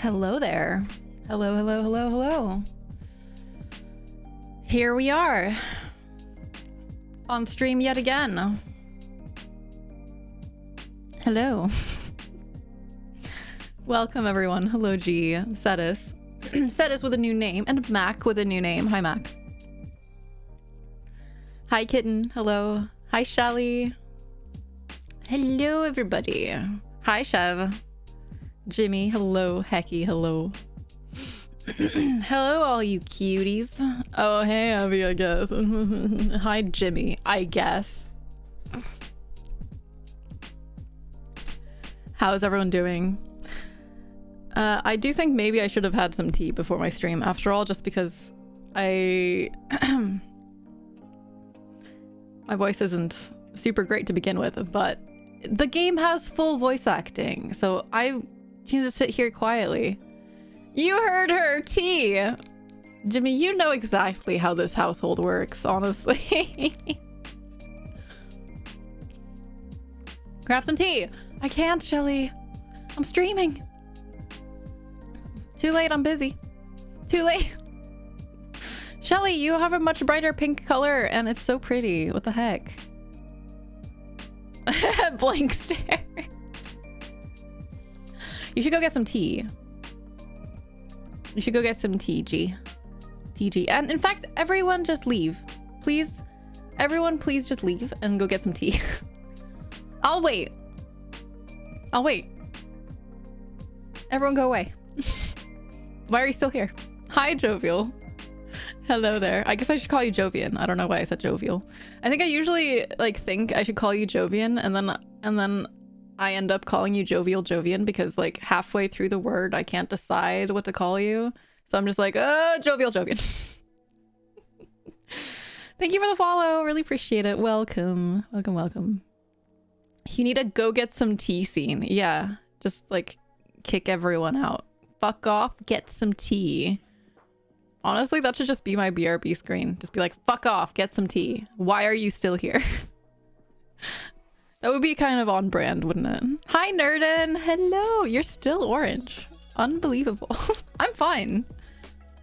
Hello there. Hello, hello, hello, hello. Here we are. On stream yet again. Hello. Welcome everyone. Hello G. Cetus. Cetus with a new name and Mac with a new name. Hi Mac. Hi Kitten. Hello. Hi Shelly. Hello everybody. Hi Chev. Jimmy. Hello. Hecky. Hello. Hello all you cuties. Oh hey Abby, I guess. Hi Jimmy, I guess. How's everyone doing? I do think maybe I should have had some tea before my stream after all, just because my voice isn't super great to begin with, but the game has full voice acting, so I need to sit here quietly. You heard her, tea! Jimmy, you know exactly how this household works, honestly. Grab some tea! I can't, Shelly. I'm streaming. Too late, I'm busy. Too late. Shelly, you have a much brighter pink color and it's so pretty. What the heck? Blank stare. You should go get some tea. You should go get some TG. TG. And in fact, everyone just leave. Please. Everyone, please just leave and go get some tea. I'll wait. I'll wait. Everyone go away. Why are you still here? Hi, Jovial. Hello there. I guess I should call you Jovian. I don't know why I said Jovial. I think I usually think I should call you Jovian and then I end up calling you Jovian because like halfway through the word I can't decide what to call you. So I'm just like, Jovian. Thank you for the follow. Really appreciate it. Welcome. Welcome. You need to go get some tea scene. Yeah. Just like kick everyone out. Fuck off. Get some tea. Honestly, that should just be my BRB screen. Just be like, fuck off. Get some tea. Why are you still here? That would be kind of on brand, wouldn't it? Hi, Nerdin. Hello. You're still orange. Unbelievable. I'm fine.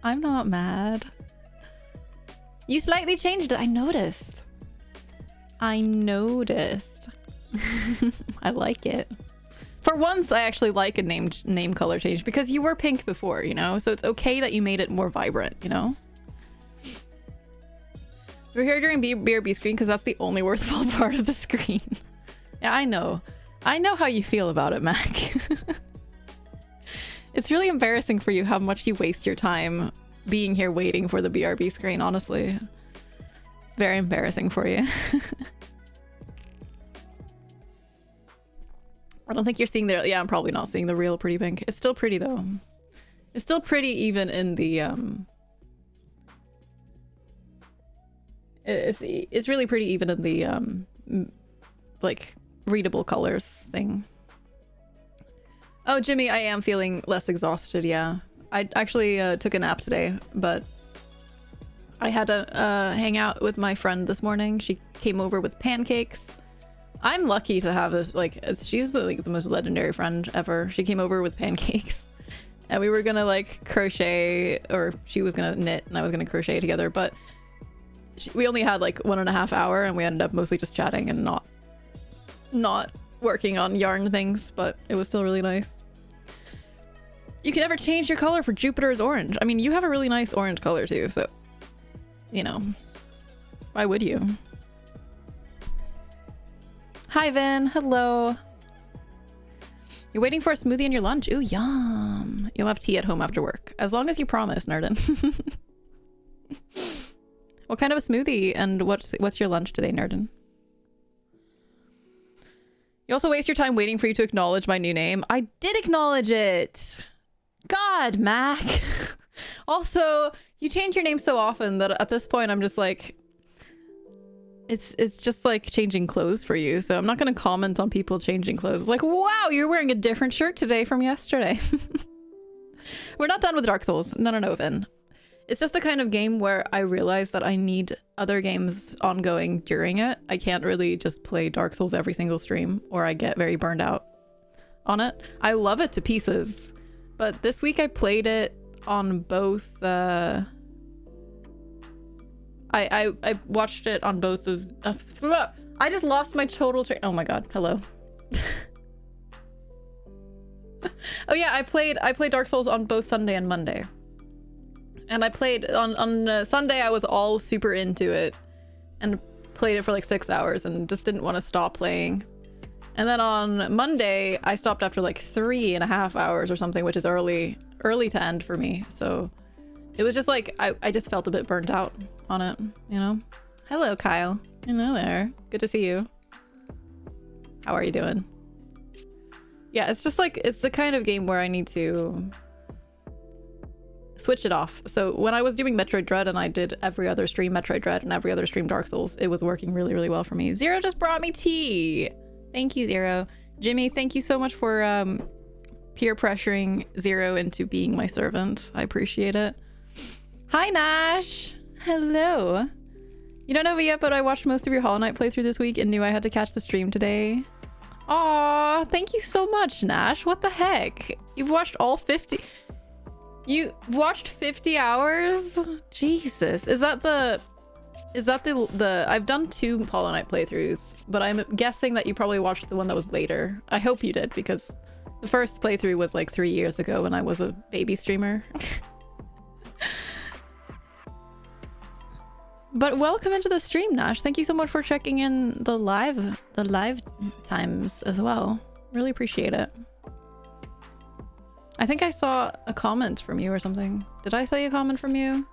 I'm not mad. You slightly changed it. I noticed. I like it. For once, I actually like a name color change because you were pink before, you know? So it's okay that you made it more vibrant, you know? We're here during BRB screen because that's the only worthwhile part of the screen. Yeah, I know. I know how you feel about it, Mac. It's really embarrassing for you how much you waste your time being here waiting for the BRB screen, honestly. It's very embarrassing for you. I don't think you're seeing the... Yeah, I'm probably not seeing the real pretty pink. It's still pretty, though. It's still pretty even in the... It's really pretty even in the, like, readable colors thing. Oh, Jimmy, I am feeling less exhausted, yeah. I actually took a nap today, but I had to hang out with my friend this morning. She came over with pancakes. I'm lucky to have this, like, she's the most legendary friend ever. She came over with pancakes and we were gonna like crochet, or she was gonna knit and I was gonna crochet together, but we only had like 1.5 hours and we ended up mostly just chatting and not working on yarn things, but it was still really nice. You can never change your color for Jupiter's orange. I mean, you have a really nice orange color too, so, you know, why would you? Hi, Vin. Hello. You're waiting for a smoothie in your lunch? Ooh, yum. You'll have tea at home after work. As long as you promise, Nerdin. What kind of a smoothie and what's your lunch today, Nerdin? You also waste your time waiting for you to acknowledge my new name. I did acknowledge it. God, Mac. Also, you change your name so often that at this point I'm just like... It's just like changing clothes for you, so I'm not going to comment on people changing clothes. Like, wow, you're wearing a different shirt today from yesterday. We're not done with Dark Souls. No, Vin. It's just the kind of game where I realize that I need other games ongoing during it. I can't really just play Dark Souls every single stream or I get very burned out on it. I love it to pieces, But this week I played it on both I watched it on both of I just lost my total train. Oh my god, hello. Oh yeah, I played Dark Souls on both Sunday and Monday. And I played on Sunday, I was all super into it and played it for like 6 hours and just didn't want to stop playing. And then on Monday, I stopped after like 3.5 hours or something, which is early to end for me. So it was just like, I just felt a bit burnt out on it, you know? Hello, Kyle. Hello there. Good to see you. How are you doing? Yeah, it's just like, it's the kind of game where I need to switch it off. So when I was doing Metroid Dread and I did every other stream Metroid Dread and every other stream Dark Souls, it was working really, really well for me. Zero just brought me tea. Thank you, Zero. Jimmy, thank you so much for peer pressuring Zero into being my servant. I appreciate it. Hi, Nash. Hello. You don't know me yet, but I watched most of your Hollow Knight playthrough this week and knew I had to catch the stream today. Aw, thank you so much, Nash. What the heck? You've watched all 50... You watched 50 hours? Jesus. Is that the... I've done 2 Hollow Knight playthroughs, but I'm guessing that you probably watched the one that was later. I hope you did, because the first playthrough was like 3 years ago when I was a baby streamer. But welcome into the stream, Nash. Thank you so much for checking in the live times as well. Really appreciate it. I think I saw a comment from you or something. Did I see a comment from you?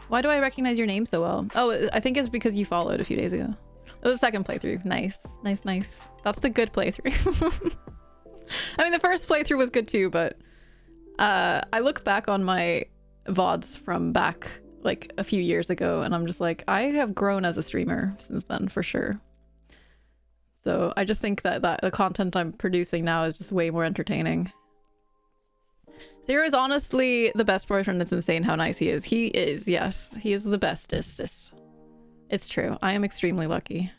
Why do I recognize your name so well? Oh, I think it's because you followed a few days ago. It was the second playthrough. Nice. Nice, nice. That's the good playthrough. I mean, the first playthrough was good too, but I look back on my VODs from back like a few years ago and I'm just like, I have grown as a streamer since then for sure. So I just think that the content I'm producing now is just way more entertaining. Zero is honestly the best boyfriend. It's insane how nice he is. He is, yes. He is the bestest. It's true. I am extremely lucky.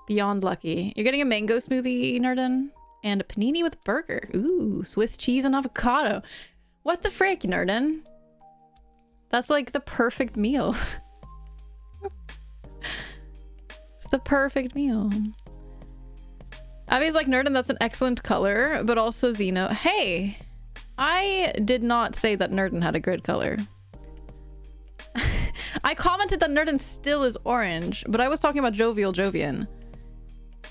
Beyond lucky. You're getting a mango smoothie, Nerdin? And a panini with burger. Ooh, Swiss cheese and avocado. What the frick, Nerdin? That's like the perfect meal. It's the perfect meal. Abby's like, Nerdin, that's an excellent color, but also Xeno. Hey, I did not say that Nerdin had a good color. I commented that Nerdin still is orange, but I was talking about Jovial Jovian.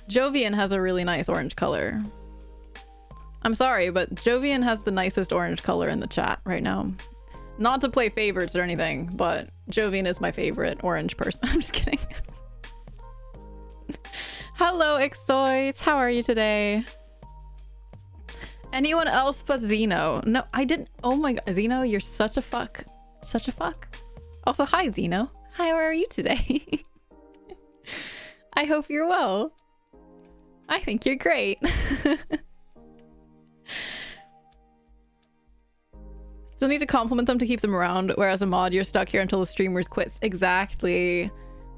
Jovian has a really nice orange color. I'm sorry, but Jovian has the nicest orange color in the chat right now. Not to play favorites or anything, but Jovian is my favorite orange person. I'm just kidding. Hello, Ixoid. How are you today? Anyone else but Xeno? No, I didn't. Oh my god. Xeno, you're such a fuck. Such a fuck. Also, hi, Xeno. How are you today? I hope you're well. I think you're great. Still need to compliment them to keep them around, whereas a mod, you're stuck here until the streamers quits. Exactly.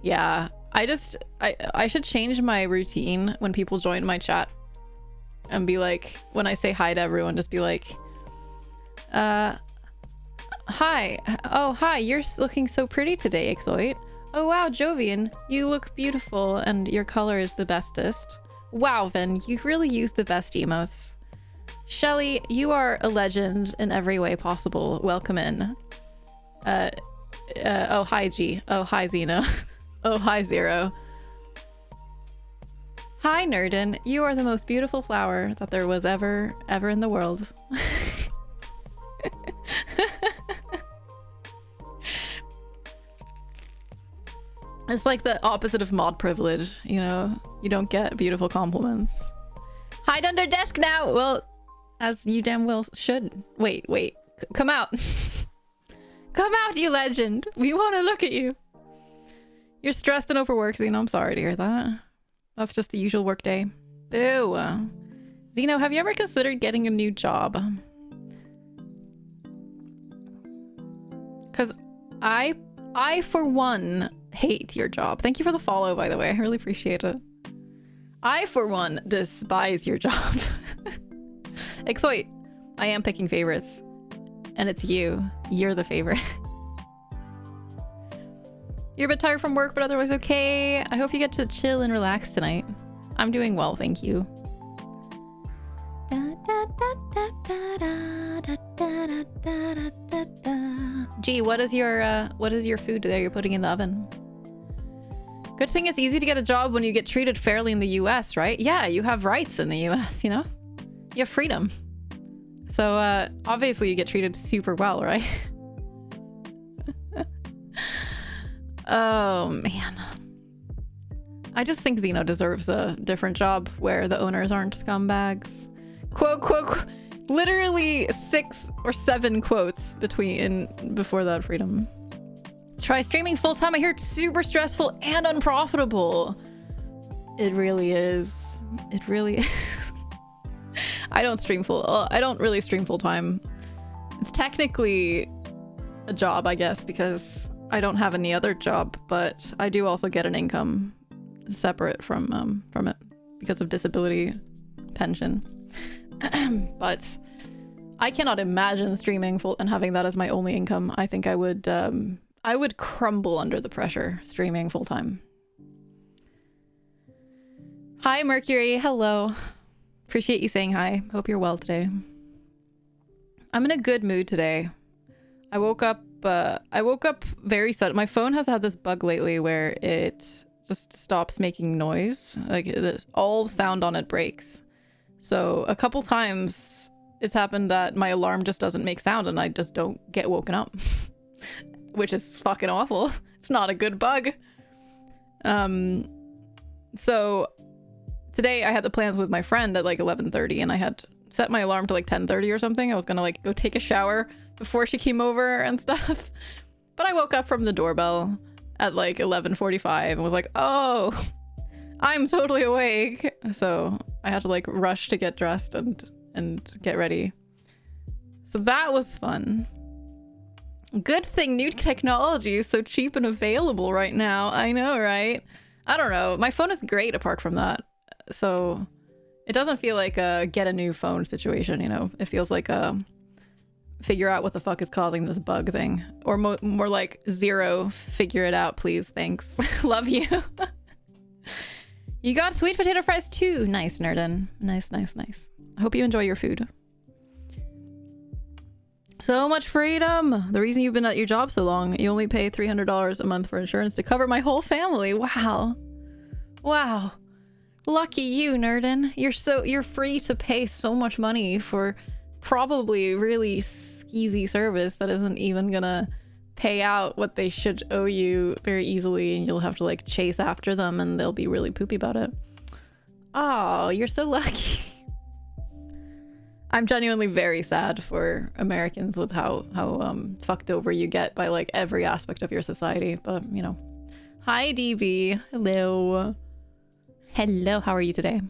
Yeah. I should change my routine when people join my chat and be like, when I say hi to everyone, just be like, hi. Oh, hi, you're looking so pretty today, Ixoid. Oh, wow, Jovian, you look beautiful and your color is the bestest. Wow, Vin, you really used the best emos. Shelly, you are a legend in every way possible. Welcome in. Oh, hi, G. Oh, hi, Xena. Oh, hi, Zero. Hi, Nerdin. You are the most beautiful flower that there was ever in the world. It's like the opposite of mod privilege, you know? You don't get beautiful compliments. Hide under desk now! Well, as you damn well should. Wait. Come out. Come out, you legend! We want to look at you! You're stressed and overworked, Xeno. I'm sorry to hear that. That's just the usual work day. Boo! Xeno, have you ever considered getting a new job? Because I, for one, hate your job. Thank you for the follow, by the way. I really appreciate it. I, for one, despise your job. Exoit, I am picking favorites. And it's you. You're the favorite. You're a bit tired from work, but otherwise okay. I hope you get to chill and relax tonight. I'm doing well, thank you. Gee, what is your food that you're putting in the oven? Good thing it's easy to get a job when you get treated fairly in the US, right? Yeah, you have rights in the US, you know? You have freedom. So, obviously you get treated super well, right? Oh, man. I just think Xeno deserves a different job where the owners aren't scumbags. Quote, quote, quote. Literally 6 or 7 quotes before that freedom. Try streaming full-time. I hear it's super stressful and unprofitable. It really is. It really is. I don't really stream full-time. It's technically a job, I guess, because I don't have any other job, but I do also get an income separate from it because of disability pension. But I cannot imagine streaming full and having that as my only income. I think I would crumble under the pressure streaming full time. Hi Mercury, hello. Appreciate you saying hi. Hope you're well today. I'm in a good mood today. I woke up very sudden. My phone has had this bug lately where it just stops making noise. Like all sound on it breaks. So a couple times it's happened that my alarm just doesn't make sound and I just don't get woken up. Which is fucking awful. It's not a good bug. So today I had the plans with my friend at like 11:30 and I had set my alarm to like 10:30 or something. I was gonna like go take a shower before she came over and stuff. But I woke up from the doorbell at like 11:45 and was like, oh, I'm totally awake. So I had to like rush to get dressed and get ready. So that was fun. Good thing new technology is so cheap and available right now. I know, right? I don't know. My phone is great apart from that. So it doesn't feel like a get a new phone situation, you know? It feels like a figure out what the fuck is causing this bug thing. Or more like zero, figure it out, please. Thanks. Love you. You got sweet potato fries too. Nice, Nerdin. Nice, nice, nice. I hope you enjoy your food. So much freedom. The reason you've been at your job so long, you only pay $300 a month for insurance to cover my whole family. Wow. Wow. Lucky you, Nerdin. You're free to pay so much money for probably really skeezy service that isn't even gonna pay out what they should owe you very easily, and you'll have to like chase after them and they'll be really poopy about it. Oh, you're so lucky. I'm genuinely very sad for Americans with how fucked over you get by like every aspect of your society, but you know. Hi DB. Hello. Hello, how are you today?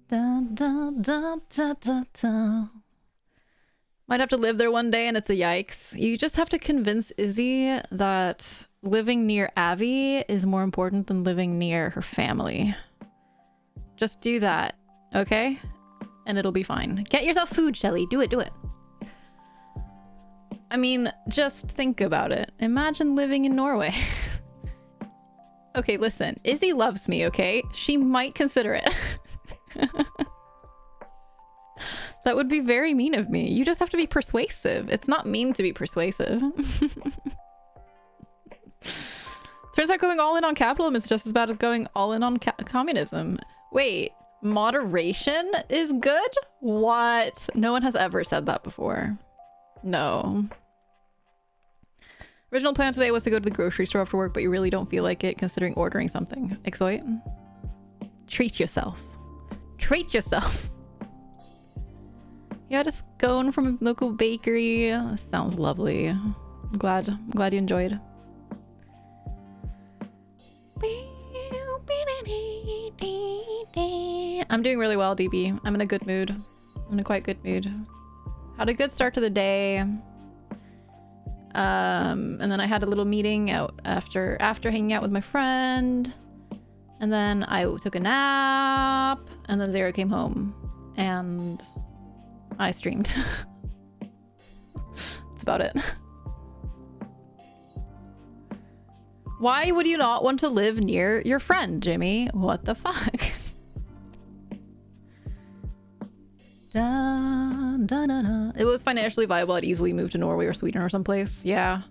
Da, da, da, da, da, da. Might have to live there one day and it's a yikes. You just have to convince Izzy that living near Abby is more important than living near her family. Just do that, okay? And it'll be fine. Get yourself food, Shelly. Do it, do it. I mean, just think about it. Imagine living in Norway. Okay, listen. Izzy loves me, okay? She might consider it. That would be very mean of me. You just have to be persuasive. It's not mean to be persuasive. Turns out going all in on capitalism is just as bad as going all in on communism. Wait, moderation is good? What? No one has ever said that before. No. Original plan today was to go to the grocery store after work, but you really don't feel like it considering ordering something. Exoit? Treat yourself. Treat yourself. Yeah, just going from a local bakery. Sounds lovely. I'm glad you enjoyed. I'm doing really well, DB. I'm in a good mood. I'm in a quite good mood. Had a good start to the day. And then I had a little meeting out after hanging out with my friend. And then I took a nap. And then Zara came home. and I streamed. That's about it. Why would you not want to live near your friend, Jimmy? What the fuck? Da, da, da, da. It was financially viable. I'd easily move to Norway or Sweden or someplace. Yeah.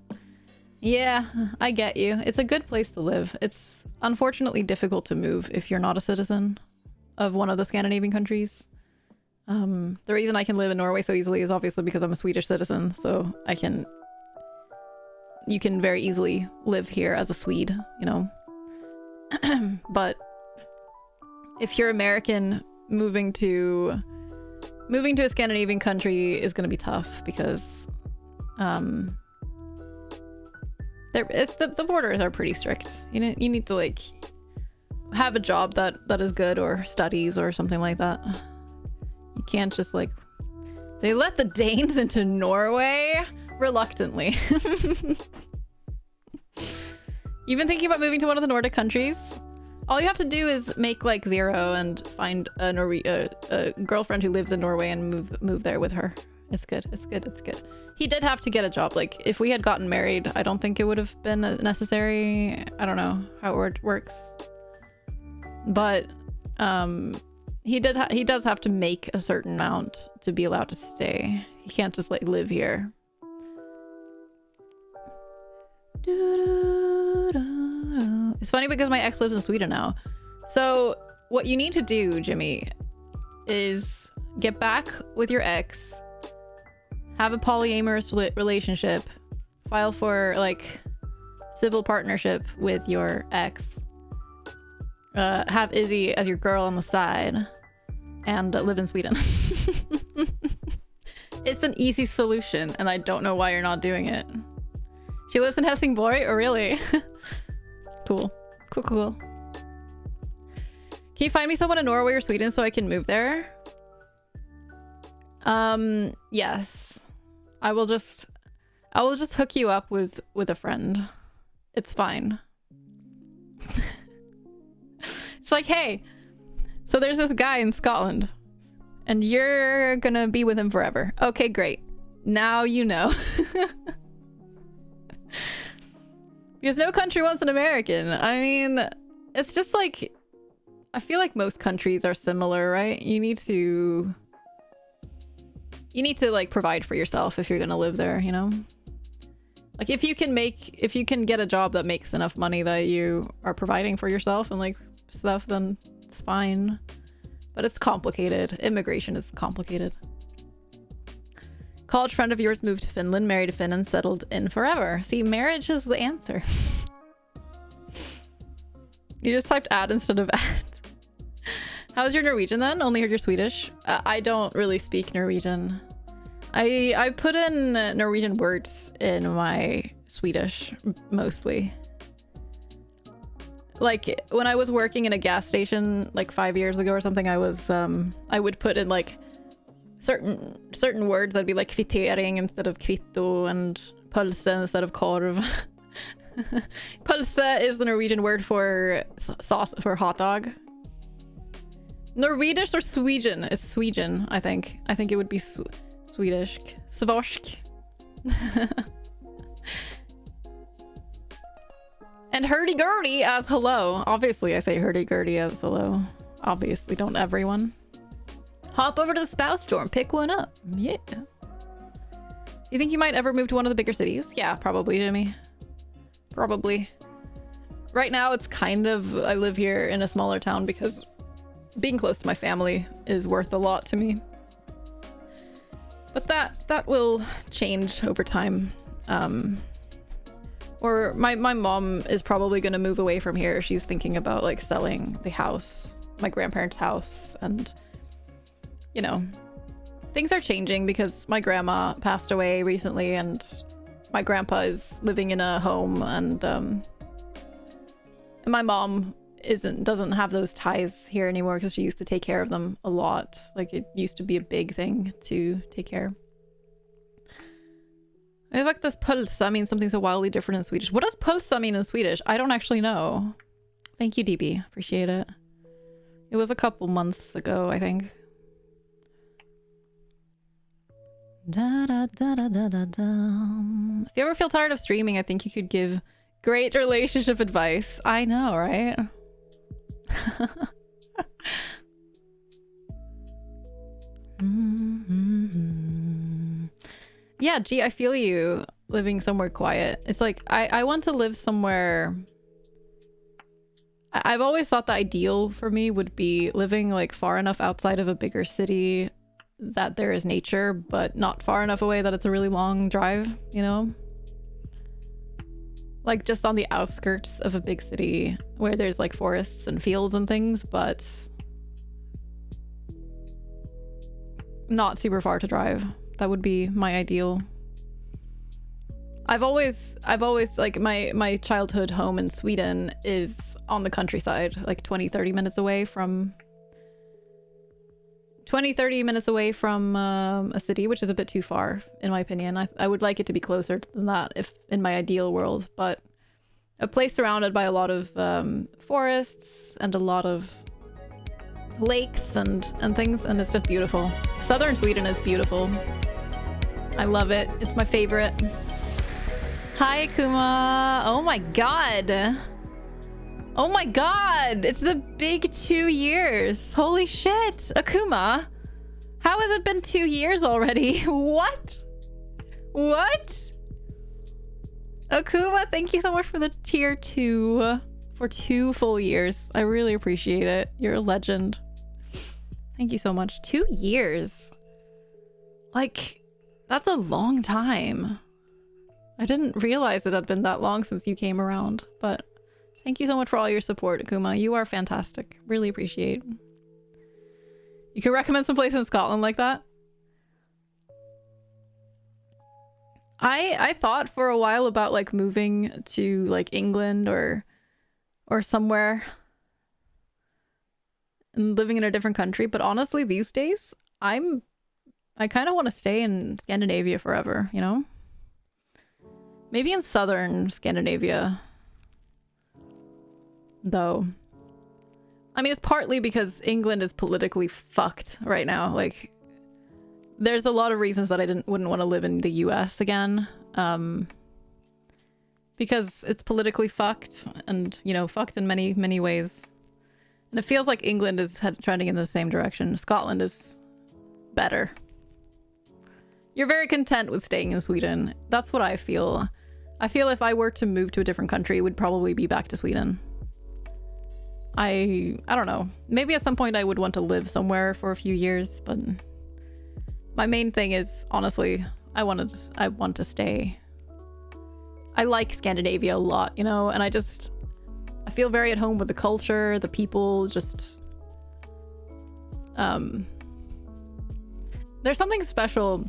Yeah, I get you. It's a good place to live. It's unfortunately difficult to move if you're not a citizen of one of the Scandinavian countries. The reason I can live in Norway so easily is obviously because I'm a Swedish citizen, so you can very easily live here as a Swede, you know. But if you're American, moving to a Scandinavian country is going to be tough because the borders are pretty strict. You need to like have a job that is good, or studies or something like that. You can't just like, they let the Danes into Norway reluctantly. You've been thinking about moving to one of the Nordic countries? All you have to do is make like 0 and find a girlfriend who lives in Norway and move there with her. It's good. It's good. It's good. He did have to get a job. Like if we had gotten married, I don't think it would have been necessary. I don't know how it works, but he does have to make a certain amount to be allowed to stay. He can't just like live here. It's funny because my ex lives in Sweden now. So what you need to do, Jimmy, is get back with your ex, have a polyamorous relationship, file for like civil partnership with your ex, have Izzy as your girl on the side, and live in Sweden. It's an easy solution, and I don't know why you're not doing it. She lives in Helsingborg? Oh, really? Cool. Cool. Can you find me someone in Norway or Sweden so I can move there? Yes. I will just hook you up with a friend. It's fine. It's like, hey, so there's this guy in Scotland and you're gonna be with him forever. Okay, great. Now you know. Because no country wants an American. I mean, it's just like, I feel like most countries are similar, right? You need to like provide for yourself if you're gonna live there, you know? Like if you can get a job that makes enough money that you are providing for yourself and like stuff, then it's fine. But it's complicated. Immigration is complicated. College friend of yours moved to Finland, married a Finn, and settled in forever. See, marriage is the answer. You just typed ad instead of at. How's your Norwegian then? Only heard your Swedish. I don't really speak Norwegian. I put in Norwegian words in my Swedish, mostly. Like, when I was working in a gas station, like 5 years ago or something, I would put in, like, certain words that'd be like kvittering instead of kvitto, and pølse instead of korv. Pølse is the Norwegian word for sauce, for hot dog. Norwegish or Sweden? It's Sweden, I think. I think it would be Swedish. Svorsk. And hurdy-gurdy as hello. Obviously I say hurdy-gurdy as hello. Obviously, don't everyone? Hop over to the Spouse Storm, pick one up. Yeah. You think you might ever move to one of the bigger cities? Yeah, probably, Jimmy. Probably. Right now, it's kind of, I live here in a smaller town because being close to my family is worth a lot to me. But that will change over time. Or my mom is probably going to move away from here. She's thinking about like selling the house, my grandparents' house, and you know, things are changing because my grandma passed away recently and my grandpa is living in a home, and my mom doesn't have those ties here anymore because she used to take care of them a lot. Like it used to be a big thing to take care. I like this pulsa means something so wildly different in Swedish. What does pulsa mean in Swedish? I don't actually know. Thank you, DB. Appreciate it. It was a couple months ago, I think. Da, da, da, da, da, da, da. If you ever feel tired of streaming, I think you could give great relationship advice. I know, right? Yeah, gee, I feel you living somewhere quiet. It's like I want to live somewhere. I've always thought the ideal for me would be living like far enough outside of a bigger city that there is nature, but not far enough away that it's a really long drive, you know? Like just on the outskirts of a big city where there's like forests and fields and things, but not super far to drive. That would be my ideal. I've always like my childhood home in Sweden is on the countryside, like 20-30 minutes away from a city, which is a bit too far in my opinion. I would like it to be closer than that if in my ideal world, but a place surrounded by a lot of forests and a lot of lakes and things, and it's just beautiful. Southern Sweden is beautiful. I love it. It's my favorite. Hi, Akuma. Oh my god. Oh my god. It's the big 2 years. Holy shit. Akuma. How has it been 2 years already? What? What? Akuma, thank you so much for the tier 2 for 2 full years. I really appreciate it. You're a legend. Thank you so much. 2 years. Like, that's a long time. I didn't realize it had been that long since you came around, but thank you so much for all your support, Akuma. You are fantastic. Really appreciate. You can recommend some place in Scotland like that? I thought for a while about like moving to like England or somewhere and living in a different country, but honestly these days I kind of want to stay in Scandinavia forever, you know? Maybe in southern Scandinavia, though. I mean, it's partly because England is politically fucked right now. Like, there's a lot of reasons that I wouldn't want to live in the US again. Because it's politically fucked and, you know, fucked in many, many ways. And it feels like England is trending in the same direction. Scotland is better. You're very content with staying in Sweden. That's what I feel. I feel if I were to move to a different country, it would probably be back to Sweden. I don't know. Maybe at some point I would want to live somewhere for a few years, but my main thing is, honestly, I want to stay. I like Scandinavia a lot, you know, and I feel very at home with the culture, the people, just there's something special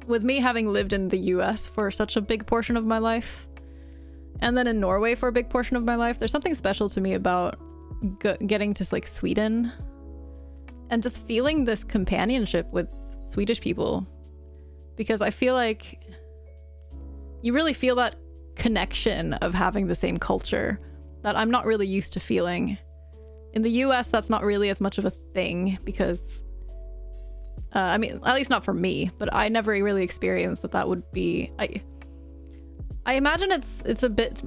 with me having lived in the US for such a big portion of my life, and then in Norway for a big portion of my life. There's something special to me about getting to like Sweden and just feeling this companionship with Swedish people, because I feel like you really feel that connection of having the same culture that I'm not really used to feeling. In the US, that's not really as much of a thing because I mean, at least not for me, but I never really experienced that would be. I imagine it's a bit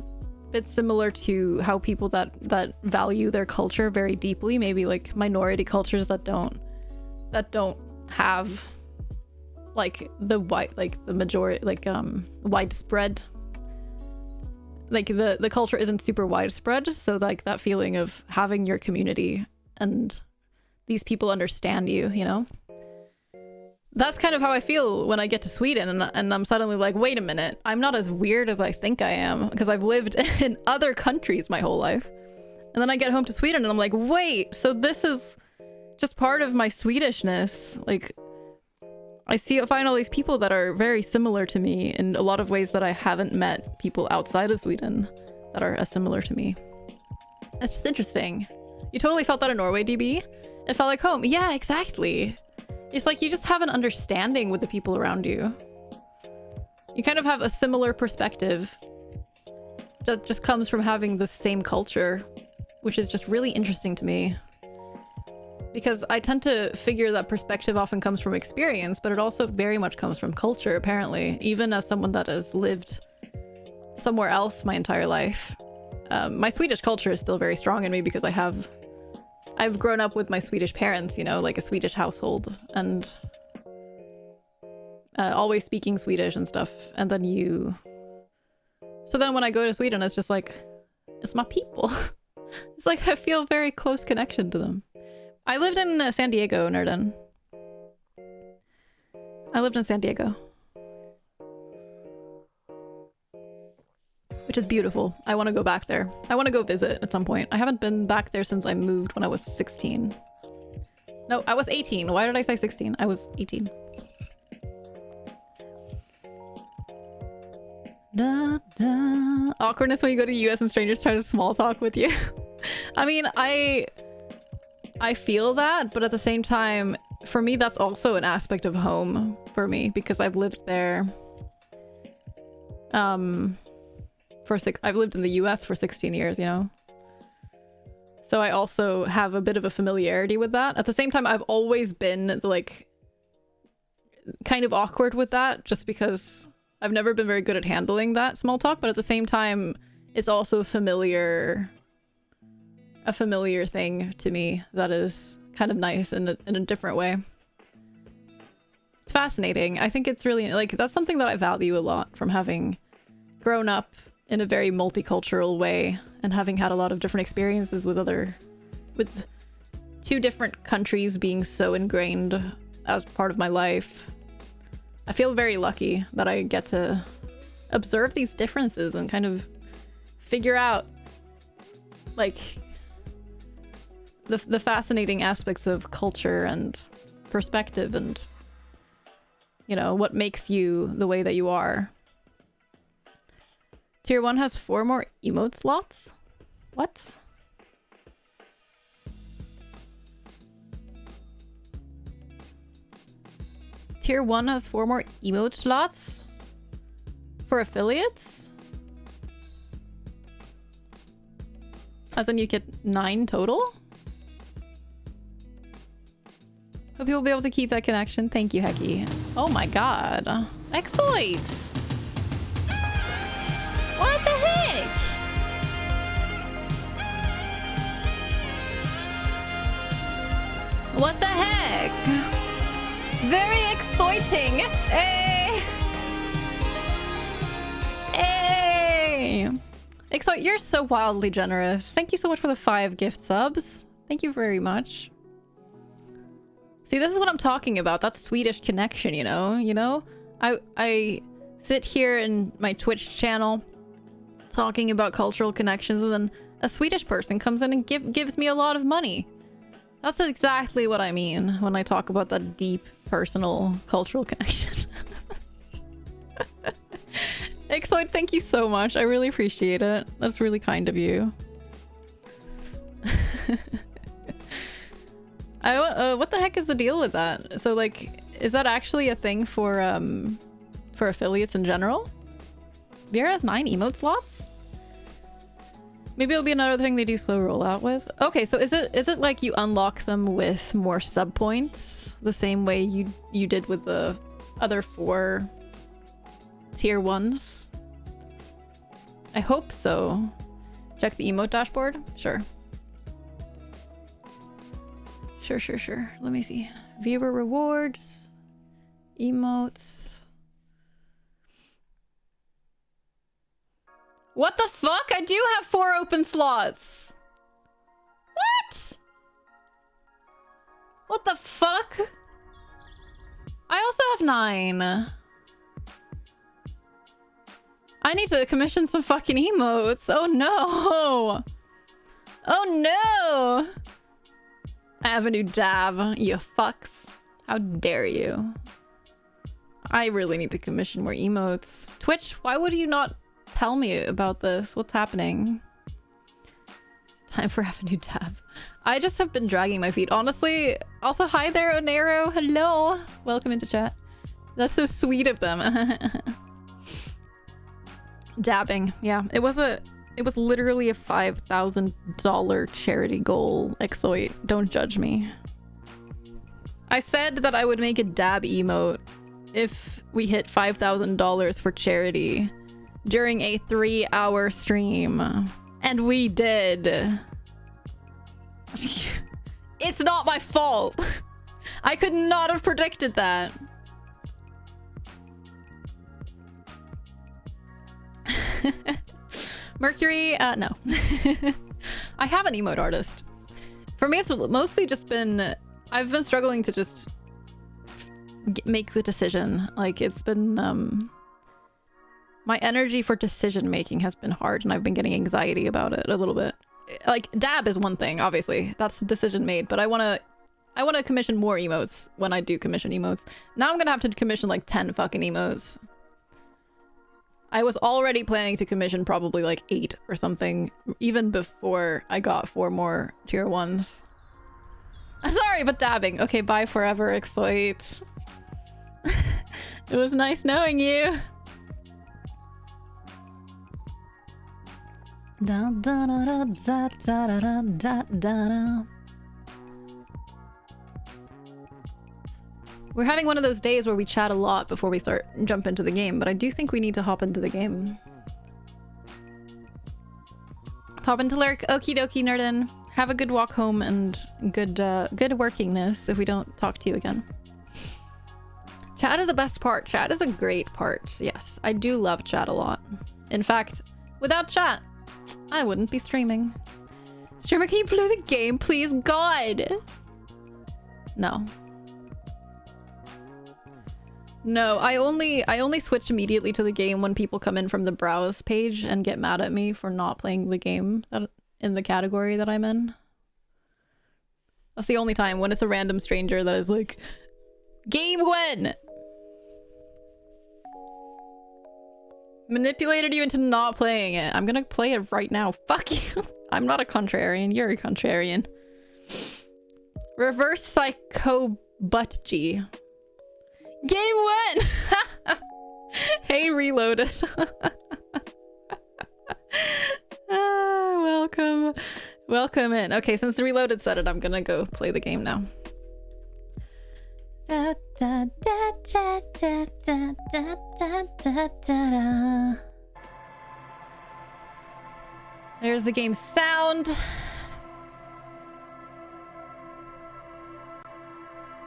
similar to how people that value their culture very deeply, maybe like minority cultures that don't have like the majority, like widespread, like the culture isn't super widespread, so like that feeling of having your community and these people understand you, you know. That's kind of how I feel when I get to Sweden and I'm suddenly like, wait a minute, I'm not as weird as I think I am, because I've lived in other countries my whole life. And then I get home to Sweden and I'm like, wait, so this is just part of my Swedishness. Like, I find all these people that are very similar to me in a lot of ways that I haven't met people outside of Sweden that are as similar to me. It's just interesting. You totally felt that in Norway, DB? It felt like home. Yeah, exactly. It's like you just have an understanding with the people around you. You kind of have a similar perspective that just comes from having the same culture, which is just really interesting to me. Because I tend to figure that perspective often comes from experience, but it also very much comes from culture, apparently. Even as someone that has lived somewhere else my entire life. My Swedish culture is still very strong in me because I've grown up with my Swedish parents, you know, like a Swedish household, and always speaking Swedish and stuff. And then so then when I go to Sweden, it's just like, it's my people. It's like I feel very close connection to them. I lived in San Diego, Nerden. I lived in San Diego. Which is beautiful. I want to go back there. I want to go visit at some point. I haven't been back there since I moved when I was 16. No, I was 18. Why did I say 16? I was 18. Da, da. Awkwardness when you go to the US and strangers try to small talk with you. I mean, I feel that, but at the same time, for me, that's also an aspect of home for me because I've lived there. I've lived in the US for 16 years, you know? So I also have a bit of a familiarity with that. At the same time, I've always been, like, kind of awkward with that just because I've never been very good at handling that small talk, but at the same time, it's also a familiar thing to me that is kind of nice in a different way. It's fascinating. I think it's really, like, that's something that I value a lot from having grown up in a very multicultural way and having had a lot of different experiences with two different countries being so ingrained as part of my life. I feel very lucky that I get to observe these differences and kind of figure out, like, the fascinating aspects of culture and perspective and, you know, what makes you the way that you are. Tier 1 has 4 more emote slots? What? Tier 1 has 4 more emote slots? For affiliates? As in you get 9 total? Hope you'll be able to keep that connection. Thank you, Hecky. Oh my god. Excellent! What the heck? What the heck? Very exciting! Hey! Hey! Excite, you're so wildly generous. Thank you so much for the 5 gift subs. Thank you very much. See, this is what I'm talking about. That Swedish connection, you know? You know? I sit here in my Twitch channel talking about cultural connections, and then a Swedish person comes in and gives me a lot of money. That's exactly what I mean when I talk about that deep, personal, cultural connection. Excellent, thank you so much. I really appreciate it. That's really kind of you. What the heck is the deal with that? So, like, is that actually a thing for affiliates in general? Vera has 9 emote slots? Maybe it'll be another thing they do slow rollout with. Okay, so is it like you unlock them with more sub points, the same way you did with the other 4 tier 1s? I hope so. Check the emote dashboard? Sure. Sure. Let me see. Viewer rewards. Emotes. What the fuck? I do have 4 open slots. What? What the fuck? I also have 9. I need to commission some fucking emotes. Oh no. Oh no. I have a new dab, you fucks. How dare you? I really need to commission more emotes. Twitch, why would you not tell me about this? What's happening? It's time for have a new dab. I just have been dragging my feet, honestly. Also, hi there, Onero. Hello. Welcome into chat. That's so sweet of them. Dabbing. Yeah, it was literally a $5,000 charity goal. Exoit, don't judge me. I said that I would make a dab emote if we hit $5,000 for charity during a 3-hour stream. And we did. It's not my fault. I could not have predicted that. Mercury, no. I have an emote artist. For me, it's mostly just been... I've been struggling to just make the decision. Like, it's been... my energy for decision making has been hard, and I've been getting anxiety about it a little bit. Like, dab is one thing, obviously. That's a decision made, but I want to commission more emotes when I do commission emotes. Now I'm gonna have to commission like 10 fucking emotes. I was already planning to commission probably like 8 or something, even before I got 4 more tier 1s. Sorry, but dabbing. Okay, bye forever, Exploit. It was nice knowing you. Da, da, da, da, da, da, da, da, da, da. We're having one of those days where we chat a lot before we jump into the game, but I do think we need to hop into the game. Pop into lurk. Okie dokie, Nerdin. Have a good walk home and good workingness if we don't talk to you again. Chat is the best part. Chat is a great part. Yes, I do love chat a lot. In fact, without chat, I wouldn't be streaming. Streamer, can you play the game, please? God! No. No, I only switch immediately to the game when people come in from the browse page and get mad at me for not playing the game in the category that I'm in. That's the only time, when it's a random stranger that is like, Game Gwen! Manipulated you into not playing it. I'm gonna play it right now. Fuck you. I'm not a contrarian. You're a contrarian. Reverse Psycho Butt G. Game One! Hey, Reloaded. Welcome. Welcome in. Okay, since the Reloaded said it, I'm gonna go play the game now. Da, da, da, da, da, da, da, da, da, da. There's the game sound.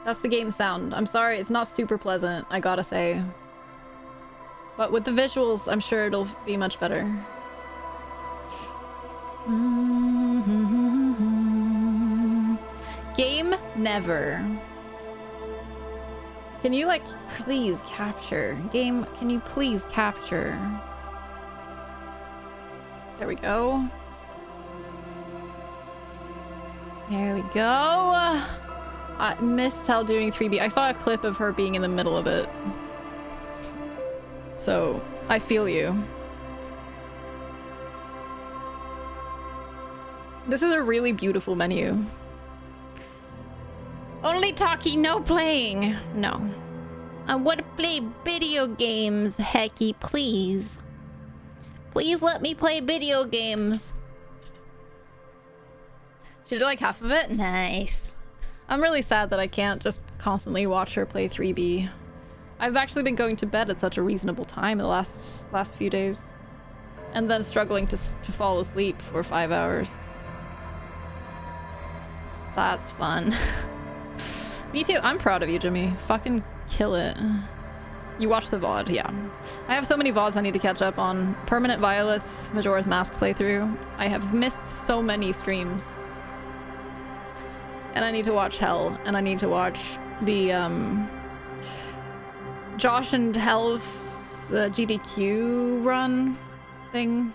That's the game sound. I'm sorry, it's not super pleasant, I gotta say. But with the visuals, I'm sure it'll be much better. Game never. Can you, like, please capture? Game, can you please capture? There we go. There we go. I missed Tell doing 3B. I saw a clip of her being in the middle of it. So, I feel you. This is a really beautiful menu. Only talking, no playing. No. I want to play video games, Hecky, please. Please let me play video games. She did like half of it? Nice. I'm really sad that I can't just constantly watch her play 3B. I've actually been going to bed at such a reasonable time the last few days. And then struggling to fall asleep for 5 hours. That's fun. Me too. I'm proud of you, Jimmy. Fucking kill it. You watch the VOD, yeah. I have so many VODs I need to catch up on. Permanent Violets, Majora's Mask playthrough. I have missed so many streams. And I need to watch Hell, and I need to watch the, Josh and Hell's GDQ run thing.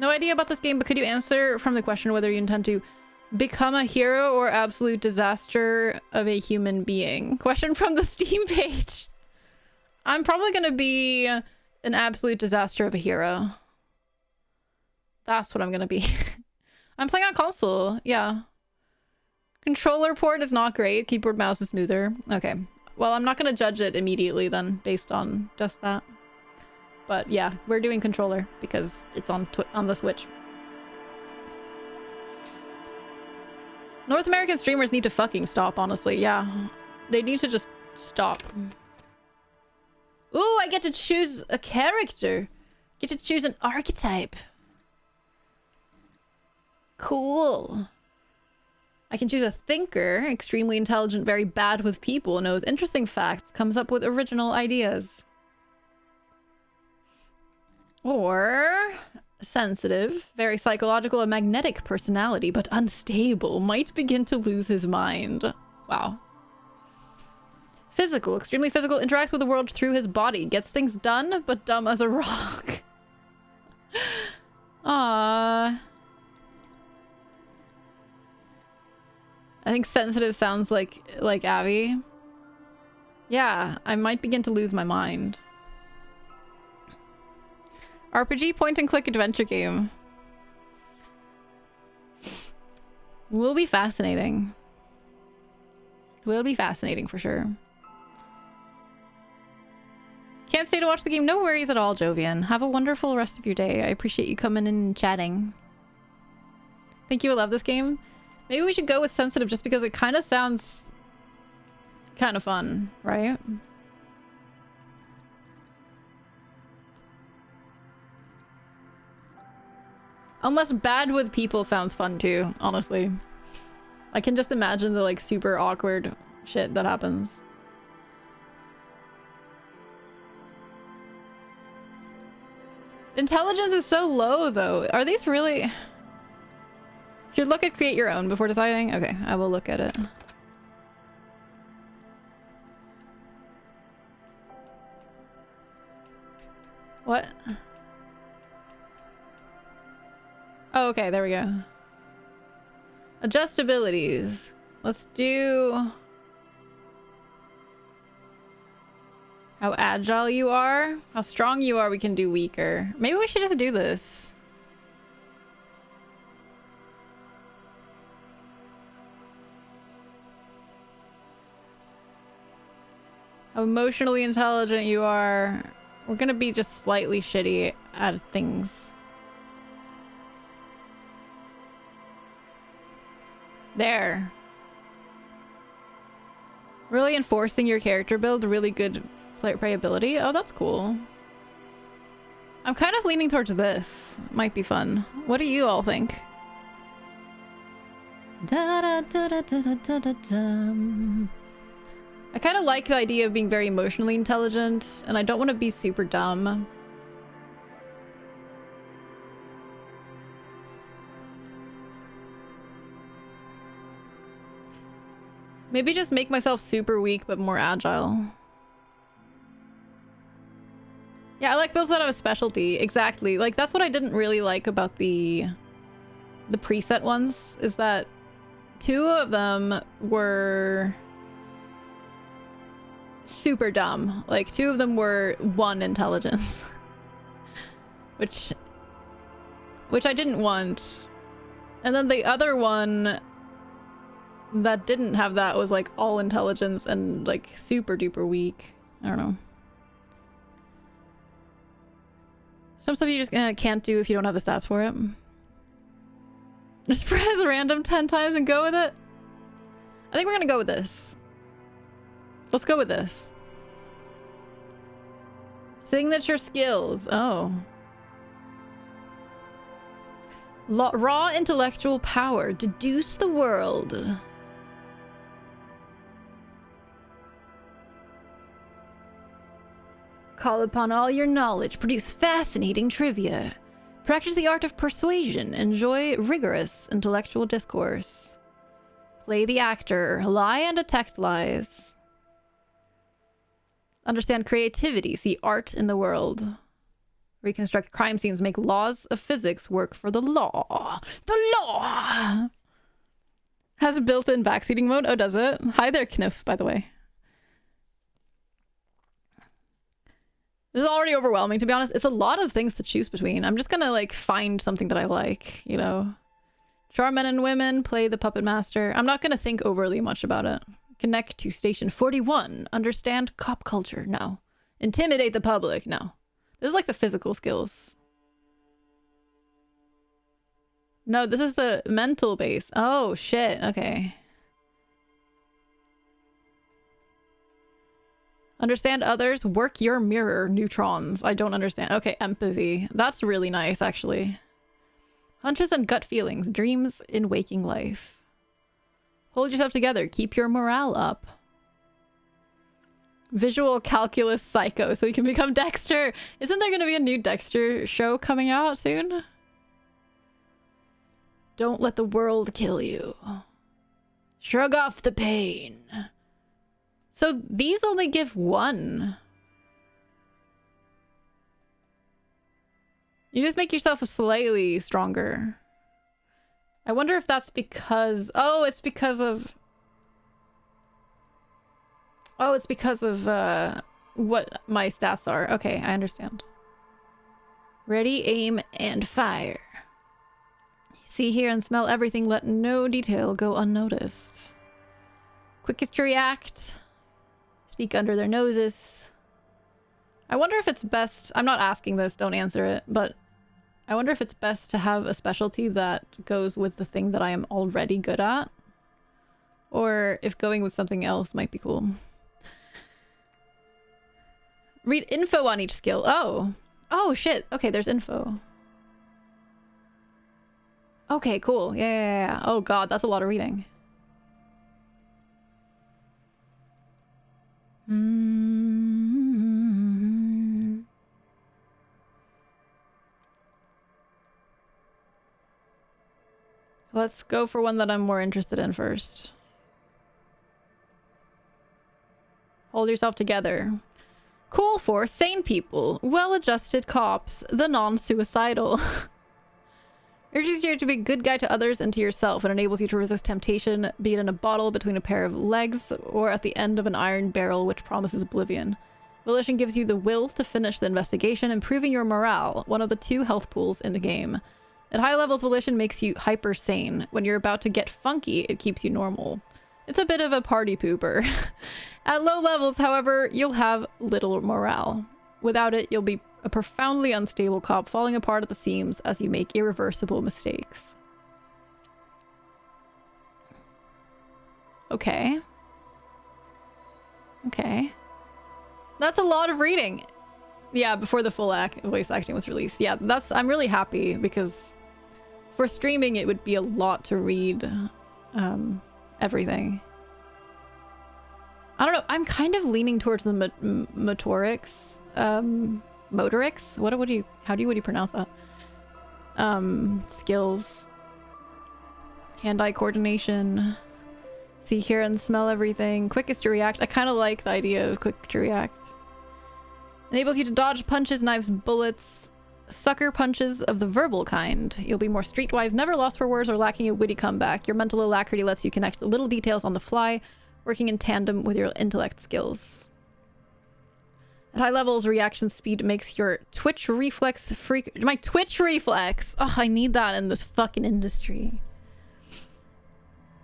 No idea about this game, but could you answer from the question whether you intend to become a hero or absolute disaster of a human being? Question from the Steam page. I'm probably gonna be an absolute disaster of a hero. That's what I'm gonna be. I'm playing on console, yeah. Controller port is not great. Keyboard mouse is smoother. Okay. Well, I'm not gonna judge it immediately then, based on just that. But yeah, we're doing controller because it's on the Switch. North American streamers need to fucking stop, honestly. Yeah. They need to just stop. Ooh, I get to choose a character. Get to choose an archetype. Cool. I can choose a thinker, extremely intelligent, very bad with people, knows interesting facts, comes up with original ideas. Or sensitive, very psychological, a magnetic personality, but unstable, might begin to lose his mind. Wow. Physical, extremely physical, interacts with the world through his body, gets things done, but dumb as a rock. Aww. I think sensitive sounds like Abby. Yeah, I might begin to lose my mind. RPG point and click adventure game. Will be fascinating. Will be fascinating for sure. Can't stay to watch the game. No worries at all, Jovian. Have a wonderful rest of your day. I appreciate you coming in and chatting. Think you will love this game? Maybe we should go with sensitive just because it kind of sounds kind of fun, right? Unless bad with people sounds fun too, honestly. I can just imagine the like super awkward shit that happens. Intelligence is so low though. Are these really... Should look at create your own before deciding? Okay, I will look at it. What? Oh, okay, there we go. Adjustabilities. Let's do... How agile you are. How strong you are, we can do weaker. Maybe we should just do this. How emotionally intelligent you are. We're gonna be just slightly shitty at things. There. Really enforcing your character build. Really good playability. Oh, that's cool. I'm kind of leaning towards this. Might be fun. What do you all think? Da, da, da, da, da, da, da, da. I kind of like the idea of being very emotionally intelligent, and I don't want to be super dumb. Maybe just make myself super weak but more agile. Yeah, I like builds that have a specialty. Exactly. Like, that's what I didn't really like about the preset ones, is that 2 of them were super dumb. Like, 2 of them were 1 intelligence. which I didn't want. And then the other one that didn't have that was like all intelligence and like super duper weak. I don't know. Some stuff you just can't do if you don't have the stats for it. Just press random 10 times and go with it. I think we're gonna go with this. Let's go with this. Signature skills. Oh. Raw intellectual power. Deduce the world. Call upon all your knowledge. Produce fascinating trivia. Practice the art of persuasion. Enjoy rigorous intellectual discourse. Play the actor. Lie and detect lies. Understand creativity. See art in the world. Reconstruct crime scenes. Make laws of physics work for the law. The law! Has a built-in backseating mode. Oh, does it? Hi there, Kniff, by the way. This is already overwhelming, to be honest. It's a lot of things to choose between. I'm just gonna, like, find something that I like, you know? Charm men and women, play the puppet master. I'm not gonna think overly much about it. Connect to station 41. Understand cop culture. No. Intimidate the public. No. This is like the physical skills. No, this is the mental base. Oh, shit. Okay. Understand others. Work your mirror. Neutrons. I don't understand. Okay, empathy. That's really nice, actually. Hunches and gut feelings. Dreams in waking life. Hold yourself together. Keep your morale up. Visual calculus psycho. So you can become Dexter. Isn't there going to be a new Dexter show coming out soon? Don't let the world kill you. Shrug off the pain. So these only give one. You just make yourself slightly stronger. I wonder if that's because... Oh, it's because of... Oh, it's because of what my stats are. Okay, I understand. Ready, aim, and fire. See, hear, and smell everything. Let no detail go unnoticed. Quickest to react. Sneak under their noses. I wonder if it's best... I'm not asking this, don't answer it, but I wonder if it's best to have a specialty that goes with the thing that I am already good at. Or if going with something else might be cool. Read info on each skill. Oh. Oh, shit. Okay, there's info. Okay, cool. Yeah. Oh, God, that's a lot of reading. Let's go for one that I'm more interested in first. Hold yourself together. Cool for sane people, well-adjusted cops, the non-suicidal. Urges you to be a good guy to others and to yourself and enables you to resist temptation, be it in a bottle, between a pair of legs, or at the end of an iron barrel which promises oblivion. Volition gives you the will to finish the investigation, improving your morale, one of the 2 health pools in the game. At high levels, Volition makes you hyper-sane. When you're about to get funky, it keeps you normal. It's a bit of a party pooper. At low levels, however, you'll have little morale. Without it, you'll be a profoundly unstable cop, falling apart at the seams as you make irreversible mistakes. Okay. Okay. That's a lot of reading. Yeah, before the full voice acting was released. Yeah, I'm really happy because for streaming it would be a lot to read everything. I don't know. I'm kind of leaning towards the motorics. Motorics? What do you pronounce that? Skills. Hand-eye coordination. See, hear, and smell everything. Quickest to react. I kind of like the idea of quick to react. Enables you to dodge punches, knives, bullets, sucker punches of the verbal kind. You'll be more streetwise, never lost for words or lacking a witty comeback. Your mental alacrity lets you connect little details on the fly, working in tandem with your intellect skills. At high levels, reaction speed makes your twitch reflex my twitch reflex! Oh, I need that in this fucking industry.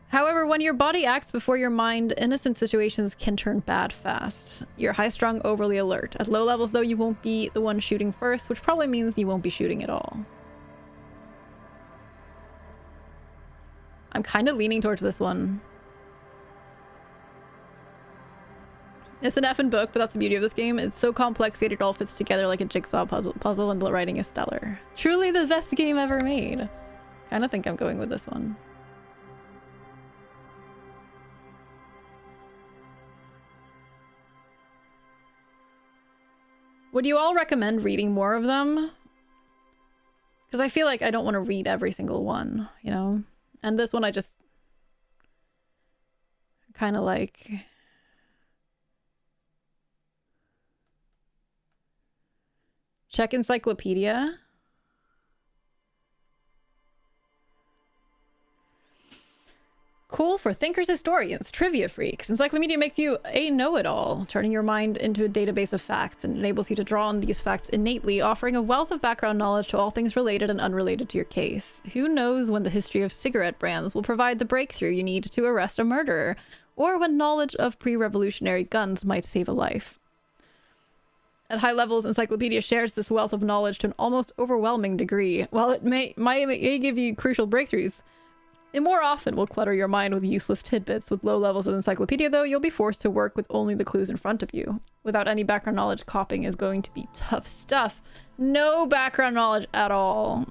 However, when your body acts before your mind, innocent situations can turn bad fast. You're high-strung, overly alert. At low levels, though, you won't be the one shooting first, which probably means you won't be shooting at all. I'm kind of leaning towards this one. It's an effing book, but that's the beauty of this game. It's so complex that it all fits together like a jigsaw puzzle, and the writing is stellar. Truly the best game ever made. Kind of think I'm going with this one. Would you all recommend reading more of them? Because I feel like I don't want to read every single one, you know? And this one I just kind of like... Check encyclopedia. Cool for thinkers, historians, trivia freaks. Encyclopedia makes you a know-it-all, turning your mind into a database of facts and enables you to draw on these facts innately, offering a wealth of background knowledge to all things related and unrelated to your case. Who knows when the history of cigarette brands will provide the breakthrough you need to arrest a murderer, or when knowledge of pre-revolutionary guns might save a life. At high levels, Encyclopedia shares this wealth of knowledge to an almost overwhelming degree. While it may give you crucial breakthroughs, it more often will clutter your mind with useless tidbits. With low levels of Encyclopedia, though, you'll be forced to work with only the clues in front of you. Without any background knowledge, copying is going to be tough stuff. No background knowledge at all.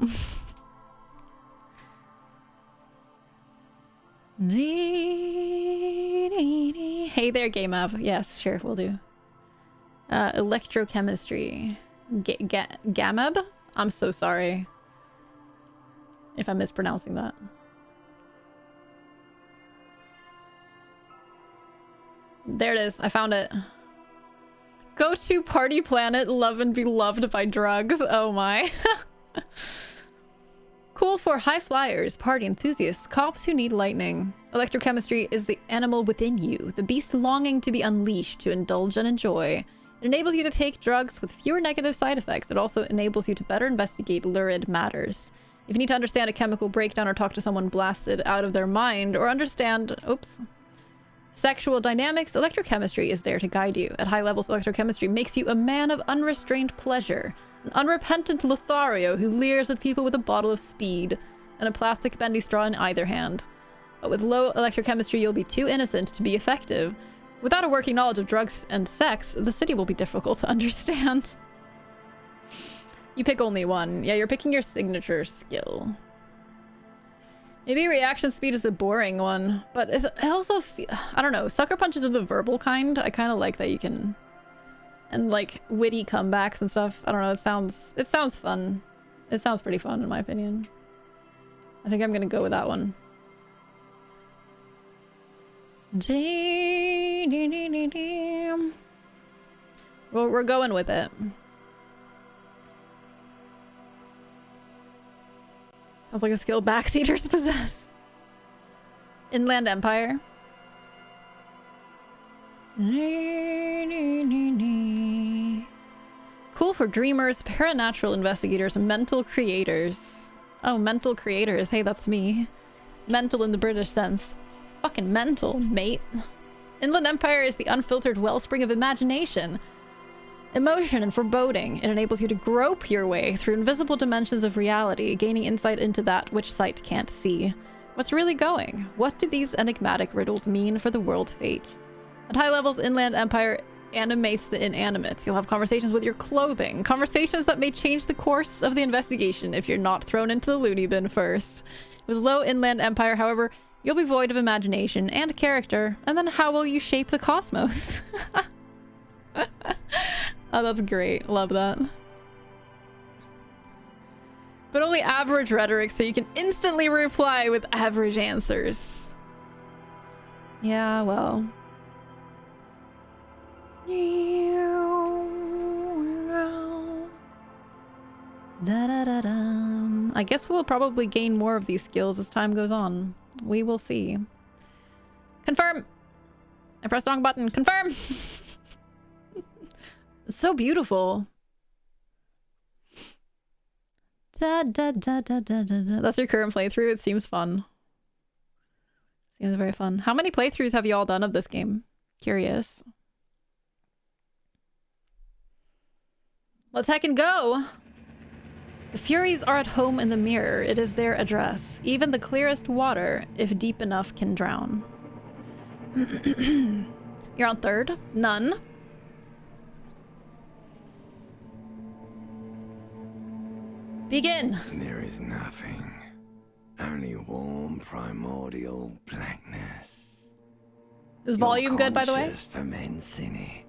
Hey there, Game App. Yes, sure, we'll do. Electrochemistry. Gamab? I'm so sorry if I'm mispronouncing that. There it is. I found it. Go to party planet, love and be loved by drugs. Oh my. Cool for high flyers, party enthusiasts, cops who need lightning. Electrochemistry is the animal within you, the beast longing to be unleashed to indulge and enjoy. It enables you to take drugs with fewer negative side effects. It also enables you to better investigate lurid matters. If you need to understand a chemical breakdown or talk to someone blasted out of their mind or understand, sexual dynamics, electrochemistry is there to guide you. At high levels, electrochemistry makes you a man of unrestrained pleasure. An unrepentant Lothario who leers at people with a bottle of speed and a plastic bendy straw in either hand. But with low electrochemistry, you'll be too innocent to be effective. Without a working knowledge of drugs and sex, the city will be difficult to understand. You pick only one. Yeah, you're picking your signature skill. Maybe reaction speed is the boring one, but it also I don't know. Sucker punches are the verbal kind. I kind of like that you can, and like witty comebacks and stuff. I don't know. It sounds fun. It sounds pretty fun in my opinion. I think I'm gonna go with that one. Well, we're going with it. Sounds like a skill backseaters possess. Inland Empire. Cool for dreamers, paranatural investigators, mental creators. Oh, mental creators. Hey, that's me. Mental in the British sense. Fucking mental, mate. Inland Empire is the unfiltered wellspring of imagination, emotion, and foreboding. It enables you to grope your way through invisible dimensions of reality, gaining insight into that which sight can't see. What's really going? What do these enigmatic riddles mean for the world fate? At high levels, Inland Empire animates the inanimate. You'll have conversations with your clothing, conversations that may change the course of the investigation if you're not thrown into the loony bin first. With low Inland Empire, however, you'll be void of imagination and character, and then how will you shape the cosmos? Oh, that's great. Love that. But only average rhetoric, so you can instantly reply with average answers. Yeah, well. I guess we'll probably gain more of these skills as time goes on. We will see. Confirm! I pressed the wrong button. Confirm! It's so beautiful. That's your current playthrough? It seems fun. Seems very fun. How many playthroughs have you all done of this game? Curious. Let's heckin' go! The Furies are at home in the mirror. It is their address. Even the clearest water, if deep enough, can drown. You're on third? None. Begin! There is nothing. Only warm primordial blackness. Is volume good, by the way? Conscious ferments in it.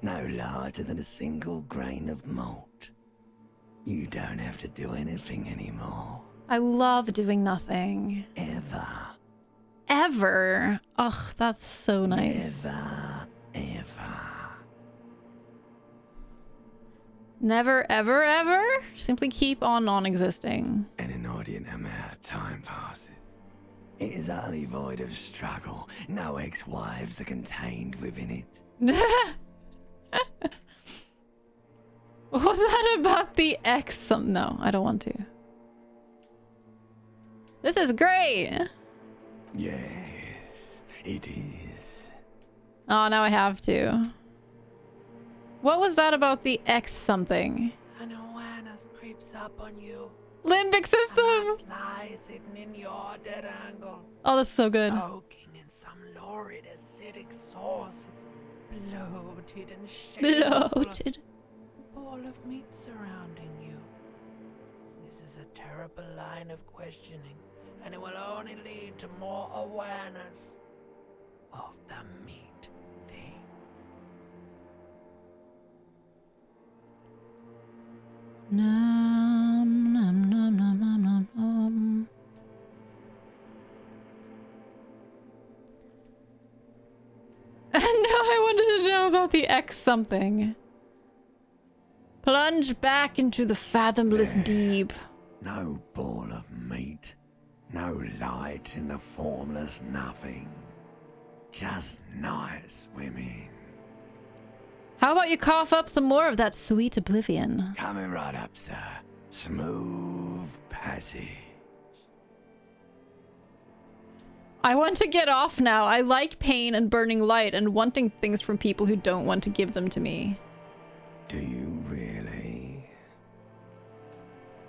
No larger than a single grain of malt. You don't have to do anything anymore. I love doing nothing. Ever. Ever? Ugh, that's so nice. Never, ever. Never, ever, ever? Simply keep on non-existing. An inordinate amount of time passes. It is utterly void of struggle. No ex-wives are contained within it. What was that about the X? No, I don't want to. This is great! Yes, it is. Oh, now I have to. What was that about the X something? An awareness creeps up on you. Limbic system! And lies hidden in your dead angle. Oh, that's so good. Soaking in some lurid acidic sauce. It's bloated and shameful. Bloated. A ball of meat surrounding you. This is a terrible line of questioning, and it will only lead to more awareness of the meat thing. Nom, nom, nom, nom, nom, nom, nom. And now I wanted to know about the X something. Plunge back into the fathomless deep. No ball of meat, no light in the formless nothing. Just night swimming. How about you cough up some more of that sweet oblivion? Coming right up, sir. Smooth passage. I want to get off now. I like pain and burning light and wanting things from people who don't want to give them to me. Do you really?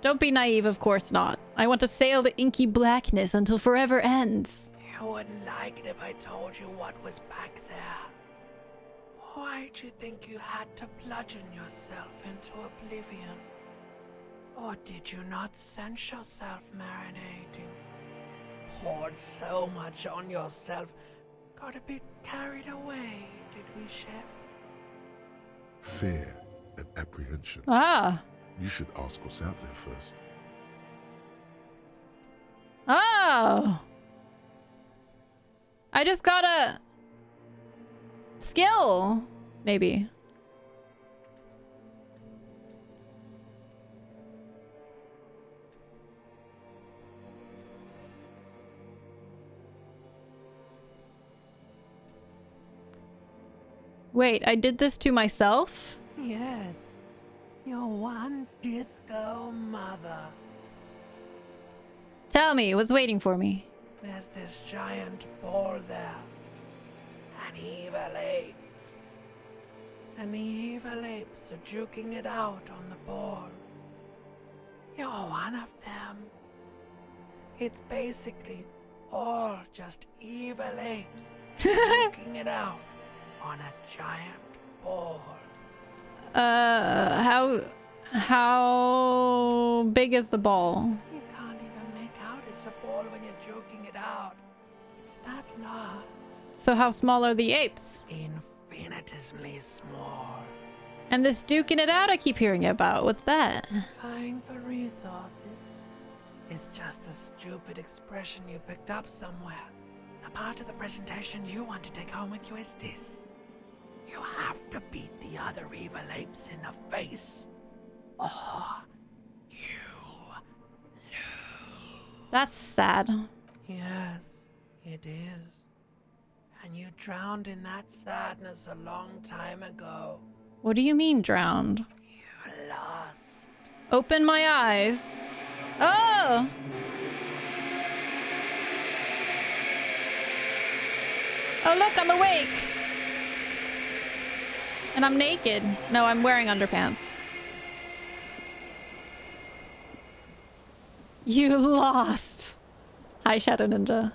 Don't be naive, of course not. I want to sail the inky blackness until forever ends. You wouldn't like it if I told you what was back there. Why'd you think you had to bludgeon yourself into oblivion? Or did you not sense yourself marinating? Poured so much on yourself, got a bit carried away, did we, Chef? Fear and apprehension. Ah. You should ask what's out there first. Oh. I just got a skill, maybe. Wait, I did this to myself? Yes, your one disco mother. Tell me, what's waiting for me? There's this giant ball there. And evil apes. And the evil apes are juking it out on the ball. You're one of them. It's basically all just evil apes juking it out on a giant ball. How big is the ball? You can't even make out it's a ball when you're joking it out. It's that large. So how small are the apes? Infinitesimally small. And this duking it out I keep hearing about, what's that? Vying for resources. It's just a stupid expression you picked up somewhere. The part of the presentation you want to take home with you is this. You have to beat the other evil apes in the face. Or you lose. That's sad. Yes, it is. And you drowned in that sadness a long time ago. What do you mean drowned? You lost. Open my eyes. Oh! Oh look, I'm awake! And I'm naked. No, I'm wearing underpants. You lost! Hi, Shadow Ninja.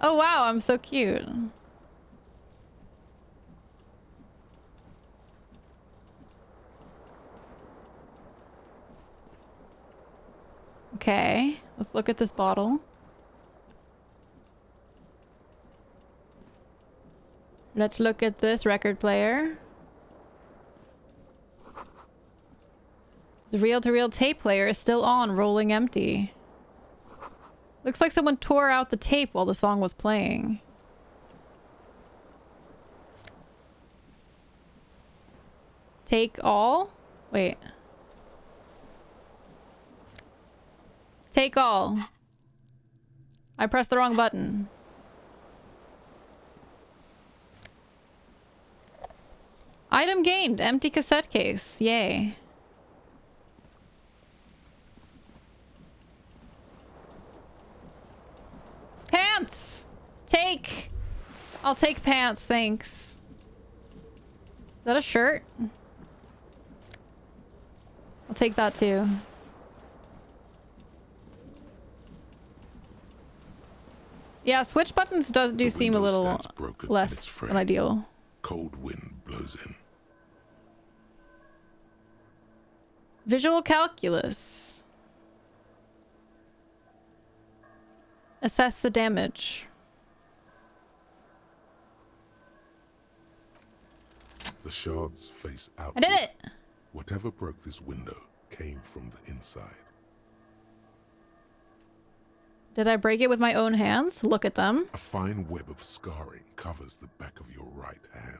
Oh wow, I'm so cute. Okay, let's look at this bottle. Let's look at this record player. The reel-to-reel tape player is still on, rolling empty. Looks like someone tore out the tape while the song was playing. Take all? Wait. Take all. I pressed the wrong button. Item gained. Empty cassette case. Yay. Pants! Take! I'll take pants, thanks. Is that a shirt? take that too. Yeah, switch buttons do seem a little less than ideal. Cold wind blows in. Visual calculus. Assess the damage. The shards face out. I did it! Whatever broke this window came from the inside. Did I break it with my own hands? Look at them. A fine web of scarring covers the back of your right hand,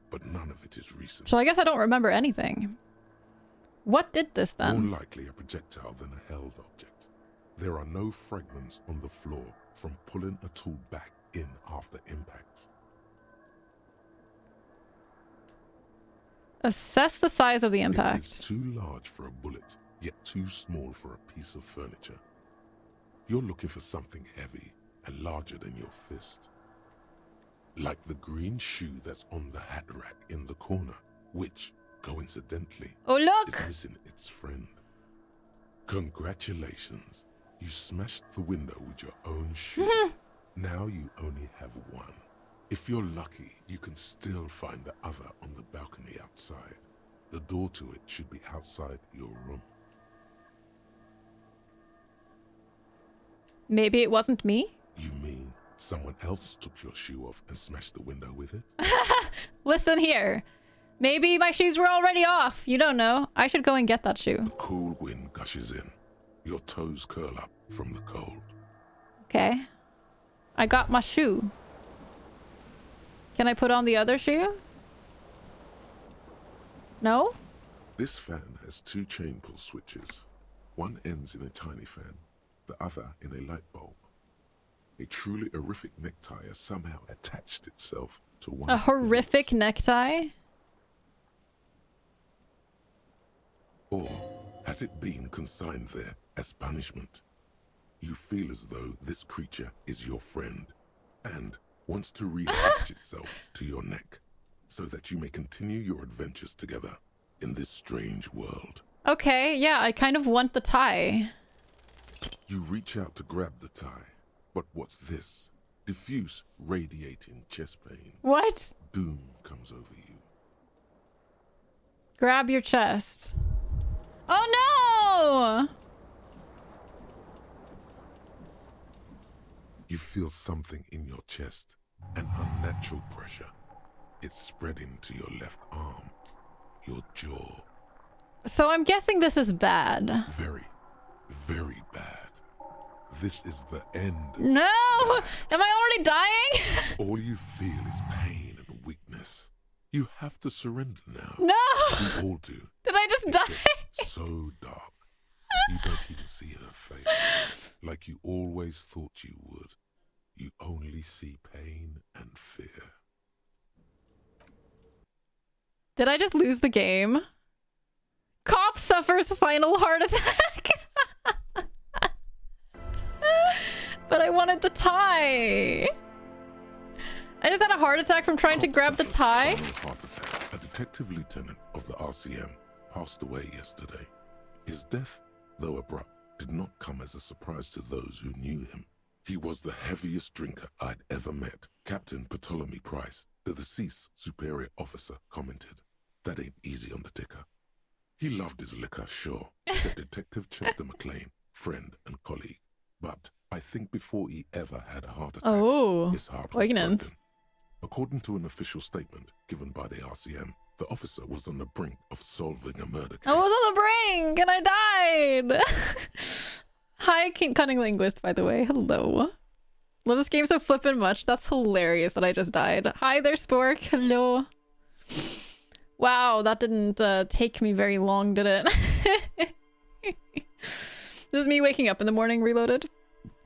but none of it is recent. So I guess I don't remember anything. What did this then? More likely a projectile than a held object. There are no fragments on the floor from pulling a tool back in after impact. Assess the size of the impact. It is too large for a bullet, yet too small for a piece of furniture. You're looking for something heavy and larger than your fist. Like the green shoe that's on the hat rack in the corner, which, coincidentally, Oh, look! is missing its friend. Congratulations. You smashed the window with your own shoe. Now you only have one. If you're lucky, you can still find the other on the balcony outside. The door to it should be outside your room. Maybe it wasn't me? You mean someone else took your shoe off and smashed the window with it? Listen here. Maybe my shoes were already off. You don't know. I should go and get that shoe. The cool wind gushes in. Your toes curl up from the cold. Okay. I got my shoe. Can I put on the other shoe? No? This fan has two chain pull switches. One ends in a tiny fan, the other in a light bulb. A truly horrific necktie has somehow attached itself to one. A of the horrific pins. necktie? Or has it been consigned there as punishment? You feel as though this creature is your friend and wants to reattach itself to your neck so that you may continue your adventures together in this strange world. Okay, yeah, I kind of want the tie. You reach out to grab the tie, but what's this? Diffuse, radiating chest pain. What? Doom comes over you. Grab your chest. Oh no! You feel something in your chest, an unnatural pressure. It's spreading to your left arm, your jaw. So I'm guessing this is bad. Very, very bad. This is the end. No! Am I already dying? All you feel is pain and weakness. You have to surrender now. No! We all do. Did I just It die? gets so dark. You don't even see her face. Like you always thought you would. You only see pain and fear. Did I just lose the game? Cop suffers final heart attack. But I wanted the tie. I just had a heart attack from trying to grab the tie. Final heart attack. A detective lieutenant of the RCM passed away yesterday. His death, though abrupt, did not come as a surprise to those who knew him. He was the heaviest drinker I'd ever met. Captain Ptolemy Price, the deceased superior officer, commented, "That ain't easy on the ticker." He loved his liquor, sure, said Detective Chester McLean, friend and colleague. But I think before he ever had a heart attack, his heart was poignant. broken. According to an official statement given by the RCM, the officer was on the brink of solving a murder case. I was on the brink and I died. Hi, Cunning Linguist, by the way. Hello. Love this game so flippin' much. That's hilarious that I just died. Hi there, Spork. Hello. Wow, that didn't take me very long, did it? This is me waking up in the morning, reloaded.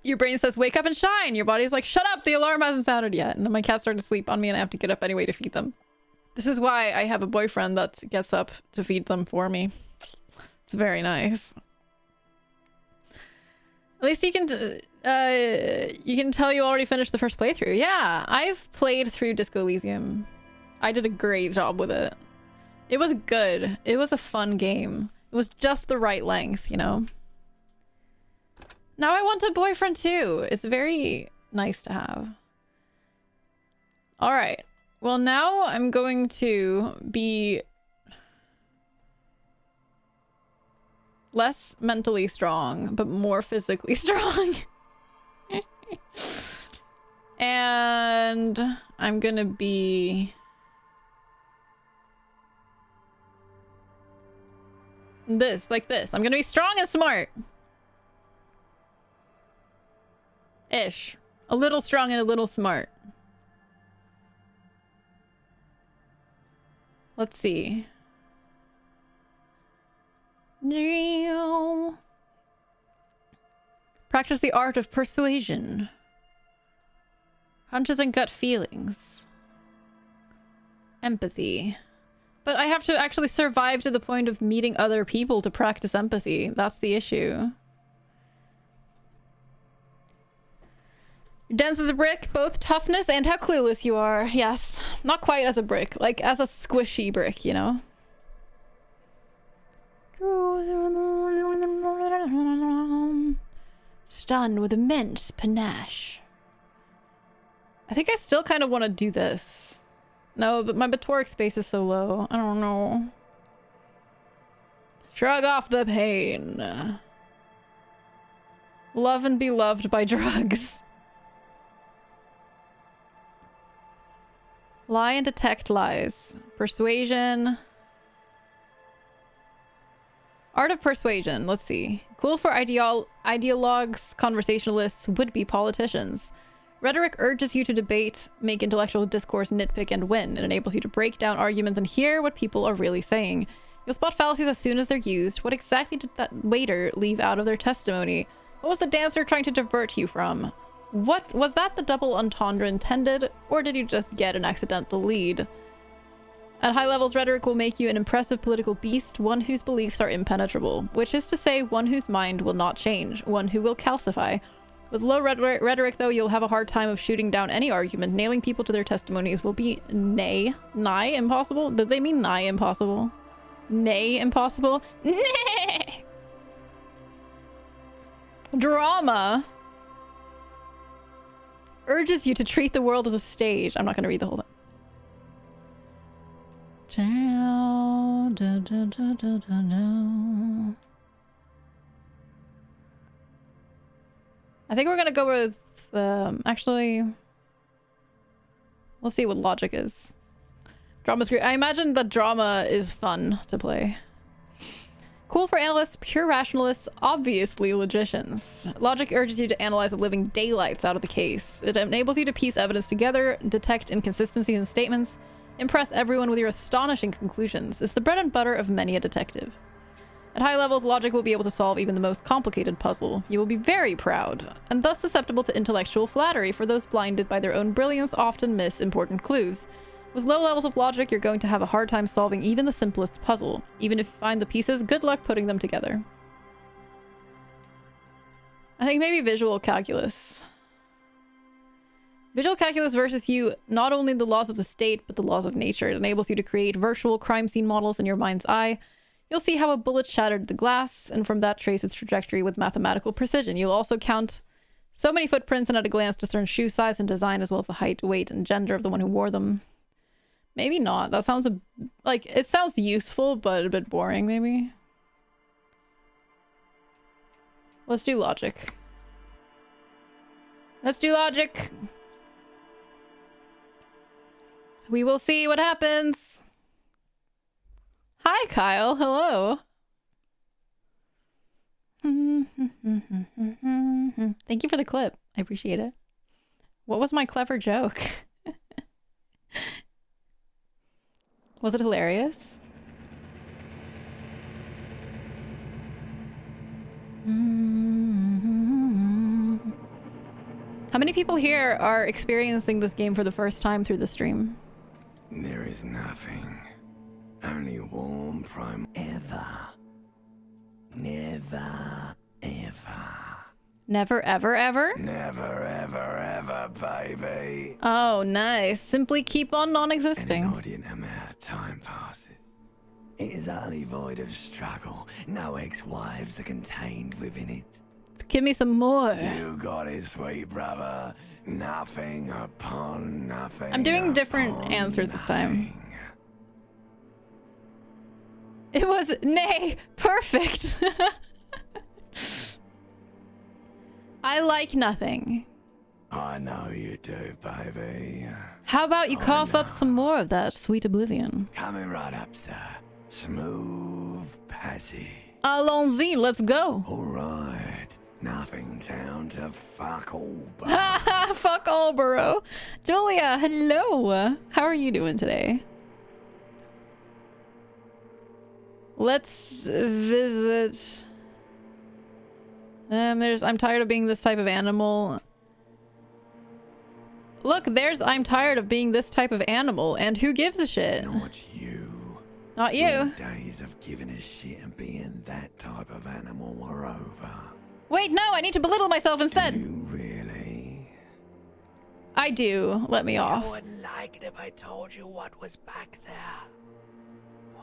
Your brain says, wake up and shine. Your body's like, shut up, the alarm hasn't sounded yet. And then my cat started to sleep on me and I have to get up anyway to feed them. This is why I have a boyfriend that gets up to feed them for me. It's very nice. At least you can tell you already finished the first playthrough. Yeah, I've played through Disco Elysium. I did a great job with it. It was good. It was a fun game. It was just the right length, you know? Now I want a boyfriend too. It's very nice to have. All right. Well, now I'm going to be less mentally strong, but more physically strong. And I'm gonna be this, like this. I'm gonna be strong and smart. Ish. A little strong and a little smart. Let's see. Practice the art of persuasion. Hunches and gut feelings. Empathy. But I have to actually survive to the point of meeting other people to practice empathy. That's the issue. You're dense as a brick, both toughness and how clueless you are. Yes. Not quite as a brick, like as a squishy brick, you know? Stunned with immense panache. I think I still kind of want to do this. No, but my Batoric space is so low. I don't know. Shrug off the pain. Love and be loved by drugs. Lie and detect lies. Persuasion. Art of persuasion. Let's see. Cool for ideologues, conversationalists, would-be politicians. Rhetoric urges you to debate, make intellectual discourse, nitpick, and win. It enables you to break down arguments and hear what people are really saying. You'll spot fallacies as soon as they're used. What exactly did that waiter leave out of their testimony? What was the dancer trying to divert you from? What was that the double entendre intended, or did you just get an accidental lead? At high levels, rhetoric will make you an impressive political beast, one whose beliefs are impenetrable, which is to say, one whose mind will not change, one who will calcify. With low rhetoric, though, you'll have a hard time of shooting down any argument. Nailing people to their testimonies will be nigh impossible. Did they mean nigh impossible? Nay impossible? Nay! Drama urges you to treat the world as a stage. I'm not going to read the whole thing. I think we're gonna go with, actually, we'll see what logic is. Drama's great. I imagine the drama is fun to play. Cool for analysts, pure rationalists, obviously logicians. Logic urges you to analyze the living daylights out of the case. It enables you to piece evidence together, detect inconsistencies in statements, impress everyone with your astonishing conclusions. It's the bread and butter of many a detective. At high levels, logic will be able to solve even the most complicated puzzle. You will be very proud, and thus susceptible to intellectual flattery, for those blinded by their own brilliance often miss important clues. With low levels of logic, you're going to have a hard time solving even the simplest puzzle. Even if you find the pieces, good luck putting them together. I think maybe visual calculus. Visual calculus versus you not only the laws of the state, but the laws of nature. It enables you to create virtual crime scene models in your mind's eye. You'll see how a bullet shattered the glass, and from that trace its trajectory with mathematical precision. You'll also count so many footprints and at a glance discern shoe size and design, as well as the height, weight, and gender of the one who wore them. Maybe not. That sounds like it sounds useful, but a bit boring, maybe. Let's do logic. Let's do logic. We will see what happens. Hi, Kyle. Hello. Thank you for the clip. I appreciate it. What was my clever joke? Was it hilarious? How many people here are experiencing this game for the first time through the stream? There is nothing. Only warm prime ever. Never, ever. Never, ever, ever? Never, ever, ever, baby. Oh, nice. Simply keep on non-existing. An inordinate amount of time passes. It is utterly void of struggle. No ex-wives are contained within it. Give me some more. You got it, sweet brother. Nothing upon nothing. I'm doing different upon answers this time. nothing. It was nay, perfect. I like nothing. I know you do, baby. How about you cough up some more of that sweet oblivion? Coming right up, sir. Smooth passage. Allons-y, let's go. All right. Nothing down to fuck all, but Fuck all, bro. Julia, hello. How are you doing today? Let's visit. I'm tired of being this type of animal. Look, I'm tired of being this type of animal, and who gives a shit? not you. Not you. Your days of giving a shit and being that type of animal are over. Wait, no, I need to belittle myself instead. You really? I do. Let me You off. wouldn't like it if I told you what was back there.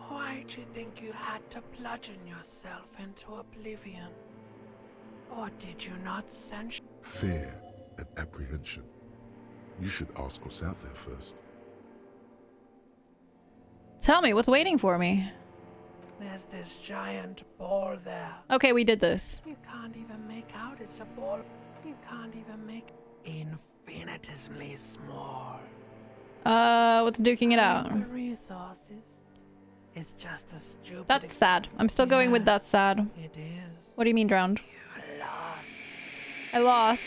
Why'd you think you had to bludgeon yourself into oblivion? Or did you not sense? Fear and apprehension. You should ask what's out there first. Tell me, what's waiting for me? There's this giant ball there. Okay, we did this. You can't even make out it's a ball. You can't even make infinitesimally small. What's duking it out? For resources. It's just a stupid. That's sad. I'm still going with that's sad. It is. What do you mean drowned? You lost. I lost.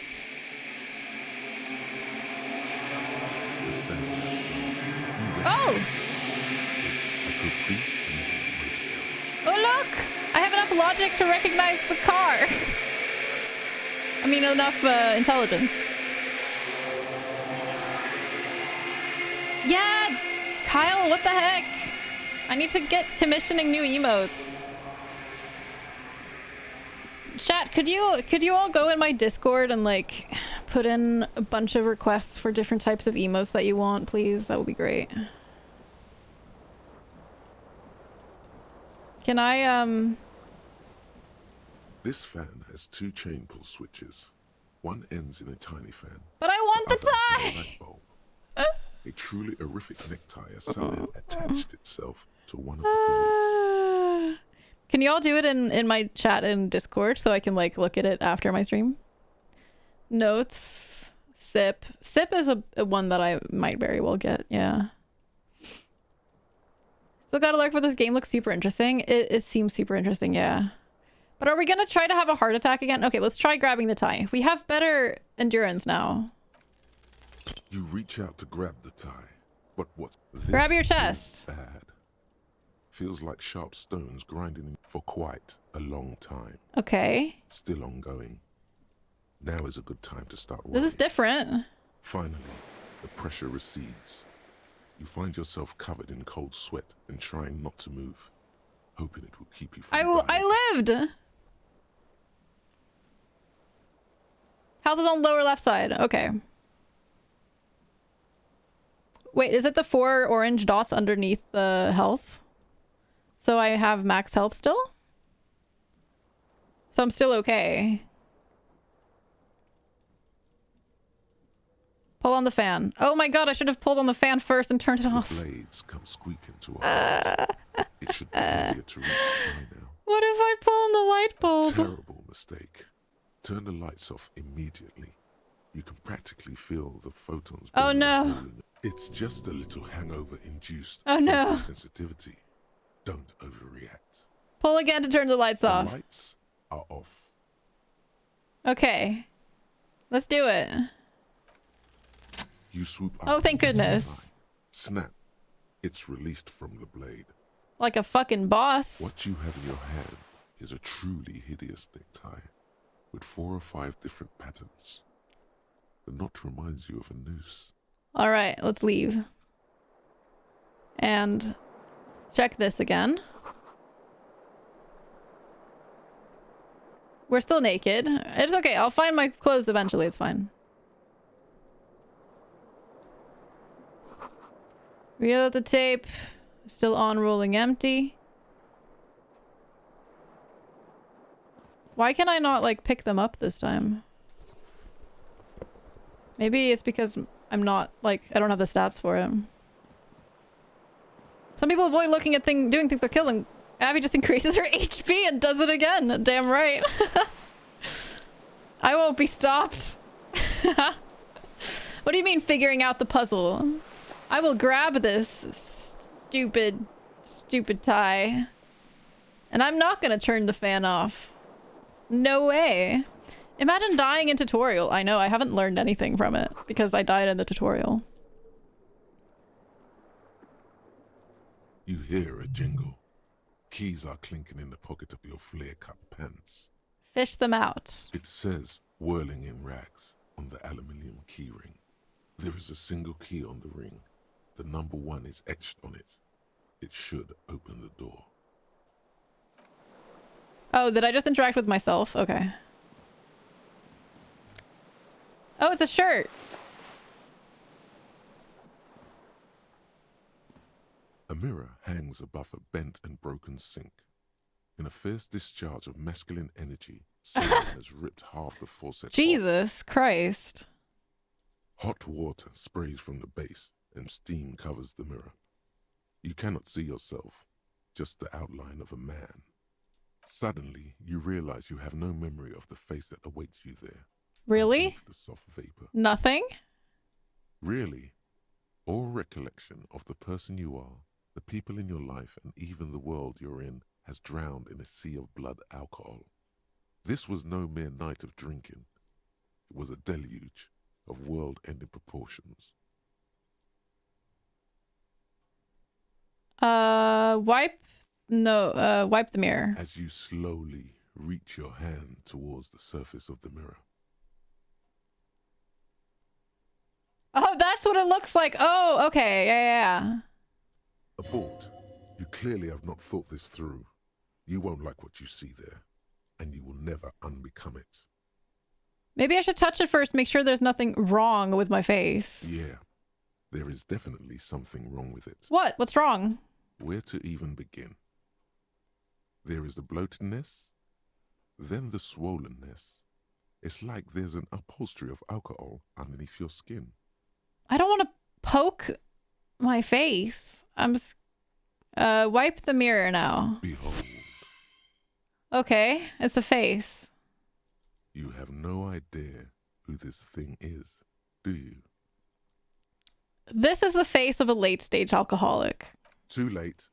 The sound outside. You Oh! recognize it. It's a caprice convenient motor carriage. Oh, look! I have enough logic to recognize the car. I mean, enough intelligence. Yeah! Kyle, what the heck? I need to get commissioning new emotes. Chat, could you all go in my Discord and like put in a bunch of requests for different types of emotes that you want, please? That would be great. Can I This fan has two chain pull switches. One ends in a tiny fan. But I want the other in a tie. light bulb. A truly horrific necktie has somehow attached itself to one of the blades. Can you all do it in my chat in Discord so I can like look at it after my stream? Notes. Sip. Sip is a one that I might very well get, yeah. Still gotta lurk, but this game looks super interesting. It seems super interesting, yeah. But are we gonna try to have a heart attack again? Okay, let's try grabbing the tie. We have better endurance now. You reach out to grab the tie, but what's this Grab your is chest. bad. Feels like sharp stones grinding for quite a long time. Okay. Still ongoing. Now is a good time to start This worrying. is different. Finally, the pressure recedes. You find yourself covered in cold sweat and trying not to move, hoping it will keep you from dying. I lived! Health is on lower left side. Okay. Wait, is it the 4 orange dots underneath the health? So I have max health still? So I'm still okay. Pull on the fan. Oh my god, I should have pulled on the fan first and turned it The off. blades come squeaking to a halt. It should be easier to reach the tie now. What if I pull on the light bulb? Terrible mistake. Turn the lights off immediately. You can practically feel the photons. Oh, burning no. a hole in it. It's just a little hangover-induced Oh, no. sensitivity. Don't overreact. Pull again to turn the lights The off. lights are off. Okay. Let's do it. You swoop up. Oh, thank and touch the goodness. tie. Snap. It's released from the blade. Like a fucking boss. What you have in your hand is a truly hideous necktie with 4 or 5 different patterns. The knot reminds you of a noose. All right, let's leave. And check this again. We're still naked. It's okay. I'll find my clothes eventually. It's fine. Reload the tape. Still on, rolling empty. Why can I not, like, pick them up this time? Maybe it's because I'm not, like, I don't have the stats for it. Some people avoid looking at doing things that kill them. Abby just increases her HP and does it again. Damn right. I won't be stopped. What do you mean figuring out the puzzle? I will grab this stupid tie. And I'm not gonna turn the fan off. No way. Imagine dying in tutorial. I know, I haven't learned anything from it because I died in the tutorial. You hear a jingle. Keys are clinking in the pocket of your flare-cut pants. Fish them out. It says, whirling in rags, on the aluminium keyring. There is a single key on the ring. The number 1 is etched on it. It should open the door. Oh, did I just interact with myself? Okay. Oh, it's a shirt. A mirror hangs above a bent and broken sink. In a fierce discharge of masculine energy, someone has ripped half the faucet Jesus Christ. Hot water sprays from the base and steam covers the mirror. You cannot see yourself, just the outline of a man. Suddenly, you realize you have no memory of the face that awaits you there. Really? Underneath the soft vapor. Nothing? Really? All recollection of the person you are, the people in your life, and even the world you're in has drowned in a sea of blood alcohol. This was no mere night of drinking. It was a deluge of world-ending proportions. Wipe the mirror. As you slowly reach your hand towards the surface of the mirror. Oh, that's what it looks like. Oh, okay. Yeah. Abort. You clearly have not thought this through. You won't like what you see there, and you will never unbecome it. Maybe I should touch it first, make sure there's nothing wrong with my face. Yeah, there is definitely something wrong with it. What? What's wrong? Where to even begin? There is the bloatedness, then the swollenness. It's like there's an upholstery of alcohol underneath your skin. I don't want to poke my face. Wipe the mirror now. Behold. Okay, it's a face. You have no idea who this thing is, do you? This is the face of a late-stage alcoholic. Too late.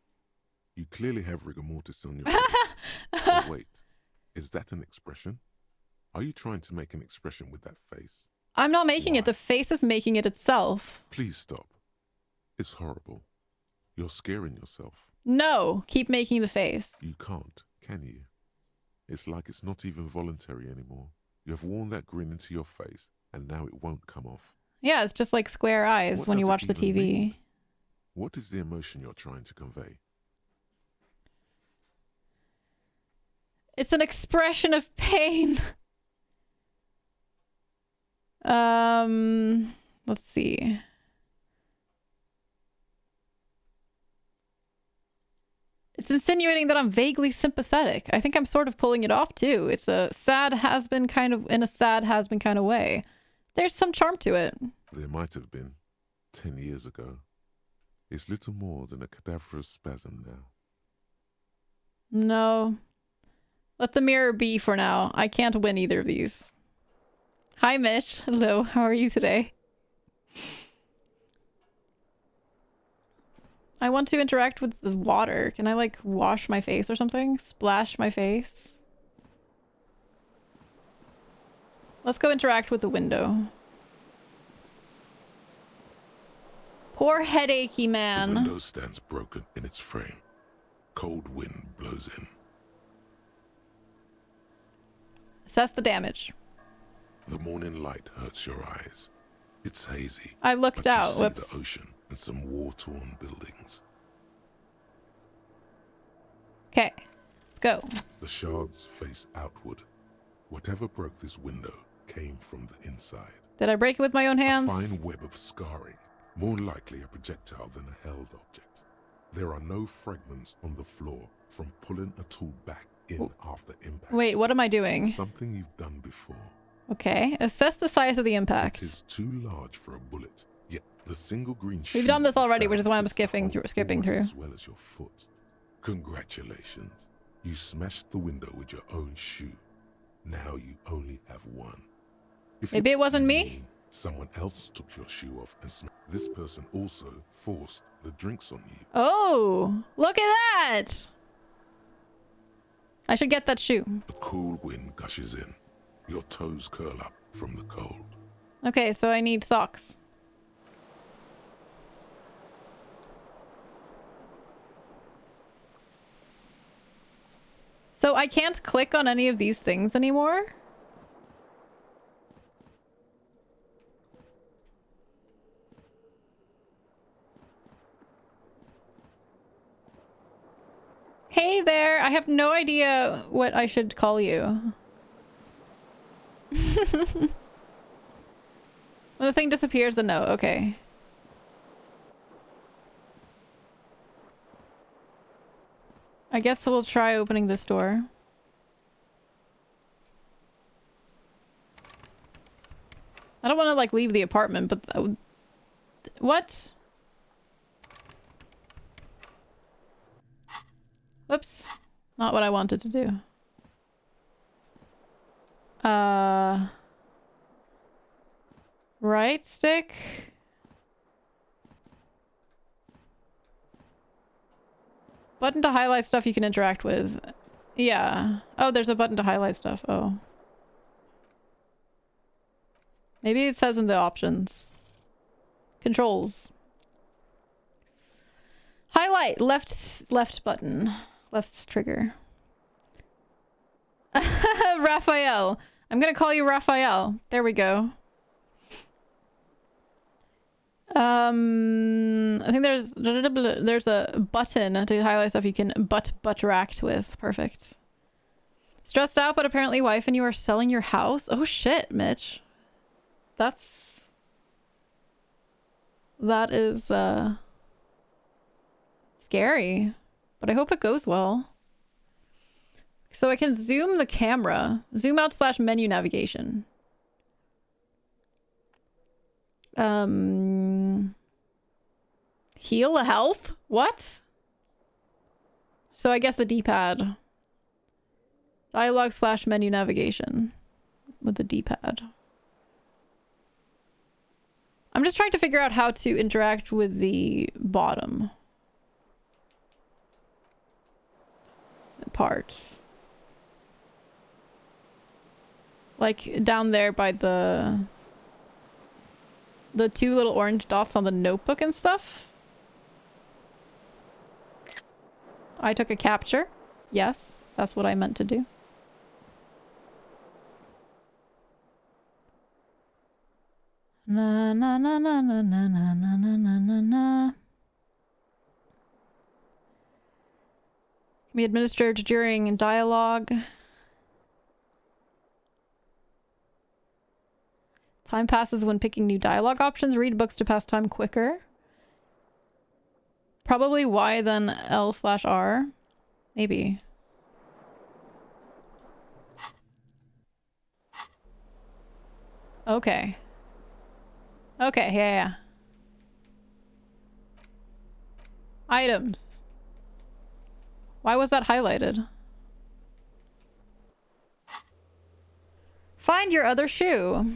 You clearly have rigor mortis on your face. Oh, wait, is that an expression? Are you trying to make an expression with that face? I'm not making it. The face is making it itself. Please stop. It's horrible. You're scaring yourself. No, keep making the face. You can't, can you? It's like it's not even voluntary anymore. You have worn that grin into your face, and now it won't come off. Yeah, it's just like square eyes What when you does it watch the even TV. mean? What is the emotion you're trying to convey? It's an expression of pain. Let's see. It's insinuating that I'm vaguely sympathetic. I think I'm sort of pulling it off too. It's a sad has-been kind of, in a sad has-been kind of way. There's some charm to it. There might have been 10 years ago. It's little more than a cadaverous spasm now. No. Let the mirror be for now. I can't win either of these. Hi, Mitch. Hello. How are you today? I want to interact with the water. Can I, like, wash my face or something? Splash my face? Let's go interact with the window. Poor headachy man. The window stands broken in its frame. Cold wind blows in. Assess the damage. The morning light hurts your eyes. It's hazy. I looked but you out. see Whoops. the ocean and some war-torn buildings. Okay, let's go. The shards face outward. Whatever broke this window came from the inside. Did I break it with my own A hands? fine web of scarring, more likely a projectile than a held object. There are no fragments on the floor from pulling a tool back in after impact. Wait, what am I doing? Something you've done before. Okay, assess the size of the impact. It is too large for a bullet, yet the single green We've done this already, which is why I'm fits the skipping hole through. almost as well as your foot. Congratulations. You smashed the window with your own shoe. Now you only have one. If Maybe it wasn't you me? mean someone else took your shoe off and this person also forced the drinks on you. Oh, look at that! I should get that shoe. The cool wind gushes in. Your toes curl up from the cold. Okay, so I need socks. So I can't click on any of these things anymore? Hey there, I have no idea what I should call you. When the thing disappears, then no. Okay. I guess we'll try opening this door. I don't want to, like, leave the apartment, but... what? Whoops. Not what I wanted to do. Right stick? Button to highlight stuff you can interact with. Yeah. Oh, there's a button to highlight stuff. Oh. Maybe it says in the options. Controls. Highlight. Left button. Left trigger. Raphael. I'm gonna call you Raphael. There we go. I think there's a button to highlight stuff you can butteract with. Perfect. Stressed out, but apparently wife and you are selling your house? Oh shit, Mitch. That is scary, but I hope it goes well. So I can zoom the camera. Zoom out / menu navigation. Heal a health? What? So I guess the D-pad. Dialogue / menu navigation with the D-pad. I'm just trying to figure out how to interact with the bottom part. Like down there by the two little orange dots on the notebook and stuff. I took a capture. Yes, that's what I meant to do. Na na na na na na na na na na na. Can be administered during dialogue. Time passes when picking new dialogue options. Read books to pass time quicker. Probably Y then L / R. Maybe. Okay. Okay, yeah. Items. Why was that highlighted? Find your other shoe.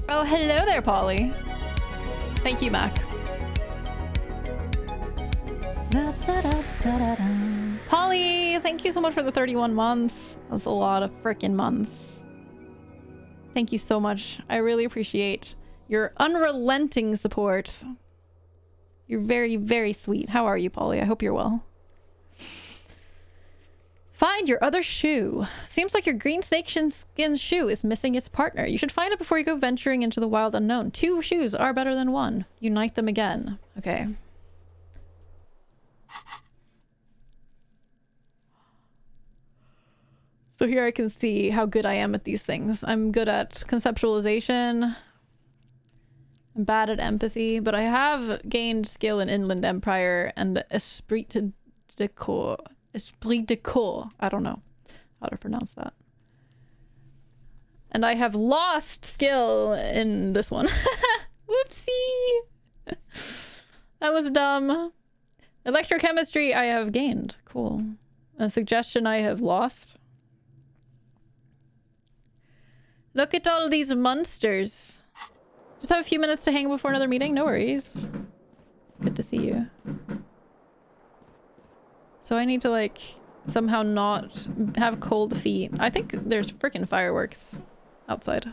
Oh, hello there, Polly. Thank you, Mac. Polly, thank you so much for the 31 months. That's a lot of freaking months. Thank you so much. I really appreciate your unrelenting support. You're very, very sweet. How are you, Polly? I hope you're well. Find your other shoe. Seems like your green snakeskin shoe is missing its partner. You should find it before you go venturing into the wild unknown. 2 shoes are better than 1. Unite them again. Okay. So here I can see how good I am at these things. I'm good at conceptualization. I'm bad at empathy, but I have gained skill in Inland Empire and esprit de corps. Esprit de corps. I don't know how to pronounce that. And I have lost skill in this one. Whoopsie. That was dumb. Electrochemistry I have gained. Cool. A suggestion I have lost. Look at all these monsters. Just have a few minutes to hang before another meeting. No worries. Good to see you. So I need to like somehow not have cold feet. I think there's freaking fireworks outside.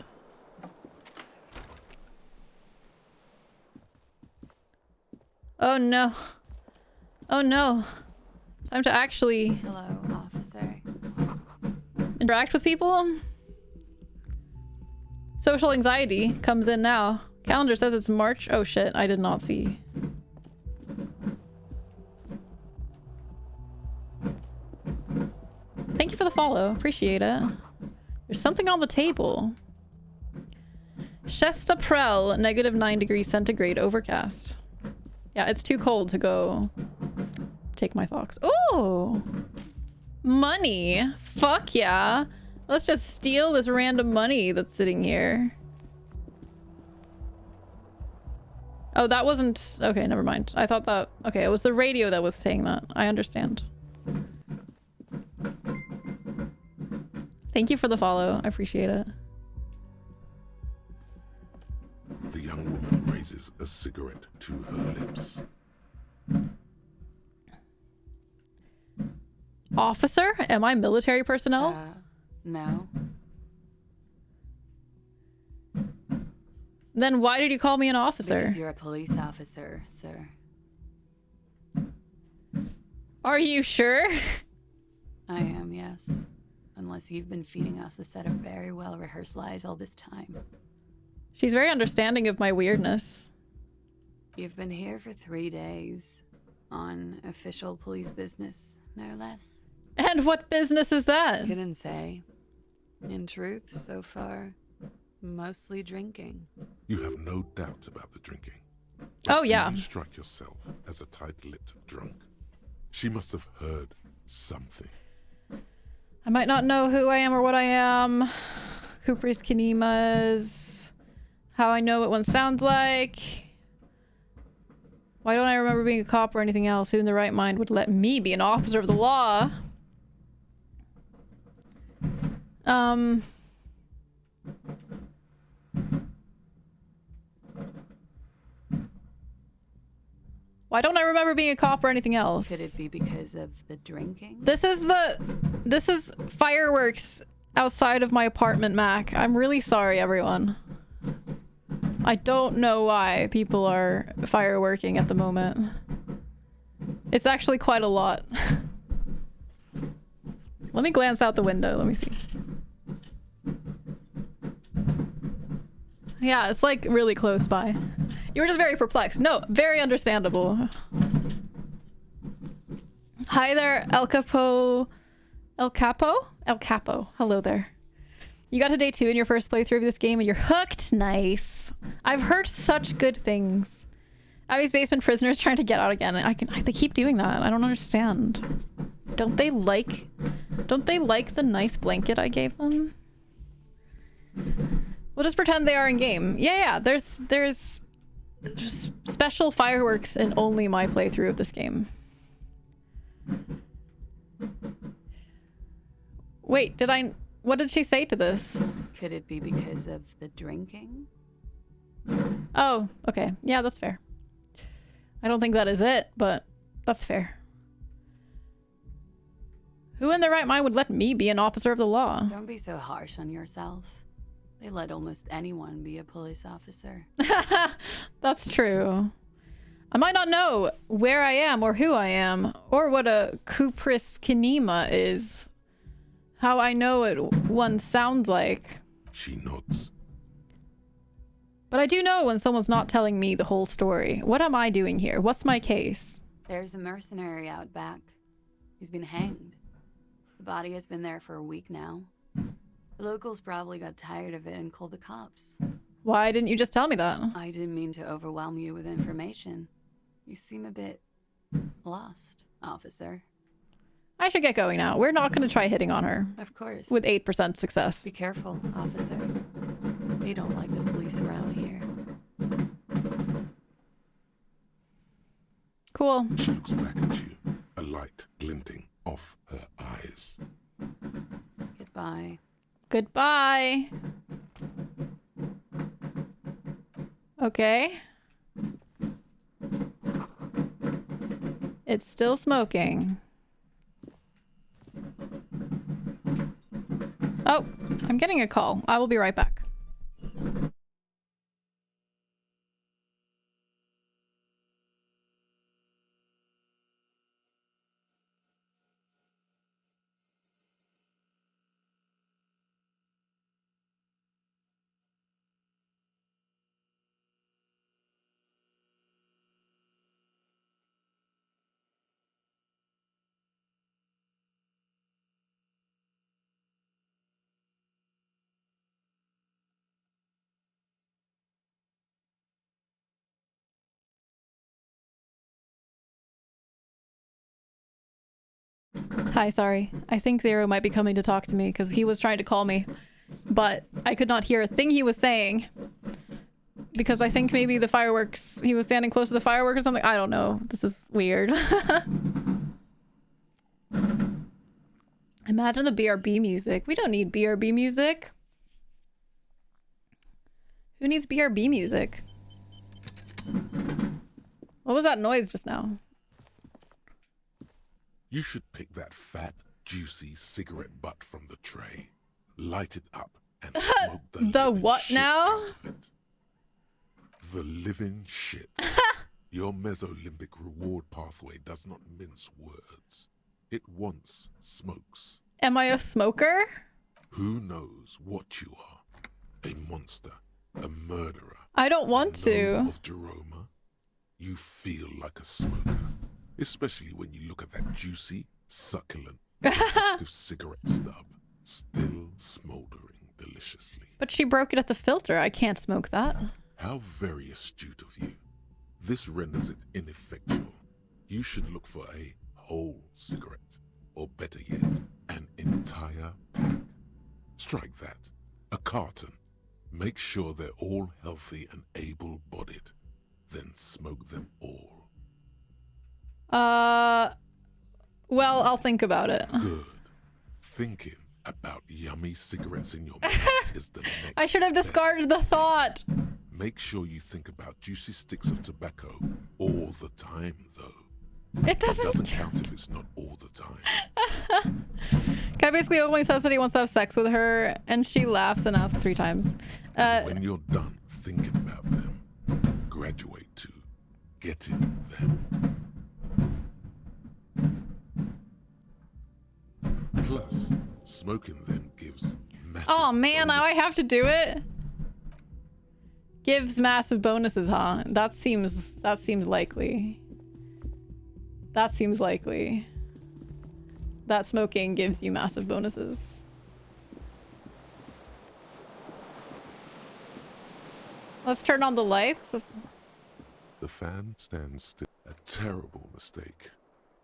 Oh no. Oh no. Time to actually Hello, officer. interact with people. Social anxiety comes in now. Calendar says it's March. Oh shit, I did not see. Thank you for the follow. Appreciate it. There's something on the table. Chestaprel, -9 degrees centigrade, overcast. Yeah, it's too cold to go take my socks. Ooh! Money! Fuck yeah! Let's just steal this random money that's sitting here. Oh, that wasn't... Okay, never mind. I thought that... Okay, it was the radio that was saying that. I understand. Thank you for the follow. I appreciate it. The young woman raises a cigarette to her lips. Officer? Am I military personnel? No. Then why did you call me an officer? Because you're a police officer, sir. Are you sure? I am, yes. Unless you've been feeding us a set of very well-rehearsed lies all this time. She's very understanding of my weirdness. You've been here for 3 days. On official police business, no less. And what business is that? Couldn't say. In truth, so far, mostly drinking. You have no doubt about the drinking. Oh, yeah. You strike yourself as a tight-lipped drunk. She must have heard something. I might not know who I am or what I am. Cooper's Kinemas. How I know what one sounds like. Why don't I remember being a cop or anything else? Who in the right mind would let me be an officer of the law? Why don't I remember being a cop or anything else? Could it be because of the drinking? This is fireworks outside of my apartment, Mac. I'm really sorry, everyone. I don't know why people are fireworking at the moment. It's actually quite a lot. Let me glance out the window. Let me see. Yeah, it's like really close by. You were just very perplexed. No, very understandable. Hi there, El Capo. El Capo? El Capo. Hello there. You got to day 2 in your first playthrough of this game and you're hooked. Nice. I've heard such good things. Abby's basement prisoners trying to get out again. They keep doing that. I don't understand. Don't they like the nice blanket I gave them? We'll just pretend they are in game. Yeah, there's special fireworks in only my playthrough of this game. Wait, what did she say to this? Could it be because of the drinking? Oh, okay. Yeah, that's fair. I don't think that is it, but that's fair. Who in their right mind would let me be an officer of the law? Don't be so harsh on yourself. They let almost anyone be a police officer. That's true. I might not know where I am or who I am, or what a Cupris kinema is. How I know what one sounds like. She nods. But I do know when someone's not telling me the whole story. What am I doing here? What's my case? There's a mercenary out back. He's been hanged. The body has been there for a week now. The locals probably got tired of it and called the cops. Why didn't you just tell me that? I didn't mean to overwhelm you with information. You seem a bit lost, officer. I should get going now. We're not going to try hitting on her Of course. with 8% success. Be careful, officer. They don't like the police around here. Cool. She looks back at you, a light glinting off her eyes. Goodbye. Goodbye. Okay. It's still smoking. Oh, I'm getting a call. I will be right back. Hi, sorry. I think Zero might be coming to talk to me because he was trying to call me, but I could not hear a thing he was saying because I think maybe the fireworks, he was standing close to the firework or something. I don't know. This is weird. Imagine the BRB music. We don't need BRB music. Who needs BRB music? What was that noise just now? You should pick that fat, juicy cigarette butt from the tray, light it up, and smoke the living what shit now? out of it. The living shit. Your Mesolimbic reward pathway does not mince words. It wants smokes. Am I a smoker? Who knows what you are? A monster, a murderer. I don't want to. Of Jeroma, you feel like a smoker. Especially when you look at that juicy, succulent, seductive cigarette stub, still smoldering deliciously. But she broke it at the filter. I can't smoke that. How very astute of you. This renders it ineffectual. You should look for a whole cigarette, or better yet, an entire pack. Strike that. A carton. Make sure they're all healthy and able-bodied. Then smoke them all. Well, I'll think about it. Good. Thinking about yummy cigarettes in your mouth is the next I should have discarded the thought. Make sure you think about juicy sticks of tobacco all the time, though. It doesn't count if it's not all the time. Guy basically only says that he wants to have sex with her, and she laughs and asks 3 times. And when you're done thinking about them, graduate to getting them. Plus, smoking them gives massive Oh man, now I bonuses. have to do it. Gives massive bonuses, huh? That seems likely. That seems likely. That smoking gives you massive bonuses. Let's turn on the lights. The fan stands still. A terrible mistake.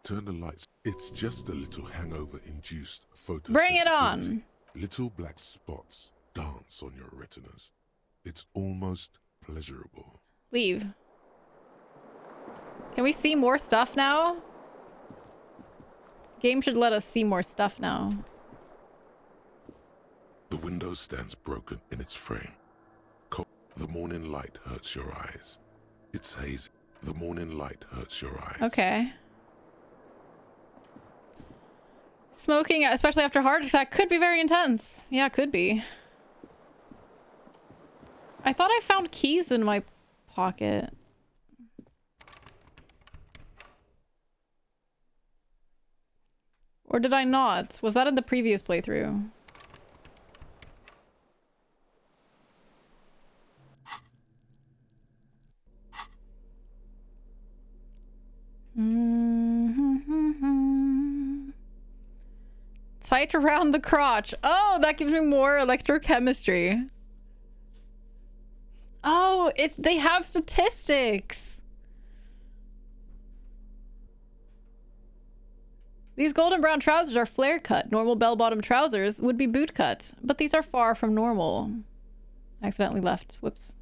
Turn the lights. It's just a little hangover-induced photosensitivity. Bring it on. Little black spots dance on your retinas. It's almost pleasurable. Leave. Can we see more stuff now? Game should let us see more stuff now. The window stands broken in its frame. The morning light hurts your eyes. It's hazy. The morning light hurts your eyes. Okay. Smoking, especially after a heart attack, could be very intense. Yeah, could be. I thought I found keys in my pocket. Or did I not? Was that in the previous playthrough? Tight around the crotch. Oh, that gives me more electrochemistry. Oh, they have statistics. These golden brown trousers are flare cut. Normal bell-bottom trousers would be boot cut, but these are far from normal. Accidentally left. Whoops.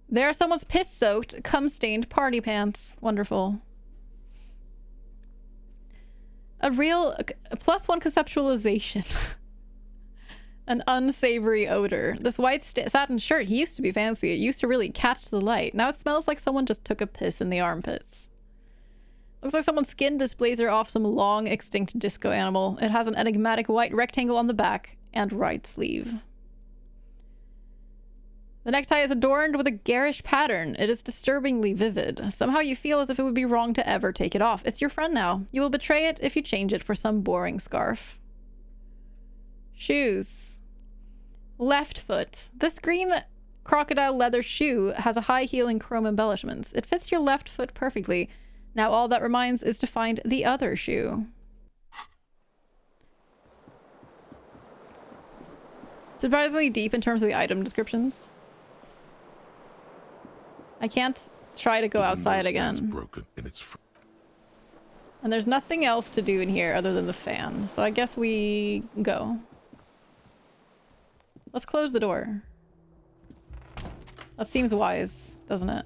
There are someone's piss-soaked, cum-stained party pants. Wonderful. A real +1 conceptualization. An unsavory odor. This white satin shirt used to be fancy. It used to really catch the light. Now it smells like someone just took a piss in the armpits. Looks like someone skinned this blazer off some long extinct disco animal. It has an enigmatic white rectangle on the back and right sleeve. The necktie is adorned with a garish pattern. It is disturbingly vivid. Somehow you feel as if it would be wrong to ever take it off. It's your friend now. You will betray it if you change it for some boring scarf. Shoes. Left foot. This green crocodile leather shoe has a high heel and chrome embellishments. It fits your left foot perfectly. Now all that remains is to find the other shoe. Surprisingly deep in terms of the item descriptions. I can't try to go outside again. Broken in its And there's nothing else to do in here other than the fan. So I guess we go. Let's close the door. That seems wise, doesn't it?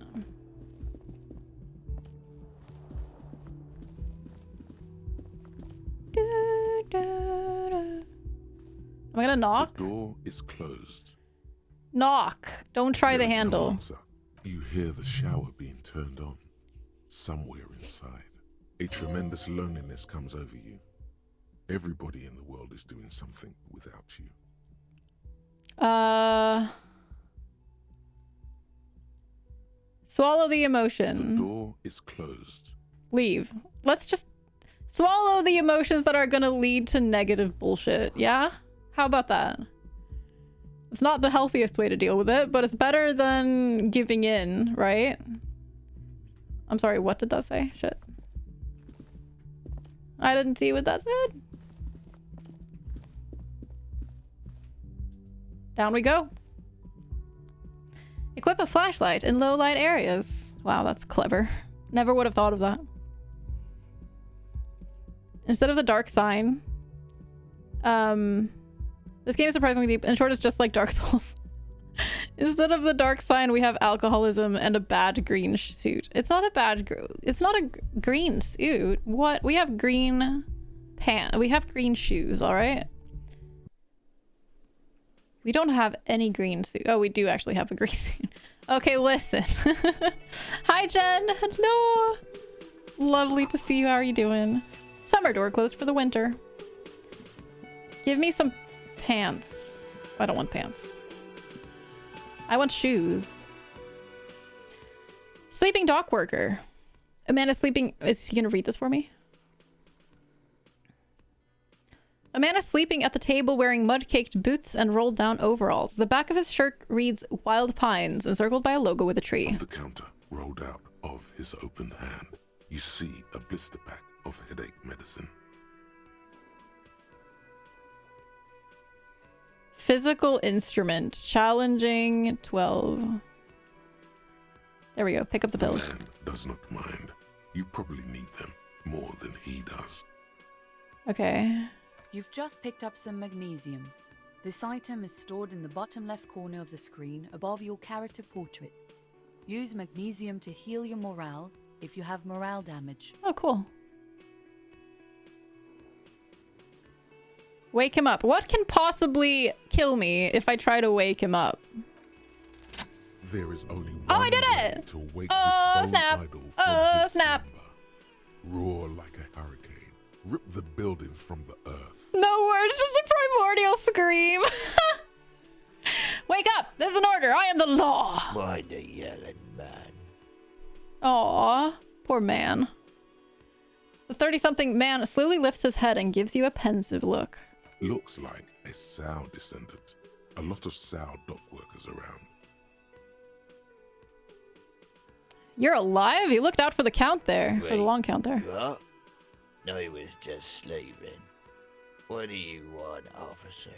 Am I gonna knock? The door is closed. Knock. Don't try There the is no handle. answer. You hear the shower being turned on. Somewhere inside, a tremendous loneliness comes over you. Everybody in the world is doing something without you. Swallow the The emotion. door is closed. Leave. Let's just swallow the emotions that are gonna lead to negative bullshit, yeah? How about that? It's not the healthiest way to deal with it, but it's better than giving in, right? I'm sorry, what did that say? Shit. I didn't see what that said. Down we go. Equip a flashlight in low light areas. Wow, that's clever. Never would have thought of that. Instead of the dark sign, this game is surprisingly deep. In short, it's just like Dark Souls. Instead of the dark sign, we have alcoholism and a bad green suit. It's not a bad. It's not a green suit. What? We have green pants. We have green shoes. All right. We don't have any green suit. Oh, we do actually have a green suit. Okay, listen. Hi, Jen. Hello. Lovely to see you. How are you doing? Summer door closed for the winter. Give me some pants. I don't want pants. I want shoes. Sleeping dock worker. Amanda sleeping. Is he gonna read this for me? Amanda sleeping at the table wearing mud-caked boots and rolled down overalls. The back of his shirt reads Wild Pines, encircled by a logo with a tree. On the counter, rolled out of his open hand, you see a blister pack of headache medicine. Physical instrument. Challenging 12. There we go. Pick up the The pills. man does not mind. You probably need them more than he does. Okay. You've just picked up some magnesium. This item is stored in the bottom left corner of the screen above your character portrait. Use magnesium to heal your morale if you have morale damage. Oh, cool. Wake him up. What can possibly kill me if I try to wake him up? There is only one Oh, I did way it! to wake Oh, this snap! bone idol from Oh, his snap! slumber. Roar like a hurricane. Rip the buildings from the earth. No words, just a primordial scream. Wake up! There's an order. I am the law. Why the yelling man? Aw, poor man. The 30-something man slowly lifts his head and gives you a pensive look. Looks like a Sow descendant. A lot of Sow dock workers around. You're alive? You looked out for the count there. For the Wait, long count there. What? No, he was just sleeping. What do you want, officer?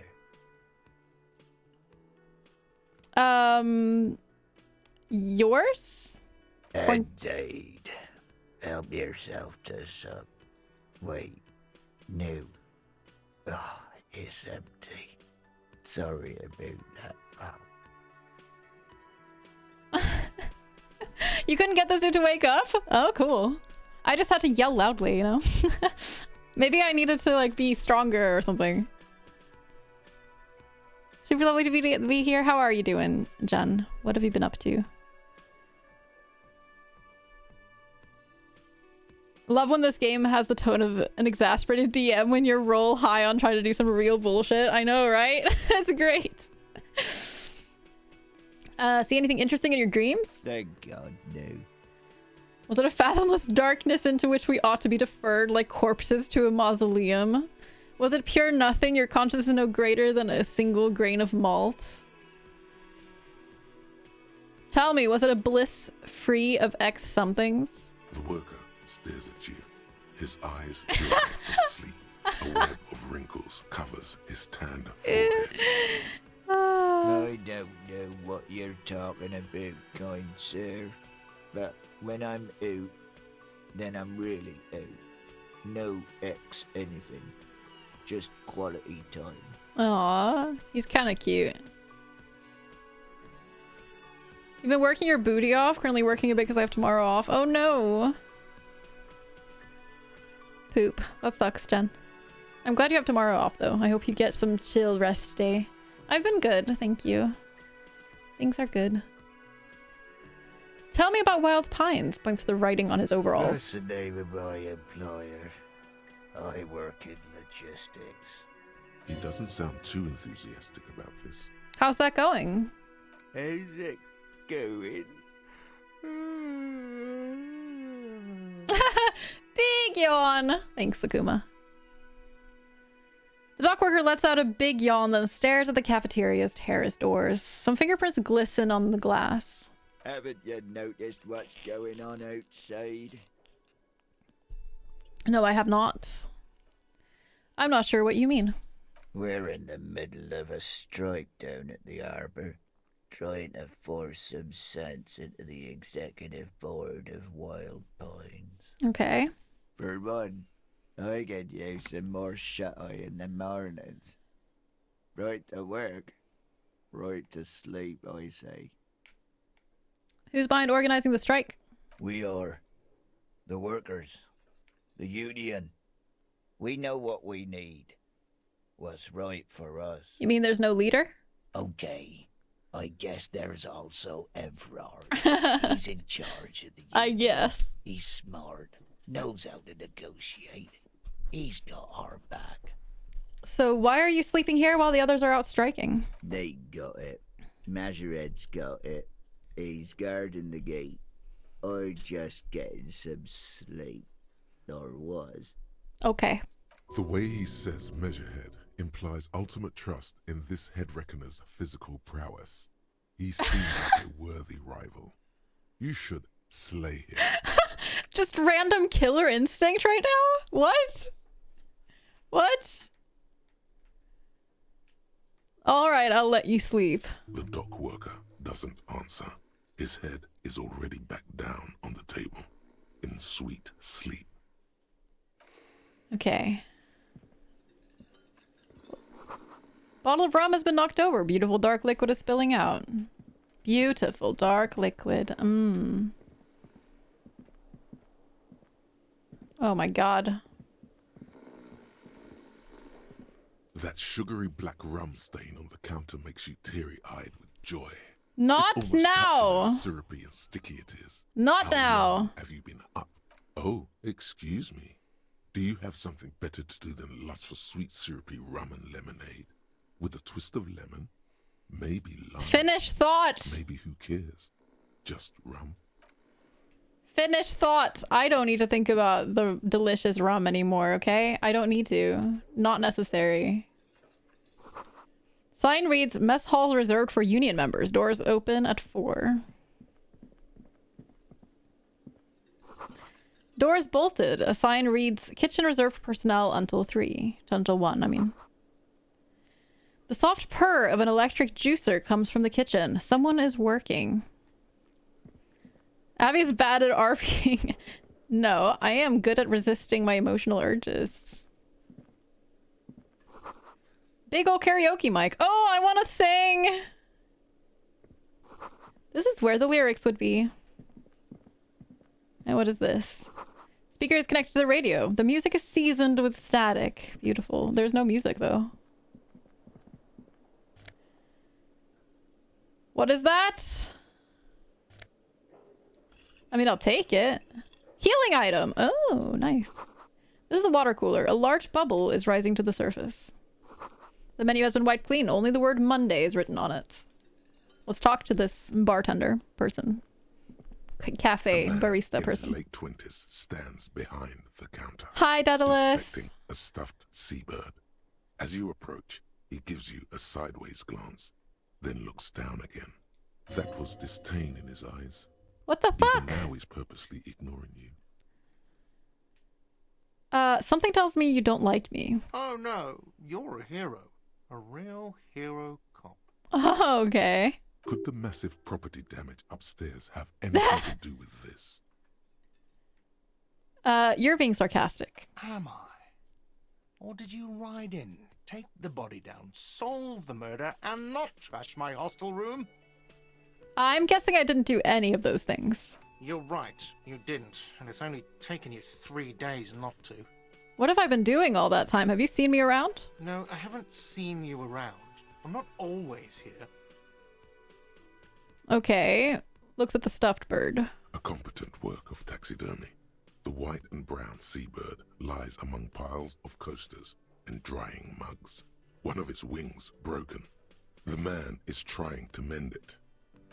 Yours? Indeed. help yourself to some. Wait, no. Oh, it's empty. Sorry about that, pal. You couldn't get this dude to wake up? Oh, cool. I just had to yell loudly, you know? Maybe I needed to, like, be stronger or something. Super lovely to be here. How are you doing, Jen? What have you been up to? Love when this game has the tone of an exasperated DM when you're roll high on trying to do some real bullshit. I know, right? That's great. See anything interesting in your dreams? Thank God, no. Was it a fathomless darkness into which we ought to be deferred like corpses to a mausoleum? Was it pure nothing, your conscience is no greater than a single grain of malt? Tell me, was it a bliss free of X somethings? The worker stares at you. His eyes glare from sleep. A web of wrinkles covers his tanned forehead. I don't know what you're talking about, kind sir. But when I'm out, then I'm really out. No X anything. Just quality time. Aww, he's kind of cute. You've been working your booty off? Currently working a bit because I have tomorrow off. Oh no. Poop. That sucks, Jen. I'm glad you have tomorrow off, though. I hope you get some chill rest day. I've been good, thank you. Things are good. Tell me about Wild Pines, points to the writing on his overalls. That's the name of my employer. I work in logistics. He doesn't sound too enthusiastic about this. How's that going? How's it going? Big yawn! Thanks, Sakuma. The dock worker lets out a big yawn, then stares at the cafeteria's terrace doors. Some fingerprints glisten on the glass. Haven't you noticed what's going on outside? No, I have not. I'm not sure what you mean. We're in the middle of a strike down at the harbour, trying to force some sense into the executive board of Wild Pines. Okay. For one, I could use some more shut-eye in the mornings. Right to work, right to sleep, I say. Who's behind organizing the strike? We are. The workers. The union. We know what we need. What's right for us. You mean there's no leader? Okay. I guess there's also Evrard. He's in charge of the union. I guess. He's smart. Knows how to negotiate. He's got our back. So why are you sleeping here while the others are out striking? They got it. Majoret's got it. He's guarding the gate. Or just getting some sleep. Or was. Okay. The way he says Measurehead implies ultimate trust in this head reckoner's physical prowess. He seems like a worthy rival. You should slay him. Just random killer instinct right now? What? What? Alright, I'll let you sleep. The dock worker doesn't answer. His head is already back down on the table, in sweet sleep. Okay. Bottle of rum has been knocked over. Beautiful dark liquid is spilling out. Beautiful dark liquid. Oh my god. That sugary black rum stain on the counter makes you teary-eyed with joy. Not Just almost touching now. how syrupy and sticky it is. Not How now. long have you been up? Oh, excuse me. Do you have something better to do than lust for sweet syrupy rum and lemonade? With a twist of lemon? Maybe lime. Finish thought. Maybe who cares? Just rum. Finish thought. I don't need to think about the delicious rum anymore, okay? I don't need to. Not necessary. Sign reads, mess halls reserved for union members. Doors open at 4. Doors bolted. A sign reads, kitchen reserved for personnel until 3. Until 1, I mean. The soft purr of an electric juicer comes from the kitchen. Someone is working. Abby's bad at RPing. No, I am good at resisting my emotional urges. Big ol' karaoke mic. Oh, I want to sing! This is where the lyrics would be. And what is this? Speaker is connected to the radio. The music is seasoned with static. Beautiful. There's no music, though. What is that? I mean, I'll take it. Healing item. Oh, nice. This is a water cooler. A large bubble is rising to the surface. The menu has been wiped clean. Only the word Monday is written on it. Let's talk to this bartender person. Cafe barista person. In his late 20s stands behind the counter. Hi, Daedalus. Inspecting a stuffed seabird. As you approach, he gives you a sideways glance, then looks down again. That was disdain in his eyes. What the fuck? Even now he's purposely ignoring you. Something tells me you don't like me. Oh no, you're a hero. A real hero cop. Oh, okay. Could the massive property damage upstairs have anything to do with this? You're being sarcastic. Am I? Or did you ride in, take the body down, solve the murder, and not trash my hostel room? I'm guessing I didn't do any of those things. You're right, you didn't, and it's only taken you 3 days not to. What have I been doing all that time? Have you seen me around? No, I haven't seen you around. I'm not always here. Okay. Looks at the stuffed bird. A competent work of taxidermy. The white and brown seabird lies among piles of coasters and drying mugs. One of its wings broken. The man is trying to mend it.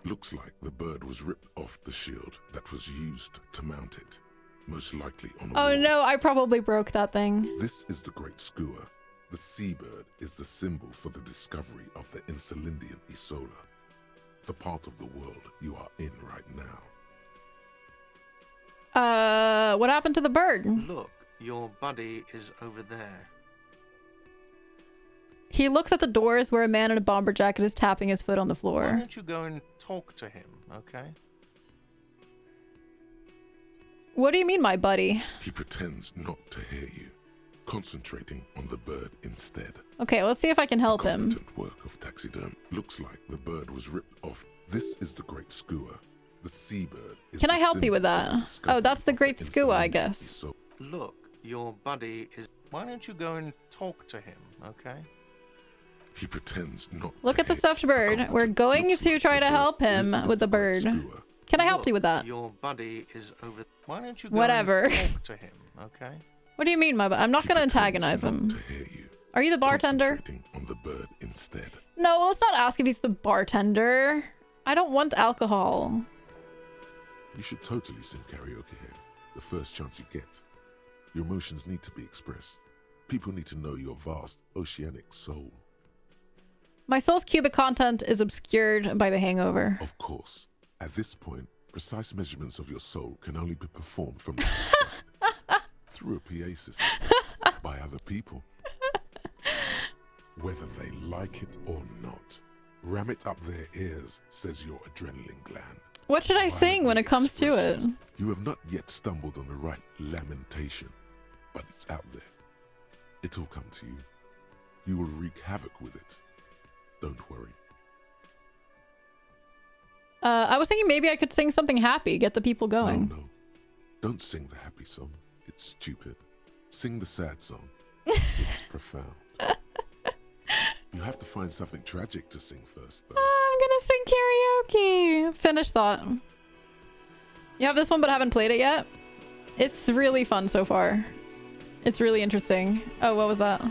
Looks like the bird was ripped off the shield that was used to mount it. Most likely on a Oh wall. no, I probably broke that thing. This is the Great Skua. The seabird is the symbol for the discovery of the Insulindian Isola, the part of the world you are in right now. What happened to the bird? Look, your buddy is over there. He looks at the doors where a man in a bomber jacket is tapping his foot on the Why floor. don't you go and talk to him, okay? What do you mean, my buddy? He pretends not to hear you, concentrating on the bird instead. Okay, let's see if I can help A him. competent work of taxidermy. Looks like the bird was ripped off. This is the Great Skua. The seabird is Can the I help you symbol with for that? the discovery Oh, that's the of Great Skua, I Insulindian guess. Isola. Look, your buddy is... Why don't you go and talk to him, okay? He pretends not Look to at the hear. stuffed A bird. competent We're going looks to like try the to bird. help him This is with the Great bird. Skua. Can I help Look, you with that? Your buddy is over... Why don't you go Whatever. and talk to him, okay? What do you mean, my I'm not He going to pretends antagonize not him. to hear you, Are you the bartender? concentrating on the bird instead. No, well, let's not ask if he's the bartender. I don't want alcohol. You should totally sing karaoke here, the first chance you get. Your emotions need to be expressed. People need to know your vast, oceanic soul. My soul's cubic content is obscured by the hangover. Of course, at this point, precise measurements of your soul can only be performed from the outside, through a PA system, by other people. Whether they like it or not, ram it up their ears, says your adrenaline gland. What should I sing when it comes to it? Expresses. You have not yet stumbled on the right lamentation, but it's out there. It'll come to you. You will wreak havoc with it. Don't worry. I was thinking maybe I could sing something happy, get the people going. No. Don't sing the happy song. It's stupid. Sing the sad song. It's profound. You have to find something tragic to sing first, though. I'm gonna sing karaoke. Finish thought. You have this one but haven't played it yet? It's really fun so far. It's really interesting. Oh, what was that?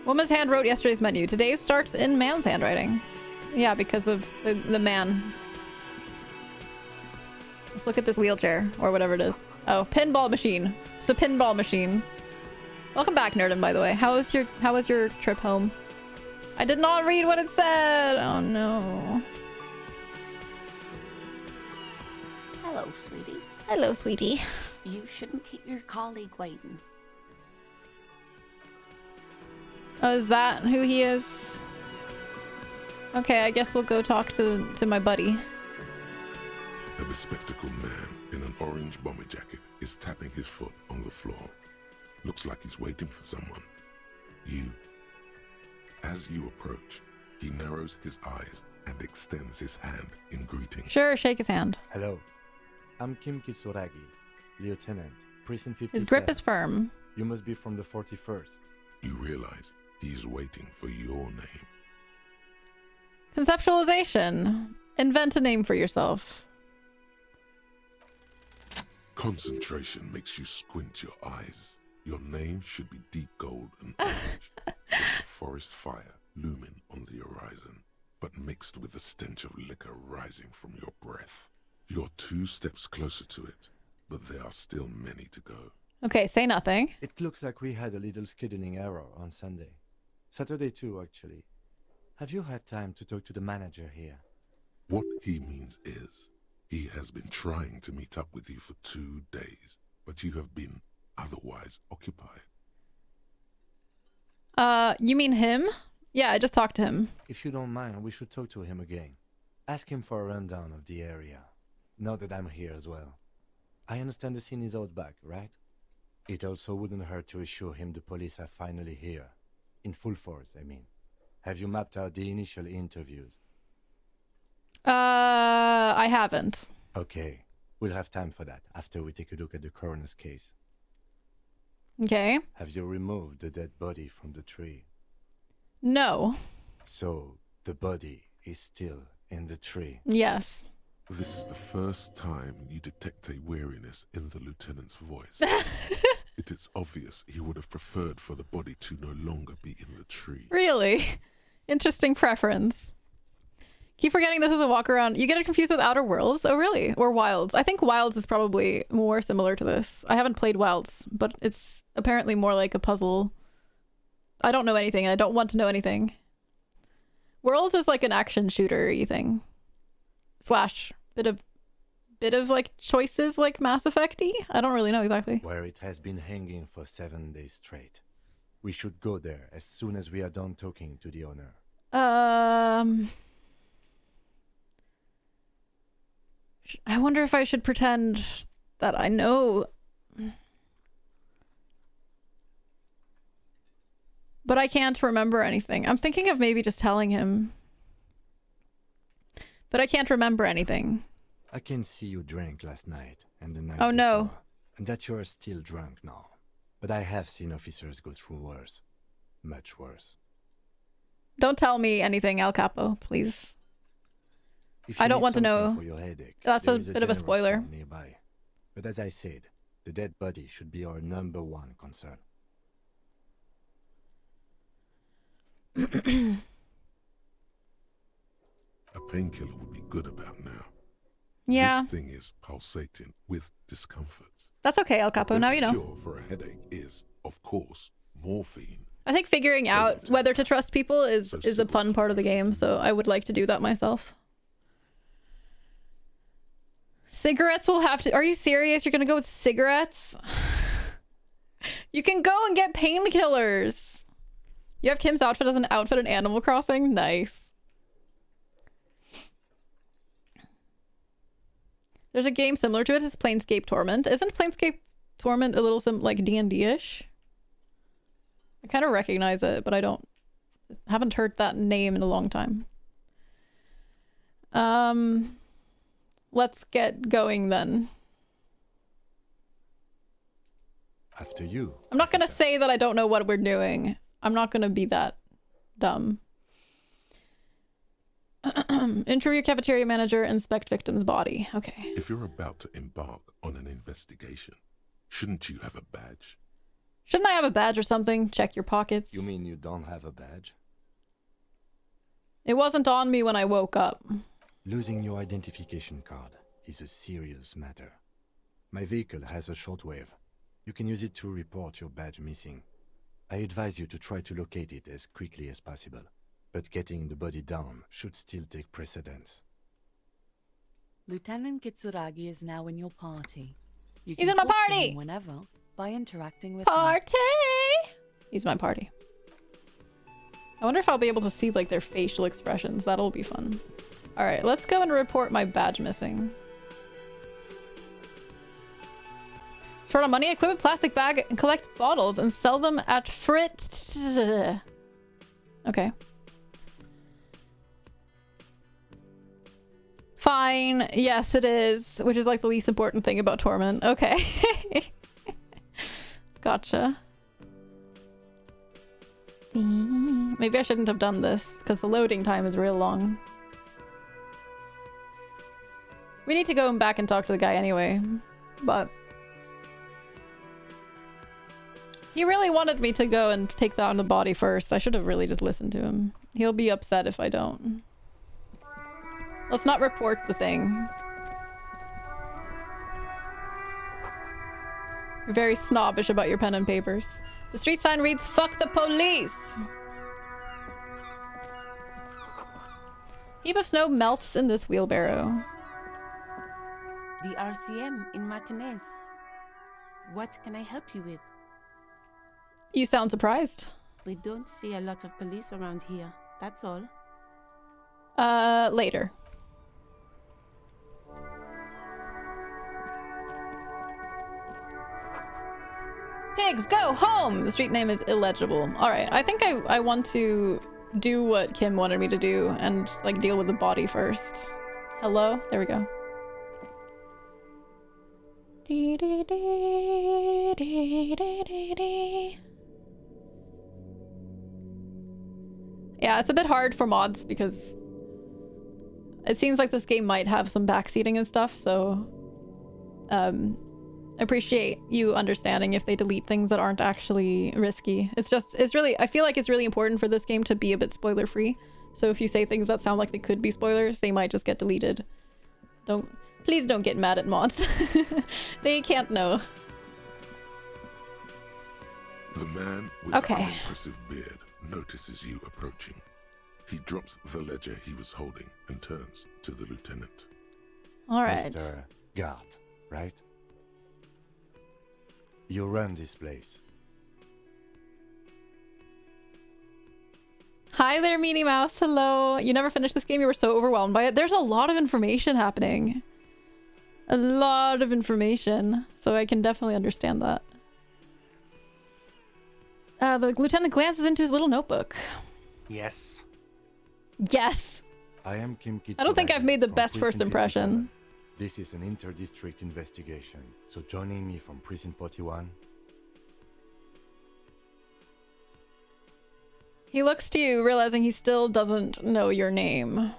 Woman's hand wrote yesterday's menu. Today's starts in man's handwriting. Yeah, because of the man. Let's look at this wheelchair, or whatever it is. Oh, pinball machine. It's a pinball machine. Welcome back, Nerdum, by the way. How was your trip home? I did not read what it said. Oh no. Hello, sweetie. Hello, sweetie. You shouldn't keep your colleague waiting. Oh, is that who he is? Okay, I guess we'll go talk to my buddy. A bespectacled man in an orange bomber jacket is tapping his foot on the floor. Looks like he's waiting for someone. You. As you approach, he narrows his eyes and extends his hand in greeting. Sure, shake his hand. Hello. I'm Kim Kitsuragi, Lieutenant, Precinct 57. His grip is firm. You must be from the 41st. You realize he's waiting for your name. Conceptualization. Invent a name for yourself. Concentration makes you squint your eyes. Your name should be deep gold and orange, with a forest fire looming on the horizon, but mixed with the stench of liquor rising from your breath. You're 2 steps closer to it, but there are still many to go. Okay, say nothing. It looks like we had a little scheduling error on Sunday. Saturday too, actually. Have you had time to talk to the manager here? What he means is, he has been trying to meet up with you for 2 days, but you have been otherwise occupied. You mean him? Yeah, I just talked to him. If you don't mind, we should talk to him again. Ask him for a rundown of the area. Now that I'm here as well. I understand the scene is out back, right? It also wouldn't hurt to assure him the police are finally here. In full force, I mean. Have you mapped out the initial interviews? I haven't. Okay. We'll have time for that after we take a look at the coroner's case. Okay. Have you removed the dead body from the tree? No. So, the body is still in the tree. Yes. This is the first time you detect a weariness in the lieutenant's voice. It is obvious he would have preferred for the body to no longer be in the tree. Really? Interesting preference. Keep forgetting this is a walk around. You get it confused with Outer Worlds? Oh, really? Or Wilds? I think Wilds is probably more similar to this. I haven't played Wilds, but it's apparently more like a puzzle. I don't know anything, and I don't want to know anything. Worlds is like an action shooter-y thing. Slash bit of like choices like Mass Effect-y? I don't really know exactly. Where it has been hanging for 7 days straight. We should go there as soon as we are done talking to the owner. I wonder if I should pretend that I know. But I can't remember anything. I'm thinking of maybe just telling him. But I can't remember anything. I can see you drank last night and the night Oh, no. before, and that you are still drunk now. But I have seen officers go through worse. Much worse. Don't tell me anything, El Capo, please. If I you don't need want to something know. for your headache, That's there a is bit of a general spoiler. store nearby. But as I said, the dead body should be our #1 concern. A painkiller would be good about now. Yeah, This thing is pulsating with discomfort. that's okay, El Capo. Now Best you know. cure for a headache is, of course, morphine. I think figuring out whether to trust people is a fun part of the game, so I would like to do that myself. Cigarettes will have to... Are you serious? You're gonna go with cigarettes? You can go and get painkillers. You have Kim's outfit as an outfit in Animal Crossing? Nice. There's a game similar to it. It's Planescape Torment. Isn't Planescape Torment a little like D&D-ish? I kind of recognize it, but haven't heard that name in a long time. Let's get going then. After you. I'm not gonna say that I don't know what we're doing. I'm not gonna be that dumb. Interview cafeteria manager, inspect victim's body. Okay. If you're about to embark on an investigation, shouldn't you have a badge? Shouldn't I have a badge or something? Check your pockets. You mean you don't have a badge? It wasn't on me when I woke up. Losing your identification card is a serious matter. My vehicle has a shortwave. You can use it to report your badge missing. I advise you to try to locate it as quickly as possible, but getting the body down should still take precedence. Lieutenant Kitsuragi is now in your party. You He's can in my talk to party! him whenever by interacting with him. Party! He's my party. I wonder if I'll be able to see like their facial expressions. That'll be fun. All right, let's go and report my badge missing. Short on money? Equip a plastic bag and collect bottles and sell them at Fritz. Okay. Fine. Yes, it is. Which is like the least important thing about Torment. Okay. Gotcha. Maybe I shouldn't have done this because the loading time is real long. We need to go back and talk to the guy anyway, but he really wanted me to go and take down the body first. I should have really just listened to him. He'll be upset if I don't. Let's not report the thing. You're very snobbish about your pen and papers. The street sign reads, "Fuck the police!" Heap of snow melts in this wheelbarrow. The RCM in Martinez. What can I help you with? You sound surprised. We don't see a lot of police around here, that's all. Later. Pigs, go home! The street name is illegible. Alright, I think I want to do what Kim wanted me to do and, like, deal with the body first. Hello? There we go. Yeah, it's a bit hard for mods because it seems like this game might have some backseating and stuff, so appreciate you understanding if they delete things that aren't actually risky. It's really, I feel like it's really important for this game to be a bit spoiler free. So if you say things that sound like they could be spoilers, they might just get deleted. Please don't get mad at mods. They can't know. The man with the unimpressive beard notices you approaching. He drops the ledger he was holding and turns to the lieutenant. All right. Mr. Gart, right? You run this place. Hi there, Meanie Mouse. Hello. You never finished this game. You were so overwhelmed by it. There's a lot of information happening. A lot of information. So I can definitely understand that. The lieutenant glances into his little notebook. Yes. Yes. I am Kim Kitsuda. I don't think I've made the from best Precinct first impression. 57. This is an inter-district investigation, so joining me from Precinct 41. He looks to you, realizing he still doesn't know your name.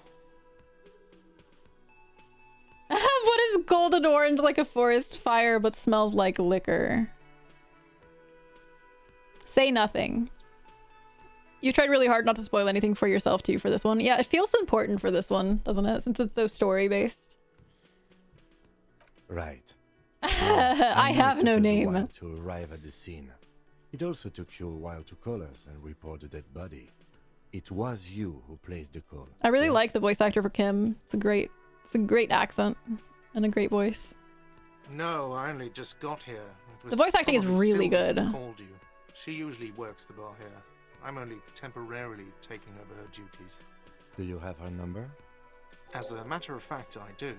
What is golden orange like a forest fire but smells like liquor? Say nothing. You tried really hard not to spoil anything for yourself too for this one. Yeah, it feels important for this one, doesn't it? Since it's so story-based. Right. I have no name. While to arrive at the scene. It also took you a while to call us and report the dead body. It was you who placed the call. I really yes? like the voice actor for Kim. It's a great accent and a great voice. No, I only just got here. The voice acting is probably really Sylvia good. who called you. She usually works the bar here. I'm only temporarily taking over her duties. Do you have her number? As a matter of fact, I do.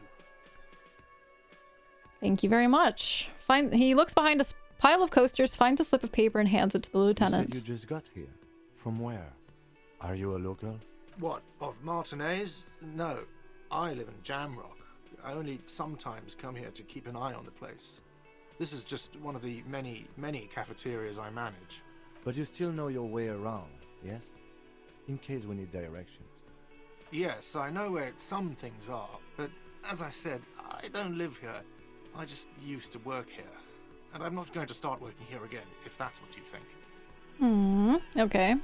Thank you very much. He looks behind a pile of coasters, finds a slip of paper, and hands it to the lieutenant. You said you just got here. From where? Are you a local? What, of Martinez? No, I live in Jamrock. I only sometimes come here to keep an eye on the place. This is just one of the many, many cafeterias I manage. But you still know your way around, yes? In case we need directions. Yes, I know where some things are, but as I said, I don't live here. I just used to work here. And I'm not going to start working here again, if that's what you think. Okay.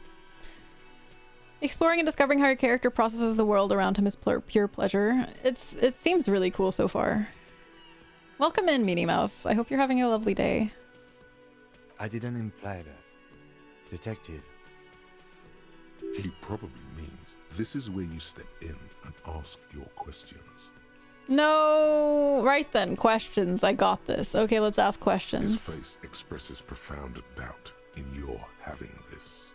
Exploring and discovering how your character processes the world around him is pure pleasure. It seems really cool so far. Welcome in, Meanie Mouse. I hope you're having a lovely day. I didn't imply that. Detective. He probably means this is where you step in and ask your questions. No, right then, questions. I got this. Okay, let's ask questions. His face expresses profound doubt in your having this.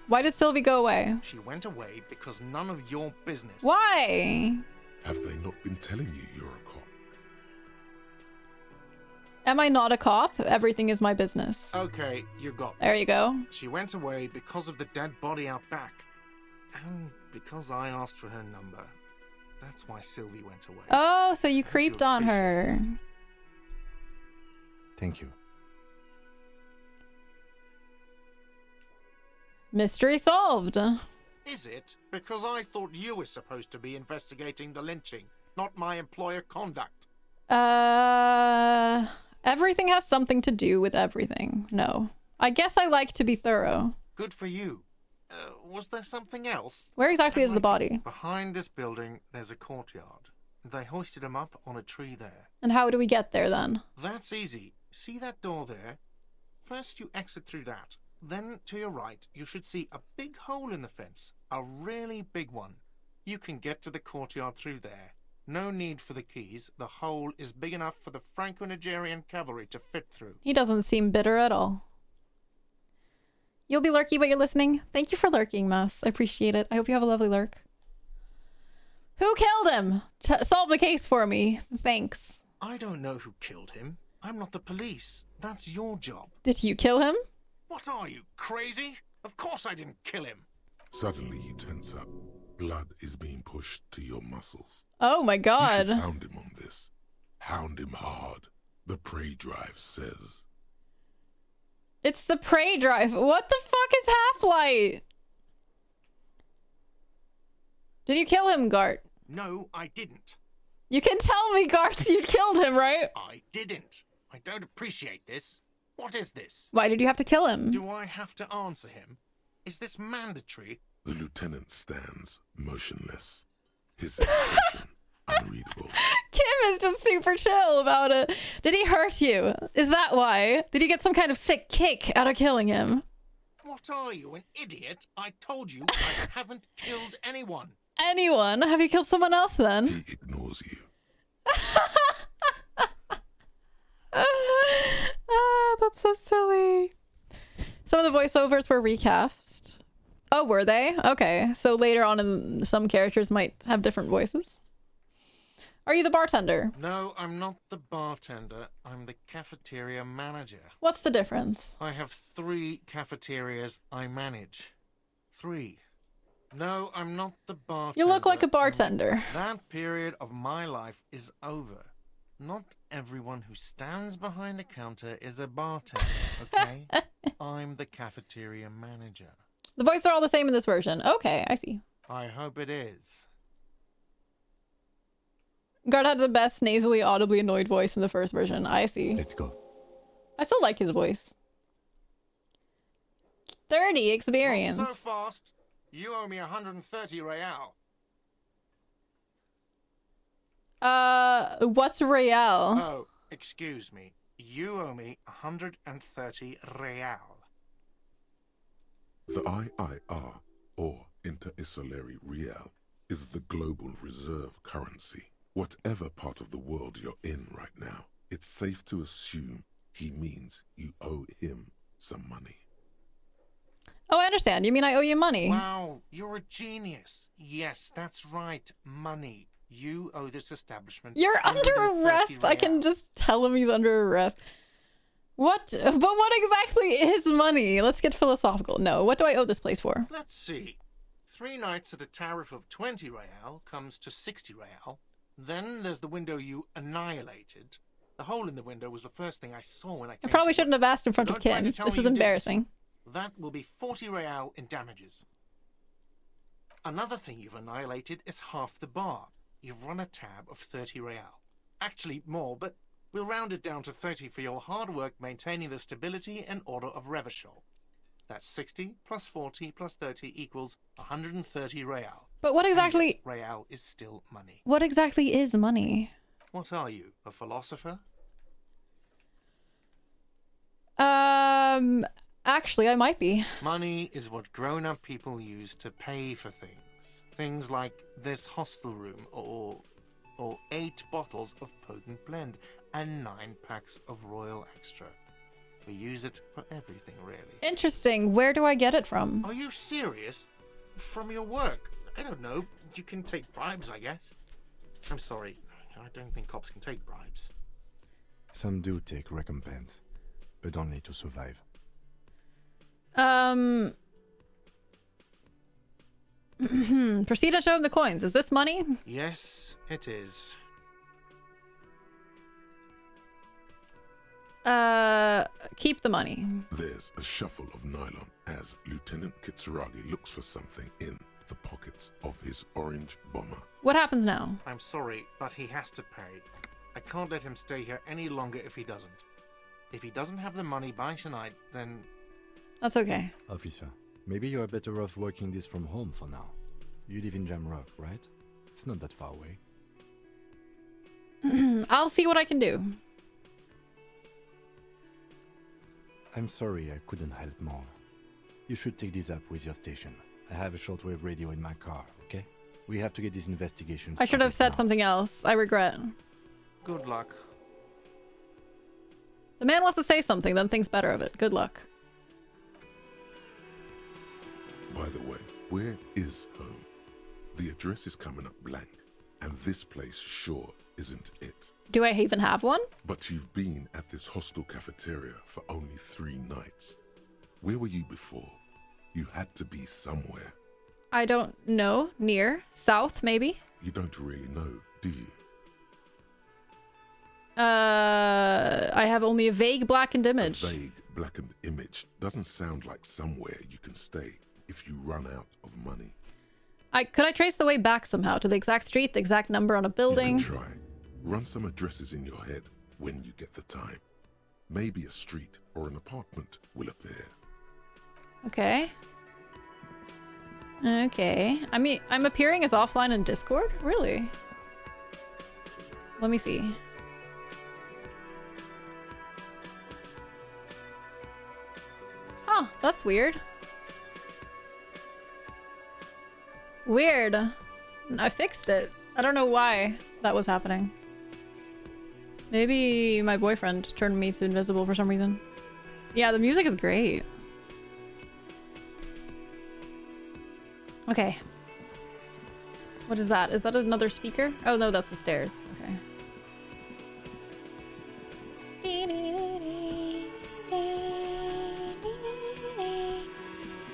Why did Sylvie go away? She went away because none of your business. Why? Have they not been telling you you're a cop? Am I not a cop? Everything is my business. Okay, you got me. There you go. She went away because of the dead body out back. And because I asked for her number. That's why Sylvie went away. Oh, so you Hope creeped you on appreciate her. Thank you. Mystery solved. Is it? Because I thought you were supposed to be investigating the lynching, not my employer conduct. Everything has something to do with everything. No. I guess I like to be thorough. Good for you. Was there something else? Where exactly is the Right. body? Behind this building, there's a courtyard. They hoisted him up on a tree there. And how do we get there then? That's easy. See that door there? First you exit through that. Then to your right, you should see a big hole in the fence. A really big one. You can get to the courtyard through there. No need for the keys. The hole is big enough for the Franco-Nigerian cavalry to fit through. He doesn't seem bitter at all. You'll be lurky, but you're listening. Thank you for lurking, Mouse. I appreciate it. I hope you have a lovely lurk. Who killed him? Solve the case for me. Thanks. I don't know who killed him. I'm not the police. That's your job. Did you kill him? What are you, crazy? Of course I didn't kill him. Suddenly you tense up. Blood is being pushed to your muscles. Oh my You god. should hound him on this. Hound him hard. The prey drive says. It's the prey drive. What the fuck is Half-Light? Did you kill him, Gart? No, I didn't. You can tell me, Gart, you killed him, right? I didn't. I don't appreciate this. What is this? Why did you have to kill him? Do I have to answer him? Is this mandatory? The lieutenant stands motionless. His expression unreadable. Kim is just super chill about it. Did he hurt you? Is that why? Did you get some kind of sick kick out of killing him? What are you, an idiot? I told you I haven't killed anyone. Anyone? Have you killed someone else then? He ignores you. That's so silly. Some of the voiceovers were recast. Oh, were they? Okay, so later on in some characters might have different voices. Are you the bartender? No, I'm not the bartender. I'm the cafeteria manager. What's the difference? I have 3 cafeterias I manage. 3. No, I'm not the bartender. You look like a I'm- bartender. That period of my life is over. Not everyone who stands behind a counter is a bartender, okay? I'm the cafeteria manager. The voices are all the same in this version. Okay, I see. I hope it is. Guard had the best nasally, audibly annoyed voice in the first version. I see. Let's go. I still like his voice. 30 experience. Not so fast. You owe me 130 real. What's Real? Oh, excuse me. You owe me 130 real. The IIR, or Inter-Isolary Real, is the global reserve currency. Whatever part of the world you're in right now, it's safe to assume he means you owe him some money. Oh, I understand. You mean I owe you money? Wow, you're a genius. Yes, that's right. Money. You owe this establishment. You're under 130 arrest. I can real. just tell him he's under arrest. What? But what exactly is money? Let's get philosophical. No, what do I owe this place for? Let's see. 3 nights at a tariff of 20 real comes to 60 real. Then there's the window you annihilated. The hole in the window was the first thing I saw when I came. I probably to shouldn't work. have asked in front of Don't try Kim. to tell This me is you didn't. embarrassing. That will be 40 real in damages. Another thing you've annihilated is half the bar. You've run a tab of 30 real. Actually more, but we'll round it down to 30 for your hard work maintaining the stability and order of Revachol. That's 60 plus 40 plus 30 equals 130 real. But what And exactly... yes, real is still money. What exactly is money? What are you, a philosopher? Actually, I might be. Money is what grown-up people use to pay for things. Things like this hostel room, or 8 bottles of potent blend, and 9 packs of Royal Extra. We use it for everything, really. Interesting. Where do I get it from? Are you serious? From your work? I don't know. You can take bribes, I guess. I'm sorry. I don't think cops can take bribes. Some do take recompense, but only to survive. Proceed to show him the coins. Is this money? Yes, it is. Keep the money. There's a shuffle of nylon as Lieutenant Kitsuragi looks for something in the pockets of his orange bomber. What happens now? I'm sorry, but he has to pay. I can't let him stay here any longer if he doesn't. If he doesn't have the money by tonight, then... That's okay. Officer, maybe you are better off working this from home for now. You live in Jamrock, right? It's not that far away. I'll see what I can do. I'm sorry I couldn't help more. You should take this up with your station. I have a shortwave radio in my car, okay? We have to get this investigation I should have said now. something else. I regret. Good luck. The man wants to say something, then thinks better of it. Good luck. By the way, where is home? The address is coming up blank, and this place sure isn't it. Do I even have one? But you've been at this hostel cafeteria for only 3 nights. Where were you before? You had to be somewhere. I don't know. Near. South, maybe? You don't really know, do you? I have only a vague blackened image. A vague blackened image doesn't sound like somewhere you can stay if you run out of money. Could I trace the way back somehow to the exact street, the exact number on a building? You can try. Run some addresses in your head when you get the time. Maybe a street or an apartment will appear. Okay. Okay. I mean, I'm appearing as offline in Discord? Really? Let me see. Huh, that's weird. Weird. I fixed it. I don't know why that was happening. Maybe my boyfriend turned me to invisible for some reason. Yeah, the music is great. Okay. What is that? Is that another speaker? Oh no, that's the stairs. Okay.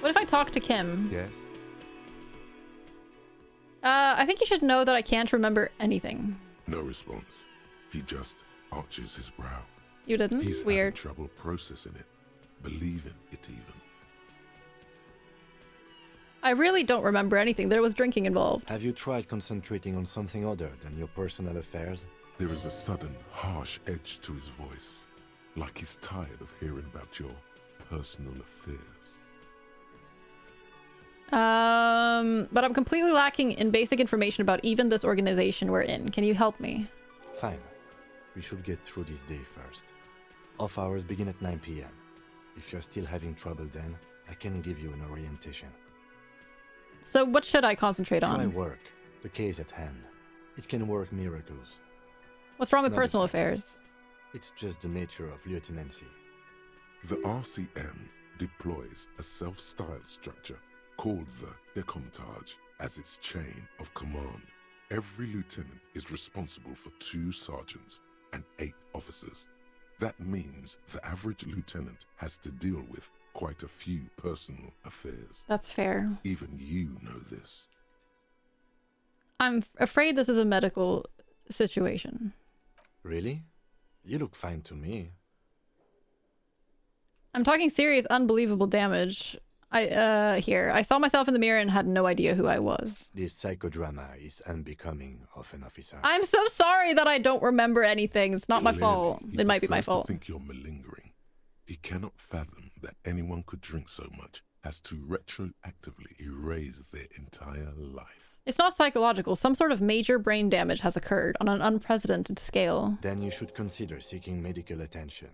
What if I talk to Kim? Yes? I think you should know that I can't remember anything. No response. He just arches his brow. You didn't? He's Weird. having trouble processing it, believing it even. I really don't remember anything. There was drinking involved. Have you tried concentrating on something other than your personal affairs? There is a sudden, harsh edge to his voice, like he's tired of hearing about your personal affairs. But I'm completely lacking in basic information about even this organization we're in. Can you help me? Fine. We should get through this day first. Off hours begin at 9 p.m. If you're still having trouble then, I can give you an orientation. So what should I concentrate on? Try work. The case at hand. It can work miracles. What's wrong with Not personal a fact. affairs? It's just the nature of lieutenancy. The RCM deploys a self-styled structure called the Decomptage as its chain of command. Every lieutenant is responsible for 2 sergeants and 8 officers. That means the average lieutenant has to deal with quite a few personal affairs. That's fair. Even you know this. I'm afraid this is a medical situation. Really? You look fine to me. I'm talking serious, unbelievable damage. I saw myself in the mirror and had no idea who I was. This psychodrama is unbecoming of an officer. I'm so sorry that I don't remember anything. It's not my Clearly, fault. he It might be my prefers to fault. think you're malingering. He cannot fathom that anyone could drink so much as to retroactively erase their entire life. It's not psychological. Some sort of major brain damage has occurred on an unprecedented scale. Then you should consider seeking medical attention.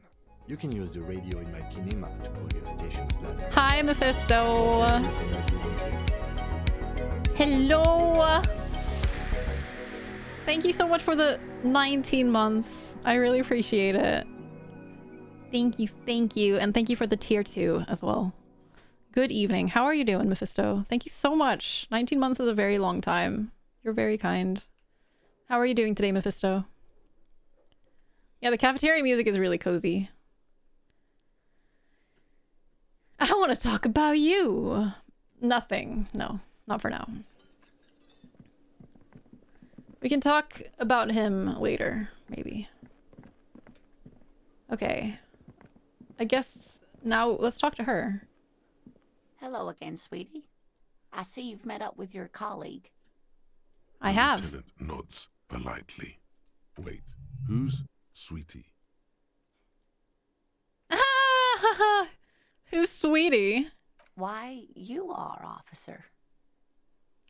You can use the radio in my kinema to call your station's last. Hi, Mephisto. Hello. Thank you so much for the 19 months. I really appreciate it. Thank you. And thank you for the tier 2 as well. Good evening. How are you doing, Mephisto? Thank you so much. 19 months is a very long time. You're very kind. How are you doing today, Mephisto? Yeah, the cafeteria music is really cozy. I want to talk about you. Nothing. No, not for now. We can talk about him later, maybe. Okay. I guess now let's talk to her. Hello again, sweetie. I see you've met up with your colleague. I The have. lieutenant nods politely. Wait, who's Sweetie? Who's Sweetie? Why, you are, officer.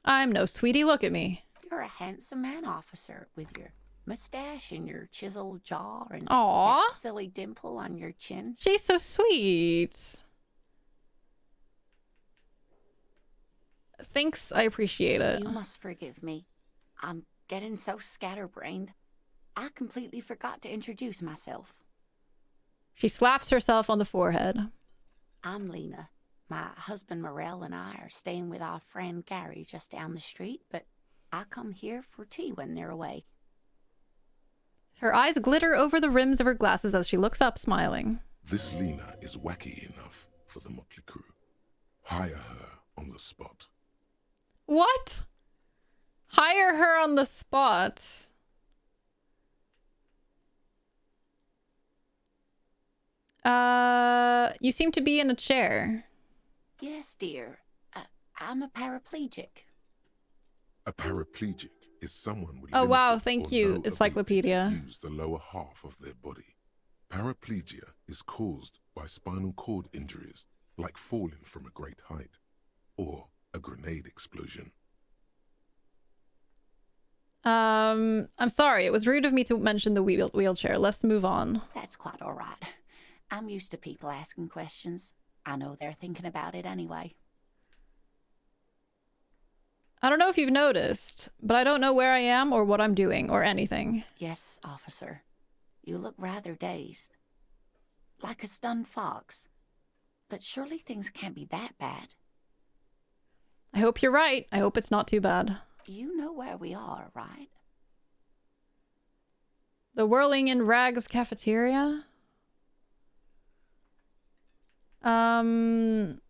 I'm no Sweetie, look at me. You're a handsome man, officer, with your mustache and your chiseled jaw and Aww. that silly dimple on your chin. She's so sweet. Thanks, I appreciate it. You must forgive me. I'm getting so scatterbrained. I completely forgot to introduce myself. She slaps herself on the forehead. I'm Lena. My husband Morel and I are staying with our friend Gary just down the street, but I come here for tea when they're away. Her eyes glitter over the rims of her glasses as she looks up, smiling. This Lena is wacky enough for the motley crew. Hire her on the spot. What? Hire her on the spot. You seem to be in a chair. Yes, dear. I'm a paraplegic. A paraplegic is someone with Oh, wow, limited thank or you, no ability Encyclopedia. to use the lower half of their body. Paraplegia is caused by spinal cord injuries, like falling from a great height, or a grenade explosion. I'm sorry. It was rude of me to mention the wheelchair. Let's move on. That's quite all right. I'm used to people asking questions. I know they're thinking about it anyway. I don't know if you've noticed, but I don't know where I am or what I'm doing or anything. Yes, officer. You look rather dazed. Like a stunned fox. But surely things can't be that bad. I hope you're right. I hope it's not too bad. You know where we are, right? The Whirling in Rags cafeteria? That's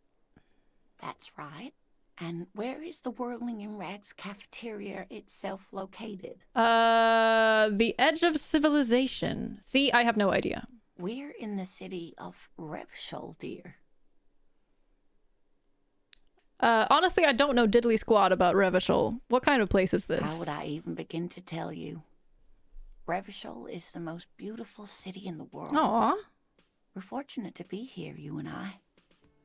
right. And where is the Whirling in Rags cafeteria itself located? The edge of civilization. See, I have no idea. We're in the city of Revachol, dear. Honestly, I don't know diddly squat about Revachol. What kind of place is this? How would I even begin to tell you? Revachol is the most beautiful city in the world. Aw. We're fortunate to be here, you and I.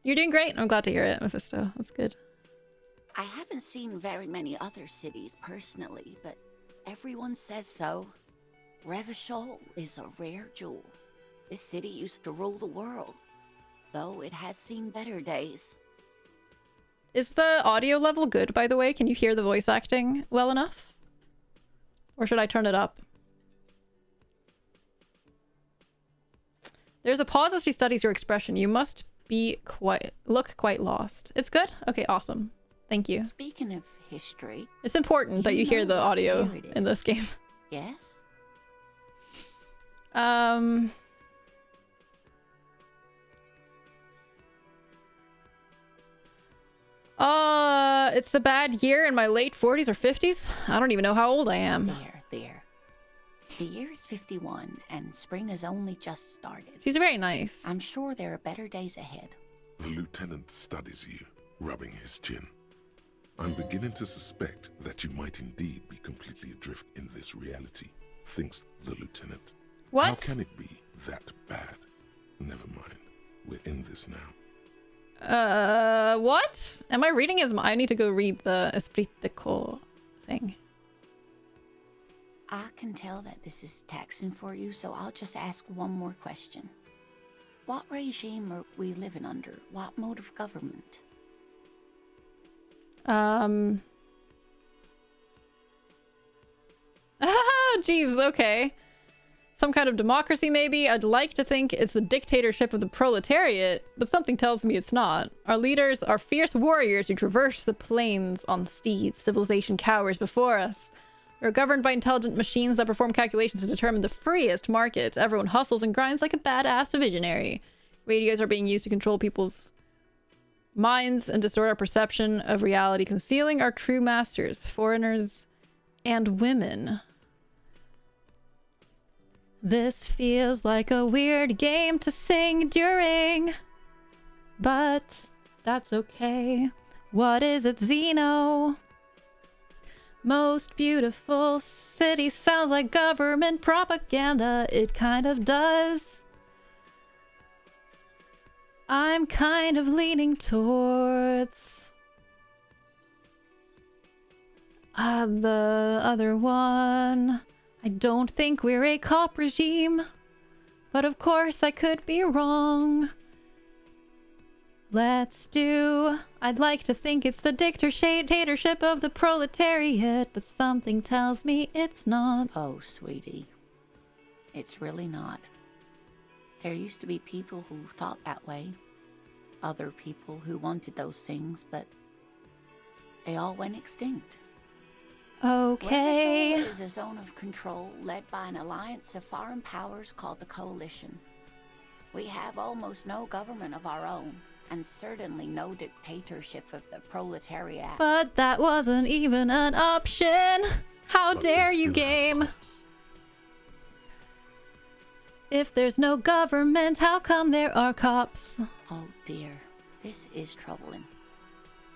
You're doing great. I'm glad to hear it, Mephisto. That's good. I haven't seen very many other cities personally, but everyone says so. Revachol is a rare jewel. This city used to rule the world, though it has seen better days. Is the audio level good, by the way? Can you hear the voice acting well enough? Or should I turn it up? There's a pause as she studies your expression. You must look quite lost. It's good? Okay, awesome. Thank you. Speaking of history... It's important that you hear the audio in this game. Yes? It's a bad year in my late 40s or 50s. I don't even know how old I am. There. The year is 51, and spring has only just started. She's very nice. I'm sure there are better days ahead. The lieutenant studies you, rubbing his chin. I'm beginning to suspect that you might indeed be completely adrift in this reality, thinks the lieutenant. What? How can it be that bad? Never mind. We're in this now. What? Am I reading his mind? I need to go read the Esprit de Corps thing. I can tell that this is taxing for you, so I'll just ask one more question. What regime are we living under? What mode of government? Jeez, okay. Some kind of democracy, maybe? I'd like to think it's the dictatorship of the proletariat, but something tells me it's not. Our leaders are fierce warriors who traverse the plains on steeds. Civilization cowers before us. We're governed by intelligent machines that perform calculations to determine the freest market. Everyone hustles and grinds like a badass visionary. Radios are being used to control people's minds and distort our perception of reality, concealing our true masters, foreigners and women. This feels like a weird game to sing during, but that's okay. What is it, Xeno? Most beautiful city sounds like government propaganda. It kind of does. I'm kind of leaning towards the other one. I don't think we're a cop regime, but of course I could be wrong. I'd like to think it's the dictatorship of the proletariat, but something tells me it's not. Oh, sweetie. It's really not. There used to be people who thought that way. Other people who wanted those things, but they all went extinct. Okay. Revachol is a zone of control led by an alliance of foreign powers called the Coalition. We have almost no government of our own, and certainly no dictatorship of the proletariat. But that wasn't even an option. How dare you, game? If there's no government, how come there are cops? Oh dear, this is troubling.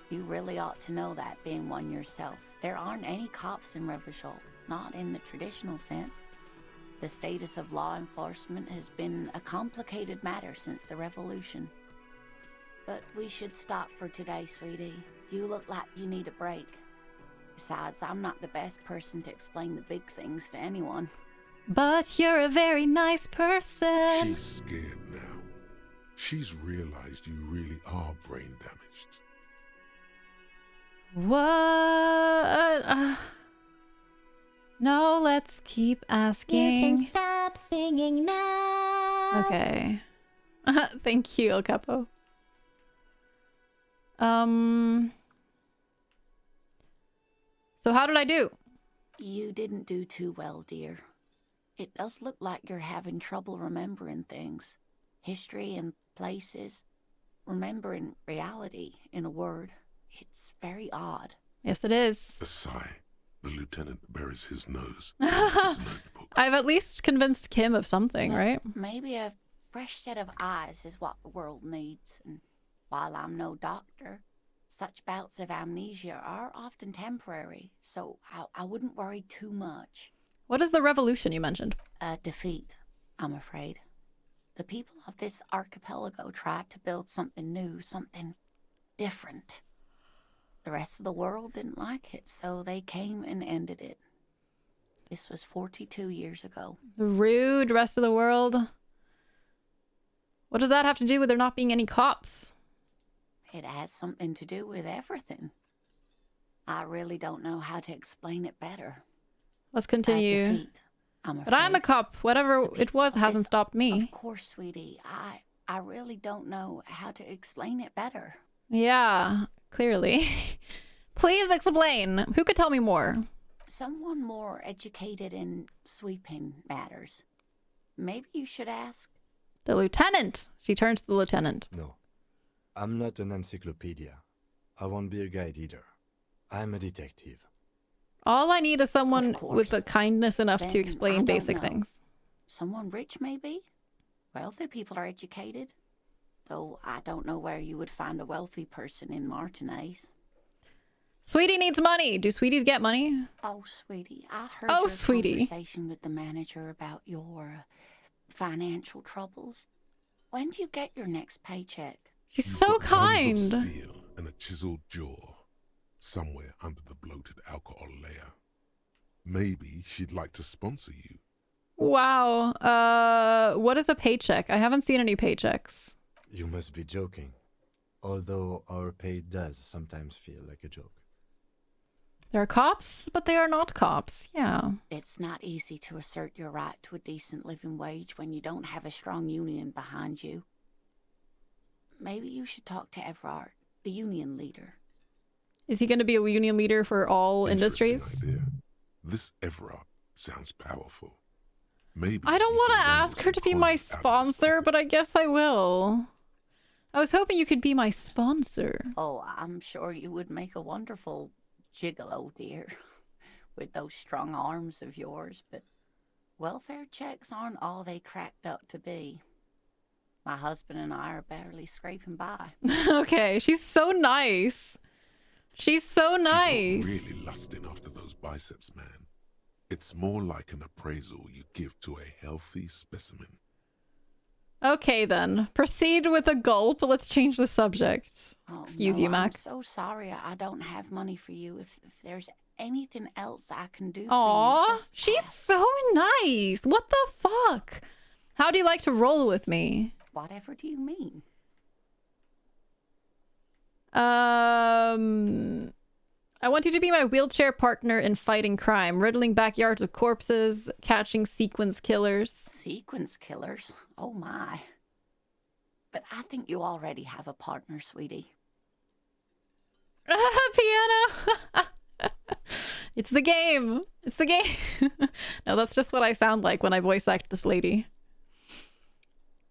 You really ought to know that, being one yourself. There aren't any cops in Revachol, not in the traditional sense. The status of law enforcement has been a complicated matter since the revolution. But we should stop for today, sweetie. You look like you need a break. Besides, I'm not the best person to explain the big things to anyone. But you're a very nice person. She's scared now. She's realized you really are brain damaged. What? No, let's keep asking. You can stop singing now. Okay. Thank you, El Capo. So how did I do? You didn't do too well, dear. It does look like you're having trouble remembering things. History and places. Remembering reality, in a word. It's very odd. Yes, it is. A sigh. The lieutenant buries his nose in his notebook. I've at least convinced Kim of something, right? Maybe a fresh set of eyes is what the world needs. And while I'm no doctor, such bouts of amnesia are often temporary, so I wouldn't worry too much. What is the revolution you mentioned? A defeat, I'm afraid. The people of this archipelago tried to build something new, something different. The rest of the world didn't like it, so they came and ended it. This was 42 years ago. The rude rest of the world. What does that have to do with there not being any cops? It has something to do with everything. I really don't know how to explain it better. Let's continue. A defeat, I'm afraid. But I'm a cop. Whatever it was hasn't stopped me. Of course, sweetie. I really don't know how to explain it better. Yeah, clearly. Please explain. Who could tell me more? Someone more educated in sweeping matters. Maybe you should ask. The lieutenant. She turns to the lieutenant. No, I'm not an encyclopedia. I won't be a guide either. I'm a detective. All I need is someone with the kindness enough Then to I explain don't basic know. things. Someone rich, maybe? Wealthy people are educated. Though I don't know where you would find a wealthy person in Martinez. Sweetie needs money. Do sweeties get money? Oh, sweetie, I heard Oh, your sweetie. conversation with the manager about your financial troubles. When do you get your next paycheck? She's You've so got guns kind. of steel and a chiseled jaw, somewhere under the bloated alcohol layer. Maybe she'd like to sponsor you. Wow. What is a paycheck? I haven't seen any paychecks. You must be joking. Although our pay does sometimes feel like a joke. There are cops, but they are not cops. Yeah. It's not easy to assert your right to a decent living wage when you don't have a strong union behind you. Maybe you should talk to Everard, the union leader. Is he going to be a union leader for all Interesting industries? idea. This Everard sounds powerful. Maybe I don't he want can to wrangle ask her some to be coin my out of his sponsor, but I pockets. guess I will. I was hoping you could be my sponsor. Oh, I'm sure you would make a wonderful gigolo, dear, with those strong arms of yours, but welfare checks aren't all they cracked up to be. My husband and I are barely scraping by. Okay, she's so nice. She's so nice. She's not really lusting after those biceps, man. It's more like an appraisal you give to a healthy specimen. Okay, then. Proceed with a gulp. Let's change the subject. Oh, Excuse no, you, Mac. I'm so sorry I don't have money for you. If there's anything else I can do for Aw, you, just she's ask. so nice. What the fuck? How do you like to roll with me? Whatever do you mean? I want you to be my wheelchair partner in fighting crime, riddling backyards of corpses, catching sequence killers. Sequence killers? Oh my. But I think you already have a partner, sweetie. Piano! It's the game. It's the game. No, that's just what I sound like when I voice act this lady.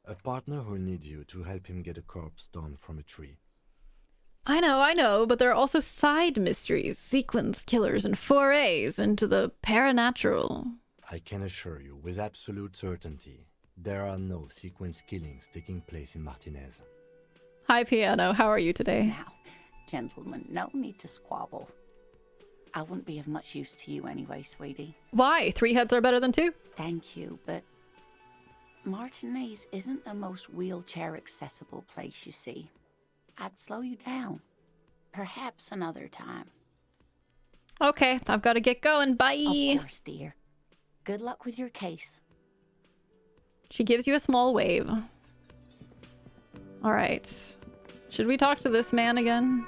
A partner who needs you to help him get a corpse down from a tree. I know, but there are also side mysteries, sequence killers, and forays into the paranatural. I can assure you with absolute certainty, there are no sequence killings taking place in Martinez. Hi, Piano. How are you today? Now, gentlemen, no need to squabble. I wouldn't be of much use to you anyway, sweetie. Why? 3 heads are better than 2? Thank you, but Martinez isn't the most wheelchair accessible place, you see. I'd slow you down. Perhaps another time. Okay, I've got to get going. Bye. Of course, dear. Good luck with your case. She gives you a small wave. All right. Should we talk to this man again?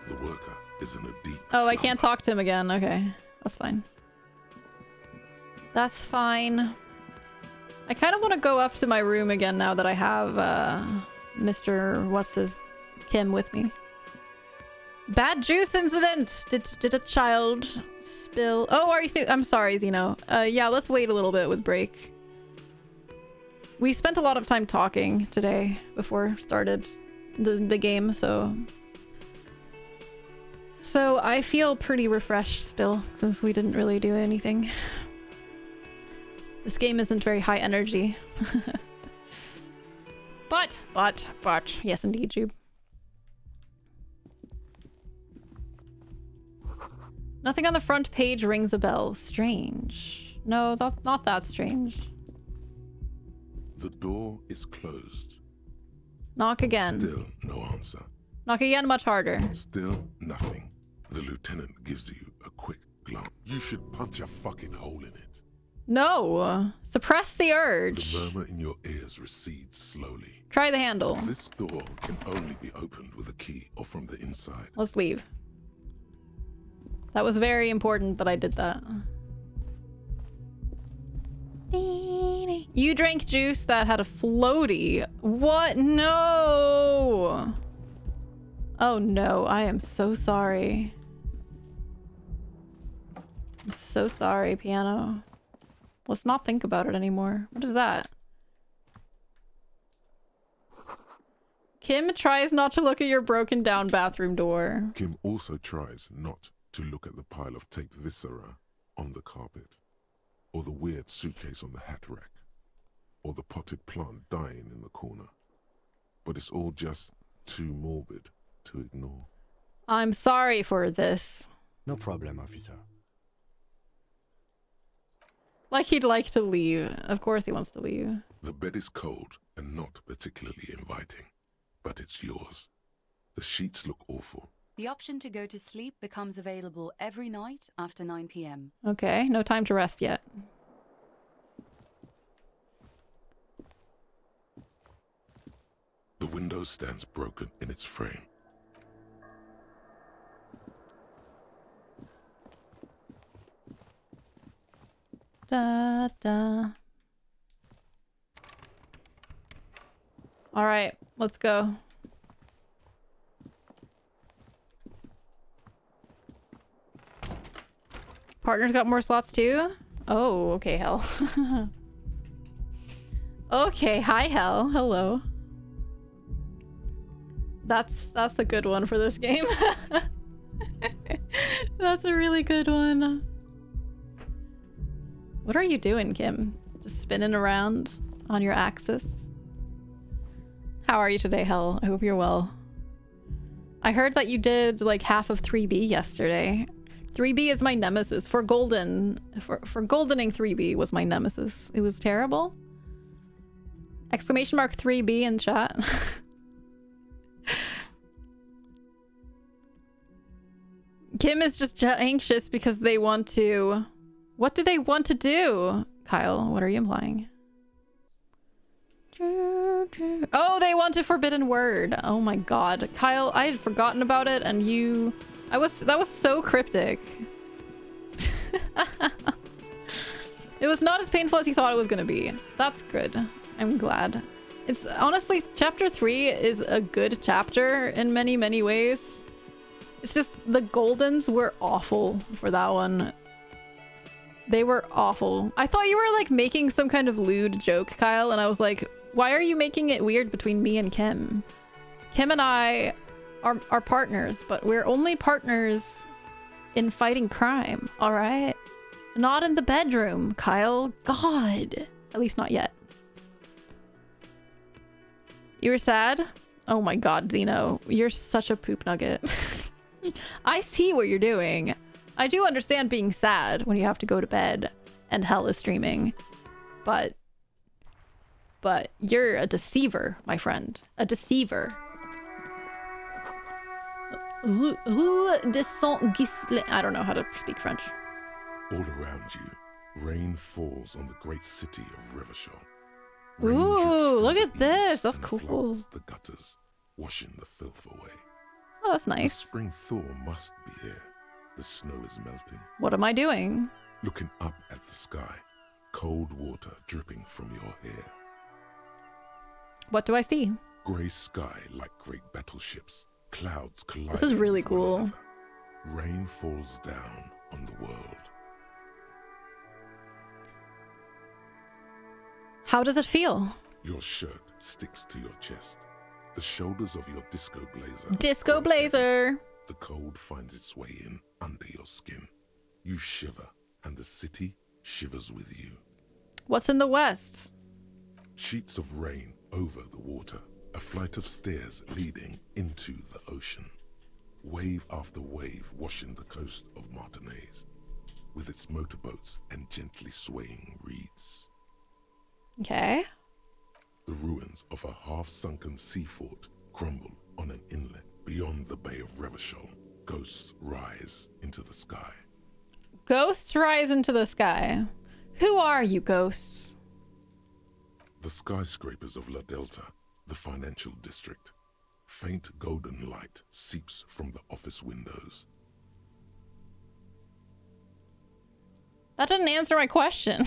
The worker is in a deep Oh, I slumber. can't talk to him again. Okay, that's fine. That's fine. I kind of want to go up to my room again now that I have Mr. Kim with me. Bad juice incident! Did a child spill... Oh, are you... I'm sorry, Zeno. Yeah, let's wait a little bit with break. We spent a lot of time talking today before started the game, so... So I feel pretty refreshed still, since we didn't really do anything. This game isn't very high energy. But, yes indeed, Jube. Nothing on the front page rings a bell. Strange. No, that's not that strange. The door is closed. Knock again. Still no answer. Knock again much harder. Still nothing. The lieutenant gives you a quick glance. You should punch a fucking hole in it. No! Suppress the urge. The murmur in your ears recedes slowly. Try the handle. This door can only be opened with a key or from the inside. Let's leave. That was very important that I did that. You drank juice that had a floaty. What? No! Oh no, I am so sorry. I'm so sorry, Piano. Let's not think about it anymore. What is that? Kim tries not to look at your broken down bathroom door. Kim also tries not to look at the pile of taped viscera on the carpet, or the weird suitcase on the hat rack, or the potted plant dying in the corner. But it's all just too morbid to ignore. I'm sorry for this. No problem, officer. Like he'd like to leave. Of course he wants to leave. The bed is cold and not particularly inviting, but it's yours. The sheets look awful. The option to go to sleep becomes available every night after 9 p.m. Okay, no time to rest yet. The window stands broken in its frame. Da da. All right, let's go. Partners got more slots too? Oh, okay, Hell. Okay, hi, Hell. Hello. That's a good one for this game. That's a really good one. What are you doing, Kim? Just spinning around on your axis? How are you today, Hell? I hope you're well. I heard that you did like half of 3B yesterday. 3B is my nemesis. For goldening 3B was my nemesis. It was terrible. Exclamation mark 3B in chat. Kim is just anxious because they want to... What do they want to do? Kyle, what are you implying? Oh, they want a forbidden word. Oh my god. Kyle, I had forgotten about it and you... That was so cryptic. It was not as painful as you thought it was going to be. That's good. I'm glad. It's honestly, chapter 3 is a good chapter in many, many ways. It's just the Goldens were awful for that one. They were awful. I thought you were like making some kind of lewd joke, Kyle, and I was like, why are you making it weird between me and Kim? Kim and I are partners, but we're only partners in fighting crime, all right? Not in the bedroom, Kyle. God. At least not yet. You were sad? Oh my god, Zeno. You're such a poop nugget. I see what you're doing. I do understand being sad when you have to go to bed and Hell is streaming. But you're a deceiver, my friend. A deceiver. I don't know how to speak French. All around you, rain falls on the great city of Revachol. Ooh, look at this. That's cool. The gutters, washing the filth away. Oh, that's The nice. spring thaw must be here. The snow is melting. What am I doing? Looking up at the sky, cold water dripping from your hair. What do I see? Grey sky like great battleships, clouds colliding. This is really with one cool. another. Rain falls down on the world. How does it feel? Your shirt sticks to your chest. The shoulders of your disco blazer. Disco grow blazer. heavy. The cold finds its way in under your skin. You shiver, and the city shivers with you. What's in the west? Sheets of rain over the water. A flight of stairs leading into the ocean. Wave after wave washing the coast of Martinez, with its motorboats and gently swaying reeds. Okay. The ruins of a half-sunken sea fort crumble on an inlet beyond the Bay of Revachol. Ghosts rise into the sky. Ghosts rise into the sky. Who are you, ghosts? The skyscrapers of La Delta, the financial district. Faint golden light seeps from the office windows. That didn't answer my question.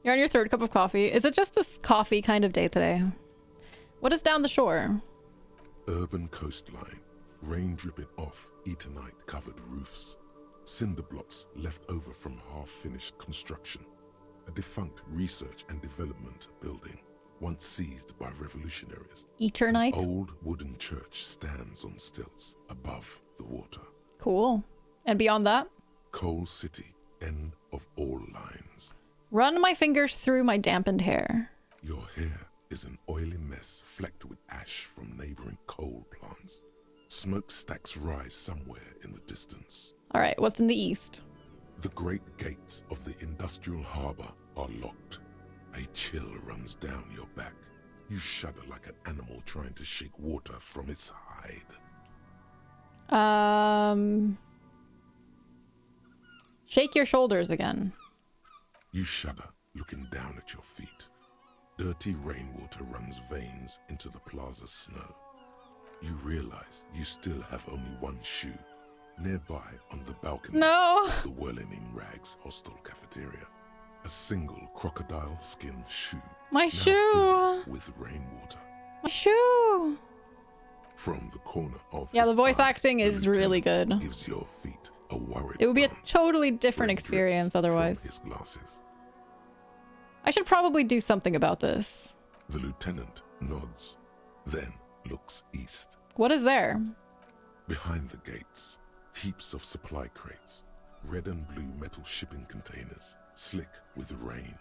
You're on your third cup of coffee. Is it just this coffee kind of day today? What is down the shore? Urban coastline, rain dripping off Eternite-covered roofs. Cinder blocks left over from half-finished construction. A defunct research and development building, once seized by revolutionaries. Eternite? An old wooden church stands on stilts above the water. Cool. And beyond that? Coal City, end of all lines. Run my fingers through my dampened hair. Your hair is an oily mess flecked with ash from neighboring coal plants. Smokestacks rise somewhere in the distance. All right, what's in the east? The great gates of the industrial harbor are locked. A chill runs down your back. You shudder like an animal trying to shake water from its hide. Shake your shoulders again. You shudder, looking down at your feet. Dirty rainwater runs veins into the plaza's snow. You realize you still have only one shoe. Nearby on the balcony of the Whirling in Rags hostel cafeteria. A single crocodile skin shoe. My now shoe! fills with rainwater. My shoe! From the corner of Yeah, his the voice eye, acting the is really lieutenant good. Gives your feet a worried It would be a glance. totally different Rain drips experience otherwise. from his glasses. I should probably do something about this. The lieutenant nods, then looks east. What is there? Behind the gates, heaps of supply crates, red and blue metal shipping containers, slick with rain.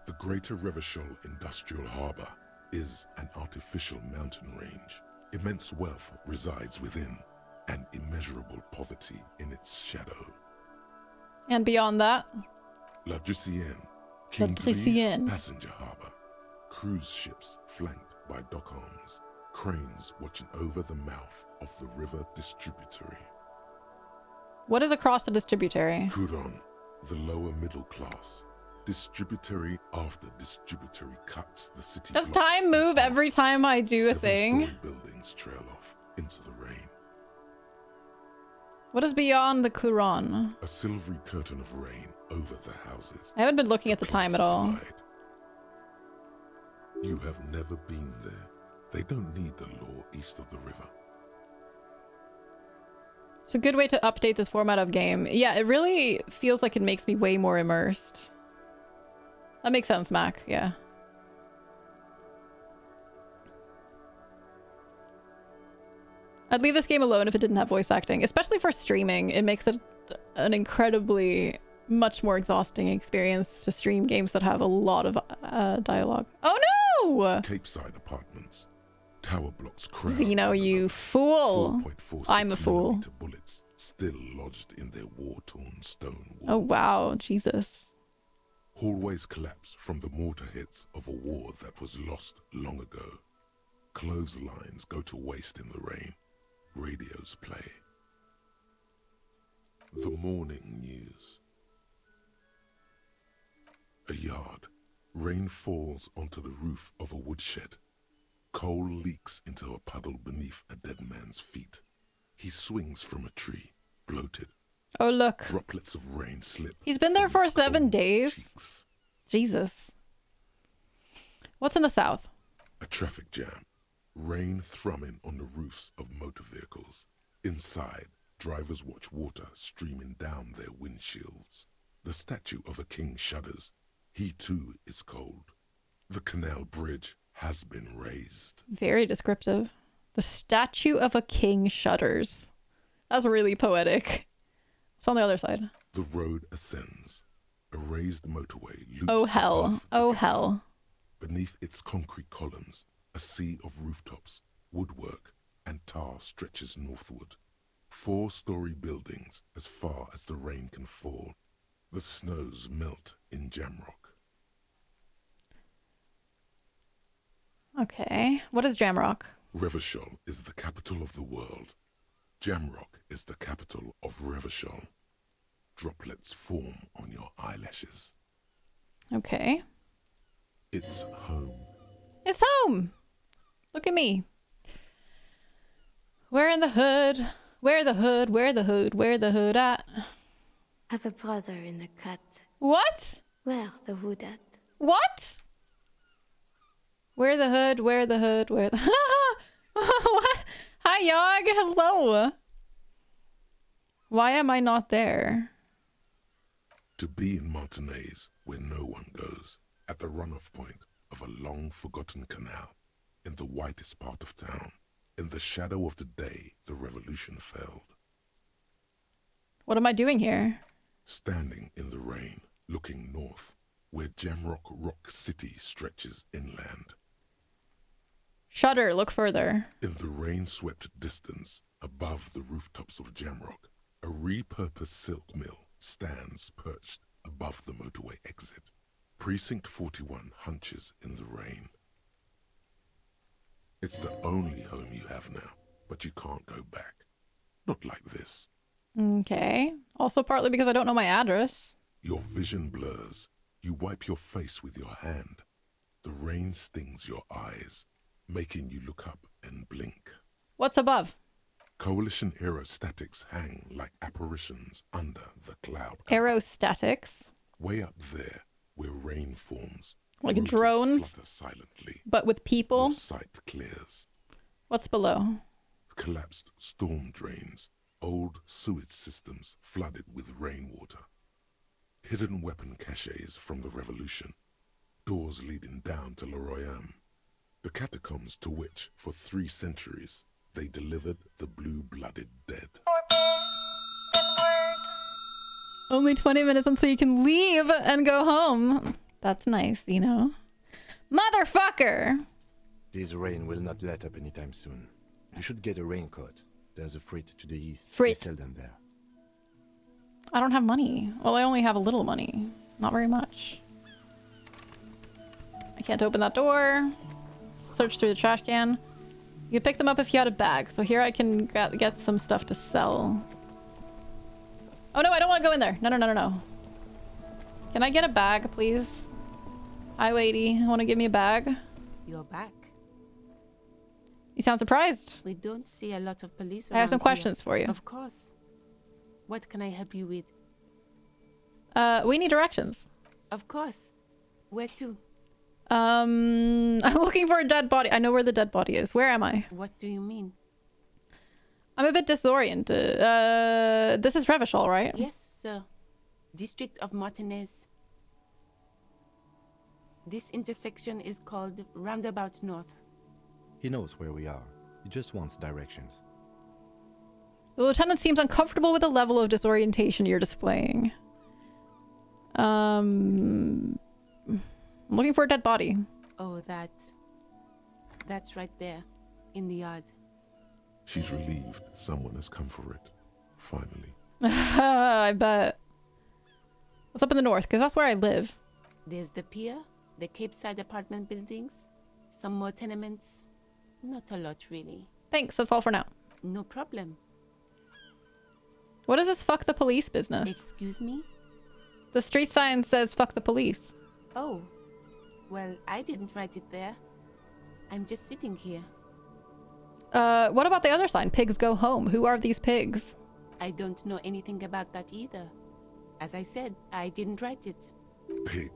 The Greater Revachol Industrial Harbor is an artificial mountain range. Immense wealth resides within, and immeasurable poverty in its shadow. And beyond that? La Drusienne, La King Drusienne. Louis passenger harbor. Cruise ships flanked by dock arms, cranes watching over the mouth of the river distributary. What is across the distributary? Couron, the lower middle class. Distributary after distributary cuts the city. Does blocks time in move half. every time I do a thing? Seven-story buildings trail off into the rain. What is beyond the Couron? A silvery curtain of rain over the houses. I haven't been looking at the time at all. Divide. You have never been there. They don't need the law east of the river. It's a good way to update this format of game. Yeah, it really feels like it makes me way more immersed. That makes sense, Mac. Yeah. I'd leave this game alone if it didn't have voice acting, especially for streaming. It makes it an incredibly much more exhausting experience to stream games that have a lot of dialogue. Oh no! Capeside apartments. Tower blocks crowd. Zeno, you fool. 4.46 I'm a fool. millimeter bullets still lodged in their war-torn stone walls. Oh wow, Jesus. Hallways collapse from the mortar hits of a war that was lost long ago. Clotheslines go to waste in the rain. Radios play. The morning news. A yard. Rain falls onto the roof of a woodshed. Coal leaks into a puddle beneath a dead man's feet. He swings from a tree, bloated. Oh look. Droplets of rain slip. He's been there from for his 7 cold days. cheeks. Jesus. What's in the south? A traffic jam. Rain thrumming on the roofs of motor vehicles. Inside, drivers watch water streaming down their windshields. The statue of a king shudders. He too is cold. The canal bridge has been raised. Very descriptive. The statue of a king shudders. That's really poetic. It's on the other side. The road ascends. A raised motorway loops Oh hell. above the Oh ghetto. hell. Beneath its concrete columns, a sea of rooftops, woodwork, and tar stretches northward. 4-story buildings as far as the rain can fall. The snows melt in Jamrock. Okay. What is Jamrock? Revachol is the capital of the world. Jamrock is the capital of Revachol. Droplets form on your eyelashes. Okay. It's home. It's home. Look at me. Where in the hood? Where the hood? Where the hood? Where the hood at? Have a brother in the cut. What? Where the hood at? What? Where the hood? Where the hood? Where the... What? Hi, Yog. Hello. Why am I not there? To be in Martinez, where no one goes, at the runoff point of a long-forgotten canal, in the whitest part of town, in the shadow of the day the revolution failed. What am I doing here? Standing in the rain, looking north, where Jamrock Rock City stretches inland. Shudder, look further. In the rain-swept distance, above the rooftops of Jamrock, a repurposed silk mill stands perched above the motorway exit. Precinct 41 hunches in the rain. It's the only home you have now, but you can't go back. Not like this. Okay. Also partly because I don't know my address. Your vision blurs. You wipe your face with your hand. The rain stings your eyes, making you look up and blink. What's above? Coalition aerostatics hang like apparitions under the cloud. Aerostatics. Way up there, where rain forms. Like rotors drones? flutter silently. But with people? Your sight clears. What's below? Collapsed storm drains. old sewage systems flooded with rainwater, hidden weapon caches from the Revolution, doors leading down to Leroyam, the catacombs to which, for 3 centuries, they delivered the blue-blooded dead. Only 20 minutes until you can leave and go home. That's nice, you know. Motherfucker! This rain will not let up anytime soon. You should get a raincoat. There's a freight to the east. Freight. They sell them there. I don't have money. Well, I only have a little money. Not very much. I can't open that door. Search through the trash can. You could pick them up if you had a bag. So here I can get some stuff to sell. Oh no, I don't want to go in there. No. Can I get a bag, please? Hi, lady. Want to give me a bag? You're back. You sound surprised. We don't see a lot of police I have some around questions here. for you. Of course. What can I help you with? We need directions. Of course. Where to? I'm looking for a dead body. I know where the dead body is. Where am I? What do you mean? I'm a bit disoriented. This is Revachol, right? Yes, sir. District of Martinez. This intersection is called Roundabout North. He knows where we are. He just wants directions. The lieutenant seems uncomfortable with the level of disorientation you're displaying. I'm looking for a dead body. Oh, that's right there, in the yard. She's relieved someone has come for it. Finally. I bet. What's up in the north? Because that's where I live. There's the pier, the Cape Side apartment buildings, some more tenements. Not a lot, really. Thanks, that's all for now. No problem. What is this fuck the police business? Excuse me? The street sign says fuck the police. Oh. Well, I didn't write it there. I'm just sitting here. What about the other sign? Pigs go home. Who are these pigs? I don't know anything about that either. As I said, I didn't write it. Pig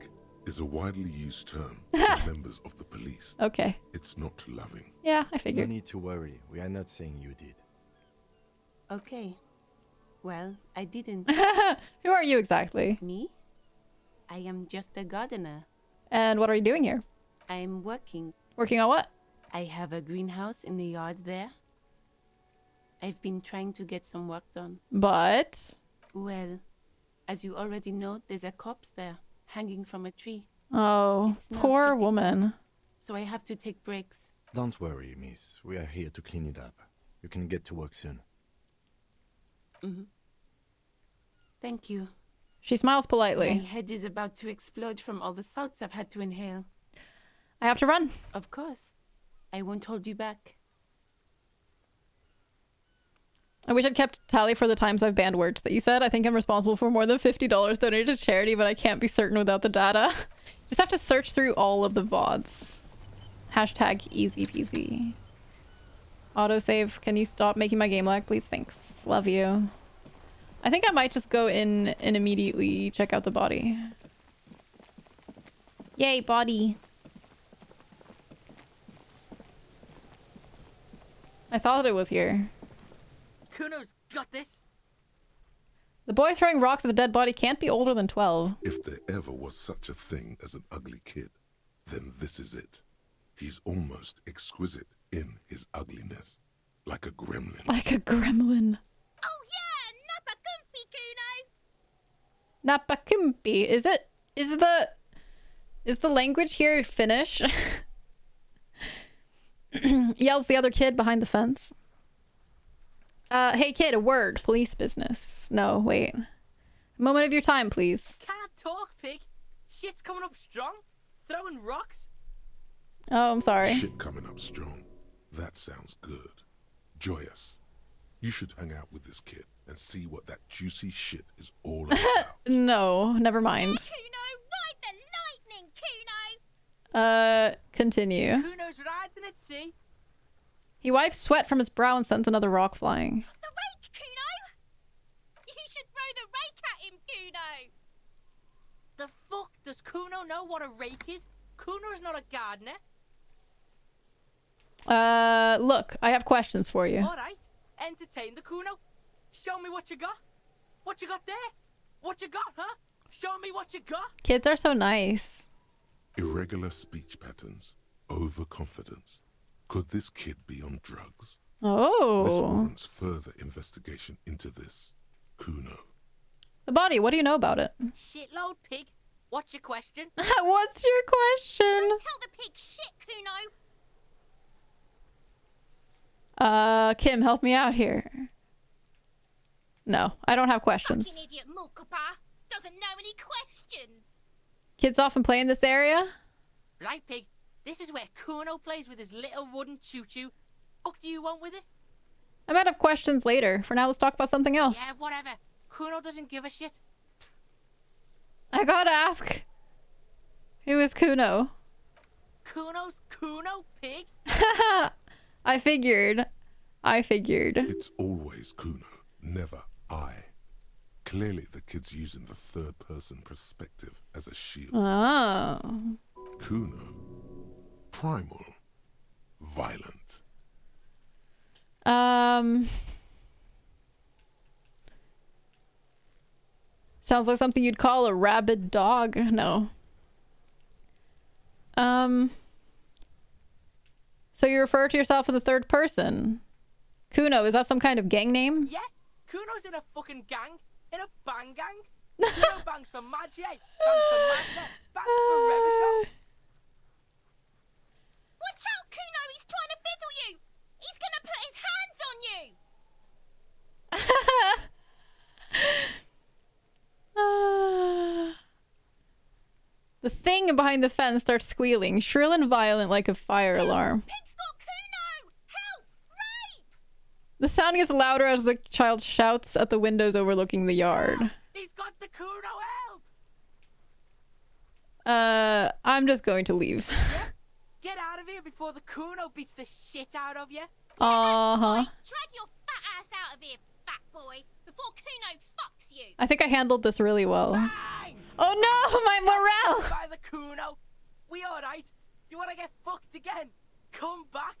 is a widely used term for members of the police. Okay. It's not loving. Yeah, I No figured. need to worry. We are not saying you did. Okay. Well, I didn't. Who are you exactly? Me? I am just a gardener. And what are you doing here? I'm working. Working on what? I have a greenhouse in the yard there. I've been trying to get some work done. But... Well, as you already know, there's a corpse there, hanging from a tree. Oh, It smells poor pretty woman. bad, so I have to take breaks. Don't worry, miss. We are here to clean it up. You can get to work soon. Thank you. She smiles My politely. head is about to explode from all the salts I've had to inhale. I have to run. Of course. I won't hold you back. I wish I'd kept tally for the times I've banned words that you said. I think I'm responsible for more than $50 donated to charity, but I can't be certain without the data. Just have to search through all of the VODs. Hashtag easy peasy. Autosave. Can you stop making my game lag, please? Thanks. Love you. I think I might just go in and immediately check out the body. Yay, body. I thought it was here. Kuno's got this. The boy throwing rocks at the dead body can't be older than 12. If there ever was such a thing as an ugly kid, then this is it. He's almost exquisite in his ugliness. Like a gremlin. Like a gremlin. Oh yeah, Nappa Kumpy, Kuno. Napakumpi. Is the language here Finnish? Yells the other kid behind the fence. Hey kid, a word. Police business. No, wait. A moment of your time, please. Can't talk, pig. Shit's coming up strong. Throwing rocks. Oh, I'm sorry. Shit coming up strong. That sounds good. Joyous. You should hang out with this kid and see what that juicy shit is all about. No, never mind. Kuno, ride the lightning, Kuno. Continue. Kuno's riding at sea. He wipes sweat from his brow and sends another rock flying. The rake, Kuno. You should throw the rake at him, Kuno. The fuck does Kuno know what a rake is? Kuno's not a gardener. Look, I have questions for you. All right, entertain the Kuno. Show me what you got. What you got there? What you got, huh? Show me what you got. Kids are so nice. Irregular speech patterns, overconfidence. Could this kid be on drugs? Oh. This warrants further investigation into this Kuno. The body, what do you know about it? Shitload pig. What's your question? What's your question? Don't tell the pig shit, Kuno. Kim, help me out here. No, I don't have questions. Fucking idiot Mulkapa doesn't know any questions. Kids often play in this area? Right, pig. This is where Kuno plays with his little wooden choo-choo. What do you want with it? I might have questions later. For now, let's talk about something else. Yeah, whatever. Kuno doesn't give a shit. I gotta ask. Who is Kuno? Kuno's Kuno, pig? I figured. It's always Kuno, never I. Clearly the kid's using the third-person perspective as a shield. Oh. Kuno. Primal. Violent. Sounds like something you'd call a rabid dog. No. So you refer to yourself as a third person. Kuno, is that some kind of gang name? Yeah, Kuno's in a fucking gang. In a bang gang. Kuno bangs for Magie, bangs for Magna, bangs for Revachol. Watch out, Kuno, he's trying to fiddle you. He's gonna put his hands on you. The thing behind the fence starts squealing, shrill and violent like a fire alarm. Pig's got Kuno! Help! Rape! The sound gets louder as the child shouts at the windows overlooking the yard. He's got the Kuno, help! I'm just going to leave. Yeah? Get out of here before the Kuno beats the shit out of you. Uh-huh. Drag your fat ass out of here, fat boy, before Kuno fucks you. I think I handled this really well. Bang! Oh no, my morale! By the Kuno. We alright? You wanna get fucked again? Come back.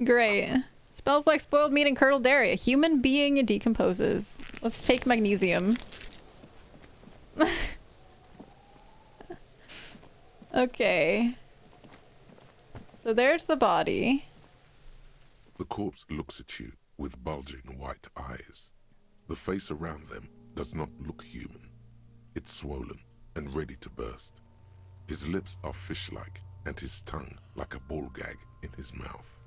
Great. Smells like spoiled meat and curdled dairy. A human being decomposes. Let's take magnesium. Okay. So there's the body. The corpse looks at you with bulging white eyes. The face around them does not look human. It's swollen and ready to burst. His lips are fish-like and his tongue like a ball gag in his mouth.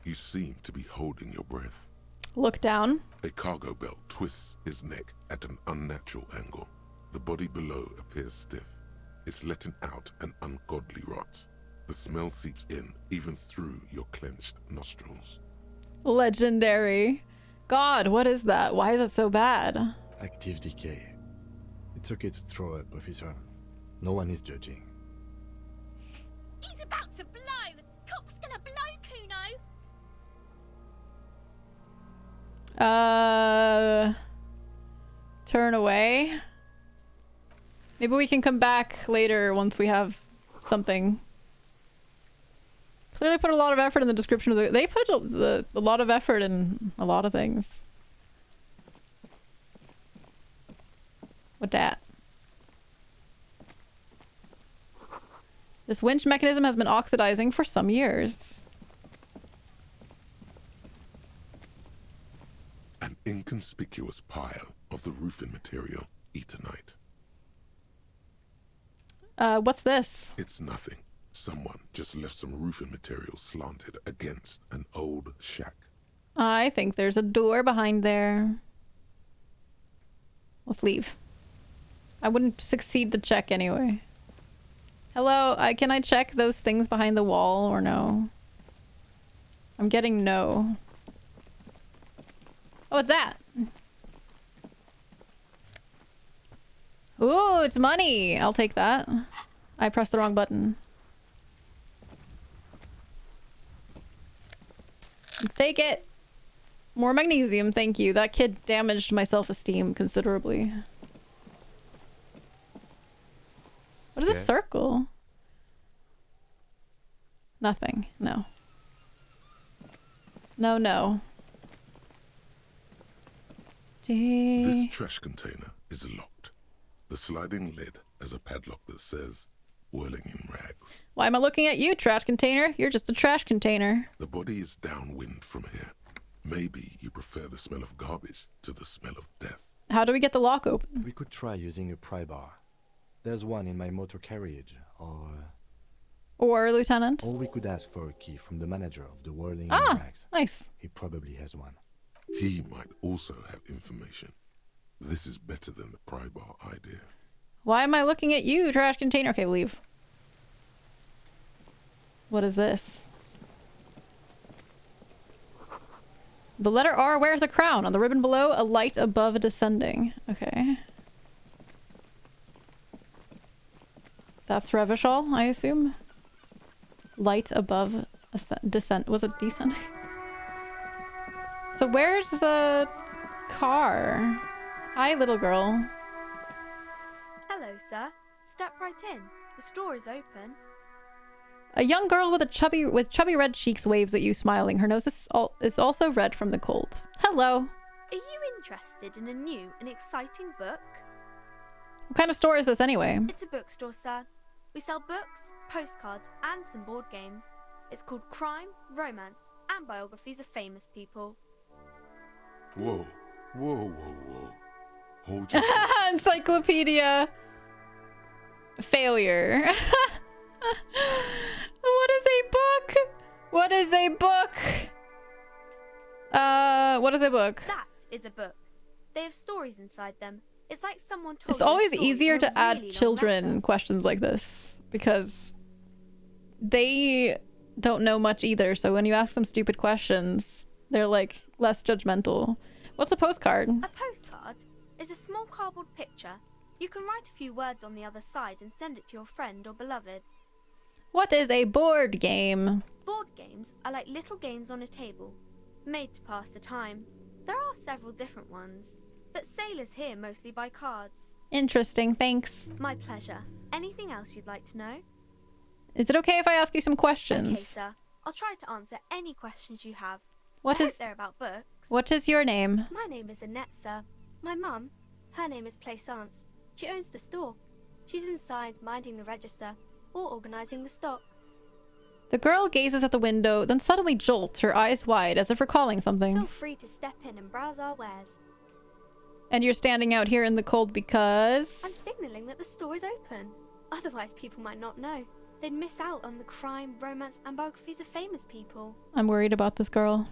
You seem to be holding your breath. Look down. A cargo belt twists his neck at an unnatural angle. The body below appears stiff. It's letting out an ungodly rot. The smell seeps in even through your clenched nostrils. Legendary. God, what is that? Why is it so bad? Active decay. It's okay to throw up, officer. No one is judging. He's about to blow. The cop's gonna blow, Kuno. Turn away. Maybe we can come back later once we have something. Clearly put a lot of effort in the description of the... They put a lot of effort in a lot of things. What that? This winch mechanism has been oxidizing for some years. An inconspicuous pile of the roofing material, Eternite. What's this? It's nothing. Someone just left some roofing material slanted against an old shack. I think there's a door behind there. Let's leave. I wouldn't succeed the check anyway. Hello, can I check those things behind the wall or no? I'm getting no. Oh, what's that? Ooh, it's money. I'll take that. I pressed the wrong button. Let's take it. More magnesium, thank you. That kid damaged my self-esteem considerably. What is this circle? Nothing. No. No, no. This trash container is locked. The sliding lid has a padlock that says, whirling in rags. Why am I looking at you, trash container? You're just a trash container. The body is downwind from here. Maybe you prefer the smell of garbage to the smell of death. How do we get the lock open? We could try using a pry bar. There's one in my motor carriage, Or, Lieutenant? Or we could ask for a key from the manager of the Whirling Rags. Nice. He probably has one. He might also have information. This is better than the pry bar idea. Why am I looking at you, trash container? Okay, leave. What is this? The letter R wears a crown. On the ribbon below, a light above descending. Okay. That's Revachol, I assume. Light above descent. Was it descending? So where's the car? Hi, little girl. Hello, sir. Step right in. The store is open. A young girl with chubby red cheeks waves at you, smiling. Her nose is also red from the cold. Hello. Are you interested in a new and exciting book? What kind of store is this anyway? It's a bookstore, sir. We sell books, postcards, and some board games. It's called Crime, Romance, and Biographies of Famous People. Whoa, whoa, whoa, whoa. Hold your Encyclopedia. Failure. What is a book? What is a book? What is a book? That is a book. They have stories inside them. It's like someone told It's always you a story easier in a to add really long children letter. questions like this because they don't know much either. So when you ask them stupid questions, they're like less judgmental. What's a postcard? A postcard is a small cardboard picture. You can write a few words on the other side and send it to your friend or beloved. What is a board game? Board games are like little games on a table, made to pass the time. There are several different ones, but sailors here mostly buy cards. Interesting, thanks. My pleasure. Anything else you'd like to know? Is it okay if I ask you some questions? Okay, sir. I'll try to answer any questions you have. What I is- hope they're about books. What is your name? My name is Annette, sir. My mum, her name is Plaisance. She owns the store. She's inside minding the register or organising the stock. The girl gazes at the window, then suddenly jolts, her eyes wide, as if recalling something. Feel free to step in and browse our wares. And you're standing out here in the cold because... I'm signalling that the store is open. Otherwise, people might not know. They'd miss out on the crime, romance, and biographies of famous people. I'm worried about this girl.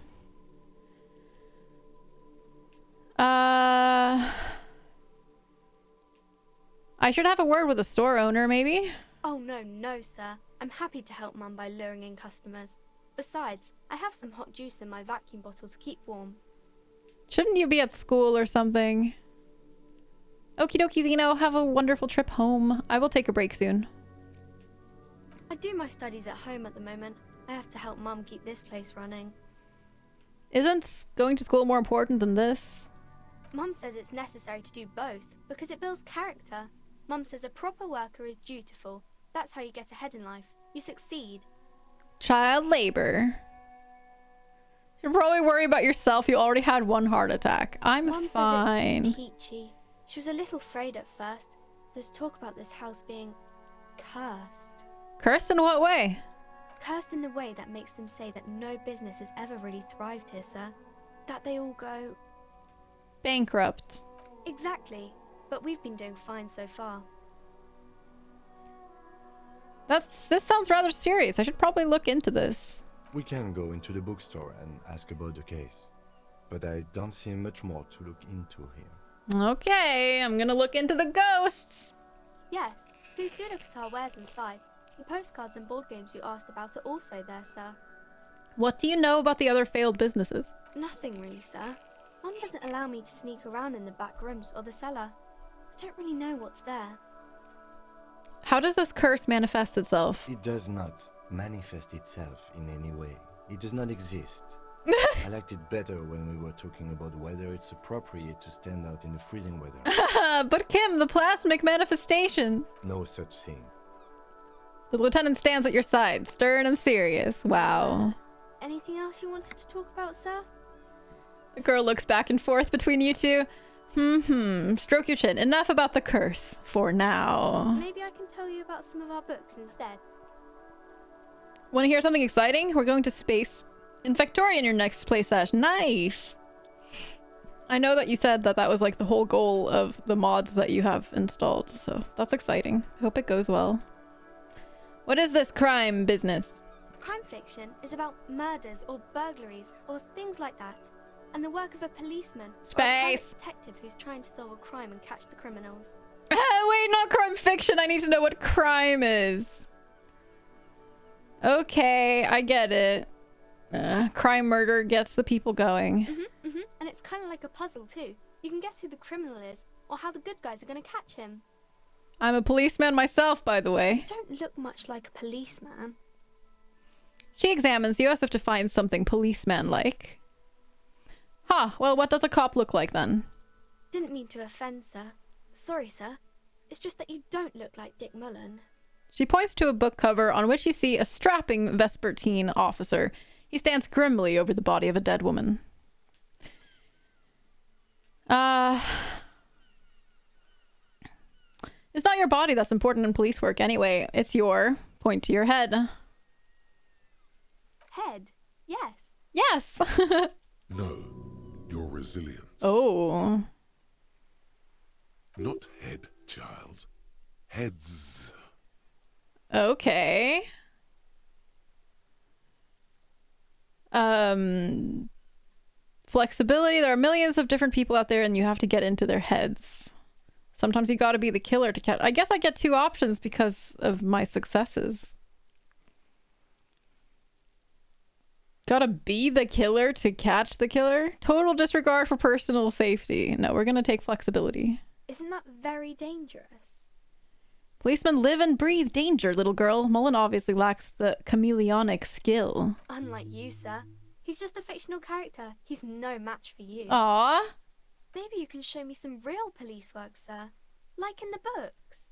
I should have a word with the store owner, maybe? Oh, no, sir. I'm happy to help Mum by luring in customers. Besides, I have some hot juice in my vacuum bottle to keep warm. Shouldn't you be at school or something? Okie dokie, Zeno. Have a wonderful trip home. I will take a break soon. I do my studies at home at the moment. I have to help Mum keep this place running. Isn't going to school more important than this? Mum says it's necessary to do both because it builds character. Mum says a proper worker is dutiful. That's how you get ahead in life. You succeed. Child labor. You're probably worried about yourself. You already had one heart attack. I'm Mum fine. says it's peachy. She was a little afraid at first. There's talk about this house being cursed. Cursed in what way? Cursed in the way that makes them say that no business has ever really thrived here, sir. That they all go... Bankrupt. Exactly. But we've been doing fine so far. This sounds rather serious. I should probably look into this. We can go into the bookstore and ask about the case. But I don't see much more to look into here. Okay, I'm gonna look into the ghosts. Yes, please do look at our wares inside. The postcards and board games you asked about are also there, sir. What do you know about the other failed businesses? Nothing really, sir. Mum doesn't allow me to sneak around in the back rooms or the cellar. I don't really know what's there. How does this curse manifest itself? It does not manifest itself in any way. It does not exist. I liked it better when we were talking about whether it's appropriate to stand out in the freezing weather. But Kim, the plasmic manifestations. No such thing. The lieutenant stands at your side, stern and serious. Wow. Anything else you wanted to talk about, sir? The girl looks back and forth between you two. Stroke your chin. Enough about the curse for now. Maybe I can tell you about some of our books instead. Want to hear something exciting? We're going to space in Factoria in your next playset. Nice. I know that you said that that was like the whole goal of the mods that you have installed, so that's exciting. I hope it goes well. What is this crime business? Crime fiction is about murders or burglaries or things like that, and the work of a policeman or a private Space. detective who's trying to solve a crime and catch the criminals. Wait, not crime fiction. I need to know what crime is. Okay, I get it. Crime murder gets the people going. And it's kind of like a puzzle too. You can guess who the criminal is or how the good guys are going to catch him. I'm a policeman myself, by the way. You don't look much like a policeman. She examines you as if to find something policeman-like. Huh, well, what does a cop look like then? Didn't mean to offend, sir. Sorry, sir. It's just that you don't look like Dick Mullen. She points to a book cover on which you see a strapping Vespertine officer. He stands grimly over the body of a dead woman. It's not your body that's important in police work anyway. It's your... Point to your head. Head? Yes. Yes! No, your resilience. Oh. Not head, child. Heads. Okay. Flexibility. There are millions of different people out there and you have to get into their heads. Sometimes you gotta be the killer to catch. I guess I get two options because of my successes. Gotta be the killer to catch the killer? Total disregard for personal safety. No, we're gonna take flexibility. Isn't that very dangerous? Policemen live and breathe danger, little girl. Mullen obviously lacks the chameleonic skill. Unlike you, sir. He's just a fictional character. He's no match for you. Aww. Maybe you can show me some real police work, sir. Like in the books.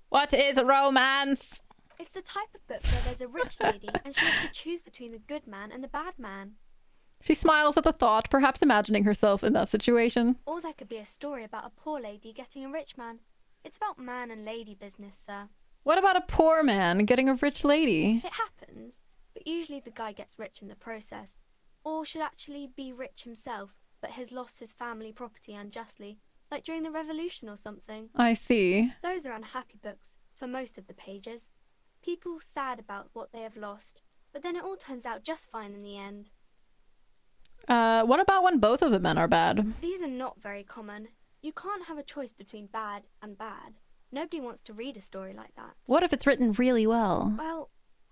What is romance? It's the type of book where there's a rich lady and she has to choose between the good man and the bad man. She smiles at the thought, perhaps imagining herself in that situation. Or there could be a story about a poor lady getting a rich man. It's about man and lady business, sir. What about a poor man getting a rich lady? It happens, but usually the guy gets rich in the process. Or should actually be rich himself, but has lost his family property unjustly, like during the revolution or something. I see. Those are unhappy books, for most of the pages. People sad about what they have lost, but then it all turns out just fine in the end. What about when both of the men are bad? These are not very common. You can't have a choice between bad and bad. Nobody wants to read a story like that. What if it's written really well? Well,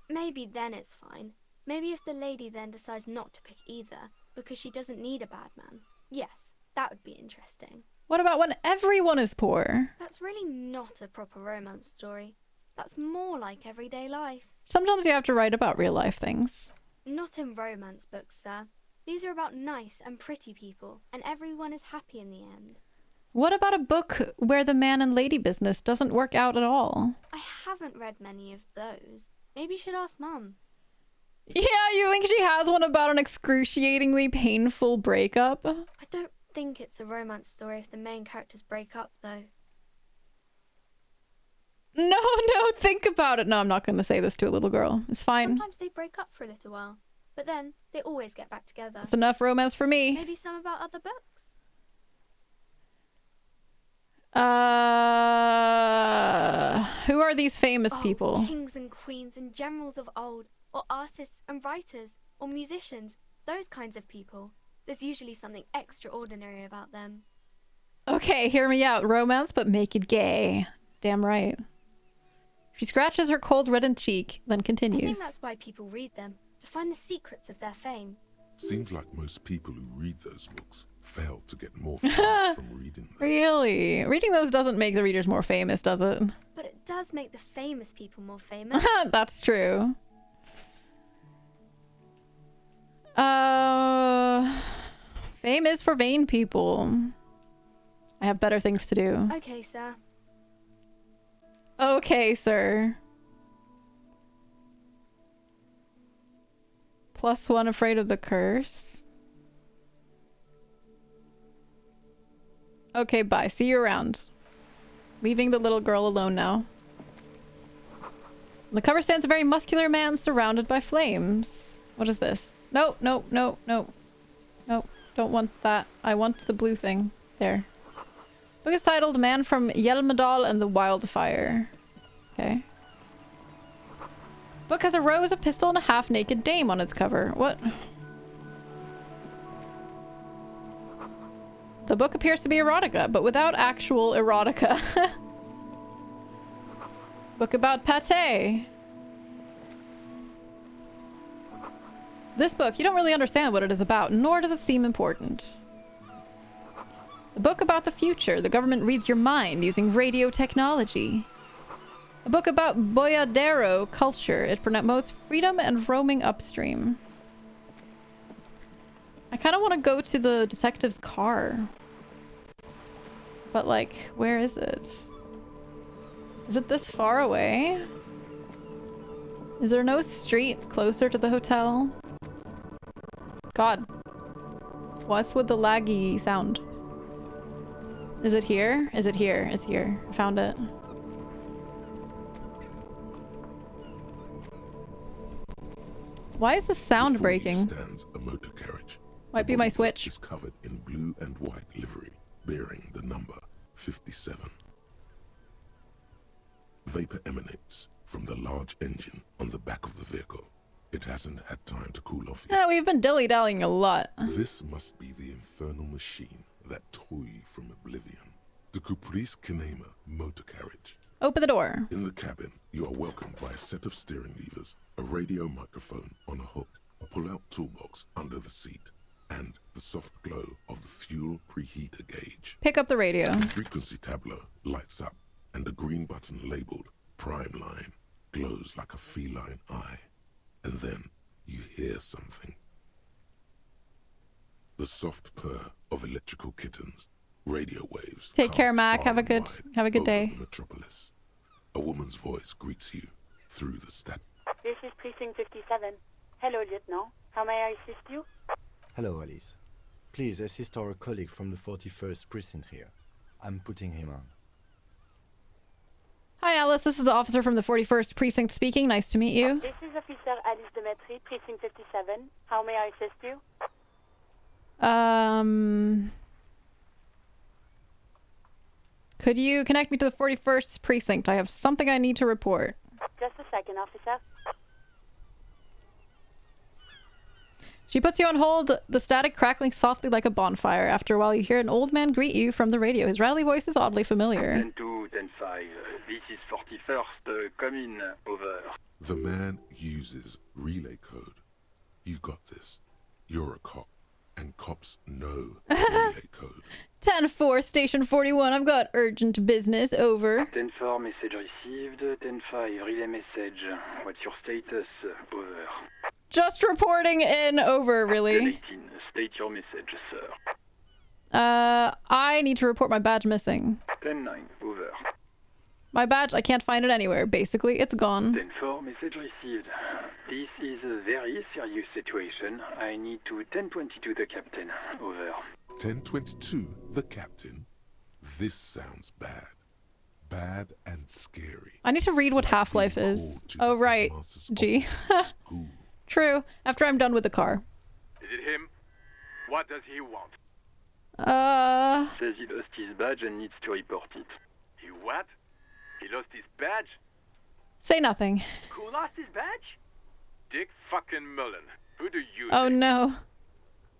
maybe then it's fine. Maybe if the lady then decides not to pick either, because she doesn't need a bad man. Yes, that would be interesting. What about when everyone is poor? That's really not a proper romance story. That's more like everyday life. Sometimes you have to write about real life things. Not in romance books, sir. These are about nice and pretty people, and everyone is happy in the end. What about a book where the man and lady business doesn't work out at all? I haven't read many of those. Maybe you should ask Mum. Yeah, you think she has one about an excruciatingly painful breakup? I don't think it's a romance story if the main characters break up, though. No, think about it. No, I'm not going to say this to a little girl. It's fine. Sometimes they break up for a little while, but then they always get back together. That's enough romance for me. Maybe some about other books? Who are these famous people? Kings and queens and generals of old, or artists and writers, or musicians, those kinds of people. There's usually something extraordinary about them. Okay, hear me out. Romance, but make it gay. Damn right. She scratches her cold reddened cheek, then continues. I think that's why people read them, to find the secrets of their fame. Seems like most people who read those books fail to get more famous from reading them. Really? Reading those doesn't make the readers more famous, does it? But it does make the famous people more famous. That's true. Fame is for vain people. I have better things to do. Okay, sir. Okay, sir. +1 afraid of the curse. Okay, bye. See you around. Leaving the little girl alone now. On the cover stands a very muscular man surrounded by flames. What is this? No, no, no, no. No, don't want that. I want the blue thing. There. Book is titled Man from Yelmadal and the Wildfire. Okay. Book has a rose, a pistol, and a half-naked dame on its cover. What? The book appears to be erotica, but without actual erotica. Book about pate. This book, you don't really understand what it is about, nor does it seem important. A book about the future. The government reads your mind using radio technology. A book about boyadero culture. It promotes freedom and roaming upstream. I kind of want to go to the detective's car. But, like, where is it? Is it this far away? Is there no street closer to the hotel? God. What's with the laggy sound? Is it here? Is it here? It's here. I found it. Why is the sound breaking? Stands a motor carriage. Might be my switch. Is covered in blue and white livery, bearing the number 57. Vapor emanates from the large engine on the back of the vehicle. It hasn't had time to cool off yet. Yeah, we've been dilly-dallying a lot. This must be the infernal machine that tore you from oblivion. The Caprice Kinema motor carriage. Open the door. In the cabin, you are welcomed by a set of steering levers, a radio microphone on a hook, a pull-out toolbox under the seat, and the soft glow of the fuel preheater gauge. Pick up the radio. The frequency tableau lights up, and a green button labeled Prime Line glows like a feline eye. And then you hear something. The soft purr of electrical kittens, radio waves. Take care, Mac. Have a good day. The metropolis. A woman's voice greets you through the static. This is Precinct 57. Hello, Lieutenant. How may I assist you? Hello, Alice. Please assist our colleague from the 41st Precinct here. I'm putting him on. Hi, Alice. This is the officer from the 41st Precinct speaking. Nice to meet you. This is Officer Alice Demetri, Precinct 57. How may I assist you? Could you connect me to the 41st Precinct? I have something I need to report. Just a second, officer. She puts you on hold, the static crackling softly like a bonfire. After a while, you hear an old man greet you from the radio. His rattly voice is oddly familiar. 10-2, 10-5. This is 41st. Come in. Over. The man uses relay code. You got this. You're a cop, and cops know relay code. 10-4, Station 41. I've got urgent business. Over. 10-4, message received. 10-5, relay message. What's your status? Over. Just reporting in. Over, really. 10-18, state your message, sir. I need to report my badge missing. 10-9, over. My badge, I can't find it anywhere. Basically, it's gone. 10-4, message received. This is a very serious situation. I need to 10-22 the captain. Over. 10-22, the captain. This sounds bad. Bad and scary. I need to read what Half-Life is. Oh, right. Gee. True. After I'm done with the car. Is it him? What does he want? Says he lost his badge and needs to report it. He what? He lost his badge? Say nothing. Who lost his badge? Dick fucking Mullen. Who do you Oh think? no.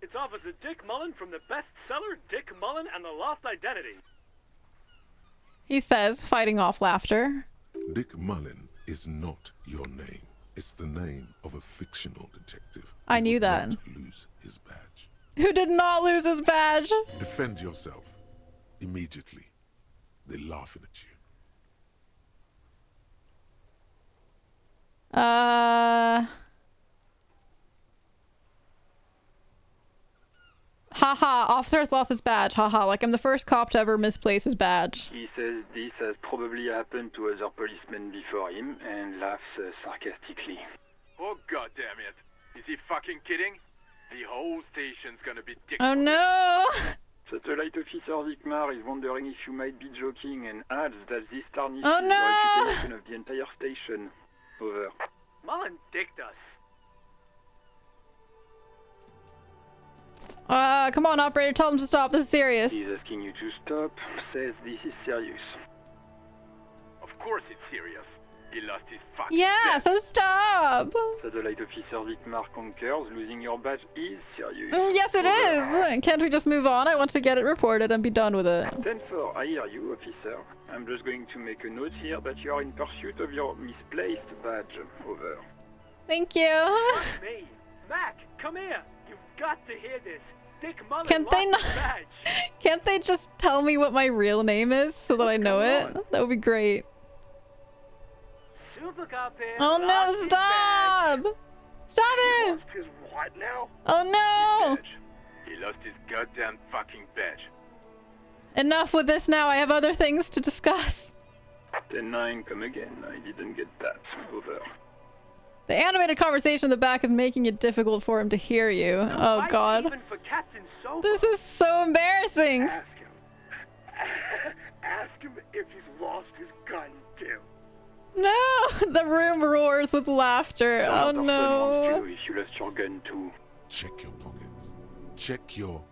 It's Officer Dick Mullen from the bestseller Dick Mullen and the Lost Identity. He says, fighting off laughter. Dick Mullen is not your name. It's the name of a fictional detective. I knew that. Not lose his badge. Who did not lose his badge? Defend yourself. Immediately. They're laughing at you. Haha, officer has lost his badge. Haha, like I'm the first cop to ever misplace his badge. He says this has probably happened to other policemen before him and laughs sarcastically. Oh, goddamn it. Is he fucking kidding? The whole station's gonna be dick. Oh no! Satellite Officer Vikmar is wondering if you might be joking and adds that this tarnishes Oh, the no! reputation of the entire station. Over. Mullen dicked us. Come on, operator, tell him to stop. This is serious. He's asking you to stop, says this is serious. Of course it's serious. He lost his fucking Yeah, so stop! Satellite Officer Vikmar concurs, losing your badge is serious. Yes, it is! Can't we just move on? I want to get it reported and be done with it. 10-4, I hear you, officer. I'm just going to make a note here that you are in pursuit of your misplaced badge. Over. Thank you. Fuck me. Mac, come here. You've got to hear this. Dick Mullen Can't they lost not? his badge. Can't they just tell me what my real name is so that I know it? That would be great. Super Carpet Oh no, lost his stop! Stop it! lost his what now? Oh no! He lost his goddamn fucking badge. Enough with this now, I have other things to discuss. 10-9, come again. I didn't get that. Over. The animated conversation in the back is making it difficult for him to hear you. Oh Why god. even for Captain Sofa? This is so embarrassing. Ask him. Ask him if he's lost his gun too. No! The room roars with laughter. Oh Another no. phone wants to if you lost your gun too. Check your pockets. Check your...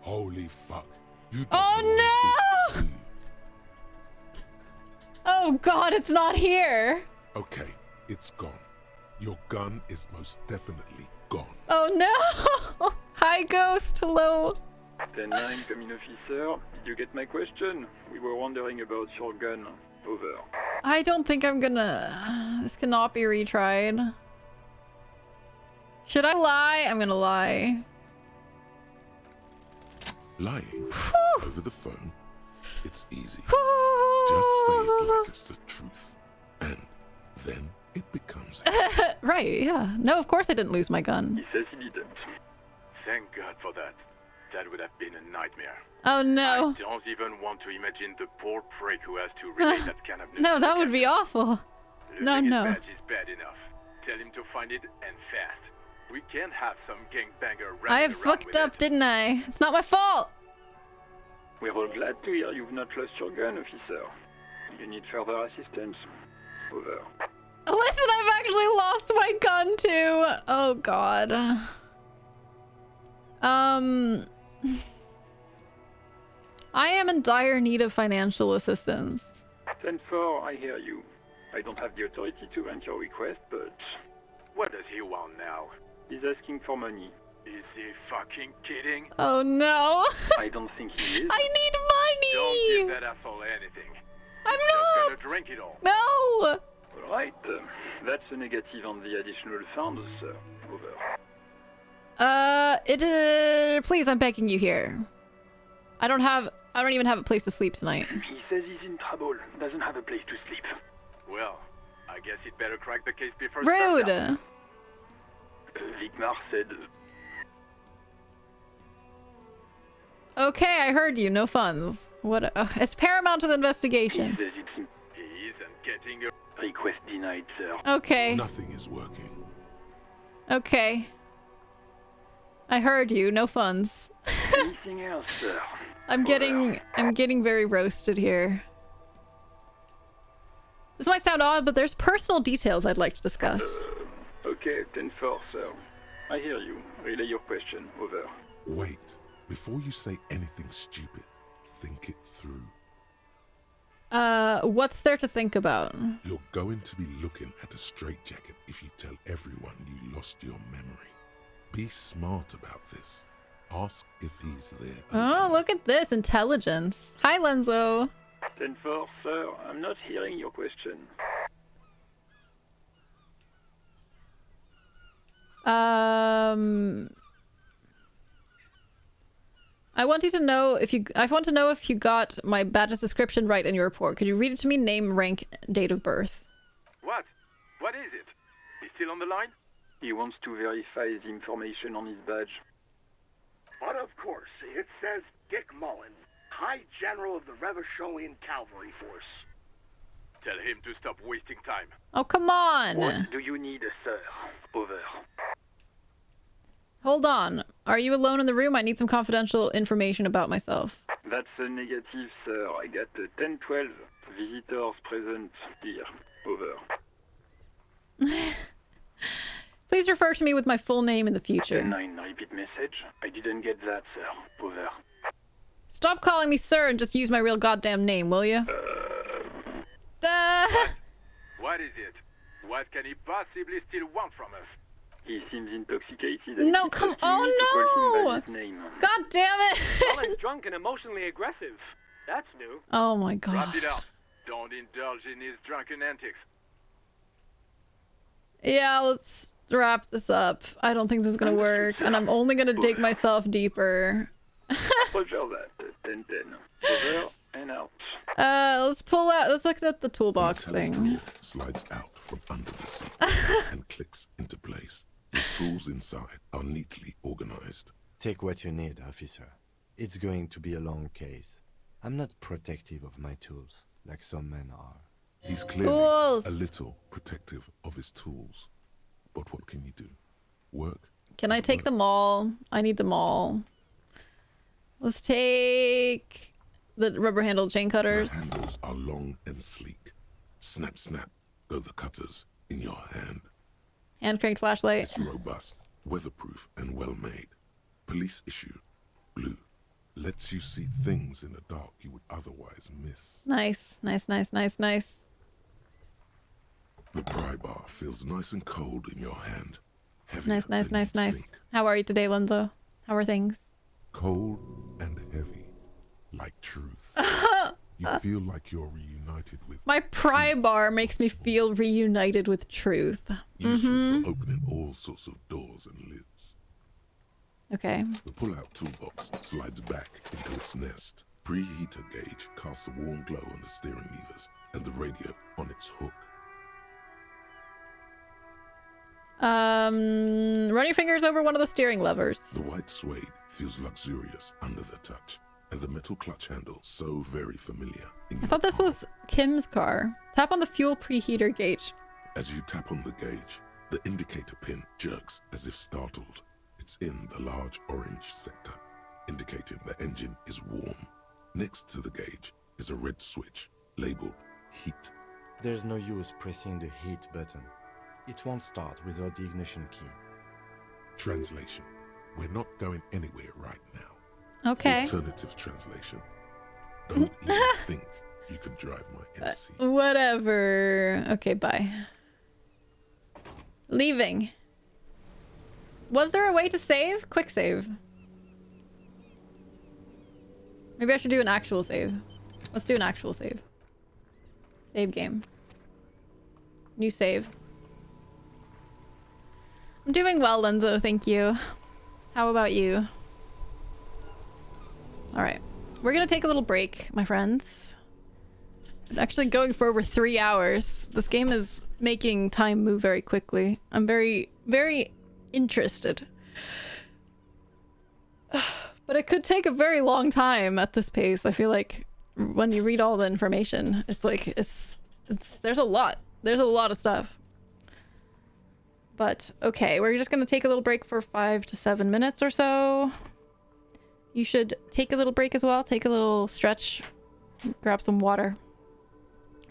Holy fuck. You don't Oh know where it is, do you? Oh god, it's not here. Okay, it's gone. Your gun is most definitely gone. Oh no! Hi ghost, hello. 10-9, come in, officer. Did you get my question? We were wondering about your gun. Over. I don't think I'm gonna... This cannot be retried. Should I lie? I'm gonna lie. Lying over the phone? It's easy. Just say it like it's the truth. And then it becomes... Right, yeah. No, of course I didn't lose my gun. He says he didn't. Thank God for that. That would have been a nightmare. Oh no. I don't even want to imagine the poor prick who has to relay that kind of news. No, that would be awful. No, Losing no. his badge is bad enough. Tell him to find it and fast. We can't have some gangbanger running I around fucked with up, it. didn't I? It's not my fault. We're all glad to hear you've not lost your gun, officer. You need further assistance. Over. Listen, I've actually lost my gun too. Oh god. I am in dire need of financial assistance. 10-4, I hear you. I don't have the authority to grant your request, but... What does he want now? He's asking for money. Is he fucking kidding? Oh no. I don't think he is. I need money. Don't give that asshole anything. I'm He's not. just gonna drink it all. No. Alright, that's a negative on the additional funds, sir. Over. Please, I'm begging you here. I don't even have a place to sleep tonight. He says he's in trouble. Doesn't have a place to sleep. Well, I guess he'd better crack the case before Rude. sundown. Vikmar said... Okay, I heard you. No funds. What? It's paramount to the investigation. He says it's... He isn't getting a... Request denied, sir. Okay. Nothing is working. Okay. I heard you. No funds. Anything else, sir? I'm getting very roasted here. This might sound odd, but there's personal details I'd like to discuss. Okay, 10-4, sir. I hear you. Relay your question. Over. Wait. Before you say anything stupid, think it through. What's there to think about? You're going to be looking at a straitjacket if you tell everyone you lost your memory. Be smart about this. Ask if he's there. Oh, look at this intelligence. Hi, Lenzo. 10-4, sir. I'm not hearing your question. I want to know if you got my badge's description right in your report. Could you read it to me? Name, rank, date of birth. What? What is it? He's still on the line? He wants to verify the information on his badge. But of course, it says Dick Mullen, High General of the Revacholian Cavalry Force. Tell him to stop wasting time. Oh, come on. What do you need, sir? Over. Hold on. Are you alone in the room? I need some confidential information about myself. That's a negative, sir. I got 10-12 visitors present here. Over. Please refer to me with my full name in the future. 9 repeat message. I didn't get that, sir. Over. Stop calling me sir and just use my real goddamn name, will you? What is it? What can he possibly still want from us? He seems intoxicated. No, come on, no! God damn it! Mullen's drunk and emotionally aggressive. That's new. Oh my god. Wrap it up. Don't indulge in his drunken antics. Yeah, let's wrap this up. I don't think this is gonna work, and I'm only gonna dig myself deeper. Roger that. 10-10. Over and out. Let's pull out. Let's look at the toolbox thing. Slides out from under the seat and clicks into place. The tools inside are neatly organized. Take what you need, officer. It's going to be a long case. I'm not protective of my tools, like some men are. He's clearly Tools. a little protective of his tools. But what can you do? Work? Can I take them all? I need them all. Let's take the rubber-handled chain cutters. The handles are long and sleek. Snap, snap, go the cutters in your hand. Hand-cranked flashlight. It's robust, weatherproof, and well-made. Police issue, blue. Lets you see things in the dark you would otherwise miss. Nice, nice, nice, nice, nice. The pry bar feels nice and cold in your hand. Nice, nice, nice, nice. How are you today, Lenzo? How are things? Cold and heavy, like truth. You feel like you're reunited with. My pry bar makes me feel reunited with truth. Useful for opening all sorts of doors and lids. Okay. The pull-out toolbox slides back into its nest. Preheater gauge casts a warm glow on the steering levers and the radio on its hook. Run your fingers over one of the steering levers. The white suede feels luxurious under the touch, and the metal clutch handle so very familiar. I thought this was Kim's car. Tap on the fuel preheater gauge. As you tap on the gauge, the indicator pin jerks as if startled. It's in the large orange sector, indicating the engine is warm. Next to the gauge is a red switch labeled heat. There's no use pressing the heat button. It won't start without the ignition key. Translation. We're not going anywhere right now. Okay. Alternative translation. Don't even think you can drive my MC. Whatever. Okay, bye. Leaving. Was there a way to save? Quick save. Maybe I should do an actual save. Let's do an actual save. Save game. New save. I'm doing well, Lenzo, thank you. How about you? Alright. We're gonna take a little break, my friends. I'm actually going for over 3 hours. This game is making time move very quickly. I'm very, very interested. But it could take a very long time at this pace. I feel like when you read all the information, it's like, there's a lot. There's a lot of stuff. But, okay, we're just gonna take a little break for 5 to 7 minutes or so. You should take a little break as well. Take a little stretch. Grab some water.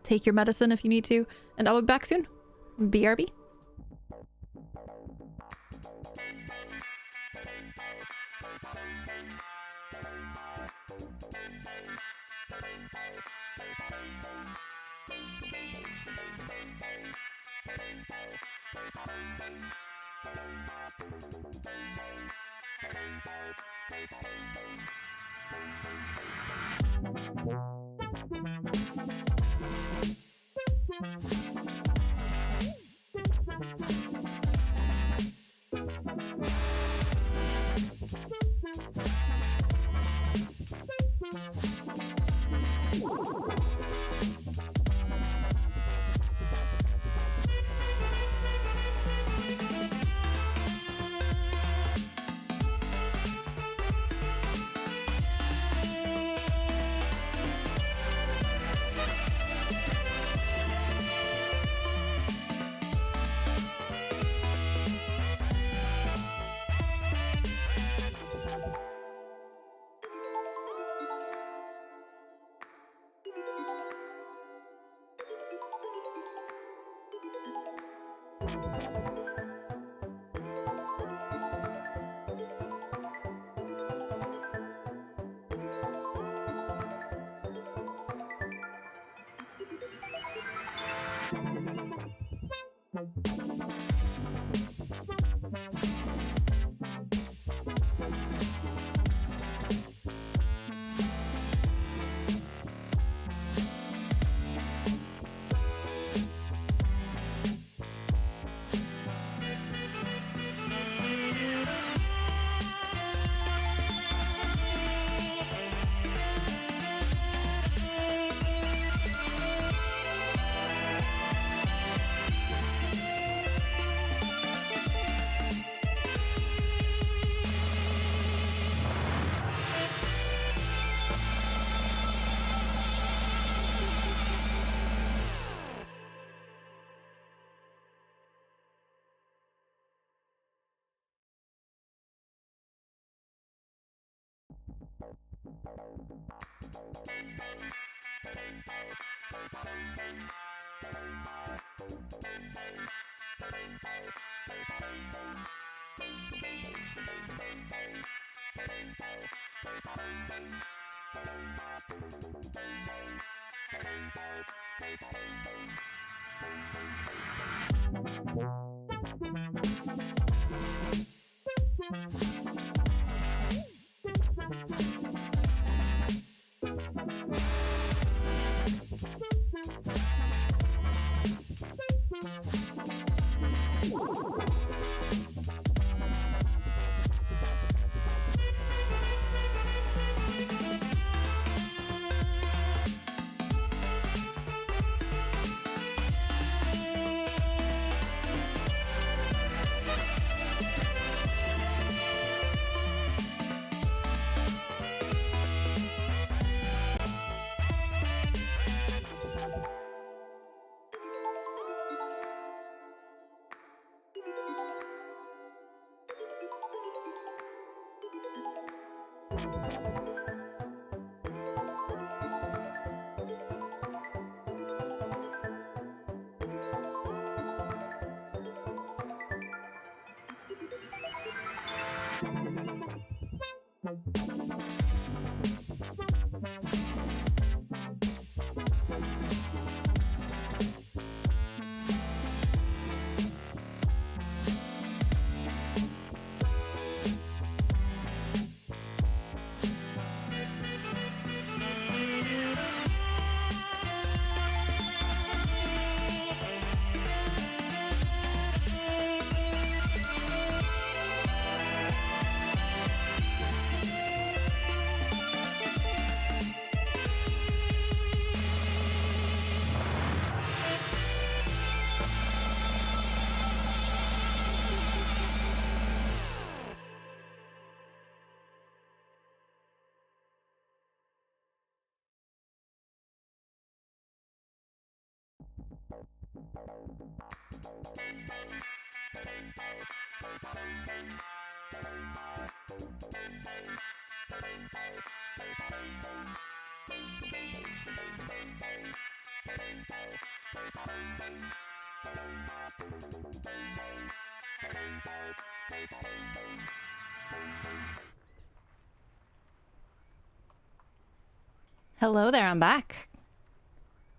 Take your medicine if you need to. And I'll be back soon. BRB. Hello there, I'm back.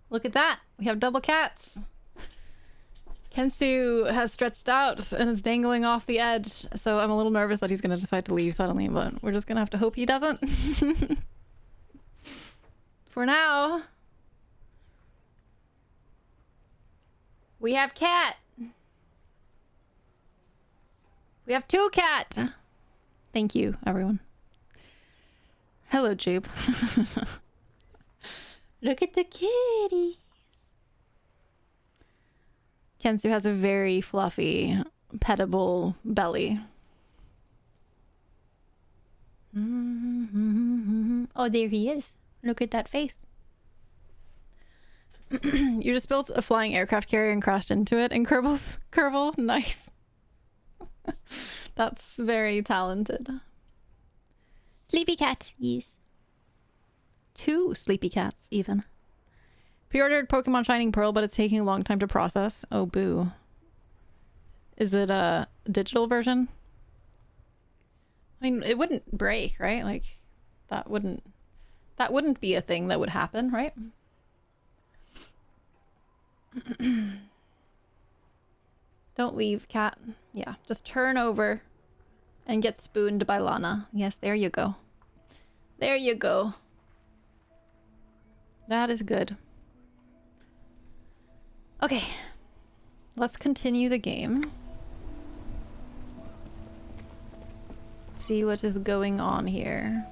Look at that. We have double cats. Kensu has stretched out and is dangling off the edge, so I'm a little nervous that he's going to decide to leave suddenly, but we're just going to have to hope he doesn't. For now. We have cat. We have 2 cat. Thank you, everyone. Hello, Jupe. Look at the kitty. Kensu has a very fluffy, pettable belly. Oh, there he is. Look at that face. You just built a flying aircraft carrier and crashed into it in Kerbal. Nice. That's very talented. Sleepy cat, yes. 2 sleepy cats, even. Pre-ordered Pokemon Shining Pearl, but it's taking a long time to process. Oh, boo. Is it a digital version? I mean, it wouldn't break, right? Like, that wouldn't be a thing that would happen, right? Don't leave, cat. Yeah, just turn over and get spooned by Lana. Yes, there you go. There you go. That is good. Okay. Let's continue the game. See what is going on here.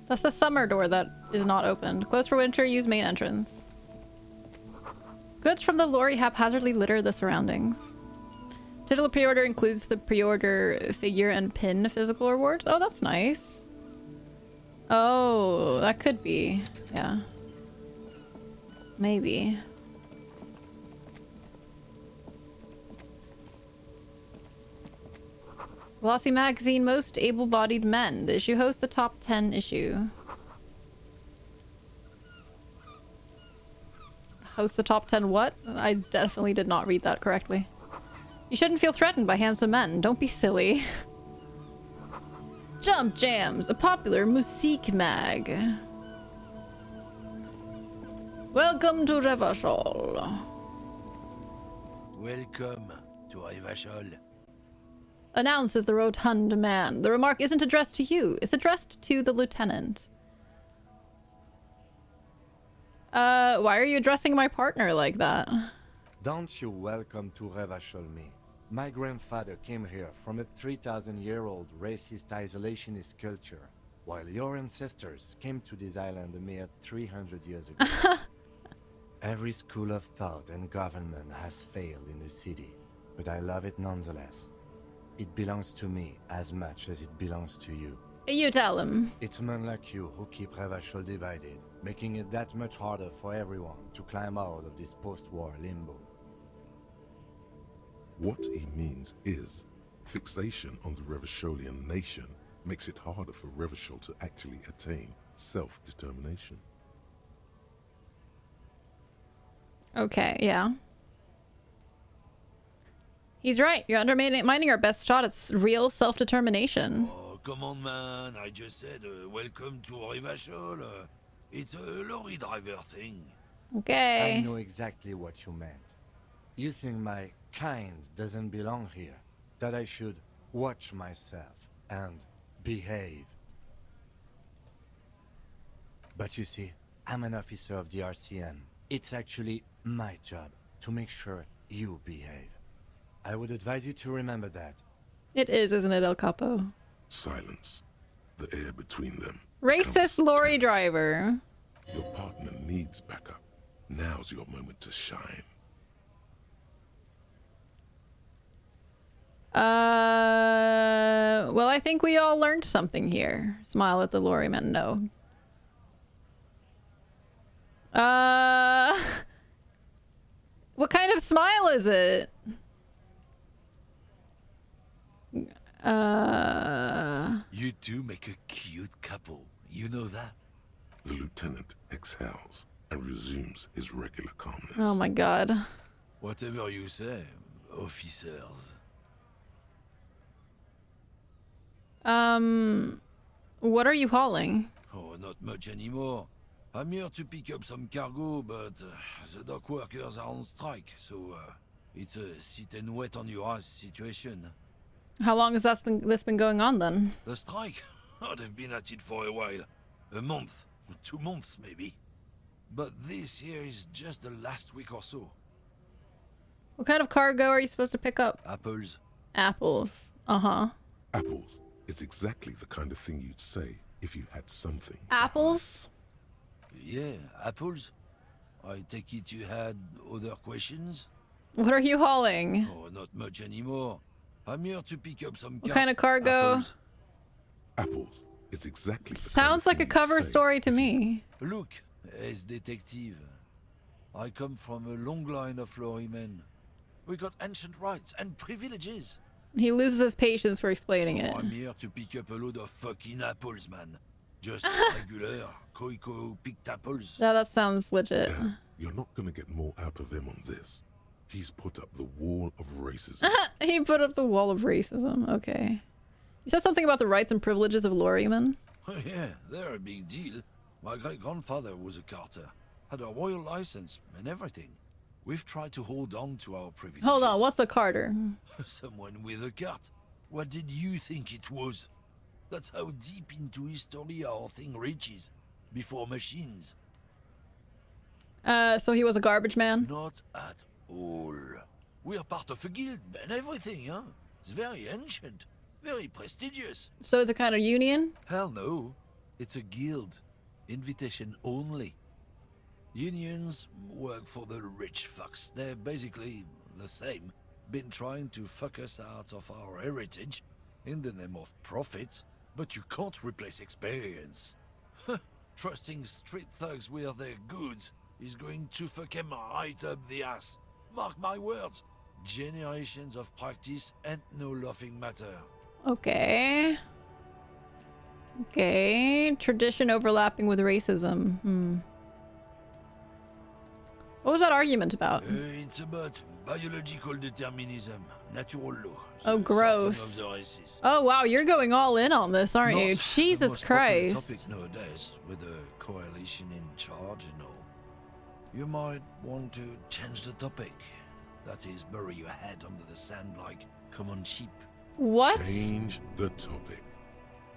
That's the summer door that is not opened. Closed for winter, use main entrance. Goods from the lorry haphazardly litter the surroundings. Digital pre-order includes the pre-order figure and pin physical rewards. Oh, that's nice. Oh, that could be. Yeah. Maybe. Glossy magazine, most able-bodied men. The issue hosts the top 10 issue. Hosts the top 10 what? I definitely did not read that correctly. You shouldn't feel threatened by handsome men. Don't be silly. Jump Jams, a popular musique mag. Welcome to Revachol. Welcome to Revachol. Announces the rotund man. The remark isn't addressed to you. It's addressed to the lieutenant. Why are you addressing my partner like that? Don't you welcome to Revachol me. My grandfather came here from a 3,000-year-old racist isolationist culture, while your ancestors came to this island a mere 300 years ago. Every school of thought and government has failed in the city, but I love it nonetheless. It belongs to me as much as it belongs to you. You tell him. It's men like you who keep Revachol divided, making it that much harder for everyone to climb out of this post-war limbo. What he means is, fixation on the Revacholian nation makes it harder for Revachol to actually attain self-determination. Okay, yeah. He's right. You're undermining our best shot at real self-determination. Oh, come on, man. I just said welcome to Revachol. It's a lorry driver thing. Okay. I know exactly what you meant. You think my kind doesn't belong here, that I should watch myself and behave. But you see, I'm an officer of the RCM. It's actually my job to make sure you behave. I would advise you to remember that. It is, isn't it, El Capo? Silence. The air between them. Racist lorry driver. Your partner needs backup. Now's your moment to shine. Well, I think we all learned something here. Smile at the lorryman. No. What kind of smile is it? You two make a cute couple. You know that? The lieutenant exhales and resumes his regular calmness. Oh my god. Whatever you say, officers. What are you hauling? Oh, not much anymore. I'm here to pick up some cargo, but the dock workers are on strike, so it's a sit and wait on your ass situation. How long has this been going on then? The strike? Oh, they've been at it for a while. A month, 2 months maybe. But this here is just the last week or so. What kind of cargo are you supposed to pick up? Apples. Apples. Uh-huh. Apples is exactly the kind of thing you'd say if you had something. Apples? Yeah, apples. I take it you had other questions? What are you hauling? Oh, not much anymore. I'm here to pick up some What kind of cargo? Apples. Apples is exactly the Sounds like a cover story to me. Look, as detective, I come from a long line of lorrymen. We got ancient rights and privileges. He loses his patience for explaining it. I'm here to pick up a load of fucking apples, man. Just regular Koiko picked apples. Yeah, that sounds legit. You're not gonna get more out of him on this. He's put up the wall of racism. He put up the wall of racism. Okay. You said something about the rights and privileges of lorrymen? Oh yeah, they're a big deal. My great-grandfather was a carter. Had a royal license and everything. We've tried to hold on to our privileges. Hold on, what's a carter? Someone with a cart. What did you think it was? That's how deep into history our thing reaches. Before machines. So he was a garbage man? Not at all. We're part of a guild and everything, huh? It's very ancient. Very prestigious. So it's a kind of union? Hell no. It's a guild. Invitation only. Unions work for the rich fucks. They're basically the same. Been trying to fuck us out of our heritage in the name of profit, but you can't replace experience. Trusting street thugs with their goods is going to fuck him right up the ass. Mark my words. Generations of practice and no laughing matter. Okay. Okay. Tradition overlapping with racism. What was that argument about? It's about biological determinism, natural law. Oh, gross. Oh, wow, you're going all in on this, aren't you? Jesus Christ. Topic nowadays, with the coalition in charge and all. You might want to change the topic. That is, bury your head under the sand like common sheep. What? Change the topic.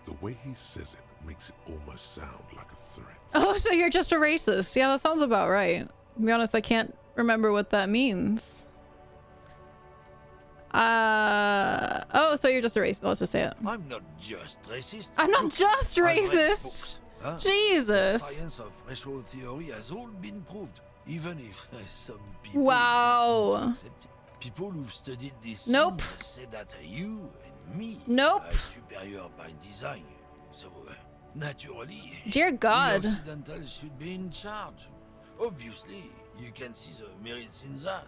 The way he says it makes it almost sound like a threat. Oh, so you're just a racist. Yeah, that sounds about right. To be honest, I can't remember what that means. Oh, so you're just a racist. Let's just say it. I'm not just racist. I'm not just racist. Huh? Jesus. The science of racial theory has all been proved, even if some people wow. accept it. People who've studied this nope. say that you and me nope. are superior by design. So, naturally, dear God, the Occidentals should be in charge. Obviously, you can see the merits in that.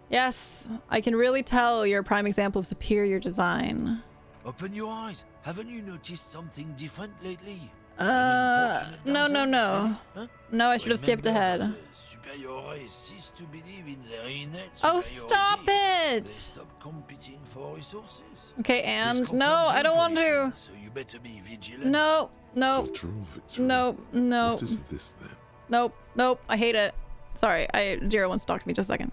Yes, I can really tell you're a prime example of superior design. Open your eyes. Haven't you noticed something different lately? No. Huh? No, I should have skipped ahead. Superior race cease to believe in their innate oh, stop it! They stop competing for resources. Okay, and no, I don't want to. So you better be vigilant. No. No. What is this then? Nope. I hate it. Sorry, Zero wants to talk to me. Just a second.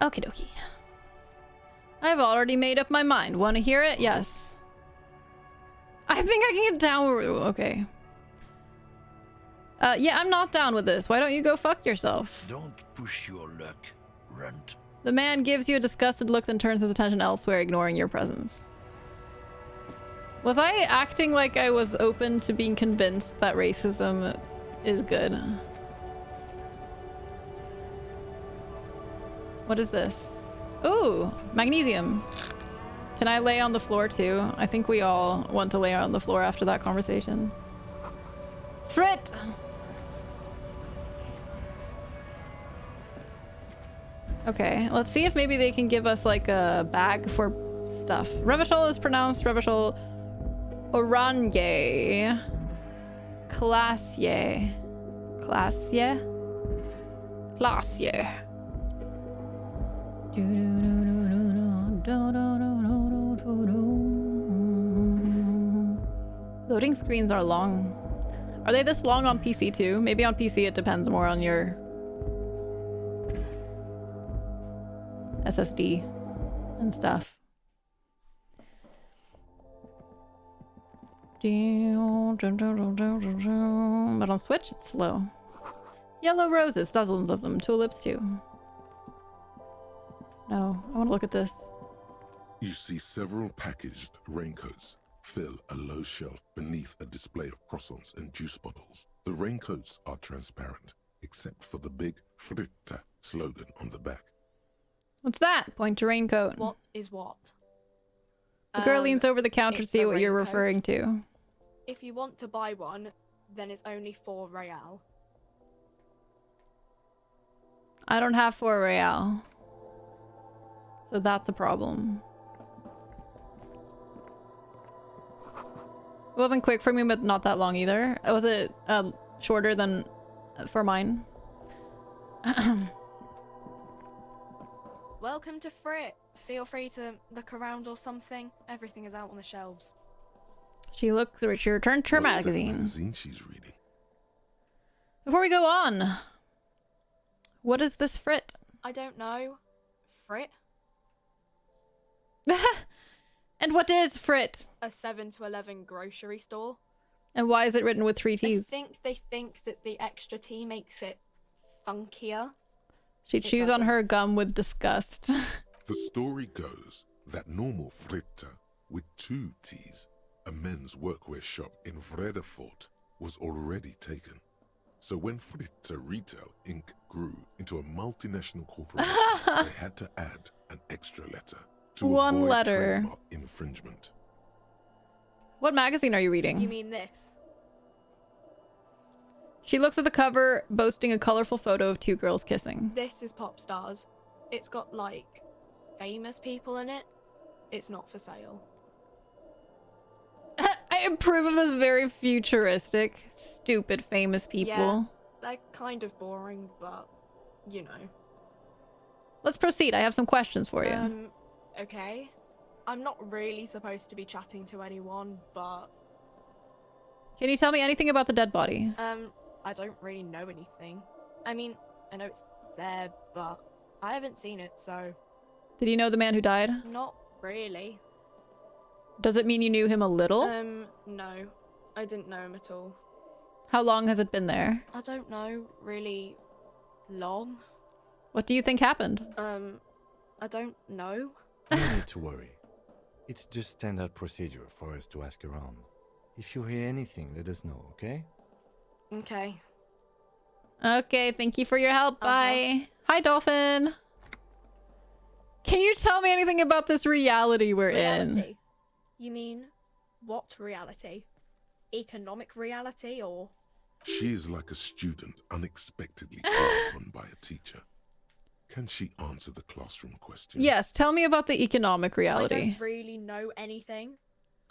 Okie dokie. I've already made up my mind. Want to hear it? Yes. I think I can get down with... Okay. Yeah, I'm not down with this. Why don't you go fuck yourself? Don't push your luck, runt. The man gives you a disgusted look, then turns his attention elsewhere, ignoring your presence. Was I acting like I was open to being convinced that racism is good? What is this? Ooh, magnesium. Can I lay on the floor too? I think we all want to lay on the floor after that conversation. Frit! Okay, let's see if maybe they can give us like a bag for stuff. Revachol is pronounced Revachol Oranje. Classier. Classier? Classier. Loading screens are long. Are they this long on PC too? Maybe on PC it depends more on your SSD and stuff. But on Switch it's slow. Yellow roses, dozens of them. Tulips too. No, I want to look at this. You see several packaged raincoats. fill a low shelf beneath a display of croissants and juice bottles. The raincoats are transparent, except for the big Fritta slogan on the back. What's that? Point to raincoat. What is what? The girl leans over the counter to see what you're referring to. If you want to buy one, then it's only 4 real. I don't have 4 real. So that's a problem. It wasn't quick for me, but not that long either. Was it shorter than for mine? Welcome to Frit. Feel free to look around or something. Everything is out on the shelves. She looks through. She returned to her What's magazine. that magazine she's reading? Before we go on, what is this Frit? I don't know. Frit? And what is Frit? A 7 to 11 grocery store. And why is it written with 3 T's? They think that the extra T makes it funkier. She chews on her gum with disgust. The story goes that normal Fritta with 2 T's, a men's workwear shop in Vredefort, was already taken. So when Fritta Retail Inc. grew into a multinational corporation, they had to add an extra letter to avoid trademark infringement. What magazine are you reading? You mean this? She looks at the cover, boasting a colorful photo of 2 girls kissing. This is Pop Stars. It's got, like, famous people in it. It's not for sale. I approve of this very futuristic, stupid, famous people. Yeah, they're kind of boring, but, you know. Let's proceed. I have some questions for you. Okay. I'm not really supposed to be chatting to anyone, but... Can you tell me anything about the dead body? I don't really know anything. I mean, I know it's there, but I haven't seen it, so... Did you know the man who died? Not really. Does it mean you knew him a little? No. I didn't know him at all. How long has it been there? I don't know, really long. What do you think happened? I don't know. No need to worry. It's just standard procedure for us to ask around. If you hear anything, let us know, okay? Okay. Okay, thank you for your help. Bye. Hi, Dolphin. Can you tell me anything about this reality we're in? You mean, what reality? Economic reality, or...? She is like a student unexpectedly called upon by a teacher. Can she answer the classroom question? Yes, tell me about the economic reality. I don't really know anything.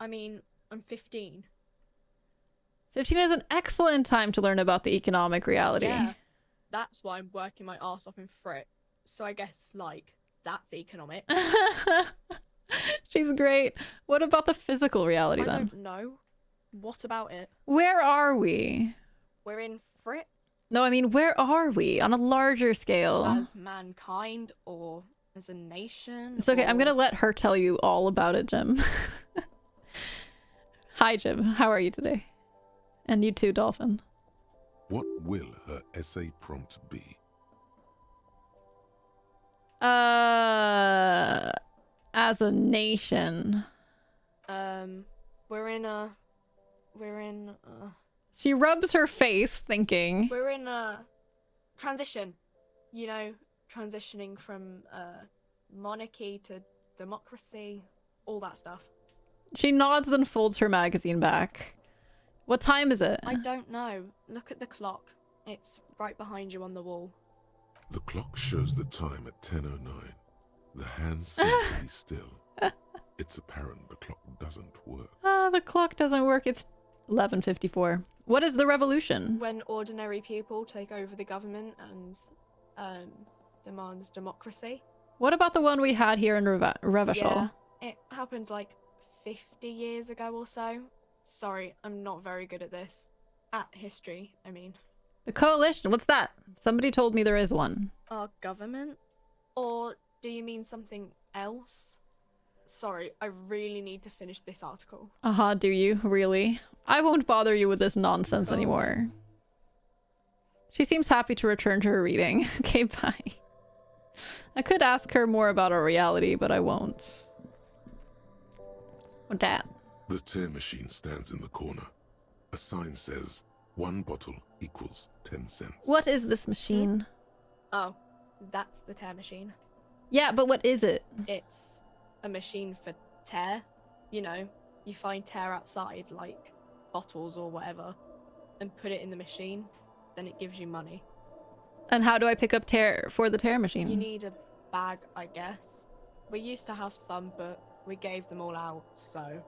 I mean, I'm 15. 15 is an excellent time to learn about the economic reality. Yeah, that's why I'm working my arse off in Frit. So I guess, like, that's economic. She's great. What about the physical reality, then? I don't know. What about it? Where are we? We're in Frit? No, I mean, where are we on a larger scale? As mankind, or as a nation? It's okay, or... I'm gonna let her tell you all about it, Jim. Hi, Jim. How are you today? And you too, Dolphin. What will her essay prompt be? As a nation. We're in She rubs her face, thinking. We're in a transition. You know, transitioning from monarchy to democracy, all that stuff. She nods and folds her magazine back. What time is it? I don't know. Look at the clock. It's right behind you on the wall. The clock shows the time at 10:09. The hands seem to be still. It's apparent the clock doesn't work. The clock doesn't work. It's 11:54. What is the revolution? When ordinary people take over the government and demand democracy. What about the one we had here in Revachol? Yeah, it happened like 50 years ago or so. Sorry, I'm not very good at this. At history, I mean. The coalition? What's that? Somebody told me there is one. Our government? Or do you mean something else? Sorry, I really need to finish this article. Do you? Really? I won't bother you with this nonsense anymore. She seems happy to return to her reading. Okay, bye. I could ask her more about our reality, but I won't. What that? The tear machine stands in the corner. A sign says 1 bottle equals 10 cents. What is this machine? Oh, that's the tear machine. Yeah, but what is it? It's a machine for tear. You know, you find tear outside, like bottles or whatever, and put it in the machine, then it gives you money. And how do I pick up tear for the tear machine? You need a bag, I guess. We used to have some, but we gave them all out, so...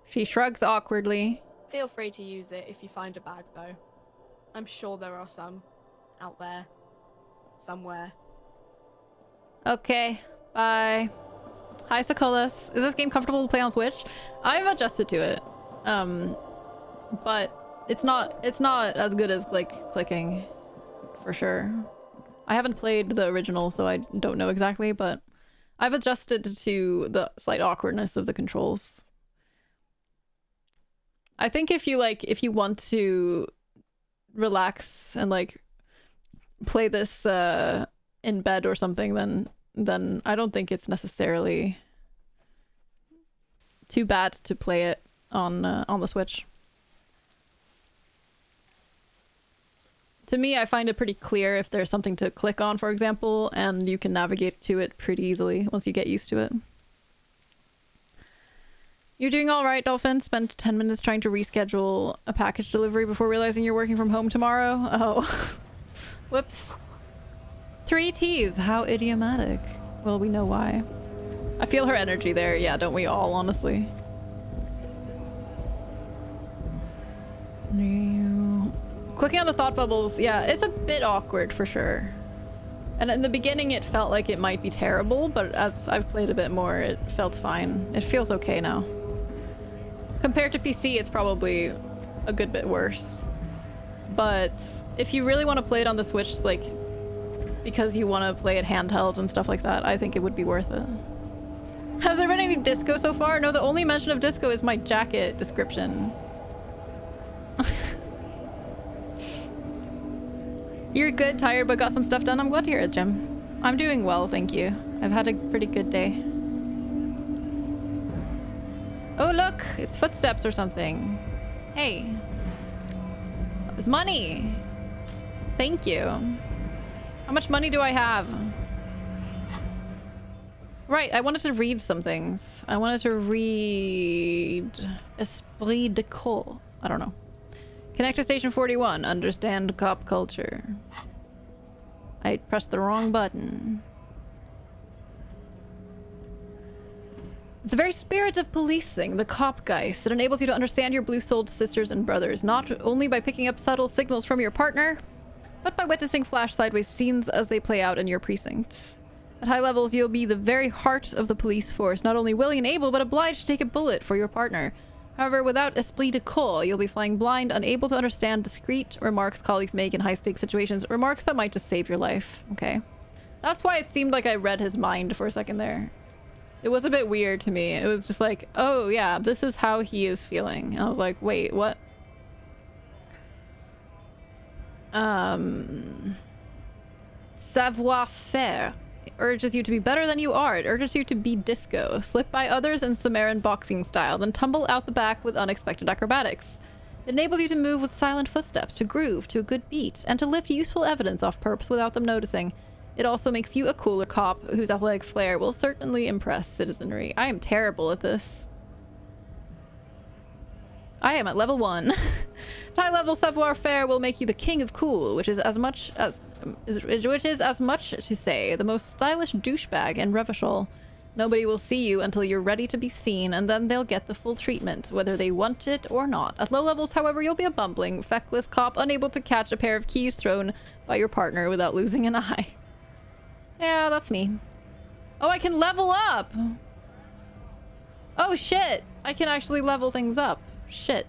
She shrugs awkwardly. Feel free to use it if you find a bag, though. I'm sure there are some out there. Somewhere. Okay, bye. Hi, Sokolas. Is this game comfortable to play on Switch? I've adjusted to it. But it's not as good as, like, clicking, for sure. I haven't played the original, so I don't know exactly, but I've adjusted to the slight awkwardness of the controls. I think if you want to relax and, like, play this in bed or something, then I don't think it's necessarily too bad to play it on the Switch. To me, I find it pretty clear if there's something to click on, for example, and you can navigate to it pretty easily once you get used to it. You're doing all right, Dolphin. Spent 10 minutes trying to reschedule a package delivery before realizing you're working from home tomorrow. Oh. Whoops. 3 T's. How idiomatic. Well, we know why. I feel her energy there. Yeah, don't we all, honestly? Clicking on the thought bubbles, yeah, it's a bit awkward for sure. And in the beginning it felt like it might be terrible, but as I've played a bit more, it felt fine. It feels okay now. Compared to PC, it's probably a good bit worse. But if you really want to play it on the Switch, like, because you want to play it handheld and stuff like that, I think it would be worth it. Has there been any disco so far? No, the only mention of disco is my jacket description. You're good, tired, but got some stuff done. I'm glad to hear it, Jim. I'm doing well, thank you. I've had a pretty good day. Oh, look! It's footsteps or something. Hey. It's money! Thank you. How much money do I have? Right, I wanted to read some things. I wanted to read... Esprit de Corps. I don't know. Connect to station 41. Understand cop culture. I pressed the wrong button. It's the very spirit of policing, the cop geist. It enables you to understand your blue-souled sisters and brothers, not only by picking up subtle signals from your partner, but by witnessing flash sideways scenes as they play out in your precinct. At high levels, you'll be the very heart of the police force, not only willing and able, but obliged to take a bullet for your partner. However, without esprit de corps, you'll be flying blind, unable to understand discreet remarks colleagues make in high-stakes situations, remarks that might just save your life. Okay. That's why it seemed like I read his mind for a second there. It was a bit weird to me. It was just like, oh yeah, this is how he is feeling. And I was like, wait, what? Savoir-faire. It urges you to be better than you are. It urges you to be disco. Slip by others in Sumerian boxing style, then tumble out the back with unexpected acrobatics. It enables you to move with silent footsteps, to groove to a good beat, and to lift useful evidence off perps without them noticing. It also makes you a cooler cop whose athletic flair will certainly impress citizenry. I am terrible at this. I am at level 1. High level savoir-faire will make you the king of cool, which is as much to say the most stylish douchebag in Revachol. Nobody will see you until you're ready to be seen, and then they'll get the full treatment, whether they want it or not. At low levels, however, you'll be a bumbling, feckless cop, unable to catch a pair of keys thrown by your partner without losing an eye. Yeah, that's me. Oh, I can level up! Oh shit! I can actually level things up. Shit.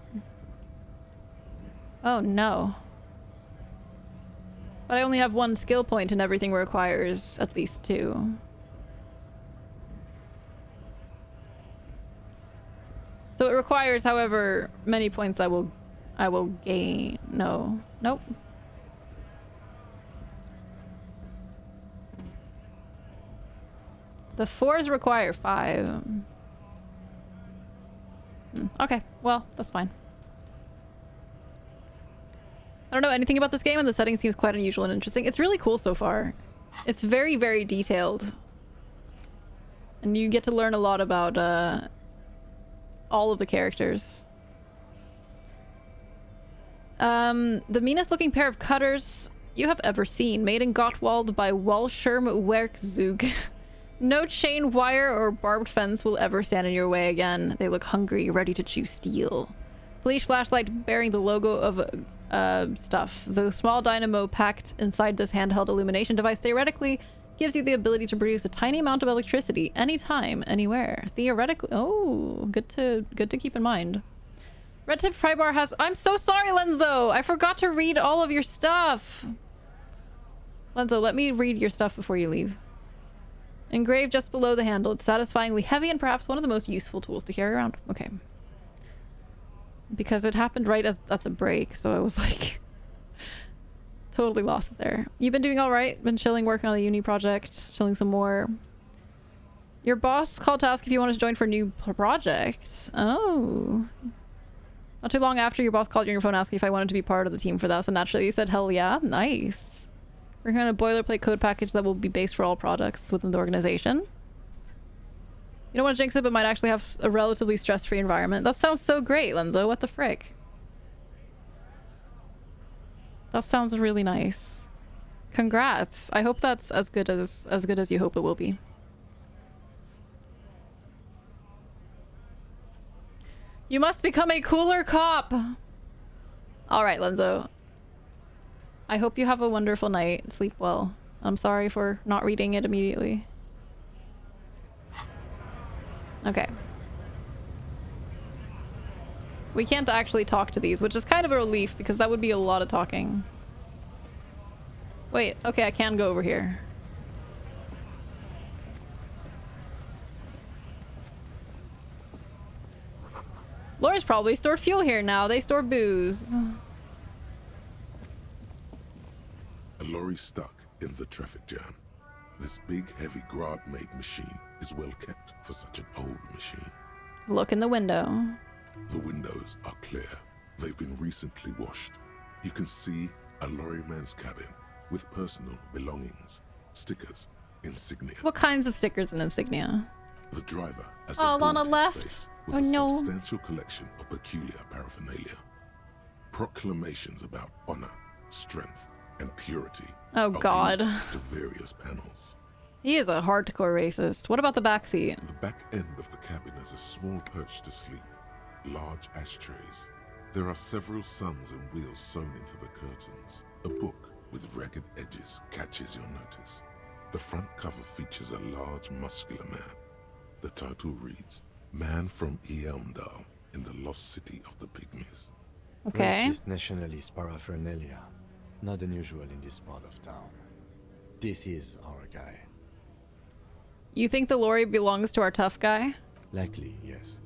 Oh no. But I only have 1 skill point and everything requires at least 2. So it requires however many points I will gain. No. Nope. The 4s require 5. Okay, well, that's fine. I don't know anything about this game, and the setting seems quite unusual and interesting. It's really cool so far. It's very, very detailed. And you get to learn a lot about all of the characters. The meanest looking pair of cutters you have ever seen, made in Gottwald by Walscherm Werkzeug. No chain, wire, or barbed fence will ever stand in your way again. They look hungry, ready to chew steel. Police flashlight bearing the logo of stuff. The small dynamo packed inside this handheld illumination device theoretically gives you the ability to produce a tiny amount of electricity anytime, anywhere. Theoretically, oh, good to keep in mind. Red Tip Pry Bar has. I'm so sorry, Lenzo. I forgot to read all of your stuff. Lenzo, let me read your stuff before you leave. Engraved just below the handle. It's satisfyingly heavy and perhaps one of the most useful tools to carry around. Okay. Because it happened right at the break, so I was like totally lost it there. You've been doing all right. Been chilling, working on the uni project, chilling some more. Your boss called to ask if you wanted to join for a new project. Oh. Not too long after, your boss called you on your phone asking if I wanted to be part of the team for that, so naturally you said hell yeah. Nice. Working on a boilerplate code package that will be based for all products within the organization. You don't want to jinx it, but might actually have a relatively stress-free environment. That sounds so great, Lenzo. What the frick? That sounds really nice. Congrats. I hope that's as good as you hope it will be. You must become a cooler cop. All right, Lenzo. I hope you have a wonderful night. Sleep well. I'm sorry for not reading it immediately. Okay. We can't actually talk to these, which is kind of a relief because that would be a lot of talking. Wait, okay, I can go over here. Lorries probably store fuel here now. They store booze. A lorry stuck in the traffic jam. This big, heavy Grad-made machine is well kept for such an old machine. Look in the window. The windows are clear. They've been recently washed. You can see a lorryman's cabin with personal belongings, stickers, insignia. What kinds of stickers and insignia? The driver has all on the space left. with Oh a no. substantial collection of peculiar paraphernalia. Proclamations about honor, strength, and purity. Oh God. To various panels. He is a hardcore racist. What about the back seat? The back end of the cabin is a small perch to sleep. Large ashtrays. There are several suns and wheels sewn into the curtains. A book with ragged edges catches your notice. The front cover features a large, muscular man. The title reads, Man from Eamdal in the Lost City of the Pygmies. Okay. Racist nationalist paraphernalia. Not unusual in this part of town. This is our guy. You think the lorry belongs to our tough guy? Likely, yes.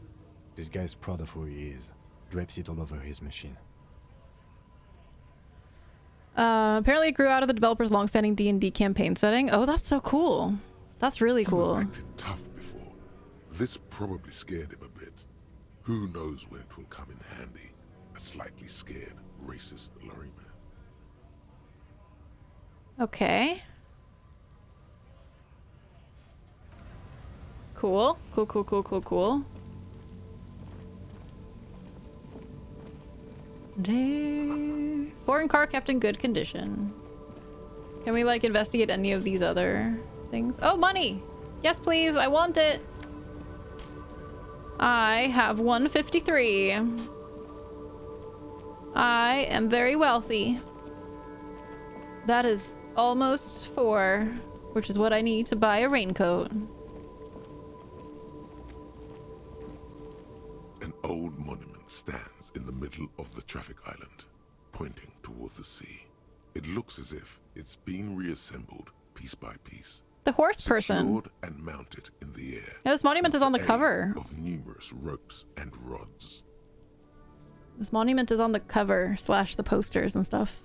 This guy's proud of who he is. Drapes it all over his machine. Apparently it grew out of the developer's long-standing D&D campaign setting. Oh, that's so cool. That's really cool. He was acting tough before. This probably scared him a bit. Who knows when it will come in handy? A slightly scared, racist lorryman. Okay. Cool. Cool. Foreign car kept in good condition. Can we, like, investigate any of these other things? Oh, money! Yes, please. I want it. I have 153. I am very wealthy. That is almost 4, which is what I need to buy a raincoat. An old monument stands in the middle of the traffic island, pointing toward the sea. It looks as if it's been reassembled piece by piece. The horse person. Secured and mounted in the air. Yeah, this monument is on the cover. Of numerous ropes and rods. This monument is on the cover / the posters and stuff.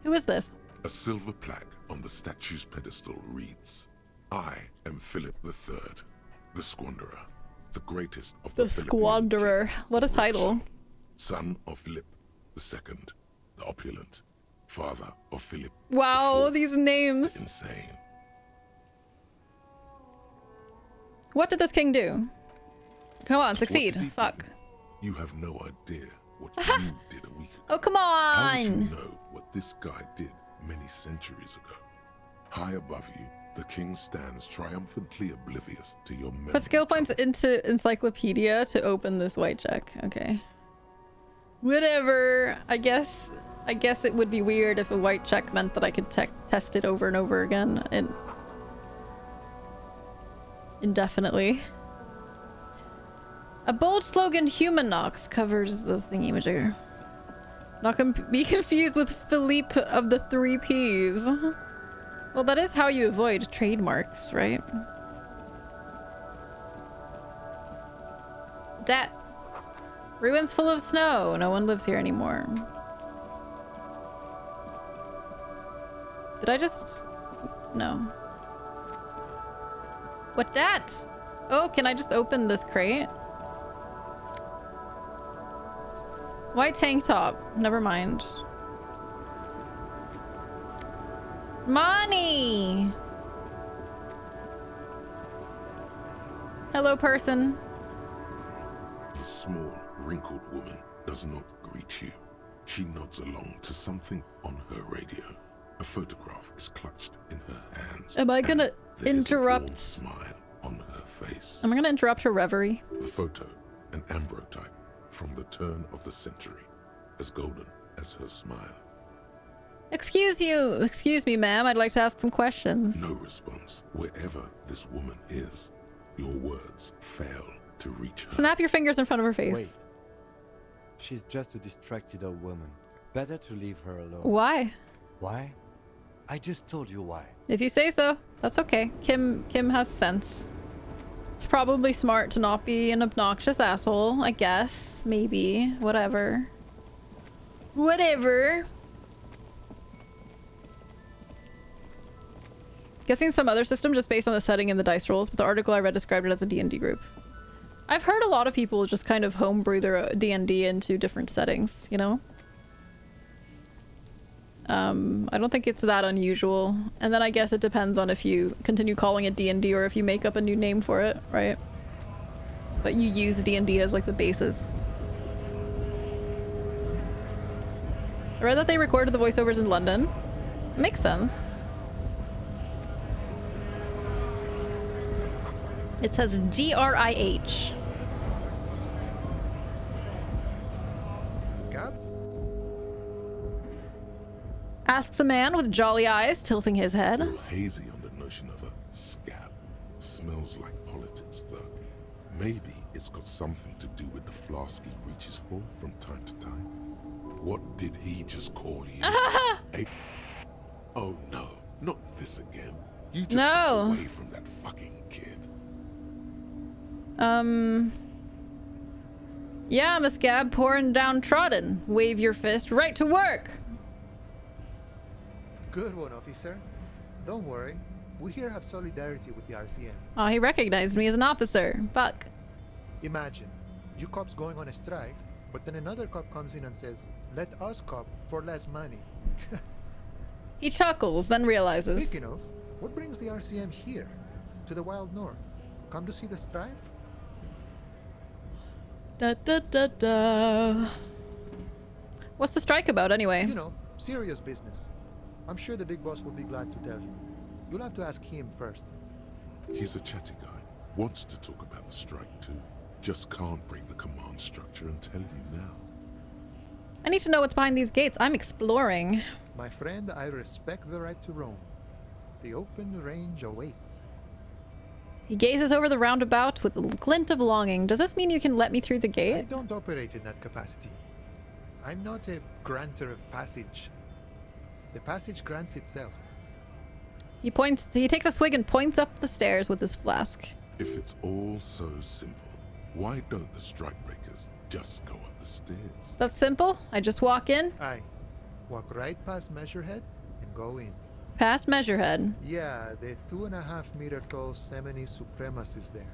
Who is this? A silver plaque on the statue's pedestal reads, I am Philip III, the Squanderer, the greatest of The Philippine Squanderer. kings, What a title. Rothschild, son of Philip II, the opulent, father of Philip Wow, IV, these names. the insane. What did this king do? Come on, succeed. What did he Fuck. do? You have no idea what you did a week ago. Oh, come How would you on. know what this guy did many centuries ago? High above you, the king stands triumphantly oblivious to your memory. Put skill points into encyclopedia to open this white check. Okay. Whatever. I guess it would be weird if a white check meant that I could test it over and over again and indefinitely. A bold slogan, Human Knox, covers the thingy-majigger. Not be confused with Philippe of the 3 Ps. Well, that is how you avoid trademarks, right? Dat. Ruins full of snow. No one lives here anymore. Did I just... No. What dat? Oh, can I just open this crate? White tank top. Never mind. Money! Hello, person. The small, wrinkled woman does not greet you. She nods along to something on her radio. A photograph is clutched in her hands. Am I gonna interrupt? A warm smile on her face. Am I gonna interrupt her reverie? The photo, an ambrotype from the turn of the century, as golden as her smile. Excuse me, ma'am. I'd like to ask some questions. No response. Wherever this woman is, your words fail to reach her. Snap your fingers in front of her face. Wait. She's just a distracted old woman. Better to leave her alone. Why? Why? I just told you why. If you say so, that's okay. Kim has sense. It's probably smart to not be an obnoxious asshole, I guess. Maybe. Whatever. Whatever. Guessing some other system just based on the setting and the dice rolls, but the article I read described it as a D&D group. I've heard a lot of people just kind of homebrew their D&D into different settings, you know? I don't think it's that unusual. And then I guess it depends on if you continue calling it D&D or if you make up a new name for it, right? But you use D&D as like the basis. I read that they recorded the voiceovers in London. Makes sense. It says GRIH. Scab? Asks a man with jolly eyes, tilting his head. You're hazy on the notion of a scab. Smells like politics, though. Maybe it's got something to do with the flask he reaches for from time to time. What did he just call you? Oh no, not this again. You just got away from that fucking kid. Yeah, I'm a scab pouring downtrodden. Wave your fist right to work. Good one, officer. Don't worry. We here have solidarity with the RCM. Oh, he recognized me as an officer. Fuck. Imagine, you cops going on a strike, but then another cop comes in and says, let us cop for less money. He chuckles, then realizes. Speaking of, what brings the RCM here? To the Wild North? Come to see the strife? Da da da da. What's the strike about anyway? You know, serious business. I'm sure the big boss will be glad to tell you. You'll have to ask him first. He's a chatty guy. Wants to talk about the strike too. Just can't break the command structure and tell you now. I need to know what's behind these gates. I'm exploring. My friend, I respect the right to roam. The open range awaits. He gazes over the roundabout with a glint of longing. Does this mean you can let me through the gate? I don't operate in that capacity. I'm not a granter of passage. The passage grants itself. He takes a swig and points up the stairs with his flask. If it's all so simple, why don't the strikebreakers just go up the stairs? That's simple. I just walk in. Aye. Walk right past Measurehead and go in. Past Measurehead? Yeah, the 2.5 meter tall Semini Supremacists there.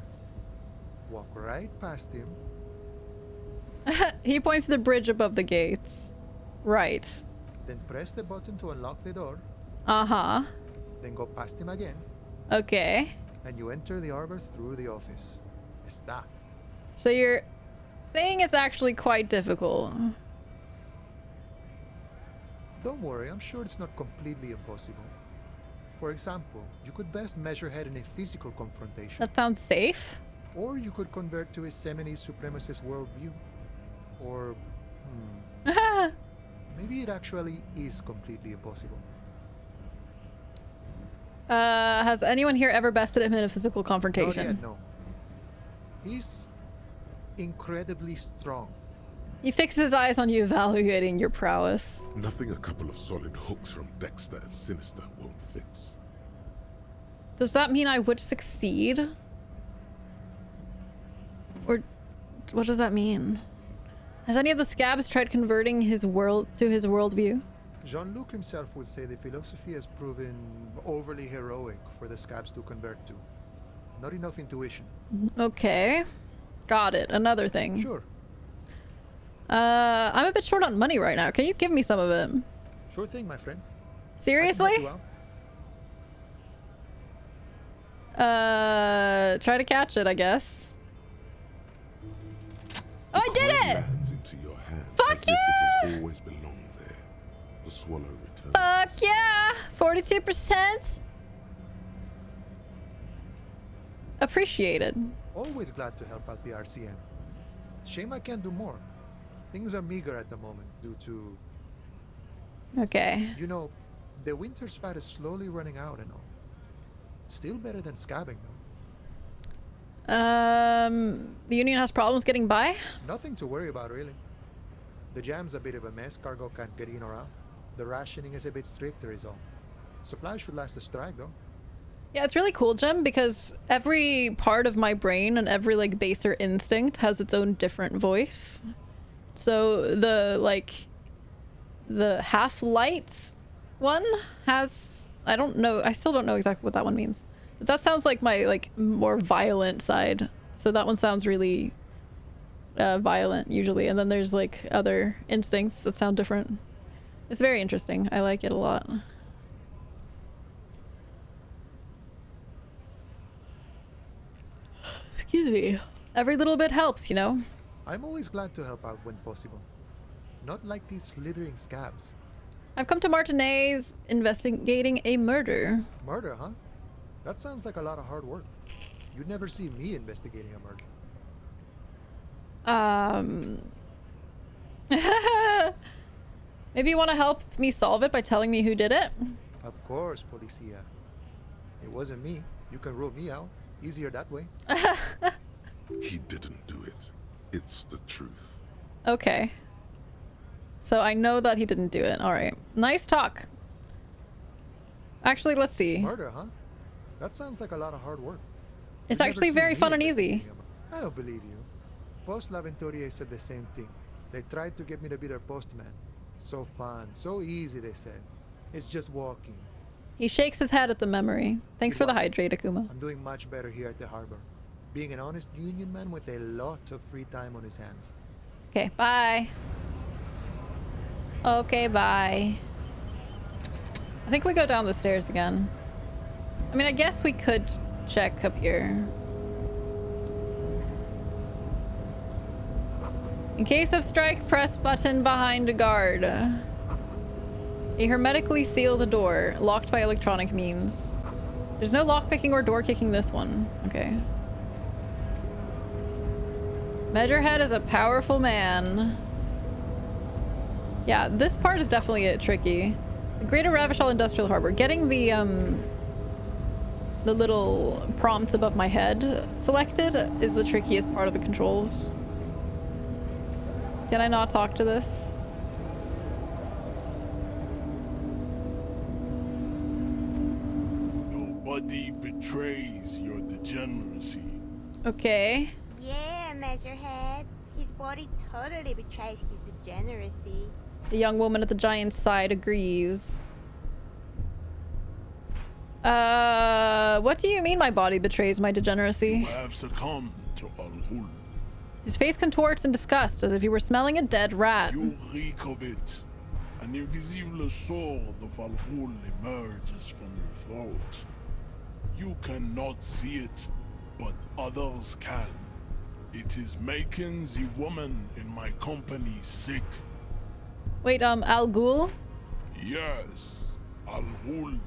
Walk right past him. He points to the bridge above the gates. Right. Then press the button to unlock the door. Uh-huh. Then go past him again. Okay. And you enter the arbor through the office. Está. So you're saying it's actually quite difficult. Don't worry, I'm sure it's not completely impossible. For example, you could best measure head in a physical confrontation. That sounds safe. Or you could convert to a Seminese supremacist worldview. Or, maybe it actually is completely impossible. Has anyone here ever bested him in a physical confrontation? Not yet, no. He's incredibly strong. He fixes his eyes on you, evaluating your prowess. Nothing a couple of solid hooks from Dexter and Sinister won't fix. Does that mean I would succeed? Or what does that mean? Has any of the scabs tried converting his world to his worldview? Jean-Luc himself would say the philosophy has proven overly heroic for the scabs to convert to. Not enough intuition. Okay. Got it. Another thing. Sure. I'm a bit short on money right now. Can you give me some of it? Sure thing, my friend. Seriously? Try to catch it, I guess. Oh, I did it! Lands into your hand. Fuck as yeah! if it has always belonged there. The swallow returns. Fuck yeah! 42%. Appreciated. Always glad to help out the RCM. Shame I can't do more. Things are meager at the moment due to... Okay. You know, the winter's fat is slowly running out and all. Still better than scabbing, though. The Union has problems getting by? Nothing to worry about, really. The jam's a bit of a mess. Cargo can't get in or out. The rationing is a bit stricter is all. Supplies should last the strike, though. Yeah, it's really cool, Jem, because every part of my brain and every, like, baser instinct has its own different voice. So the half-light one has... I don't know. I still don't know exactly what that one means. But that sounds like my, like, more violent side. So that one sounds really violent, usually. And then there's, like, other instincts that sound different. It's very interesting. I like it a lot. Excuse me. Every little bit helps, you know? I'm always glad to help out when possible. Not like these slithering scabs. I've come to Martinez investigating a murder. Murder, huh? That sounds like a lot of hard work. You'd never see me investigating a murder. Maybe you want to help me solve it by telling me who did it? Of course, Policia. It wasn't me. You can rule me out. Easier that way. He didn't do it. It's the truth. Okay. So I know that he didn't do it. Alright. Nice talk. Actually, let's see. Murder, huh? That sounds like a lot of hard work. It's actually very fun and easy. I don't believe you. Post L'Aventurier said the same thing. They tried to get me to be their postman. So fun, so easy, they said. It's just walking. He shakes his head at the memory. Thanks for the hydrate, Akuma. I'm doing much better here at the harbor. Being an honest union man with a lot of free time on his hands. Okay, bye. Okay, bye. I think we go down the stairs again. I mean, I guess we could check up here. In case of strike, press button behind a guard. A hermetically sealed door, locked by electronic means. There's no lockpicking or door kicking this one. Okay. Measurehead is a powerful man. Yeah, this part is definitely tricky. The Greater Ravishal Industrial Harbor. Getting the little prompt above my head selected is the trickiest part of the controls. Can I not talk to this? Nobody betrays your degeneracy. Okay. Yeah, Measurehead. His body totally betrays his degeneracy. The young woman at the giant's side agrees. What do you mean my body betrays my degeneracy? You have succumbed to Al Ghul. His face contorts in disgust, as if he were smelling a dead rat. You reek of it. An invisible sword of Al Ghul emerges from your throat. You cannot see it, but others can. It is making the woman in my company sick. Wait, Al Ghul? Yes, Al Ghul.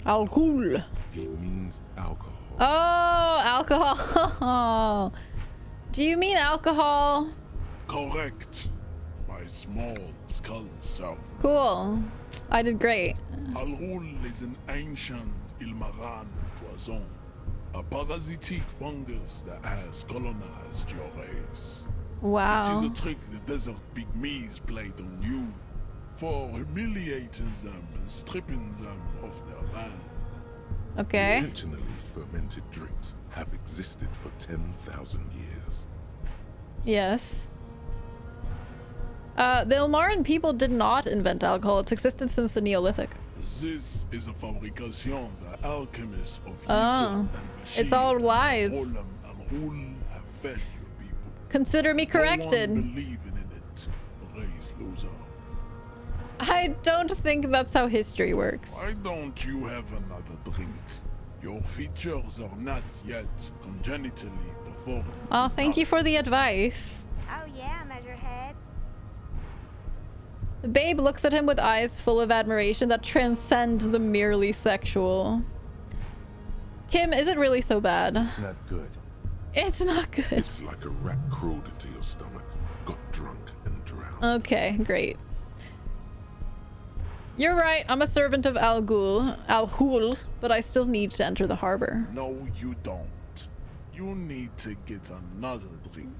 Al Ghul. He means alcohol. Oh, alcohol. Do you mean alcohol? Correct. My small skull self. Cool. I did great. Al Ghul is an ancient Ilmaran poison. A parasitic fungus that has colonized your race. Wow. It is a trick the desert pygmies played on you for humiliating them and stripping them of their land. Okay. Intentionally fermented drinks have existed for 10,000 years. Yes. The Ilmaran people did not invent alcohol. It's existed since the Neolithic. This is a fabrication the alchemists of Oh. Yusuf and Bashir It's all and lies. Al-Ghulam Al-Ghul have fed your people. Consider me corrected. No one believing in it, race loser. I don't think that's how history works. Why don't you have another drink? Your features are not yet congenitally deformed. Oh, thank you for the advice. Oh yeah, Measurehead. The babe looks at him with eyes full of admiration that transcend the merely sexual. Kim, is it really so bad? It's not good. It's not good. It's like a rat crawled into your stomach, got drunk, and drowned. Okay, great. You're right, I'm a servant of Al Ghul, but I still need to enter the harbor. No, you don't. You need to get another drink.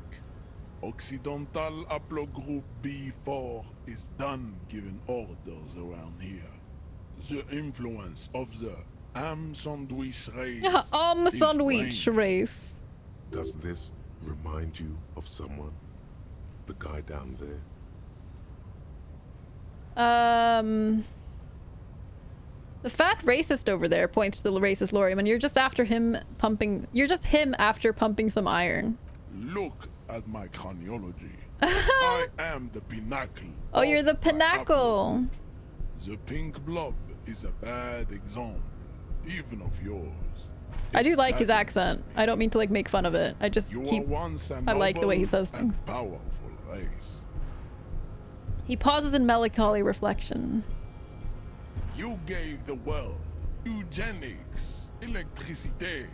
Occidental Haplogroup B4 is done giving orders around here. The influence of the Am Sandwich race. Yeah, is sandwich waning. race. Does this remind you of someone? The guy down there? The fat racist over there points to the racist Lorium, and you're just after him pumping. You're just him after pumping some iron. Look at my craniology. I am the pinnacle. Oh, you're of the my pinnacle. haplogroup. The pink blob is a bad example, even of yours. I do It like his saddens accent. I don't mean to like make fun of it. I just You keep. are once a I like the way he noble says and things. powerful race. He pauses in melancholy reflection. You gave the world eugenics, electricity,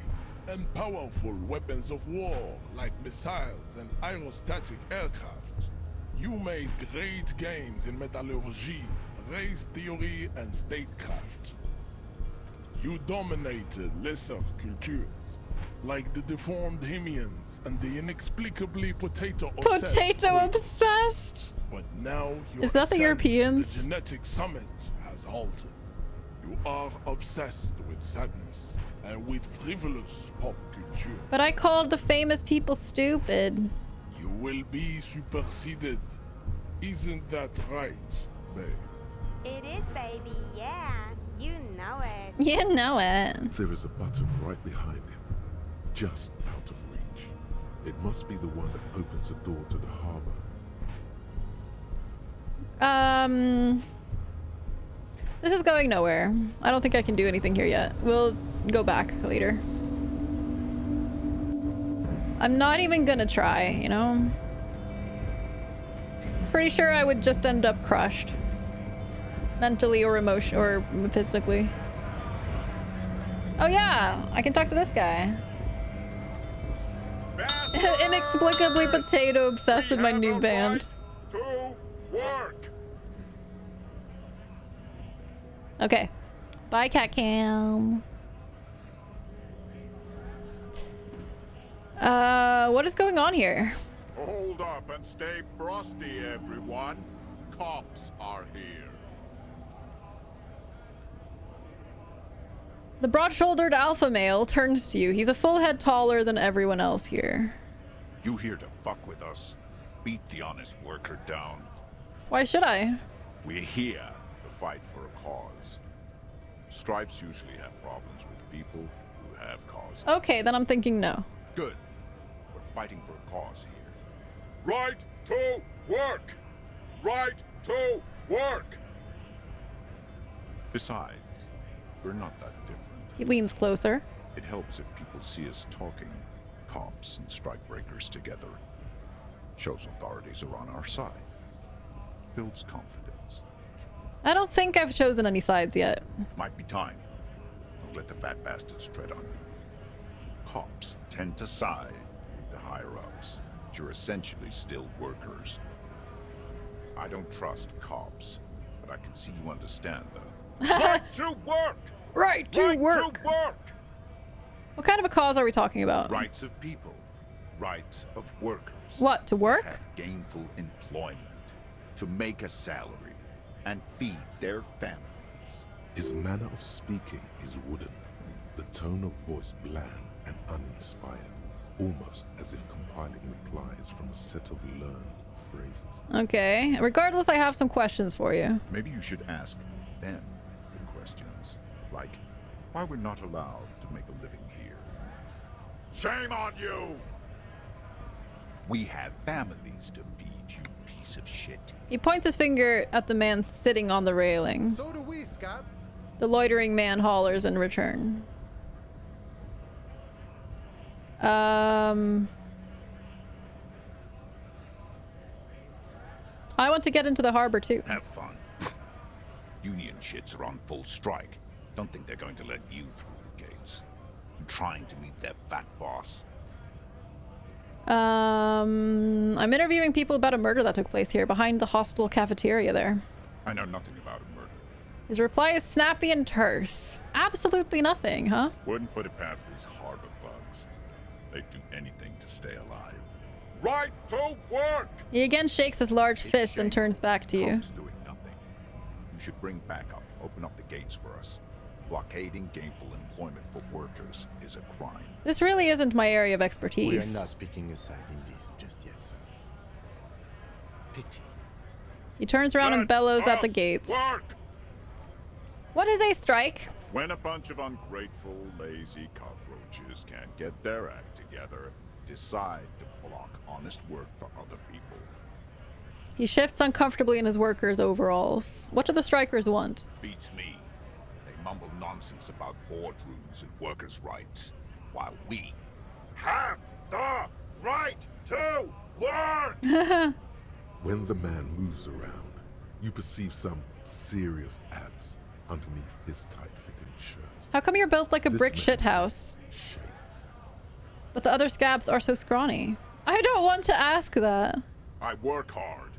and powerful weapons of war like missiles and aerostatic aircraft. You made great gains in metallurgy, race theory, and statecraft. You dominated lesser cultures, like the deformed Hemians and the inexplicably potato-obsessed. Potato-obsessed? But now your Is that the ascent Europeans? to the genetic summit has halted. You are obsessed with sadness and with frivolous pop culture. But I called the famous people stupid. You will be superseded. Isn't that right, babe? It is, baby, yeah. You know it. You know it. There is a button right behind him, just out of reach. It must be the one that opens the door to the harbor. This is going nowhere. I don't think I can do anything here yet. We'll go back later. I'm not even gonna try, you know? Pretty sure I would just end up crushed. Mentally or emotion or physically. Oh yeah, I can talk to this guy. Inexplicably potato obsessed with my new band. To work. Okay. Bye, Cat Cam. What is going on here? Hold up and stay frosty, everyone. Cops are here. The broad-shouldered alpha male turns to you. He's a full head taller than everyone else here. You here to fuck with us? Beat the honest worker down. Why should I? We're here to fight for a cause. Stripes usually have problems with people who have causes. Okay, then I'm thinking no. Good. But fighting for a cause here. Right to work! Right to work! Besides, we're not that different. He leans closer. It helps if people see us talking, cops and strikebreakers together. Shows authorities are on our side. Builds confidence. I don't think I've chosen any sides yet. Might be time. Don't let the fat bastards tread on you. Cops tend to side with the higher-ups, but you're essentially still workers. I don't trust cops, but I can see you understand the right to work! Right to work! To work! What kind of a cause are we talking about? Rights of people. Rights of workers. What, to work? To have gainful employment. To make a salary. And feed their families. His manner of speaking is wooden. The tone of voice bland and uninspired. Almost as if compiling replies from a set of learned phrases. Okay. Regardless, I have some questions for you. Maybe you should ask them the questions. Like, why we're not allowed to make a living here. Shame on you! We have families to feed, you piece of shit. He points his finger at the man sitting on the railing. So do we, Scott. The loitering man hollers in return. I want to get into the harbor too. Have fun. Union shits are on full strike. Don't think they're going to let you through the gates. I'm trying to meet their fat boss. I'm interviewing people about a murder that took place here behind the hostel cafeteria there. I know nothing about a murder. His reply is snappy and terse. Absolutely nothing, huh? Wouldn't put it past these harbor bugs. They'd do anything to stay alive. Right to work! He again shakes his large fist and turns back to you. Doing nothing. You should bring backup. Open up the gates for us. Blockading gainful employment for workers is a crime. This really isn't my area of We expertise. are not picking a side in this just yet, sir. Pity. He turns around and bellows at the gates. Work! What is a strike? When a bunch of ungrateful, lazy cockroaches can't get their act together, decide to block honest work for other people. He shifts uncomfortably in his workers' overalls. What do the strikers want? Beats me. They mumble nonsense about boardrooms and workers' rights, while we have the right to work! When the man moves around, you perceive some serious abs underneath his tight-fitting shirt. How come you're built like a This brick man's shithouse? shape. But the other scabs are so scrawny. I don't want to ask that. I work hard,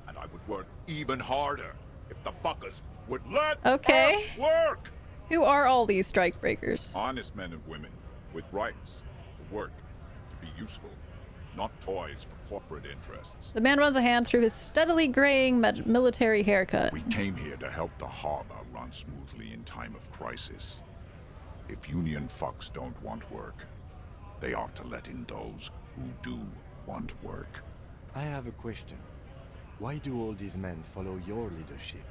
and I would work even harder if the fuckers would let Okay. us work! Who are all these strike breakers? Honest men and women with rights to work, to be useful, not toys for corporate interests. The man runs a hand through his steadily graying military haircut. We came here to help the harbor run smoothly in time of crisis. If union fucks don't want work, they ought to let in those who do want work. I have a question. Why do all these men follow your leadership?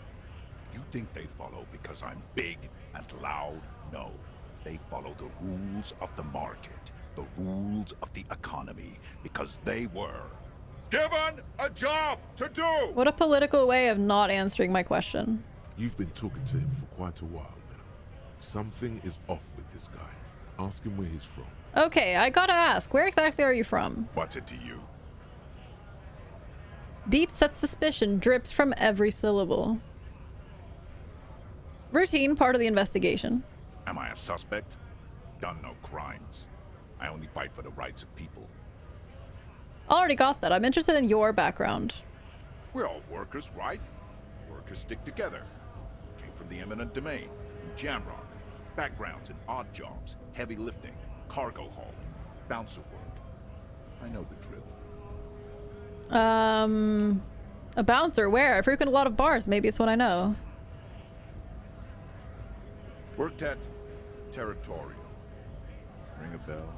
You think they follow because I'm big and loud? No. They follow the rules of the market, the rules of the economy, because they were given a job to do! What a political way of not answering my question. You've been talking to him for quite a while now. Something is off with this guy. Ask him where he's from. Okay, I gotta ask, where exactly are you from? What's it to you? Deep-set suspicion drips from every syllable. Routine, part of the investigation. Am I a suspect? Done no crimes. I only fight for the rights of people. Already got that. I'm interested in your background. We're all workers, right? Workers stick together. Came from the eminent domain, Jamrock. Backgrounds in odd jobs, heavy lifting, cargo hauling, bouncer work. I know the drill. A bouncer, where? I frequent a lot of bars. Maybe it's what I know. Worked at Territorial. Ring a bell?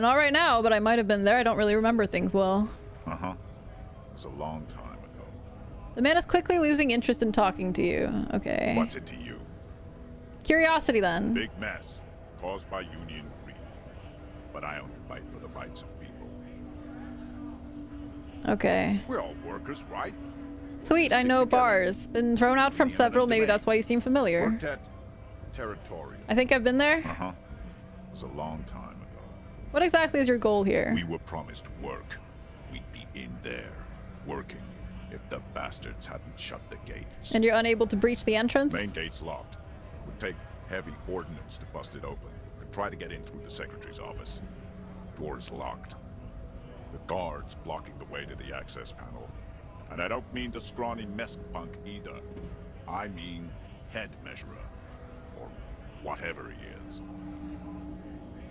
Not right now, but I might have been there. I don't really remember things well. Uh-huh. It was a long time ago. The man is quickly losing interest in talking to you. Okay. What's it to you? Curiosity, then. Big mess caused by union greed. but I only fight for the rights of people. Okay. We're all workers, right? Sweet, I know bars. Been thrown out from several, maybe that's why you seem familiar. Worked at Territorial. I think I've been there. Uh-huh. It was a long time ago. What exactly is your goal here? We were promised work. We'd be in there, working, if the bastards hadn't shut the gates. And you're unable to breach the entrance? Main gate's locked. Would take heavy ordnance to bust it open. Could try to get in through the secretary's office. Door's locked. The guard's blocking the way to the access panel. And I don't mean the scrawny mess punk either. I mean head measurer. Or whatever he is.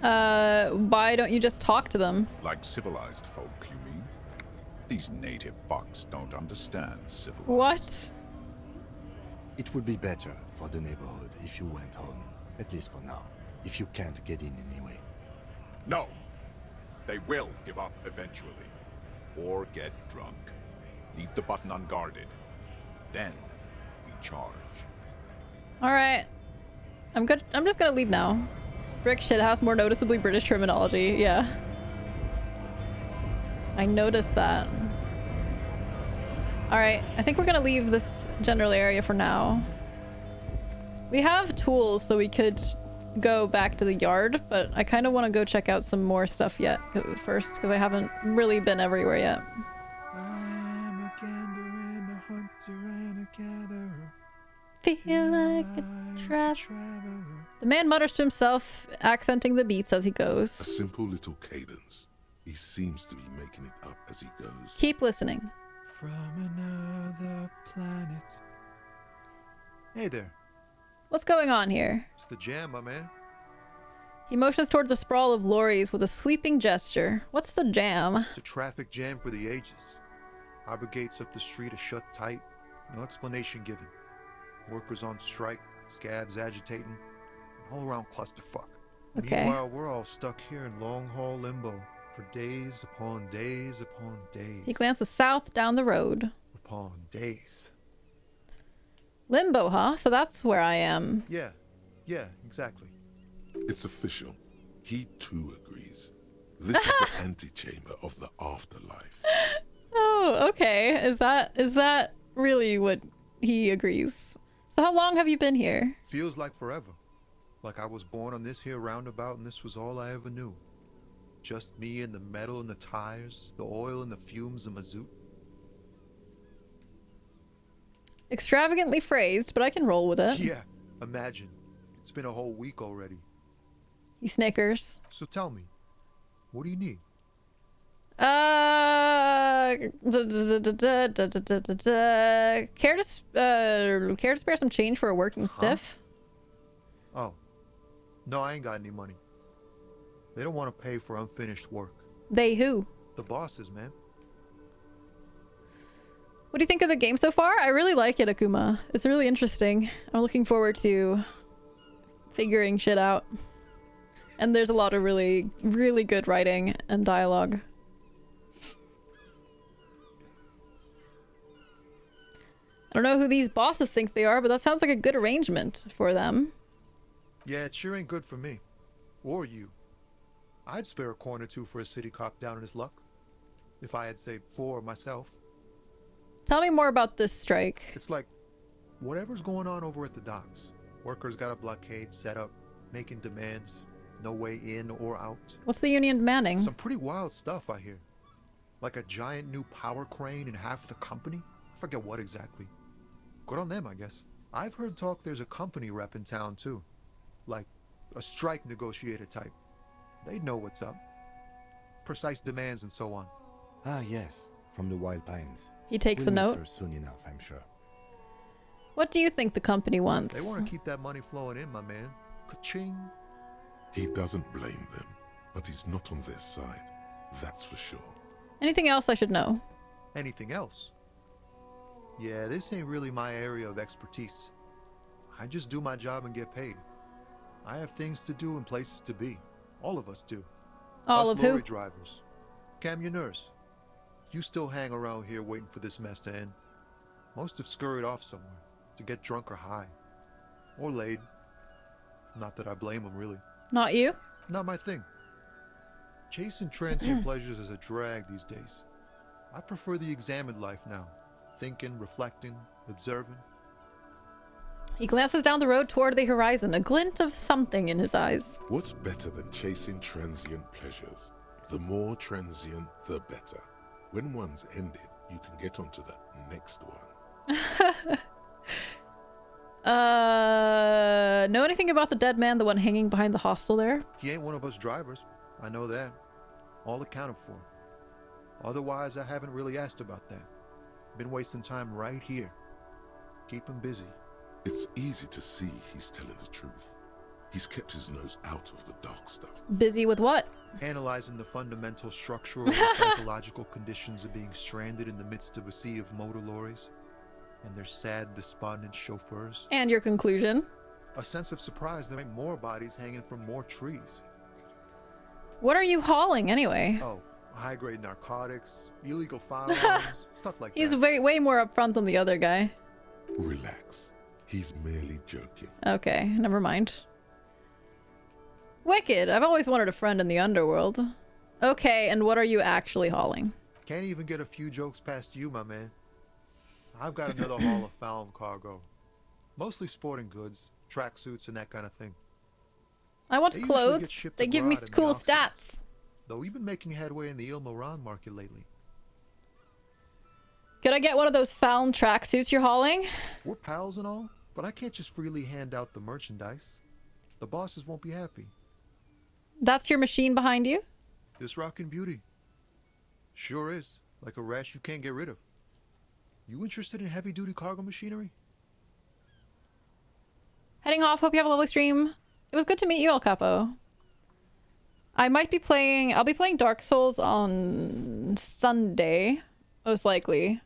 Why don't you just talk to them? Like civilized folk, you mean? These native fucks don't understand civilized. What? It would be better for the neighborhood if you went home. At least for now. If you can't get in anyway. No! They will give up eventually. Or get drunk. Leave the button unguarded. Then we charge. Alright. I'm good. I'm just gonna leave now. Brick shit has more noticeably British terminology. Yeah. I noticed that. Alright, I think we're gonna leave this general area for now. We have tools, so we could go back to the yard, but I kind of want to go check out some more stuff yet first, because I haven't really been everywhere yet. I'm a gander and a hunter and a gatherer. Feel like a traveler. The man mutters to himself, accenting the beats as he goes. A simple little cadence. He seems to be making it up as he goes. Keep listening. From another planet. Hey there. What's going on here? It's the jam, my man. He motions towards the sprawl of lorries with a sweeping gesture. What's the jam? It's a traffic jam for the ages. Harbor gates up the street are shut tight. No explanation given. Workers on strike, scabs agitating. All around clusterfuck. Okay. Meanwhile, we're all stuck here in long-haul limbo for days upon days upon days. He glances south down the road. Upon days. Limbo, huh? So that's where I am. Yeah, exactly. It's official. He too agrees. This is the antechamber of the afterlife. Oh, okay. Is that really what he agrees? So how long have you been here? Feels like forever. Like I was born on this here roundabout and this was all I ever knew. Just me and the metal and the tires, the oil and the fumes of mazout. Extravagantly phrased, but I can roll with it. Yeah, imagine. It's been a whole week already. He snickers. So tell me, what do you need? Care to spare some change for a working stiff? Oh, no, I ain't got any money. They don't want to pay for unfinished work. They who? The bosses, man. What do you think of the game so far? I really like it, Akuma. It's really interesting. I'm looking forward to figuring shit out. And there's a lot of really, really good writing and dialogue. I don't know who these bosses think they are, but that sounds like a good arrangement for them. Yeah, it sure ain't good for me. Or you. I'd spare a coin or two for a city cop down in his luck. If I had, say, 4 myself. Tell me more about this strike. It's like, whatever's going on over at the docks. Workers got a blockade set up, making demands. No way in or out. What's the union demanding? Some pretty wild stuff, I hear. Like a giant new power crane in half the company? I forget what exactly. Good on them, I guess. I've heard talk there's a company rep in town, too. Like, a strike negotiator type. They'd know what's up. Precise demands and so on. Ah, yes. From the Wild Pines. He takes a We'll meet note. her soon enough, I'm sure. What do you think the company wants? They want to keep that money flowing in, my man. Ka-ching. He doesn't blame them, but he's not on their side. That's for sure. Anything else I should know? Anything else? Yeah, this ain't really my area of expertise. I just do my job and get paid. I have things to do and places to be. All of us do. All us of who? lorry drivers. Camionneurs. You still hang around here waiting for this mess to end. Most have scurried off somewhere to get drunk or high. Or laid. Not that I blame them, really. Not you? Not my thing. Chasing transient pleasures is a drag these days. I prefer the examined life now. Thinking, reflecting, observing. He glances down the road toward the horizon, a glint of something in his eyes. What's better than chasing transient pleasures? The more transient, the better. When one's ended, you can get onto the next one. Know anything about the dead man, the one hanging behind the hostel there? He ain't one of us drivers. I know that. All accounted for. Otherwise, I haven't really asked about that. Been wasting time right here. Keep him busy. It's easy to see he's telling the truth. He's kept his nose out of the dark stuff. Busy with what? Analyzing the fundamental structural and psychological conditions of being stranded in the midst of a sea of motor lorries and their sad, despondent chauffeurs. And your conclusion? A sense of surprise that ain't more bodies hanging from more trees. What are you hauling anyway? Oh, high-grade narcotics, illegal firearms, stuff like He's that. way more upfront than the other guy. Relax. He's merely joking. Okay, never mind. Wicked. I've always wanted a friend in the underworld. Okay, and what are you actually hauling? Can't even get a few jokes past you, my man. I've got another haul of found cargo. Mostly sporting goods, tracksuits, and that kind of thing. I want They usually get clothes. shipped They give me abroad in the cool off-season. stats. Though we've been making headway in the Il Moran market lately. Could I get one of those found tracksuits you're hauling? We're pals and all, but I can't just freely hand out the merchandise. The bosses won't be happy. That's your machine behind you? This rockin' beauty. Sure is. Like a rash you can't get rid of. You interested in heavy-duty cargo machinery? Heading off. Hope you have a lovely stream. It was good to meet you, El Capo. I'll be playing Dark Souls on Sunday, most likely.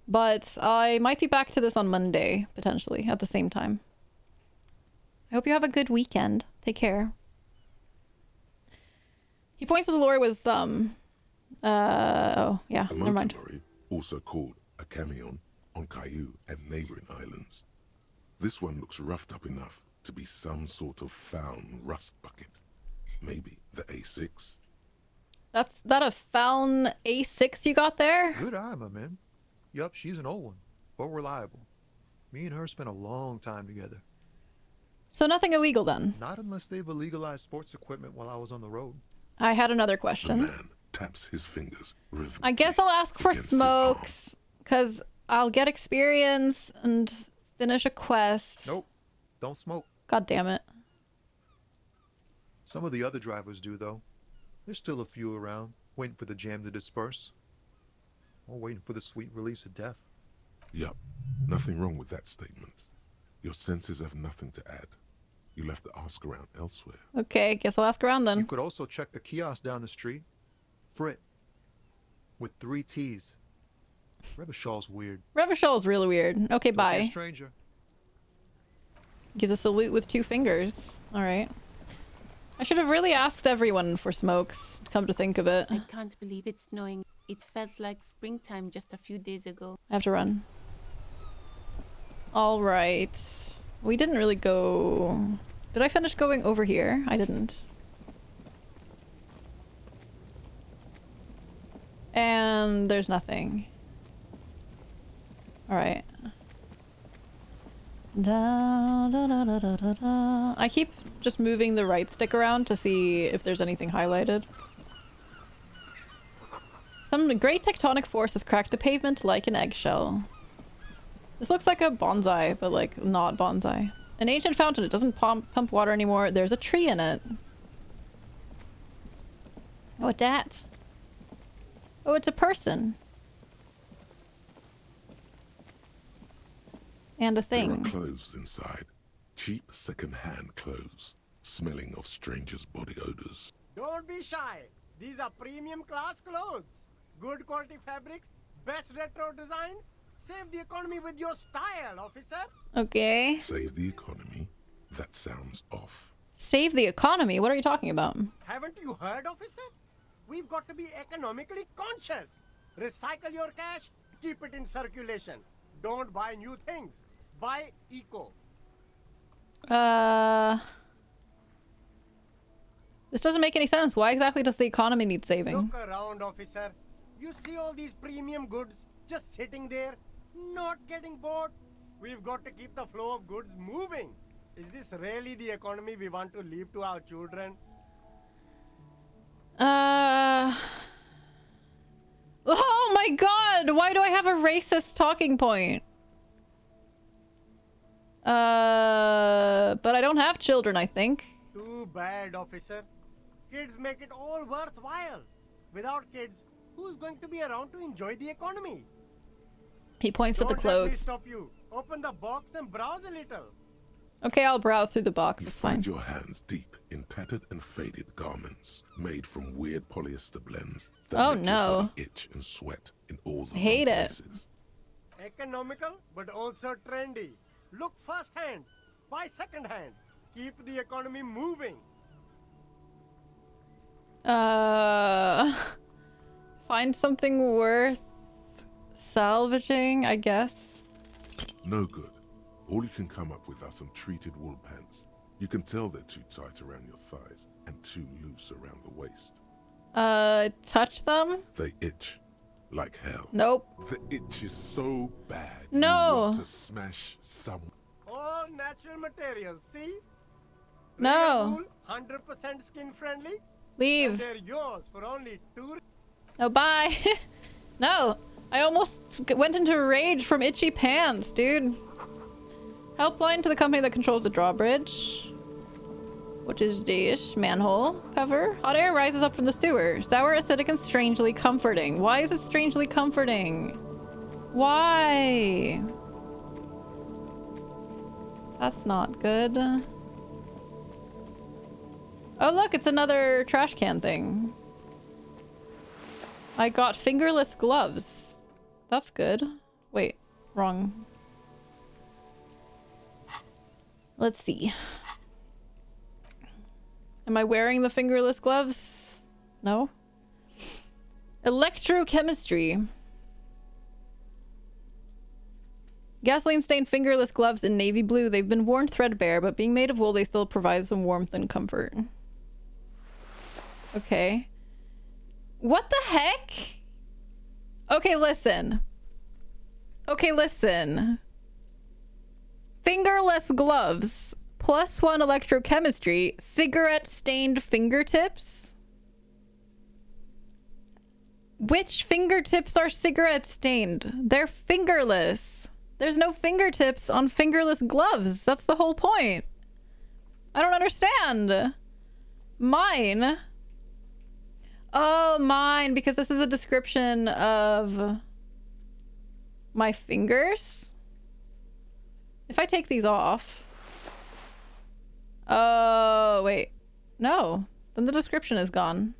But I might be back to this on Monday, potentially, at the same time. I hope you have a good weekend. Take care. He points to the lorry with, oh, yeah, A never mind. motor lorry, also called a camion, on Caillou and neighboring islands. This one looks roughed up enough to be some sort of found rust bucket. Maybe the A6. That a found A6 you got there? Good eye, my man. Yup, she's an old one, but reliable. Me and her spent a long time together. So nothing illegal then? Not unless they've illegalized sports equipment while I was on the road. I had another question. The man taps his fingers rhythmically. I guess I'll ask for against his smokes, because I'll get experience and finish a quest. Nope, don't smoke. God damn it. Some of the other drivers do, though. There's still a few around, waiting for the jam to disperse. Or waiting for the sweet release of death. Yup, nothing wrong with that statement. Your senses have nothing to add. You'll have to ask around elsewhere. Okay, guess I'll ask around then. You could also check the kiosk down the street. Frit. With 3 T's. Revachol's weird. Revachol's really weird. Okay, Don't be a bye. stranger. Gives a salute with 2 fingers. Alright. I should have really asked everyone for smokes, come to think of it. I can't believe it's snowing. It felt like springtime just a few days ago. I have to run. Alright. We didn't really go... Did I finish going over here? I didn't. And there's nothing. Alright. I keep just moving the right stick around to see if there's anything highlighted. Some great tectonic force has cracked the pavement like an eggshell. This looks like a bonsai, but like not bonsai. An ancient fountain. It doesn't pump water anymore. There's a tree in it. Oh, it's that. Oh, it's a person. And a thing. There are clothes inside. Cheap second-hand clothes, smelling of strangers' body odors. Don't be shy. These are premium class clothes. Good quality fabrics, best retro design. Save the economy with your style, officer. Okay. Save the economy? That sounds off. Save the economy? What are you talking about? Haven't you heard, officer? We've got to be economically conscious. Recycle your cash, keep it in circulation. Don't buy new things. Buy eco. This doesn't make any sense. Why exactly does the economy need saving? Look around, officer. You see all these premium goods just sitting there, not getting bought? We've got to keep the flow of goods moving. Is this really the economy we want to leave to our children? Oh my god! Why do I have a racist talking point? But I don't have children, I think. Too bad, officer. Kids make it all worthwhile. Without kids, who's going to be around to enjoy the economy? He points to the Don't let me clothes. stop you. Open the box and browse a little. Okay, I'll browse through the box. You It's fine. find your hands deep in tattered and faded garments made from weird polyester blends that Oh, make no. your body itch and sweat in all the Hate wrong it. places. Economical, but also trendy. Look first hand, buy second hand. Keep the economy moving. Find something worth salvaging, I guess. No good. All you can come up with are some treated wool pants. You can tell they're too tight around your thighs and too loose around the waist. Touch them? They itch like hell. Nope. The itch is so bad. No. You want to smash someone. All natural materials, see? No. Real wool, 100% skin friendly. Leave. And they're yours for only $2. Oh, bye. No. I almost went into rage from itchy pants, dude. Helpline to the company that controls the drawbridge. What is this? Manhole cover. Hot air rises up from the sewer. Sour, acidic, and strangely comforting. Why is it strangely comforting? Why? That's not good. Oh, look, it's another trash can thing. I got fingerless gloves. That's good. Wait, wrong. Let's see. Am I wearing the fingerless gloves? No? Electrochemistry. Gasoline-stained fingerless gloves in navy blue. They've been worn threadbare, but being made of wool, they still provide some warmth and comfort. Okay. What the heck? Okay, listen. Okay, listen. Fingerless gloves. +1 electrochemistry. Cigarette-stained fingertips? Which fingertips are cigarette-stained? They're fingerless. There's no fingertips on fingerless gloves. That's the whole point. I don't understand. Mine. Oh, mine. Because this is a description of my fingers. If I take these off. Oh, wait. No. Then the description is gone.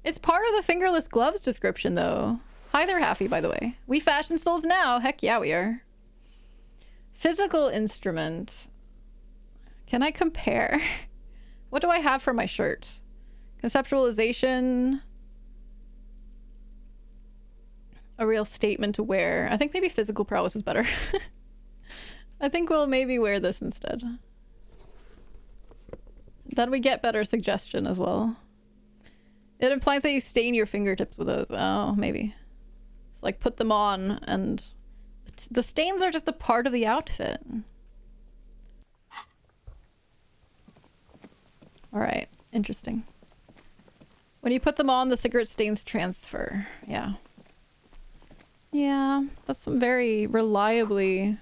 It's part of the fingerless gloves description, though. Hi there, Haffy, by the way. We fashion souls now. Heck yeah, we are. Physical instrument. Can I compare? What do I have for my shirt? Conceptualization. A real statement to wear. I think maybe physical prowess is better. I think we'll maybe wear this instead. Then we get better suggestion as well. It implies that you stain your fingertips with those. Oh, maybe. It's like put them on and the stains are just a part of the outfit. Alright, interesting. When you put them on, the cigarette stains transfer. Yeah. Yeah, that's some very reliably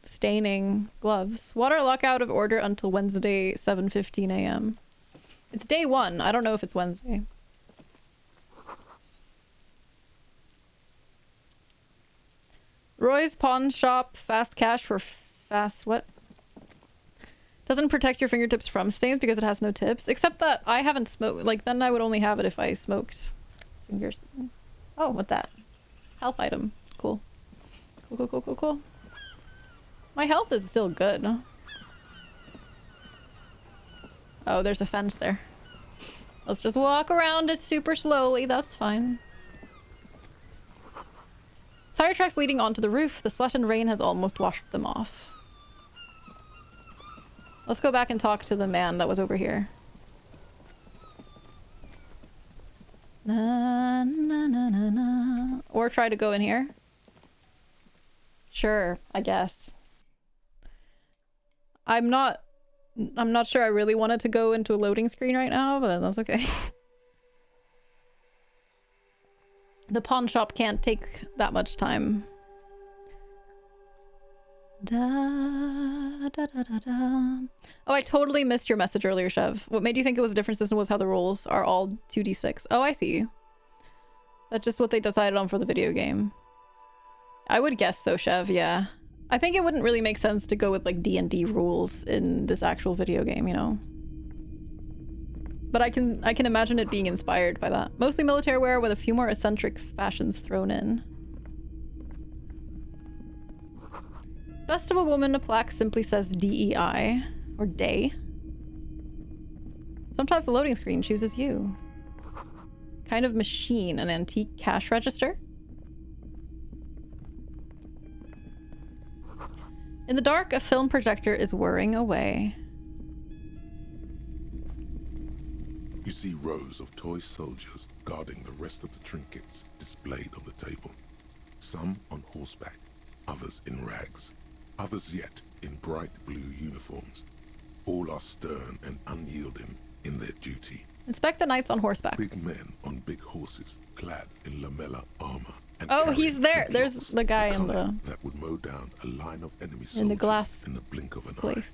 staining gloves. Water lock out of order until Wednesday, 7:15 a.m. It's day 1. I don't know if it's Wednesday. Roy's pawn shop, fast cash for fast what? Doesn't protect your fingertips from stains because it has no tips. Except that I haven't smoked. Like, then I would only have it if I smoked fingers. Oh, what's that? Health item. Cool. Cool, cool, cool, cool, cool. My health is still good. Oh, there's a fence there. Let's just walk around it super slowly. That's fine. Tire tracks leading onto the roof. The slush and rain has almost washed them off. Let's go back and talk to the man that was over here. Na, na, na, na, na. Or try to go in here. Sure, I guess. I'm not sure I really wanted to go into a loading screen right now, but that's okay. The pawn shop can't take that much time. Da, da, da, da, da. Oh, I totally missed your message earlier, Chev. What made you think it was a different system was how the rolls are all 2d6. Oh, I see. That's just what they decided on for the video game. I would guess so, Chev, yeah. I think it wouldn't really make sense to go with like D&D rules in this actual video game, you know? But I can imagine it being inspired by that. Mostly military wear with a few more eccentric fashions thrown in. Best of a woman, a plaque simply says DEI, or day. Sometimes the loading screen chooses you. Kind of machine, an antique cash register. In the dark, a film projector is whirring away. You see rows of toy soldiers guarding the rest of the trinkets displayed on the table. Some on horseback, others in rags, others yet in bright blue uniforms. All are stern and unyielding in their duty. Inspect the knights on horseback. Big men on big horses, clad in lamella armor. And oh, he's there. There's flintlocks, the guy in the... that would mow down a line of enemy soldiers in the glass in the blink of an place. eye.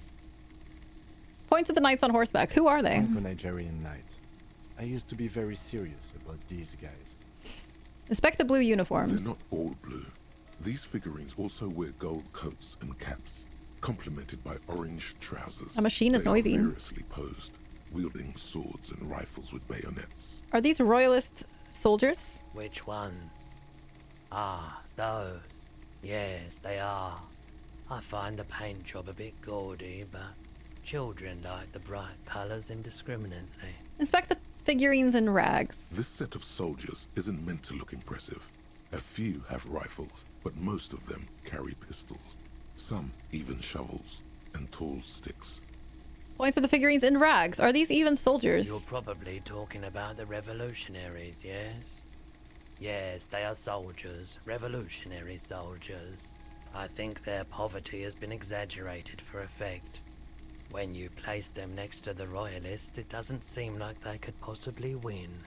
Points at the knights on horseback. Who are they? Franco-Nigerian knights. I used to be very serious about these guys. Inspect the blue uniforms. They're not all blue. These figurines also wear gold coats and caps, complemented by orange trousers. A machine is noisy. They are variously posed, wielding swords and rifles with bayonets. Are these royalist soldiers? Which ones? Ah, those. Yes, they are. I find the paint job a bit gaudy, but children like the bright colours indiscriminately. Inspect the figurines in rags. This set of soldiers isn't meant to look impressive. A few have rifles, but most of them carry pistols. Some even shovels and tall sticks. Points at the figurines in rags. Are these even soldiers? You're probably talking about the revolutionaries, yes? Yes, they are soldiers. Revolutionary soldiers. I think their poverty has been exaggerated for effect. When you place them next to the royalists, it doesn't seem like they could possibly win.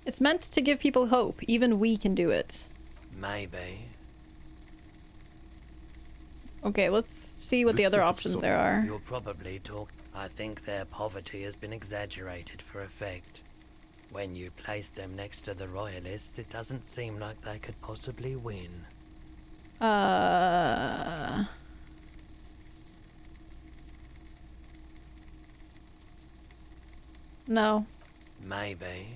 It's meant to give people hope. Even we can do it. Maybe. Okay, let's see what the other options there are. You'll probably talk. I think their poverty has been exaggerated for effect. When you place them next to the royalists, it doesn't seem like they could possibly win. No. Maybe.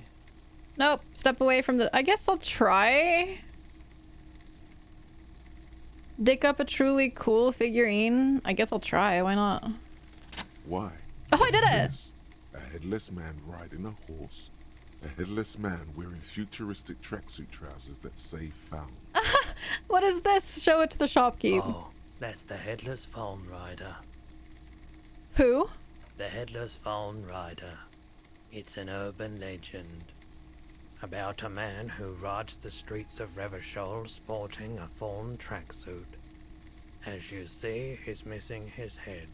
Nope. Step away from the... I guess I'll try. Dig up a truly cool figurine. I guess I'll try. Why not? Why? Oh, I did it! This? A headless man riding a horse. A headless man wearing futuristic tracksuit trousers that say found. What is this? Show it to the shopkeep. Oh, that's the Headless Phone Rider. Who? The Headless Phone Rider. It's an urban legend about a man who rides the streets of Revachol sporting a fawn tracksuit. As you see, he's missing his head.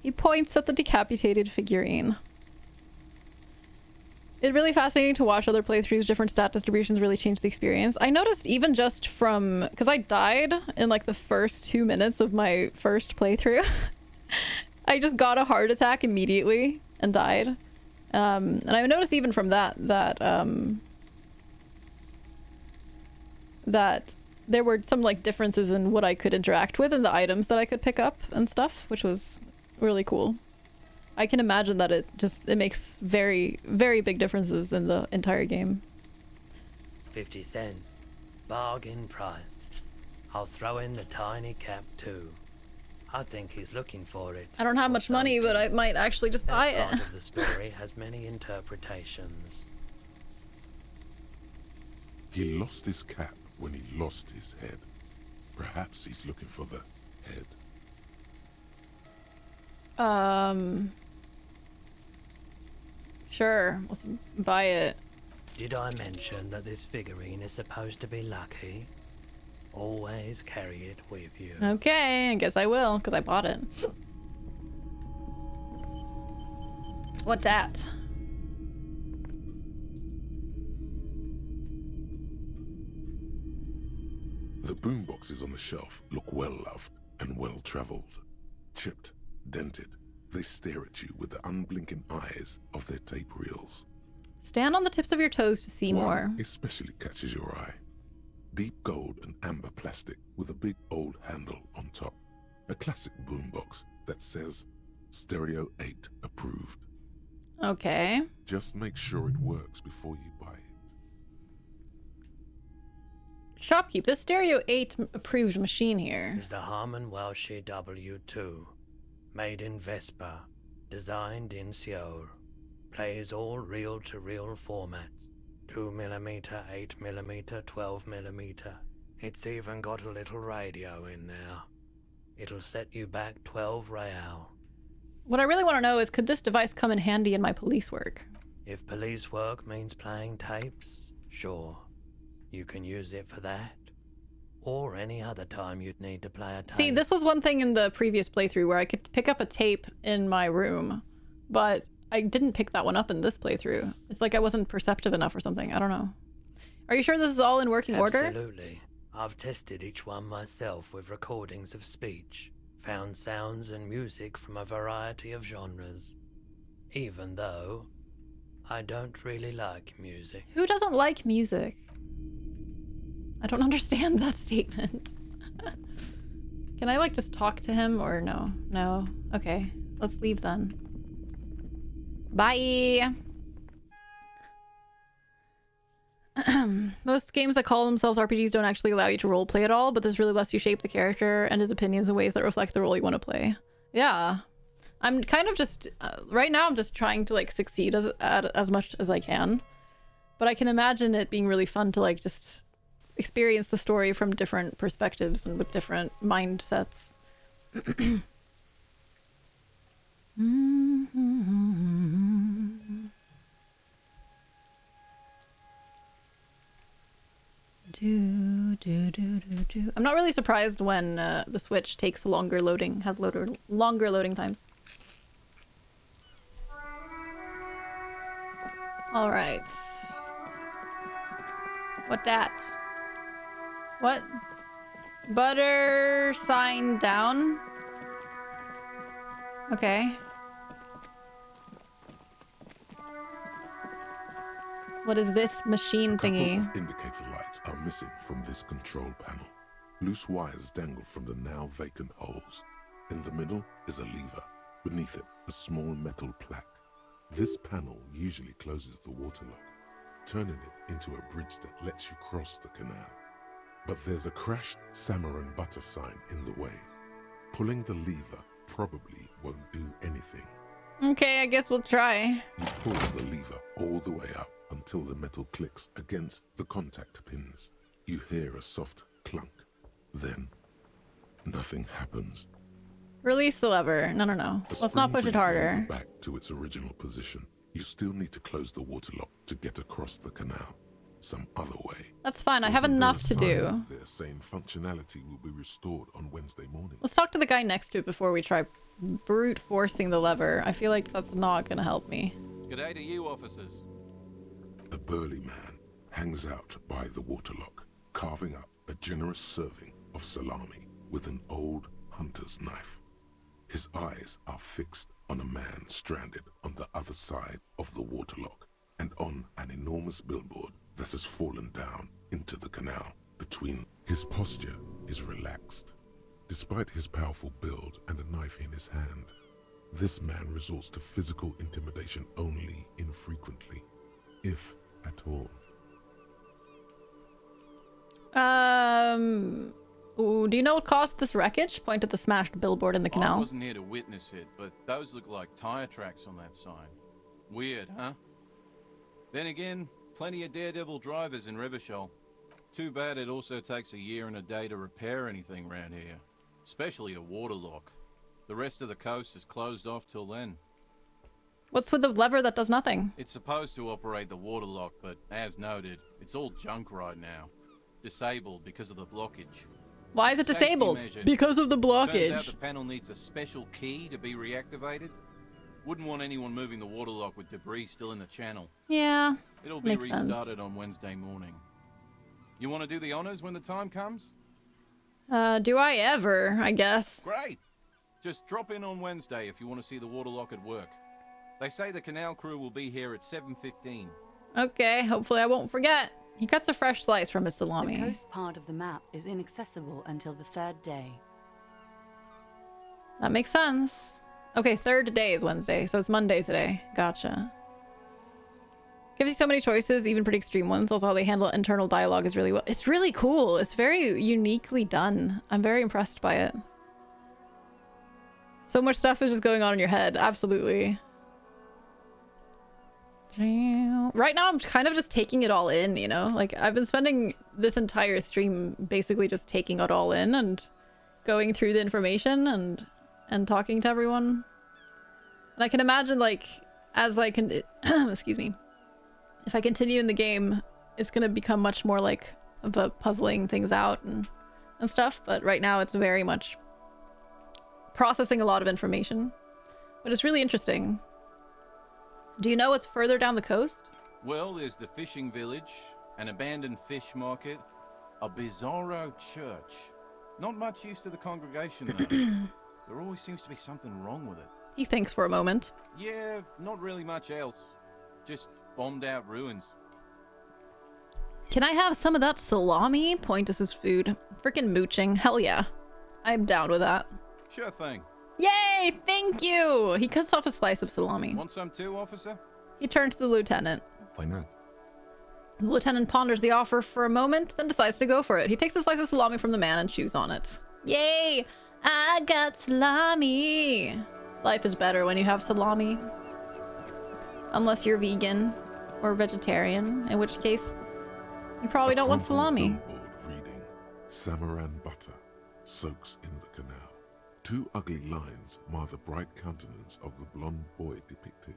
He points at the decapitated figurine. It's really fascinating to watch other playthroughs. Different stat distributions really change the experience. I noticed even just from... because I died in like the first 2 minutes of my first playthrough. I just got a heart attack immediately and died. And I noticed even from that there were some like differences in what I could interact with and the items that I could pick up and stuff, which was really cool. I can imagine that it makes very, very big differences in the entire game. 50 cents. Bargain price. I'll throw in the tiny cap too. I think he's looking for it. I don't have much money, but I might actually just buy it. That part of the story has many interpretations. He lost his cap when he lost his head. Perhaps he's looking for the head. Sure. Let's buy it. Did I mention that this figurine is supposed to be lucky? Always carry it with you. Okay, I guess I will, because I bought it. What dat? The boomboxes on the shelf look well-loved and well-traveled. Chipped, dented, they stare at you with the unblinking eyes of their tape reels. Stand on the tips of your toes to see more. One especially catches your eye. Deep gold and amber plastic with a big old handle on top. A classic boombox that says Stereo 8 approved. Okay. Just make sure it works before you buy it. Shopkeep, this Stereo 8 approved machine here. Is the Harman Welshie W2. Made in Vespa. Designed in Seoul. Plays all reel-to-reel formats. 2mm, 8mm, 12mm. It's even got a little radio in there. It'll set you back 12 real. What I really want to know is, could this device come in handy in my police work? If police work means playing tapes, sure. You can use it for that. Or any other time you'd need to play a tape. See, this was one thing in the previous playthrough where I could pick up a tape in my room, but I didn't pick that one up in this playthrough. It's like I wasn't perceptive enough or something. I don't know. Are you sure this is all in working order? Absolutely. I've tested each one myself with recordings of speech. Found sounds and music from a variety of genres. Even though I don't really like music. Who doesn't like music? I don't understand that statement. Can I like just talk to him or no? No. Okay. Let's leave then. Bye. Most games that call themselves RPGs don't actually allow you to roleplay at all, but this really lets you shape the character and his opinions in ways that reflect the role you want to play. Yeah. I'm kind of just... right now I'm just trying to like succeed as much as I can. But I can imagine it being really fun to like just experience the story from different perspectives and with different mindsets. I'm not really surprised when the Switch takes longer loading, has longer loading times. All right. What dat? What? Butter sign down? Okay. What is this machine thingy? A couple of indicator lights are missing from this control panel. Loose wires dangle from the now vacant holes. In the middle is a lever. Beneath it, a small metal plaque. This panel usually closes the water lock, turning it into a bridge that lets you cross the canal. But there's a crashed Samar and Butter sign in the way. Pulling the lever probably won't do anything. Okay, I guess we'll try. You pull the lever all the way up until the metal clicks against the contact pins. You hear a soft clunk. Then, nothing happens. Release the lever. No. Let's not push it harder. Back to its original position. You still need to close the water lock to get across the canal. Some other way. That's fine. I have enough to do. Their same functionality will be restored on Wednesday morning. Let's talk to the guy next to it before we try brute forcing the lever. I feel like that's not going to help me. G'day to you, officers. A burly man hangs out by the waterlock, carving up a generous serving of salami with an old hunter's knife. His eyes are fixed on a man stranded on the other side of the waterlock and on an enormous billboard that has fallen down into the canal between. His posture is relaxed. Despite his powerful build and a knife in his hand, this man resorts to physical intimidation only infrequently, if at all. Ooh, do you know what caused this wreckage? Point at the smashed billboard in the canal. I wasn't here to witness it, but those look like tire tracks on that sign. Weird, huh? Then again, plenty of daredevil drivers in Rivershoal. Too bad it also takes a year and a day to repair anything around here. Especially a water lock. The rest of the coast is closed off till then. What's with the lever that does nothing? It's supposed to operate the water lock, but as noted, it's all junk right now. Disabled because of the blockage. Why is it Safety disabled? measure. Because of the blockage. Turns out the panel needs a special key to be reactivated. Wouldn't want anyone moving the water lock with debris still in the channel. Yeah. It'll be makes restarted sense. on Wednesday morning. You want to do the honors when the time comes? Do I ever, I guess. Great! Just drop in on Wednesday if you want to see the water lock at work. They say the canal crew will be here at 7:15. Okay, hopefully I won't forget. He cuts a fresh slice from his salami. The coast part of the map is inaccessible until the 3rd day. That makes sense. Okay, 3rd day is Wednesday, so it's Monday today. Gotcha. Gives you so many choices, even pretty extreme ones. Also, how they handle internal dialogue is really well. It's really cool. It's very uniquely done. I'm very impressed by it. So much stuff is just going on in your head. Absolutely. Right now, I'm kind of just taking it all in, you know? Like, I've been spending this entire stream basically just taking it all in and going through the information and talking to everyone. And I can imagine, like, as I can... excuse me. If I continue in the game, it's going to become much more, like, of a puzzling things out and stuff. But right now, it's very much processing a lot of information. But it's really interesting. Do you know what's further down the coast? Well, there's the fishing village, an abandoned fish market, a bizarro church. Not much use to the congregation, though. There always seems to be something wrong with it. He thinks for a moment. Yeah, not really much else. Just bombed out ruins. Can I have some of that salami? Pointus's food. Freaking mooching. Hell yeah. I'm down with that. Sure thing. Yay! Thank you! He cuts off a slice of salami. Want some too, officer? He turns to the lieutenant. Why not? The lieutenant ponders the offer for a moment, then decides to go for it. He takes a slice of salami from the man and chews on it. Yay! I got salami! Life is better when you have salami. Unless you're vegan or vegetarian, in which case you probably don't want salami. Billboard reading, Samaran butter soaks in the canal. 2 ugly lines mar the bright countenance of the blonde boy depicted.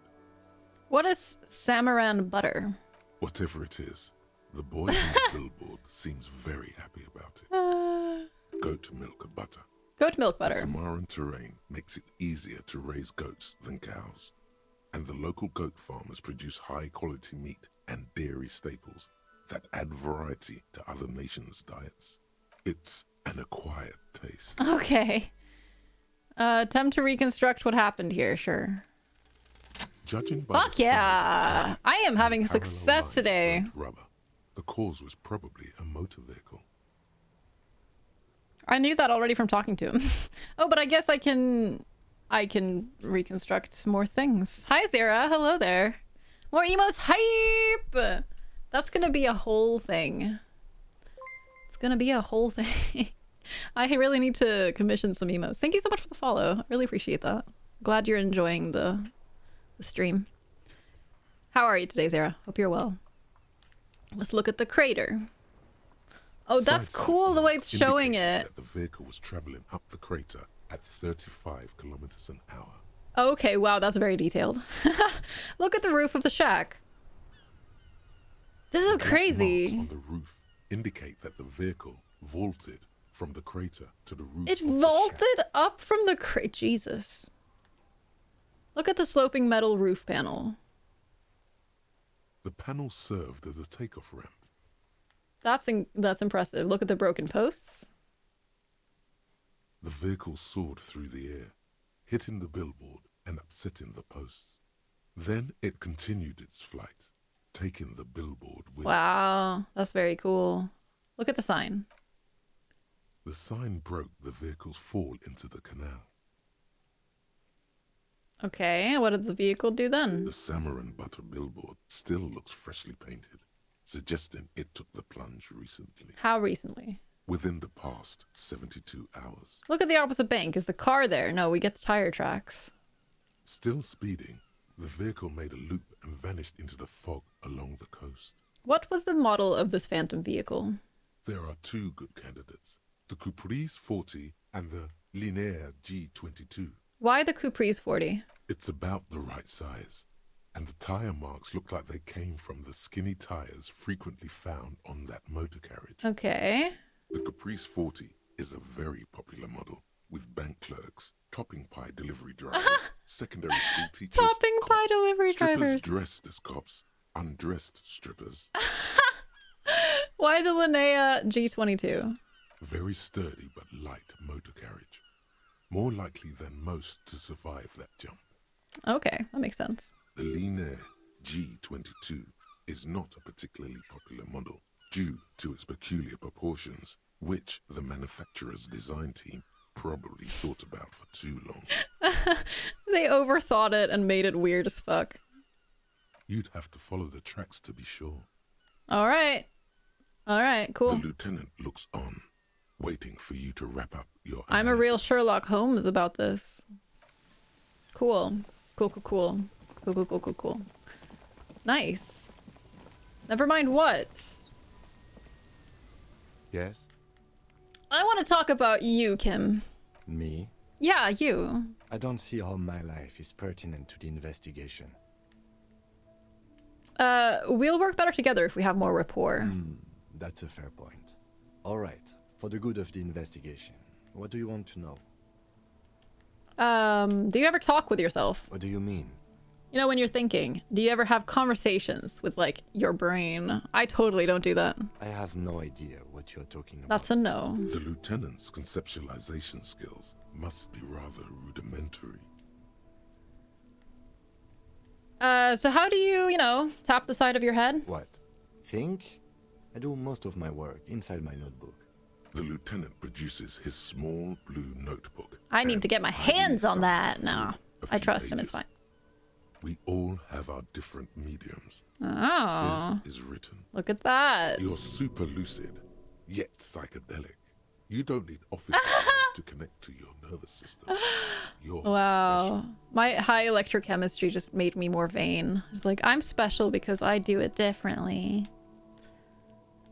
What is Samaran butter? Whatever it is, the boy on the billboard seems very happy about it. Goat milk butter. Goat milk butter. The Samaran terrain makes it easier to raise goats than cows, and the local goat farmers produce high-quality meat and dairy staples that add variety to other nations' diets. It's an acquired taste. Okay. Attempt to reconstruct what happened here, sure. Judging by Fuck yeah! I am having success today. Rubber, the cause was probably a motor vehicle. I knew that already from talking to him. Oh, but I guess I can reconstruct more things. Hi, Zara. Hello there. More emotes. Hype! That's gonna be a whole thing. It's gonna be a whole thing. I really need to commission some emotes. Thank you so much for the follow. I really appreciate that. Glad you're enjoying the stream. How are you today, Zara? Hope you're well. Let's look at the crater. Oh, that's cool the way it's showing it. That the vehicle was traveling up the crater at 35 kilometers an hour. Okay, wow, that's very detailed. Look at the roof of the shack. This is crazy. Marks on the roof indicate that the vehicle vaulted from the crater to the roof. It vaulted up from the crater. Jesus. Look at the sloping metal roof panel. The panel served as a takeoff ramp. That's impressive. Look at the broken posts. The vehicle soared through the air, hitting the billboard and upsetting the posts. Then it continued its flight, taking the billboard with it. Wow, that's very cool. Look at the sign. The sign broke the vehicle's fall into the canal. Okay, what did the vehicle do then? The Samaran butter billboard still looks freshly painted, suggesting it took the plunge recently. How recently? Within the past 72 hours. Look at the opposite bank. Is the car there? No, we get the tire tracks. Still speeding, the vehicle made a loop and vanished into the fog along the coast. What was the model of this phantom vehicle? There are two good candidates, the Caprice 40 and the Linéaire G22. Why the Caprice 40? It's about the right size, and the tire marks look like they came from the skinny tires frequently found on that motor carriage. Okay. The Caprice 40 is a very popular model, with bank clerks, topping pie delivery drivers, secondary school teachers, Topping pie cops, delivery strippers drivers. dressed as cops, undressed strippers. Why the Linnea G22? Very sturdy but light motor carriage. More likely than most to survive that jump. Okay, that makes sense. The Linéaire G22 is not a particularly popular model due to its peculiar proportions, which the manufacturer's design team probably thought about for too long. They overthought it and made it weird as fuck. You'd have to follow the tracks to be sure. All right. All right, cool. The lieutenant looks on, waiting for you to wrap up your I'm a real analysis. Sherlock Holmes about this. Cool. Cool, cool, cool. Cool, cool, cool, cool, cool. Nice. Never mind what. Yes? I want to talk about you, Kim. Me? Yeah, you. I don't see how my life is pertinent to the investigation. We'll work better together if we have more rapport. That's a fair point. All right, for the good of the investigation, what do you want to know? Do you ever talk with yourself? What do you mean? You know, when you're thinking, do you ever have conversations with, like, your brain? I totally don't do that. I have no idea what you're talking about. That's a no. The lieutenant's conceptualization skills must be rather rudimentary. So how do you, tap the side of your head? What? Think? I do most of my work inside my notebook. The lieutenant produces his small blue notebook. I need to get my hands on that. No, I trust him. It's fine. We all have our different mediums. Oh. His is written. Look at that. You're super lucid, yet psychedelic. You don't need office hours to connect to your nervous system. You're Wow. My high electrochemistry just made me more vain. It's like, I'm special because I do it differently.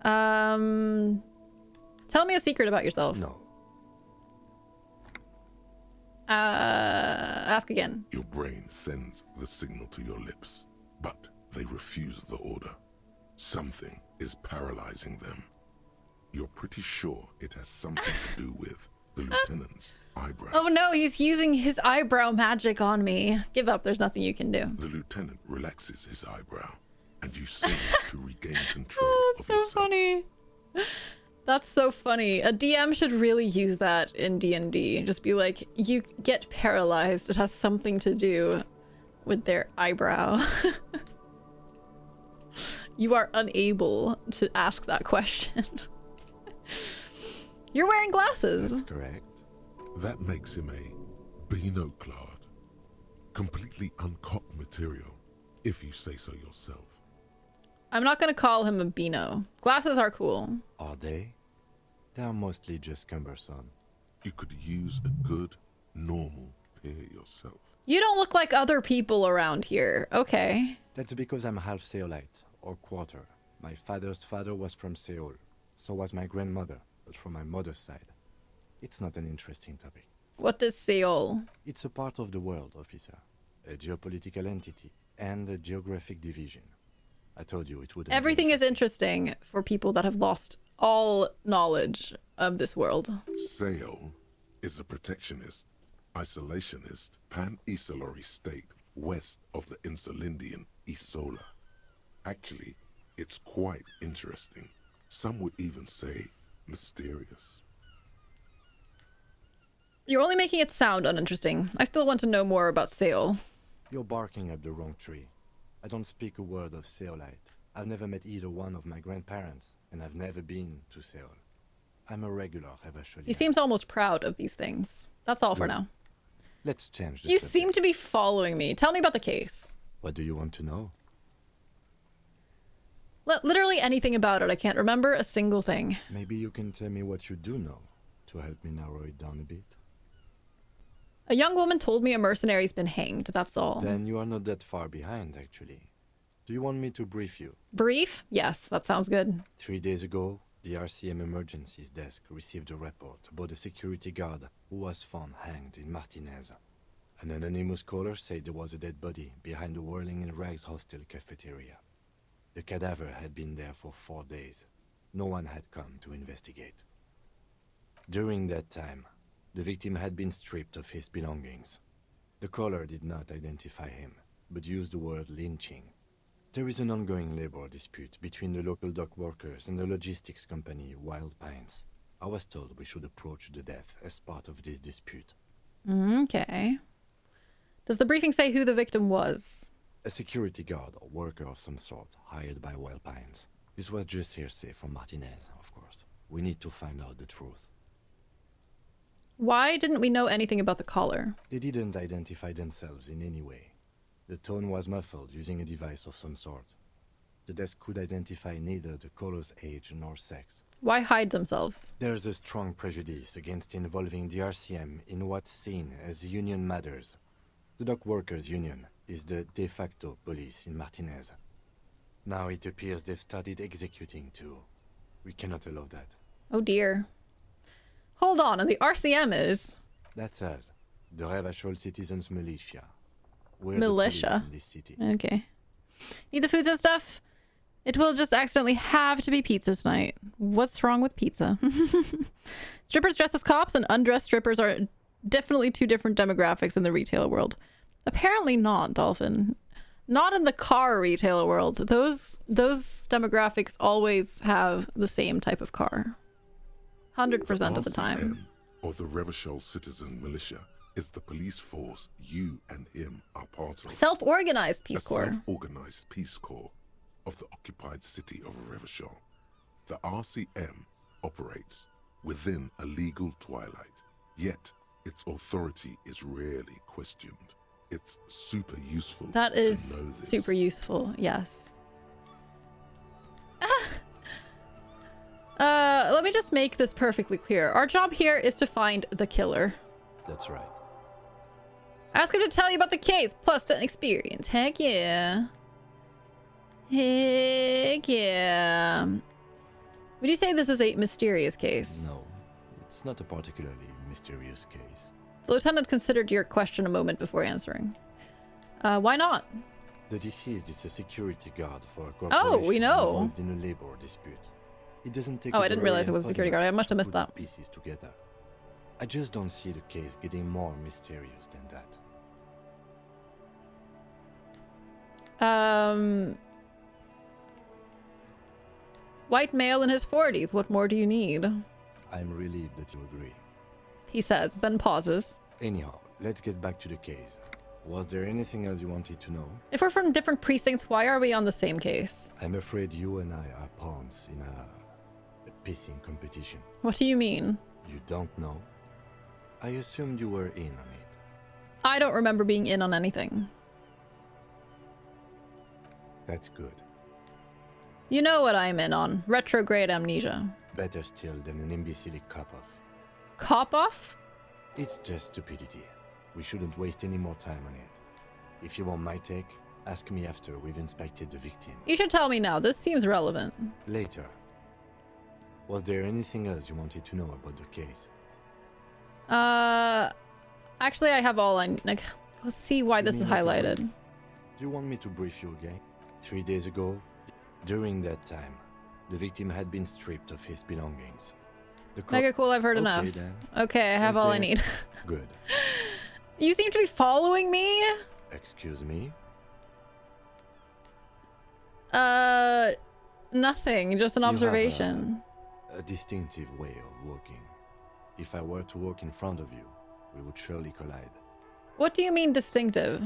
Tell me a secret about yourself. No. Ask again. Your brain sends the signal to your lips, but they refuse the order. Something is paralyzing them. You're pretty sure it has something to do with the lieutenant's eyebrow. Oh no, he's using his eyebrow magic on me. Give up, there's nothing you can do. The lieutenant relaxes his eyebrow, and you seem to regain control of so yourself. Funny. That's so funny. A DM should really use that in D&D. Just be like, you get paralyzed. It has something to do with their eyebrow. You are unable to ask that question. You're wearing glasses. That's correct. That makes him a binoclad. Completely uncocked material, if you say so yourself. I'm not going to call him a Beano. Glasses are cool. Are they? They are mostly just cumbersome. You could use a good, normal pair yourself. You don't look like other people around here. Okay. That's because I'm half Seolite, or quarter. My father's father was from Seoul. So was my grandmother, but from my mother's side. It's not an interesting topic. What is Seoul? It's a part of the world, officer. A geopolitical entity and a geographic division. I told you it wouldn't. Everything is interesting for people that have lost all knowledge of this world. Seoul is a protectionist, isolationist, pan-Isolari state west of the Insulindian Isola. Actually, it's quite interesting. Some would even say mysterious. You're only making it sound uninteresting. I still want to know more about Seoul. You're barking up the wrong tree. I don't speak a word of Seolite. I've never met either one of my grandparents, and I've never been to Seoul. I'm a regular Revacholier. He seems almost proud of these things. That's all for now. Let's change the You subject. seem to be following me. Tell me about the case. What do you want to know? Literally anything about it. I can't remember a single thing. Maybe you can tell me what you do know to help me narrow it down a bit. A young woman told me a mercenary's been hanged. That's all. Then you are not that far behind, actually. Do you want me to brief you? Brief? Yes, that sounds good. 3 days ago, The RCM emergencies desk received a report about a security guard who was found hanged in Martinez. An anonymous caller said there was a dead body behind the Whirling in Rags hostel cafeteria. The cadaver had been there for 4 days. No one had come to investigate. During that time, the victim had been stripped of his belongings. The caller did not identify him, but used the word lynching. There is an ongoing labor dispute between the local dock workers and the logistics company Wild Pines. I was told we should approach the death as part of this dispute. Okay. Does the briefing say who the victim was? A security guard or worker of some sort, hired by Wild Pines. This was just hearsay from Martinez, of course. We need to find out the truth. Why didn't we know anything about the caller? They didn't identify themselves in any way. The tone was muffled using a device of some sort. The desk could identify neither the caller's age nor sex. Why hide themselves? There's a strong prejudice against involving the RCM in what's seen as union matters. The dock workers' union is the de facto police in Martinez. Now it appears they've started executing too. We cannot allow that. Oh dear. Hold on, and the RCM is? That's us, the Revachol Citizens Militia. We're Militia? the police in this city. Okay. Need the foods and stuff? It will just accidentally have to be pizza tonight. What's wrong with pizza? Strippers dressed as cops and undressed strippers are definitely two different demographics in the retail world. Apparently not, Dolphin. Not in the car retail world. Those demographics always have the same type of car. 100% of the time. RCM, or the Revachol Citizen Militia, is the police force you and him are part of. Self-organized Peace Corps. A self-organized Peace Corps of the occupied city of Revachol. The RCM operates within a legal twilight, yet its authority is rarely questioned. It's super useful That is to know this. super useful, yes. Let me just make this perfectly clear. Our job here is to find the killer. That's right. Ask him to tell you about the case, plus 10 experience. Heck yeah. Heck yeah. Would you say this is a mysterious case? No, it's not a particularly mysterious case. The lieutenant considered your question a moment before answering. Why not? The deceased is a security guard for a Oh, corporation we know. involved in a labor dispute. It doesn't take. Oh, a I didn't very realize it was a security guard. I must have missed embodiment that. to put the pieces together. I just don't see the case getting more mysterious than that. White male in his 40s. What more do you need? I'm relieved that you agree. He says, then pauses. Anyhow, let's get back to the case. Was there anything else you wanted to know? If we're from different precincts, why are we on the same case? I'm afraid you and I are pawns in a pissing competition. What do you mean? You don't know? I assumed you were in on it. I don't remember being in on anything. That's good. You know what I'm in on. Retrograde amnesia. Better still than an imbecilic cop-off. Cop-off? It's just stupidity. We shouldn't waste any more time on it. If you want my take, ask me after we've inspected the victim. You should tell me now. This seems relevant. Later. Was there anything else you wanted to know about the case? Actually, I have all I... Like, let's see why this is highlighted. Do you want me to brief you again? 3 days ago, during that time, the victim had been stripped of his belongings. Mega cool, I've heard enough. Then. Okay, I have all I need. Good. You seem to be following me? Excuse me? Nothing. Just an observation. You have a distinctive way of walking. If I were to walk in front of you, we would surely collide. What do you mean distinctive?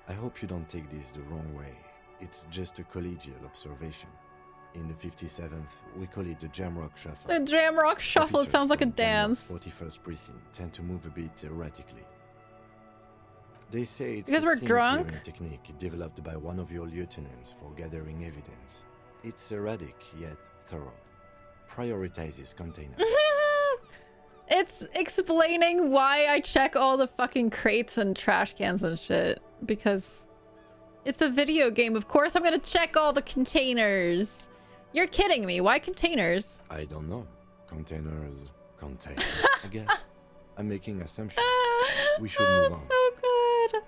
I hope you don't take this the wrong way. It's just a collegial observation. In the 57th, we call it the Jamrock Shuffle. The Jamrock Shuffle, it sounds like a dance. 41st Precinct tend to move a bit erratically. They say it's because a we're drunk? technique developed by one of your lieutenants for gathering evidence. It's erratic yet thorough. Prioritizes containers. It's explaining why I check all the fucking crates and trash cans and shit. Because it's a video game. Of course I'm gonna check all the containers. You're kidding me. Why containers? I don't know. Containers contain, I guess. I'm making assumptions. We should move on. So good.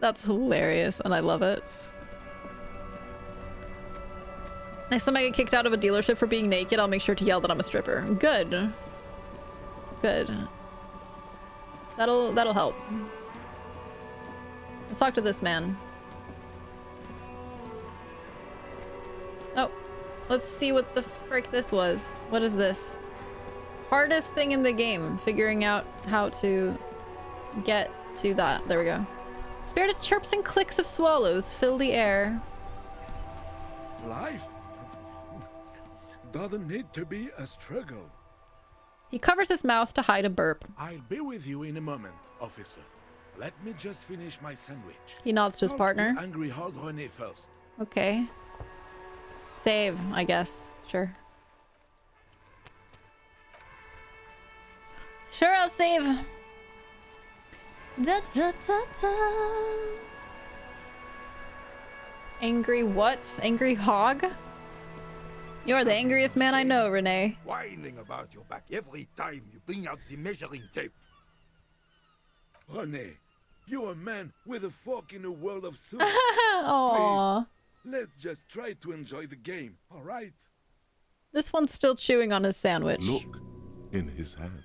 That's hilarious, and I love it. Next time I get kicked out of a dealership for being naked, I'll make sure to yell that I'm a stripper. Good. Good. That'll help. Let's talk to this man. Oh, let's see what the frick this was. What is this? Hardest thing in the game. Figuring out how to get to that. There we go. Spirited chirps and clicks of swallows fill the air. Life doesn't need to be a struggle. He covers his mouth to hide a burp. I'll be with you in a moment, officer. Let me just finish my sandwich. He nods to his partner. Angry Hard René first. Okay. Save, I guess. Sure. Sure, I'll save. Da, da, da, da. Angry what? Angry hog? You're the angriest man I know, Renee. Whining about your back every time you bring out the measuring tape. René, you're a man with a fork in a world of soup. Aww. Please, let's just try to enjoy the game, all right? This one's still chewing on his sandwich. Look, in his hand,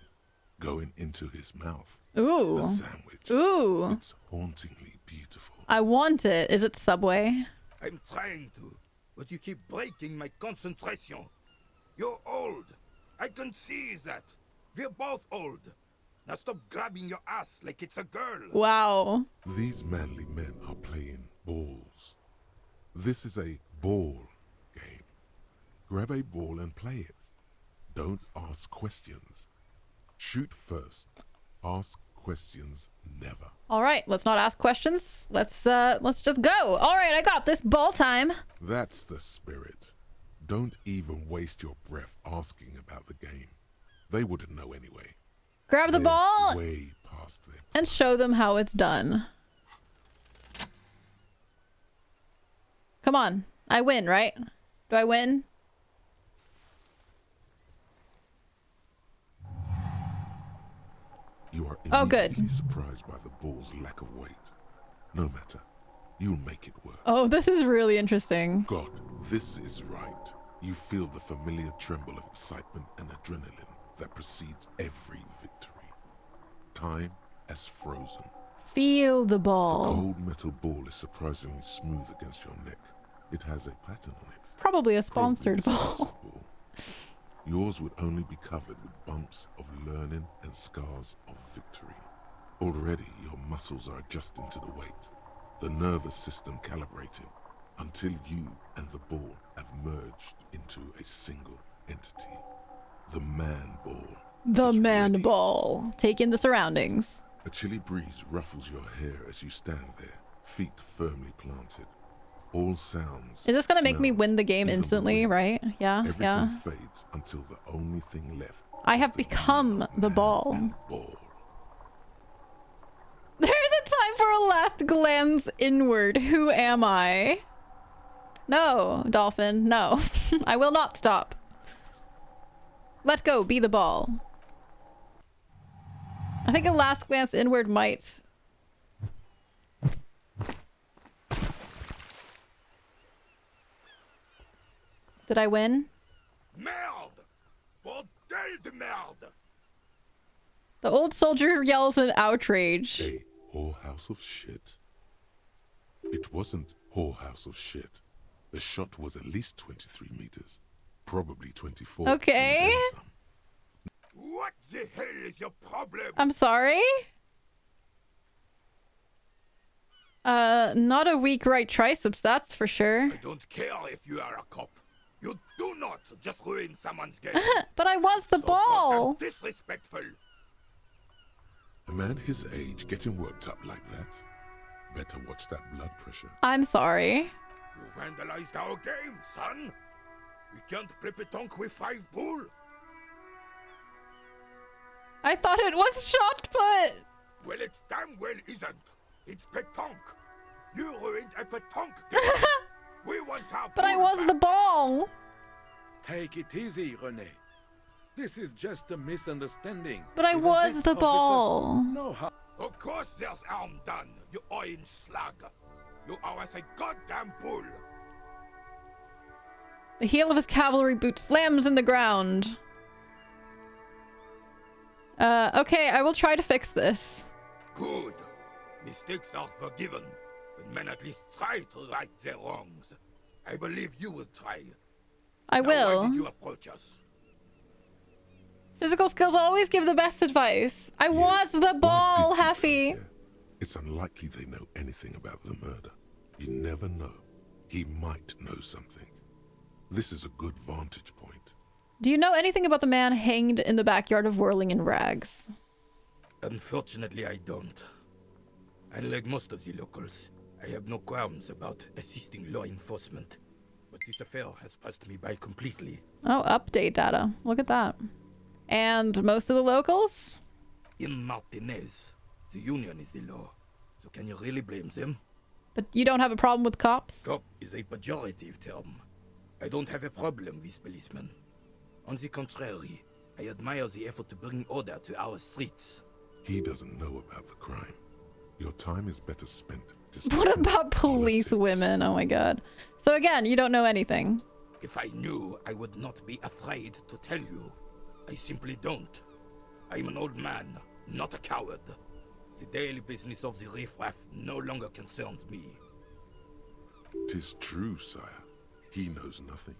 going into his mouth. Ooh. The sandwich. Ooh. It's hauntingly beautiful. I want it. Is it Subway? I'm trying to, but you keep breaking my concentration. You're old. I can see that. We're both old. Now stop grabbing your ass like it's a girl. Wow. These manly men are playing balls. This is a ball game. Grab a ball and play it. Don't ask questions. Shoot first. Ask questions never. All right, let's not ask questions. Let's just go. All right, I got this. Ball time. That's the spirit. Don't even waste your breath asking about the game. They wouldn't know anyway. Grab the ball Way past them. and show them how it's done. Come on. I win, right? Do I win? You are Oh, good. immediately surprised by the ball's lack of weight. No matter. You'll make it work. Oh, this is really interesting. God, this is right. You feel the familiar tremble of excitement and adrenaline that precedes every victory. Time has frozen. Feel the The ball. cold metal ball is surprisingly smooth against your neck. It has a pattern on it. Probably a sponsored Probably a ball. sponsored ball. Yours would only be covered with bumps of learning and scars of victory. Already your muscles are adjusting to the weight, the nervous system calibrating, until you and the ball have merged into a single entity. The man ball. The man ball. Take in the surroundings. A chilly breeze ruffles your hair as you stand there, feet firmly planted. All sounds. Is this gonna make me smells, win the game even instantly, wind. right? Yeah, Everything yeah. fades until the only thing left. I have become the ball. There's a time for a last glance inward. Who am I? No, Dolphin, no. I will not stop. Let go, be the ball. I think a last glance inward might... Did I win? Merde! Bordel de merde! The old soldier yells in outrage. A whorehouse of shit. It wasn't whorehouse of shit. The shot was at least 23 meters. Probably 24. Okay. and then some. What the hell is your problem? I'm sorry? Not a weak right triceps, that's for sure. I don't care if you are a cop. You do not just ruin someone's game. But I was the ball. Goddamn disrespectful. A man his age getting worked up like that? Better watch that blood pressure. I'm sorry. You vandalized our game, son. We can't play pétanque with 5 bull. I thought it was shot put. Well, it damn well isn't. It's pétanque. You ruined a pétanque game. We want our But I bull was back. the ball. Take it easy, René. This is just a misunderstanding. But I was this the officer ball. know how. Of course there's harm done, you orange slug. You are as a goddamn bull. The heel of his cavalry boot slams in the ground. Okay, I will try to fix this. Good. Mistakes are forgiven when men at least try to right their wrongs. I believe you will try. I Now, will. Why did you approach us? Physical skills always give the best advice. I was the ball, Haffy. It's unlikely they know anything about the murder. You never know. He might know something. This is a good vantage point. Do you know anything about the man hanged in the backyard of Whirling in Rags? Unfortunately, I don't. Unlike most of the locals, I have no qualms about assisting law enforcement. But this affair has passed me by completely. Oh, update data. Look at that. And most of the locals? In Martinez, the union is the law. So can you really blame them? But you don't have a problem with cops? Cop is a pejorative term. I don't have a problem with policemen. On the contrary, I admire the effort to bring order to our streets. He doesn't know about the crime. Your time is better spent. What about police women? Oh my god. So again, you don't know anything. If I knew, I would not be afraid to tell you. I simply don't. I'm an old man, not a coward. The daily business of the riffraff no longer concerns me. 'Tis true, sire. He knows nothing.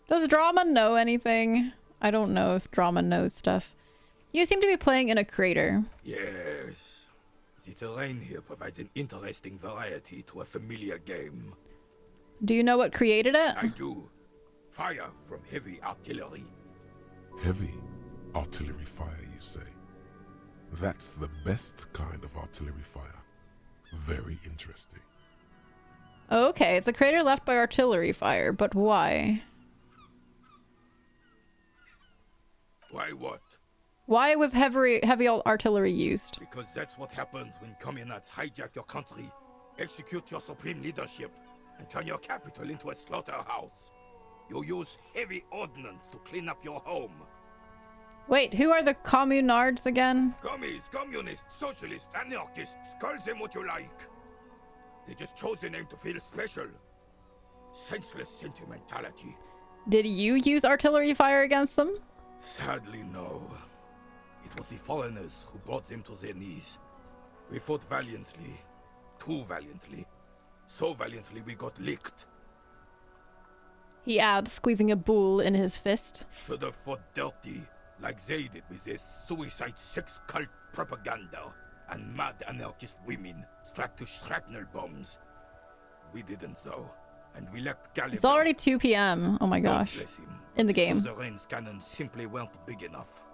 Does Drama know anything? I don't know if Drama knows stuff. You seem to be playing in a crater. Yes. The terrain here provides an interesting variety to a familiar game. Do you know what created it? I do. Fire from heavy artillery. Heavy artillery fire, you say? That's the best kind of artillery fire. Very interesting. Okay, it's a crater left by artillery fire, but why? Why what? Why was heavy artillery used? Because that's what happens when communards hijack your country, execute your supreme leadership, and turn your capital into a slaughterhouse. You use heavy ordnance to clean up your home. Wait, who are the communards again? Commies, communists, socialists, anarchists, call them what you like. They just chose the name to feel special. Senseless sentimentality. Did you use artillery fire against them? Sadly, no. It was the foreigners who brought them to their knees. We fought valiantly. Too valiantly. So valiantly we got licked. He adds, squeezing a bull in his fist. Should have fought dirty, like they did with their suicide sex cult propaganda and mad anarchist women strapped to shrapnel bombs. We didn't though, and we lacked caliber. It's already 2 p.m. Oh my gosh. God bless him. In the game. Suzerain's cannons simply weren't big enough.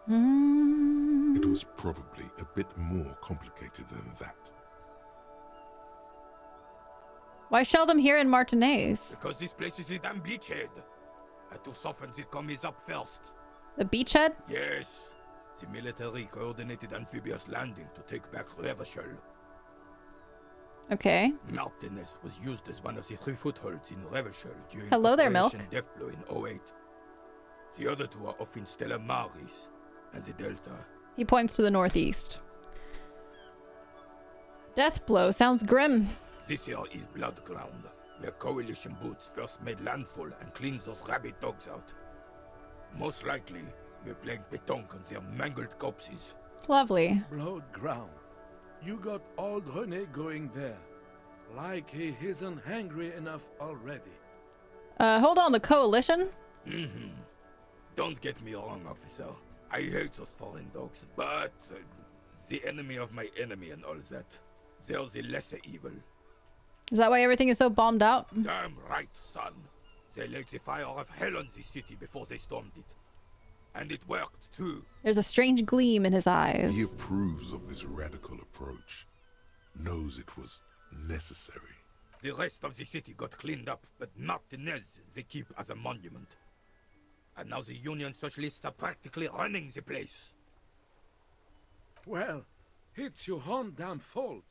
It was probably a bit more complicated than that. Why shell them here in Martinez? Because this place is a damn beachhead. Had to soften the commies up first. The beachhead? Yes. The military coordinated amphibious landing to take back Revachol. Okay. Martinez was used as one of the 3 footholds in Revachol during Hello there, Milk. Operation Deathblow in 08. The other 2 are off in Stella Maris and the Delta. He points to the northeast. Deathblow sounds grim. This here is Blood Ground, where coalition boots first made landfall and cleaned those rabid dogs out. Most likely, we're playing pétanque on their mangled corpses. Lovely. Blood ground. You got old René going there. Like he isn't hungry enough already. Hold on, the coalition? Mm-hmm. Don't get me wrong, officer. I hate those foreign dogs, but the enemy of my enemy and all that. They're the lesser evil. Is that why everything is so bombed out? Damn right, son. They laid the fire of hell on the city before they stormed it. And it worked, too. There's a strange gleam in his eyes. He approves of this radical approach. Knows it was necessary. The rest of the city got cleaned up, but Martinez they keep as a monument. And now the Union Socialists are practically running the place. Well, it's your own damn fault.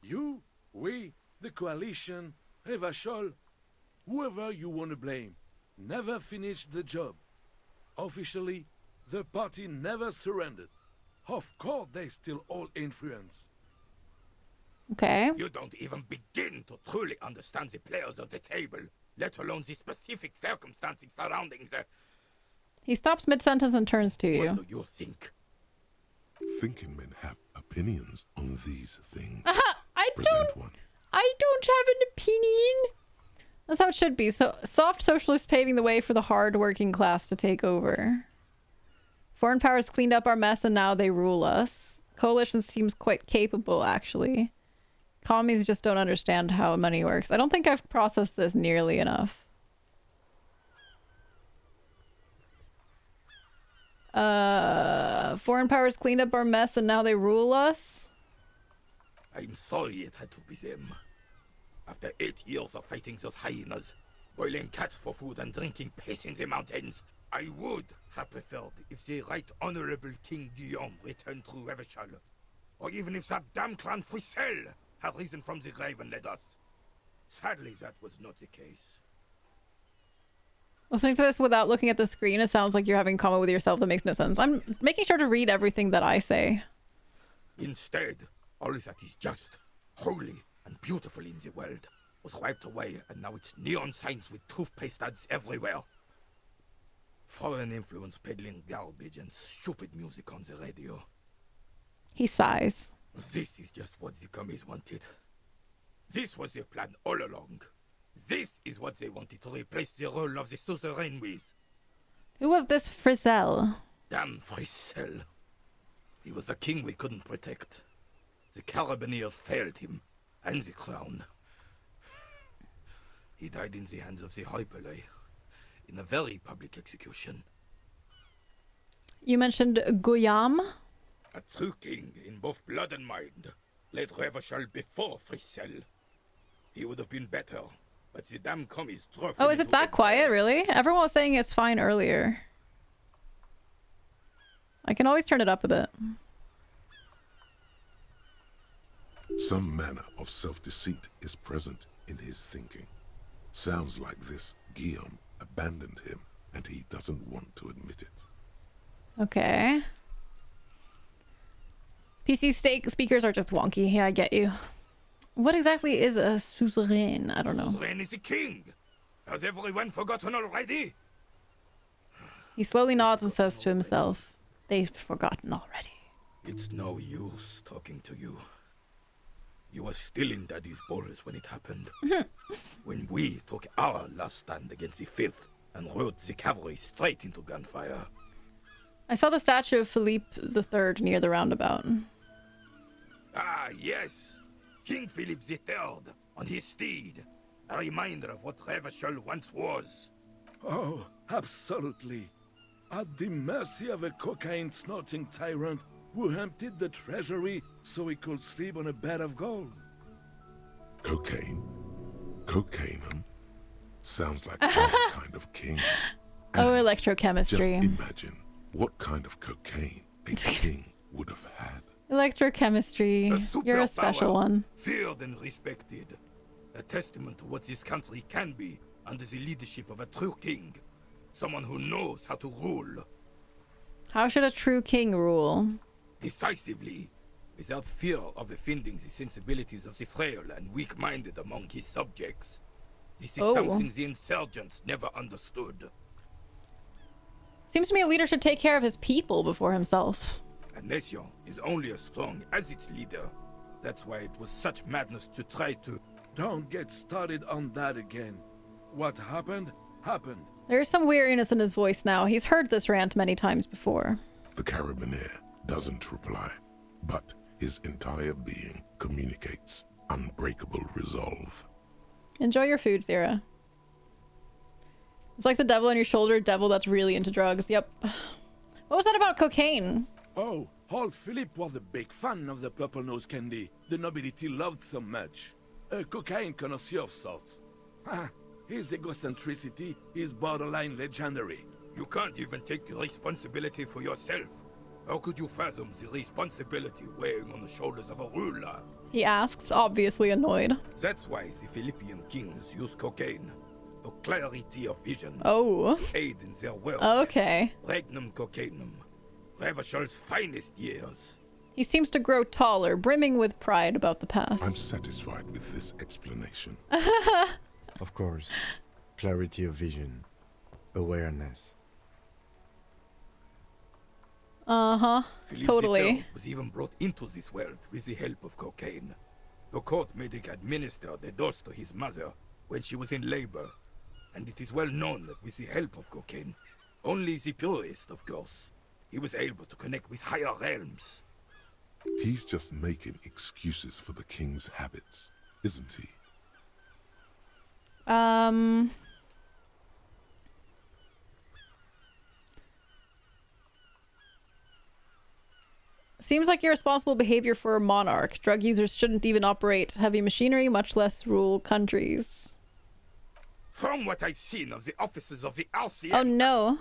You, we, the coalition, Revachol, whoever you want to blame, never finished the job. Officially, the party never surrendered. Of course, they still all influence. Okay. You don't even begin to truly understand the players of the table, let alone the specific circumstances surrounding the... He stops mid-sentence and turns to you. What do you think? Thinking men have opinions on these things. I Present don't. one. I don't have an opinion. That's how it should be. So soft socialists paving the way for the hard working class to take over. Foreign powers cleaned up our mess and now they rule us. Coalition seems quite capable, actually. Commies just don't understand how money works. I don't think I've processed this nearly enough. Foreign powers cleaned up our mess and now they rule us? I'm sorry it had to be them. After 8 years of fighting those hyenas, boiling cats for food and drinking piss in the mountains, I would have preferred if the Right Honorable King Guillaume returned through Revachol, or even if that damn clan Frisel had risen from the grave and led us. Sadly, that was not the case. Listening to this without looking at the screen, it sounds like you're having a comment with yourself that makes no sense. I'm making sure to read everything that I say. Instead, all that is just, holy, and beautiful in the world was wiped away, and now it's neon signs with toothpaste ads everywhere. Foreign influence peddling garbage and stupid music on the radio. He sighs. This is just what the commies wanted. This was their plan all along. This is what they wanted to replace the role of the suzerain with. Who was this Frisel? Damn Frisel. He was the king we couldn't protect. The Carabineers failed him, and the crown. He died in the hands of the Hyperlay, in a very public execution. You mentioned Guillaume? A true king in both blood and mind, led Revachol before Frisel. He would have been better, but the damn commies drove him Oh, is it that quiet, really? Everyone was saying it's fine earlier. I can always turn it up a bit. Some manner of self-deceit is present in his thinking. Sounds like this Guillaume abandoned him, and he doesn't want to admit it. Okay. PC speakers are just wonky. Yeah, I get you. What exactly is a suzerain? I don't know. Suzerain is the king. Has everyone forgotten already? He slowly nods and says to himself, they've forgotten already. It's no use talking to you. You were still in Daddy's balls when it happened. When we took our last stand against the filth and rode the cavalry straight into gunfire. I saw the statue of Philippe III near the roundabout. Ah, yes. King Philip III on his steed. A reminder of what Revachol once was. Oh, absolutely. At the mercy of a cocaine-snorting tyrant who emptied the treasury so he could sleep on a bed of gold. Cocaine? Cocainum? Sounds like our kind of king. Oh, electrochemistry. Just imagine what kind of cocaine a king would have had. Electrochemistry. You're a special one. Feared and respected. A testament to what this country can be under the leadership of a true king. Someone who knows how to rule. How should a true king rule? Decisively, without fear of offending the sensibilities of the frail and weak-minded among his subjects. This is something the insurgents never understood. Seems to me a leader should take care of his people before himself. A nation is only as strong as its leader. That's why it was such madness to try to... Don't get started on that again. What happened, happened. There's some weariness in his voice now. He's heard this rant many times before. The Carabineer doesn't reply, but his entire being communicates unbreakable resolve. Enjoy your food, Zira. It's like the devil on your shoulder, devil that's really into drugs. Yep. What was that about cocaine? Oh, old Philip was a big fan of the purple nose candy the nobility loved so much. A cocaine connoisseur of sorts. His egocentricity is borderline legendary. You can't even take responsibility for yourself. How could you fathom the responsibility weighing on the shoulders of a ruler? He asks, obviously annoyed. That's why the Philippian kings use cocaine. for clarity of vision. Oh. Aid in their work. Okay. Regnum cocainum. Revishal's finest years. He seems to grow taller, brimming with pride about the past. I'm satisfied with this explanation. Of course. Clarity of vision. Awareness. Uh-huh. Totally. Was even brought into this world with the help of cocaine. The court medic administered a dose to his mother when she was in labor, and it is well known that with the help of cocaine, only the purest, of course, he was able to connect with higher realms. He's just making excuses for the king's habits, isn't he? Seems like irresponsible behavior for a monarch. Drug users shouldn't even operate heavy machinery, much less rule countries. From what I've seen of the officers of the RCM... Oh no.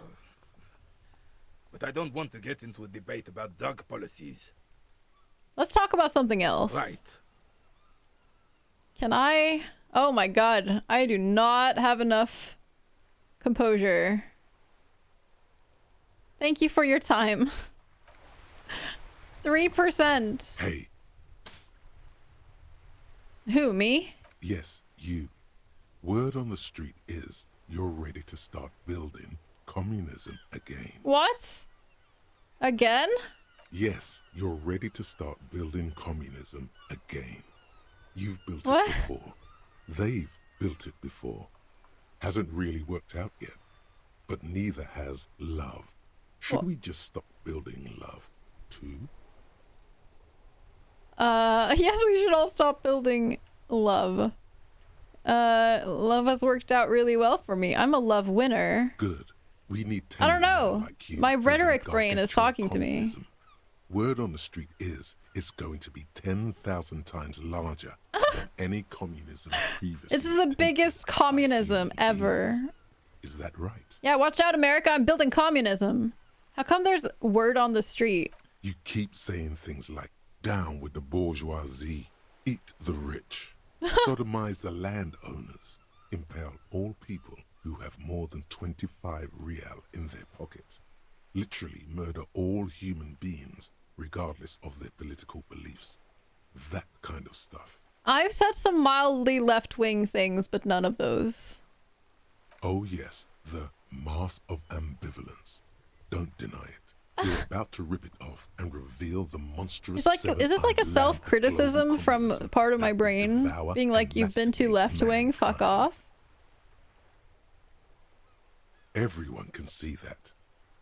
But I don't want to get into a debate about drug policies. Let's talk about something else. Right. Can I... Oh my god. I do not have enough composure. Thank you for your time. 3%. Hey. Psst. Who, me? Yes, you. Word on the street is you're ready to start building communism again. What? Again? Yes, you're ready to start building communism again. You've built What? it before. They've built it before. Hasn't really worked out yet. But neither has love. Should we just stop building love, too? Yes, we should all stop building love. Love has worked out really well for me. I'm a love winner. Good. We need 10 I don't know. like you My building rhetoric brain is talking to me. communism. Word on the street is it's going to be 10,000 times larger than any communism previously. This is the biggest communism ever. Is that right? Yeah, watch out, America. I'm building communism. How come there's word on the street? You keep saying things like, down with the bourgeoisie, eat the rich, sodomize the landowners, impale all people who have more than 25 real in their pockets, literally murder all human beings regardless of their political beliefs. That kind of stuff. I've said some mildly left-wing things, but none of those. Oh yes, the mask of ambivalence. Don't deny it. You're about to rip it off and reveal the monstrous... It's like, is this like a self-criticism from part of my brain? Being like, you've been too left-wing, fuck off? Everyone can see that.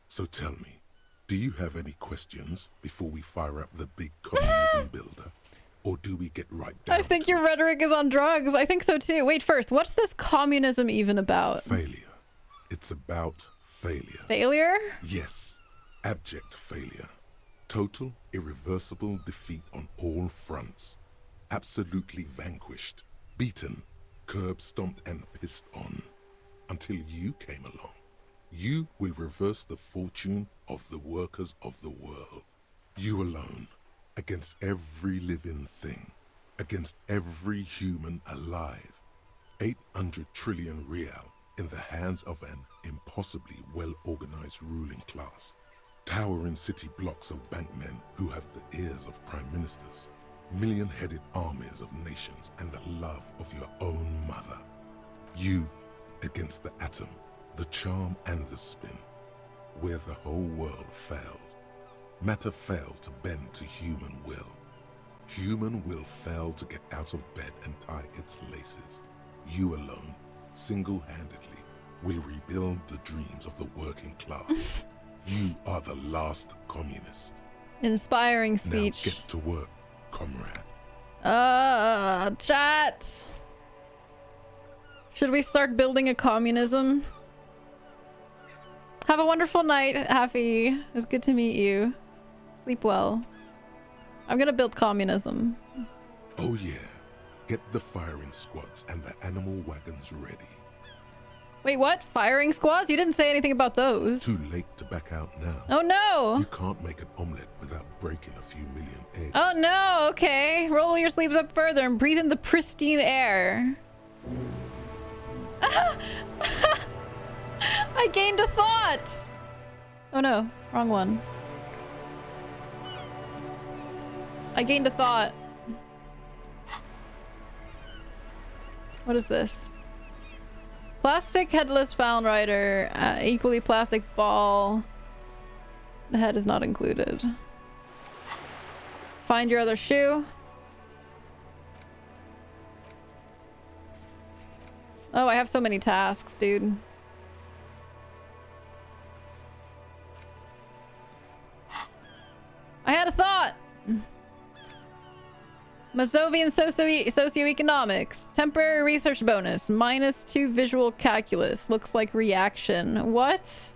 So tell me, do you have any questions before we fire up the big communism builder? Or do we get right down I think your rhetoric is on drugs. I think so too. Wait, first, what's this communism even about? Failure. It's about failure. Failure? Yes. Abject failure. Total, irreversible defeat on all fronts. Absolutely vanquished. Beaten. Curb-stomped and pissed on. Until you came along. You will reverse the fortune of the workers of the world. You alone. Against every living thing. Against every human alive. 800 trillion real in the hands of an impossibly well-organized ruling class. Towering city blocks of bankmen who have the ears of prime ministers. Million-headed armies of nations and the love of your own mother. You against the atom, the charm and the spin. Where the whole world failed. Matter failed to bend to human will. Human will failed to get out of bed and tie its laces. You alone, single-handedly, will rebuild the dreams of the working class. You are the last communist. Inspiring speech. Now get to work, comrade. Chat. Should we start building a communism? Have a wonderful night, Happy. It was good to meet you. Sleep well. I'm gonna build communism. Oh yeah. Get the firing squads and the animal wagons ready. Wait, what? Firing squads? You didn't say anything about those. Too late to back out now. Oh no! You can't make an omelette without breaking a few million eggs. Oh no, okay. Roll your sleeves up further and breathe in the pristine air. I gained a thought! Oh no, wrong one. I gained a thought. What is this? Plastic headless found rider, equally plastic ball. The head is not included. Find your other shoe. Oh, I have so many tasks, dude. I had a thought! Mazovian socioeconomics. Temporary research bonus. -2 visual calculus. Looks like reaction. What?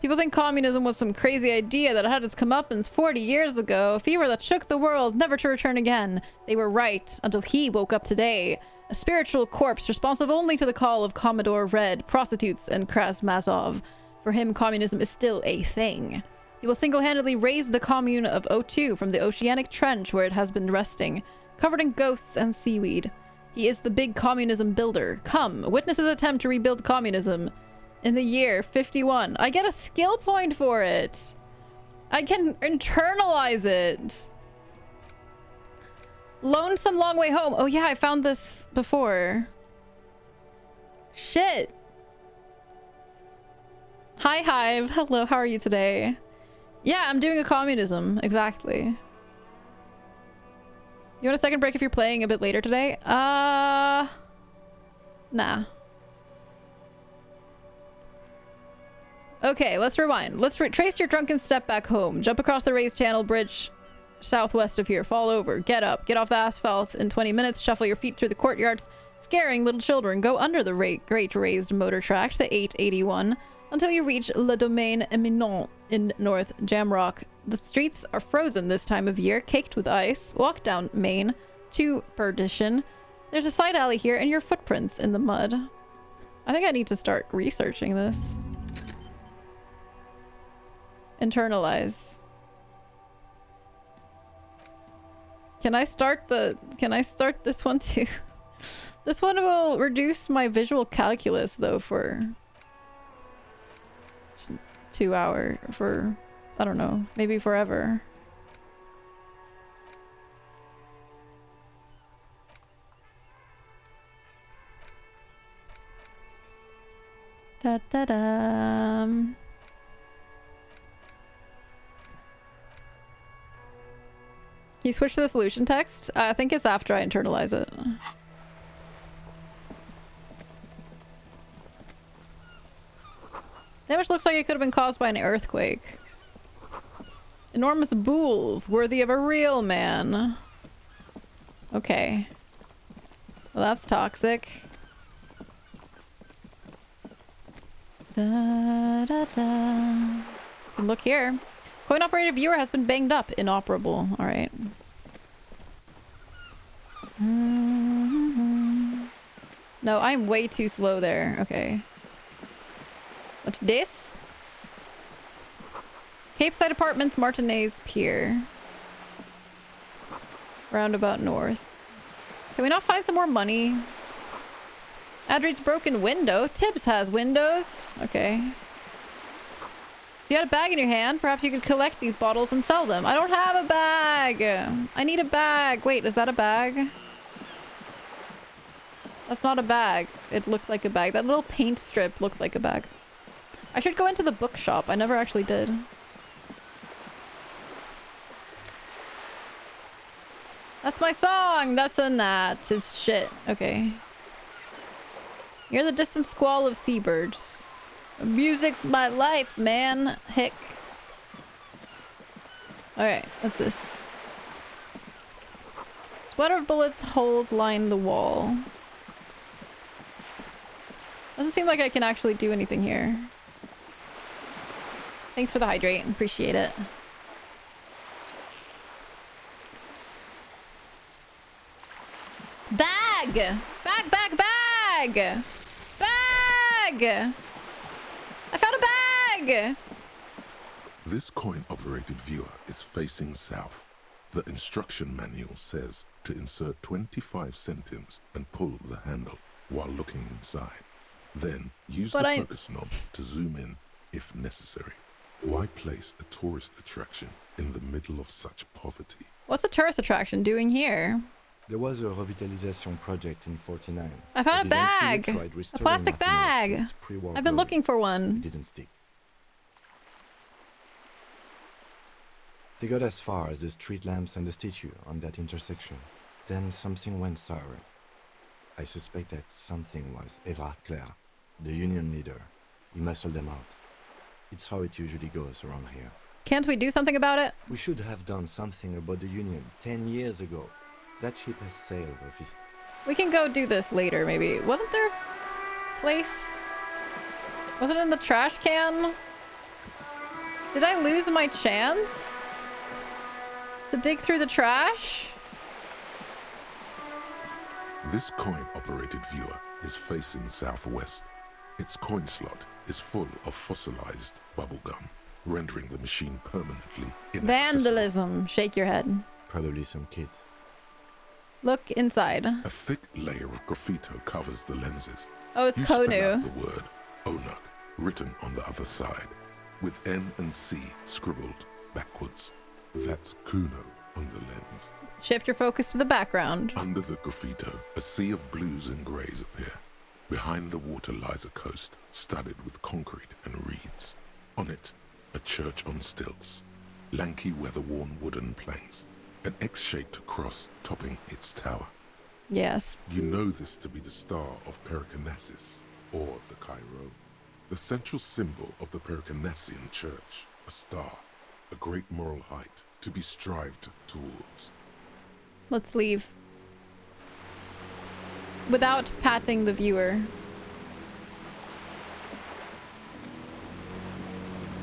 People think communism was some crazy idea that had its comeuppance 40 years ago. A fever that shook the world, never to return again. They were right, until he woke up today. A spiritual corpse responsive only to the call of Commodore Red, prostitutes, and Krasmazov. For him, communism is still a thing. He will single-handedly raise the commune of O2 from the oceanic trench where it has been resting, covered in ghosts and seaweed. He is the big communism builder. Come, witness his attempt to rebuild communism. In the year 51. I get a skill point for it. I can internalize it. Lonesome Long Way Home. Oh yeah, I found this before. Shit. Hi Hive. Hello, how are you today? Yeah, I'm doing a communism. Exactly. You want a second break if you're playing a bit later today? Nah. Okay, let's rewind. Let's trace your drunken step back home. Jump across the raised channel bridge southwest of here. Fall over. Get up. Get off the asphalt in 20 minutes. Shuffle your feet through the courtyards, scaring little children. Go under the great raised motor track, the 881, until you reach Le Domaine Eminent in North Jamrock. The streets are frozen this time of year, caked with ice. Walk down Main to Perdition. There's a side alley here and your footprints in the mud. I think I need to start researching this. Internalize. Can I start this one too? This one will reduce my visual calculus though for 2 hours, for I don't know, maybe forever. Da da da. Can you switch to the solution text? I think it's after I internalize it. Damage looks like it could have been caused by an earthquake. Enormous bools, worthy of a real man. Okay. Well, that's toxic. Da, da, da. Look here. Coin-operated viewer has been banged up. Inoperable. Alright. No, I'm way too slow there. Okay. What's this? Capeside Apartments, Martinez Pier. Roundabout North. Can we not find some more money? Adri's broken window. Tibbs has windows. Okay. If you had a bag in your hand, perhaps you could collect these bottles and sell them. I don't have a bag. I need a bag. Wait, is that a bag? That's not a bag. It looked like a bag. That little paint strip looked like a bag. I should go into the bookshop. I never actually did. That's my song. That's a gnat. It's shit. Okay. Hear the distant squall of seabirds. Music's my life, man. Heck. Alright, what's this? Splatter of bullets, holes line the wall. Doesn't seem like I can actually do anything here. Thanks for the hydrate. Appreciate it. Bag! Bag, bag, bag! Bag! I found a bag! This coin-operated viewer is facing south. The instruction manual says to insert 25 centimes and pull the handle. while looking inside. Then use But the focus knob to zoom in if necessary. Why place a tourist attraction in the middle of such poverty? What's a tourist attraction doing here? There was a revitalization project in 49. I found a bag! A plastic bag! I've been looking for one. It didn't stick. They got as far as the street lamps and the statue on that intersection. Then something went sour. I suspect that something was Everard Clare, the union leader. He muscled them out. It's how it usually goes around here. Can't we do something about it? We should have done something about the union 10 years ago. That ship has sailed off his... We can go do this later, maybe. Wasn't there a place? Was it in the trash can? Did I lose my chance to dig through the trash? This coin-operated viewer is facing southwest. Its coin slot is full of fossilized bubblegum, rendering the machine permanently inaccessible. Vandalism. Shake your head. Probably some kids. Look inside. A thick layer of graffito covers the lenses. Oh, it's you spell Konu. out the word Onuk written on the other side, with N and C scribbled backwards. That's Kuno on the lens. Shift your focus to the background. Under the graffito, a sea of blues and greys appear. Behind the water lies a coast studded with concrete and reeds. On it, a church on stilts, lanky weather-worn wooden planks, an X-shaped cross topping its tower. Yes. You know this to be the star of Pericanasis, or the Cairo, the central symbol of the Pericanassian church, a star, a great moral height to be strived towards. Let's leave. Without patting the viewer.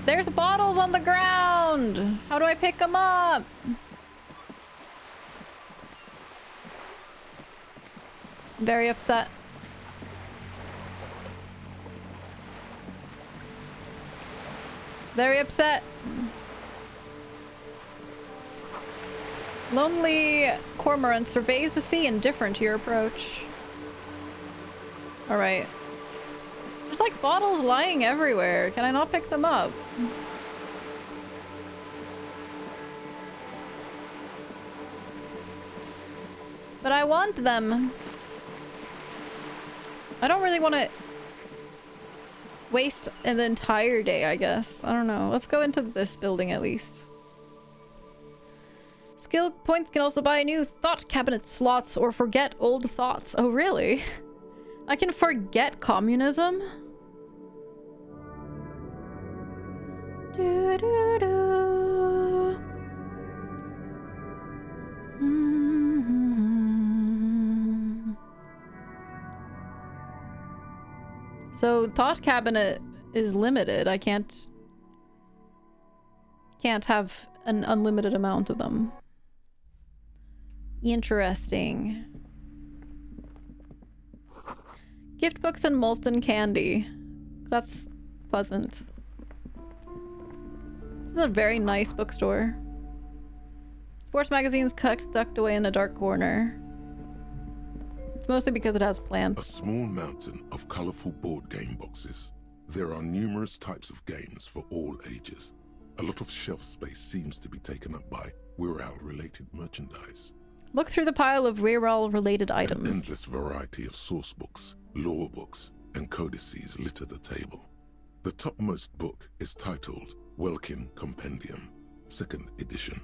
There's bottles on the ground! How do I pick them up? Very upset. Very upset. Lonely cormorant surveys the sea, indifferent to your approach. Alright. There's like bottles lying everywhere. Can I not pick them up? But I want them. I don't really want to waste an entire day, I guess. I don't know. Let's go into this building at least. Skill points can also buy new thought cabinet slots or forget old thoughts. Oh, really? I can forget communism? Do, do, do. So thought cabinet is limited. I can't have an unlimited amount of them. Interesting. Gift books and molten candy. That's pleasant. This is a very nice bookstore. Sports magazines tucked away in a dark corner. It's mostly because it has plants. A small mountain of colorful board game boxes. There are numerous types of games for all ages. A lot of shelf space seems to be taken up by Wirral-related merchandise. Look through the pile of Wirral-related items. An endless variety of source books, lore books, and codices litter the table. The topmost book is titled Welkin Compendium, 2nd edition.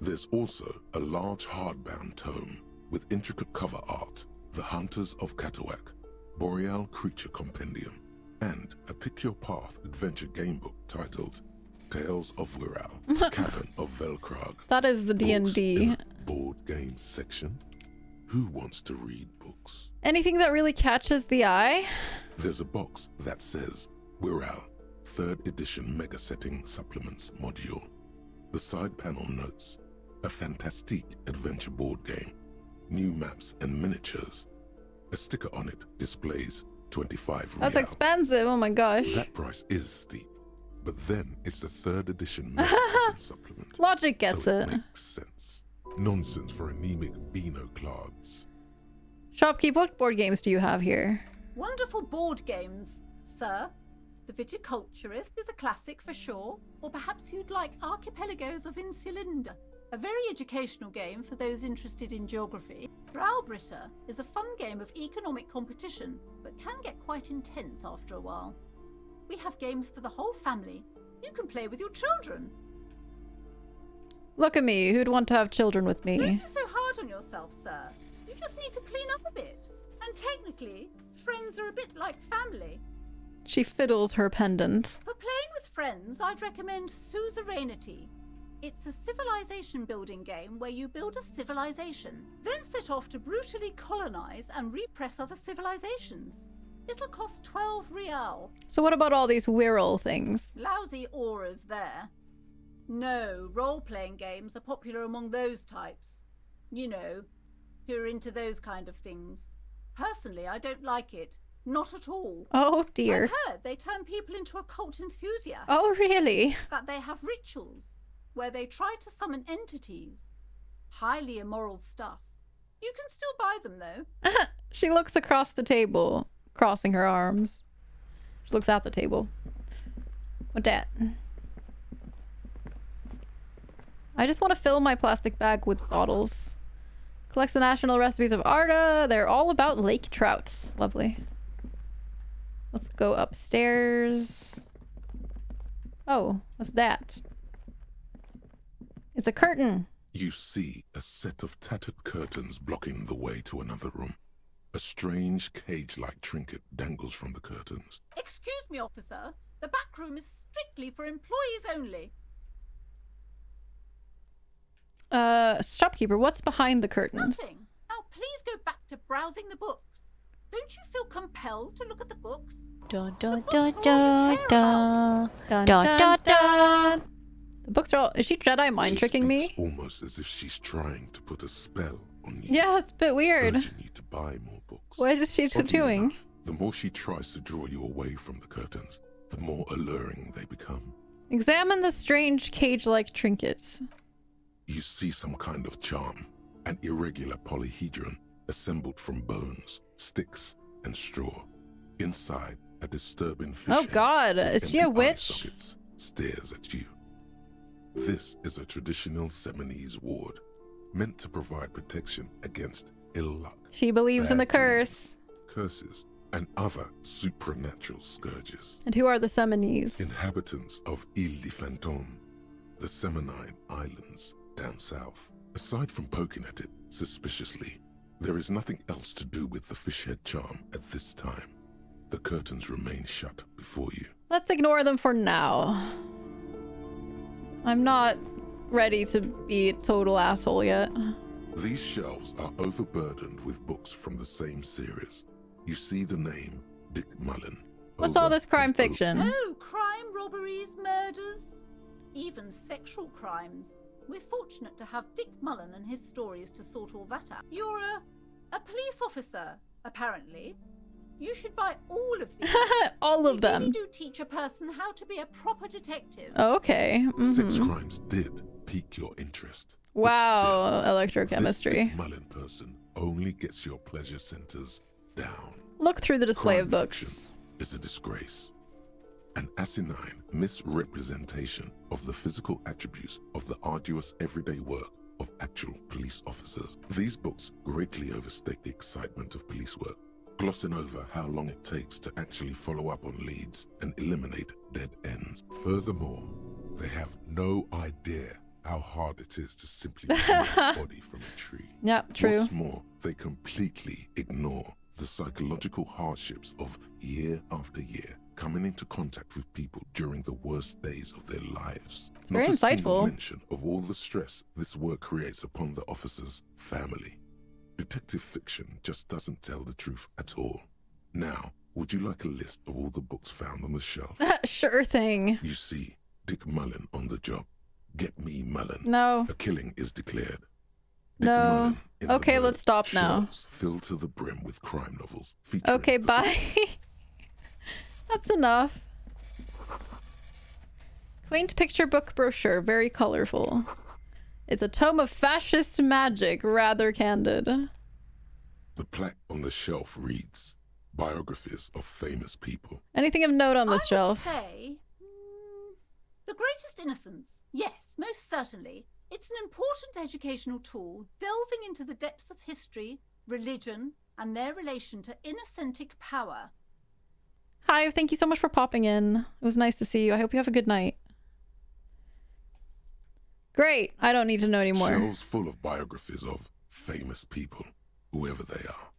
There's also a large hardbound tome with intricate cover art, The Hunters of Katawak, Boreal Creature Compendium, and a Pick Your Path adventure game book titled Tales of Wirral, Cabin of Velkrag. That is the D&D. Board games section. Who wants to read books? Anything that really catches the eye? There's a box that says Wirral, 3rd edition mega setting supplements module. The side panel notes a fantastique adventure board game, new maps and miniatures. A sticker on it displays 25 That's real. expensive, oh my gosh. That price is steep, but then it's the 3rd edition mega setting supplement. Logic gets so it. Makes sense. Nonsense for anemic Beano clods. Shopkeep, what board games do you have here? Wonderful board games, sir. The Viticulturist is a classic for sure, or perhaps you'd like Archipelagos of Insulinda, a very educational game for those interested in geography. Braubritter is a fun game of economic competition, but can get quite intense after a while. We have games for the whole family. You can play with your children. Look at me, who'd want to have children with me? Don't be so hard on yourself, sir. You just need to clean up a bit. And technically, friends are a bit like family. She fiddles her pendant. For playing with friends, I'd recommend Suzerainty. It's a civilization building game where you build a civilization, then set off to brutally colonize and repress other civilizations. It'll cost 12 real. So what about all these Wirral things? Lousy auras there. No, role-playing games are popular among those types. You know, who are into those kind of things. Personally, I don't like it. Not at all. Oh dear. I've heard they turn people into occult enthusiasts. Oh really? That they have rituals where they try to summon entities. Highly immoral stuff. You can still buy them though. She looks across the table, crossing her arms. She looks at the table. What that? I just want to fill my plastic bag with bottles. Collects the national recipes of Arda. They're all about lake trouts. Lovely. Let's go upstairs. Oh, what's that? It's a curtain. You see a set of tattered curtains blocking the way to another room. A strange cage-like trinket dangles from the curtains. Excuse me, officer. The back room is strictly for employees only. Shopkeeper, what's behind the curtains? Nothing. Now please go back to browsing the books. Don't you feel compelled to look at the books? Dun dun dun dun dun dun dun dun. The books are all. Is she Jedi mind tricking me? Almost as if she's trying to put a spell on you. Yeah, it's a bit weird. Urging you to buy more books. What is she doing? Enough, the more she tries to draw you away from the curtains, the more alluring they become. Examine the strange cage-like trinkets. You see some kind of charm, an irregular polyhedron assembled from bones, sticks, and straw. Inside, a disturbing fish Oh god, is she a witch? Stares at you. This is a traditional Seminese ward, meant to provide protection against ill luck. She believes in the curse. Curses, and other supernatural scourges. And who are the Seminese? Inhabitants of Ile de Fantôme, the Seminine Islands down south. Aside from poking at it suspiciously, there is nothing else to do with the fish head charm at this time. The curtains remain shut before you. Let's ignore them for now. I'm not ready to be a total asshole yet. These shelves are overburdened with books from the same series. You see the name Dick Mullen. What's all this crime fiction? Oh, crime, robberies, murders, even sexual crimes. We're fortunate to have Dick Mullen and his stories to sort all that out. You're a police officer, apparently. You should buy all of these. All of them. They really do teach a person how to be a proper detective. Okay. Sex crimes did pique your interest. Wow, electrochemistry. This Dick Mullen person only gets your pleasure centers down. Look through the display Crime of books. fiction is a disgrace. An asinine misrepresentation of the physical attributes of the arduous everyday work of actual police officers. These books greatly overstate the excitement of police work, glossing over how long it takes to actually follow up on leads and eliminate dead ends. Furthermore, they have no idea how hard it is to simply remove a body from a tree. Yep, true. What's more, they completely ignore the psychological hardships of year after year coming into contact with people during the worst days of their lives. Very Not a single insightful. mention of all the stress this work creates upon the officer's family. Detective fiction just doesn't tell the truth at all. Now, would you like a list of all the books found on the shelf? Sure thing. You see Dick Mullen on the job. Get me Mullen. No. A killing is declared. No. Okay, let's stop now. Shelves filled to the brim with crime novels featuring Okay, bye. That's enough. Quaint picture book brochure, very colorful. It's a tome of fascist magic, rather candid. The plaque on the shelf reads, Biographies of Famous People. Anything of note on this shelf? I would say, The Greatest Innocence. Yes, most certainly. It's an important educational tool, delving into the depths of history, religion, and their relation to innocentic power. Hi, thank you so much for popping in. It was nice to see you. I hope you have a good night. Great. I don't need to know anymore. Shelves full of biographies of famous people, whoever they are.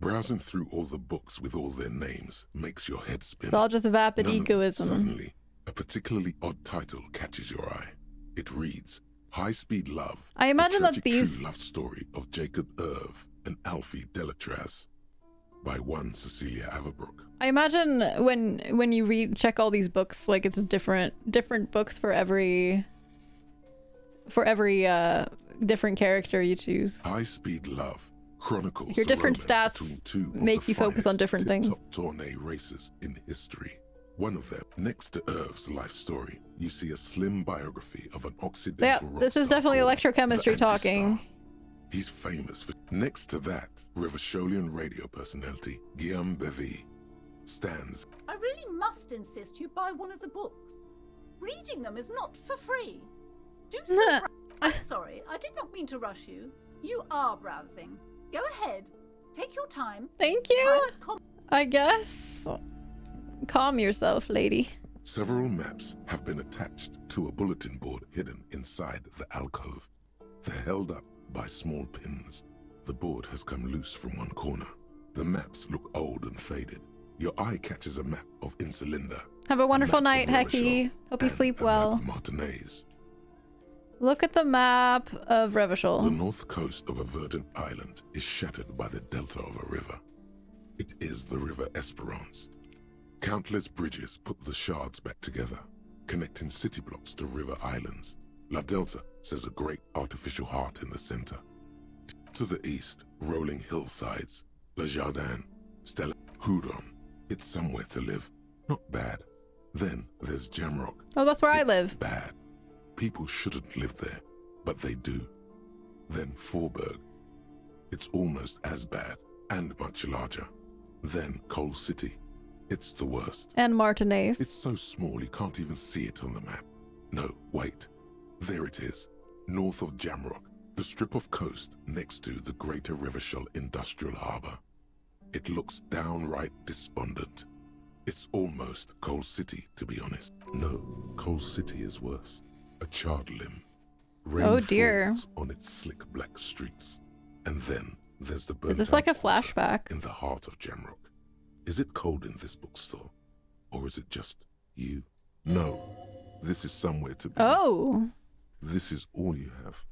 Browsing through all the books with all their names makes your head spin. It's all just vapid egoism. Suddenly, a particularly odd title catches your eye. It reads, High Speed Love. I imagine the that these... true love story of Jacob Irv and Alfie Delatraz by one Cecilia Averbrook. I imagine when you check all these books, like it's different books for every different character you choose. High Speed Love chronicles your different stats make you focus on different things. Tourney races in history. One of them, next to Irv's life story, you see a slim biography of an Occidental rock this is star definitely called electrochemistry the talking. Anti-Star. He's famous for... Next to that, Revacholian radio personality Guillaume Bevy stands. I really must insist you buy one of the books. Reading them is not for free. Do so. I'm sorry, I did not mean to rush you. You are browsing. Go ahead. Take your time. Thank you. I guess. Calm yourself, lady. Several maps have been attached to a bulletin board hidden inside the alcove. They're held up by small pins. The board has come loose from one corner. The maps look old and faded. Your eye catches a map of Insulinda. Have a wonderful night, Hecky. Hope you sleep well. Martinez. Look at the map of Revachol. The north coast of a verdant island is shattered by the delta of a river. It is the River Esperance. Countless bridges put the shards back together, connecting city blocks to river islands. La Delta says a great artificial heart in the center. To the east, rolling hillsides. Le Jardin, Stella, Hudon. It's somewhere to live. Not bad. Then there's Jamrock. Oh, that's where I live. Bad. People shouldn't live there, but they do. Then Forberg. It's almost as bad, and much larger. Then Coal City. It's the worst. And Martinez. It's so small you can't even see it on the map. No, wait. There it is. North of Jamrock. The strip of coast next to the Greater Revachol Industrial Harbor. It looks downright despondent. It's almost Coal City, to be honest. No, Coal City is worse. A charred limb. Rain oh dear. falls on its slick black streets. And then there's the burnt Is this like a flashback? In the heart of Jamrock. Is it cold in this bookstore? Or is it just you? No. This is somewhere to be. Oh. This is all you have.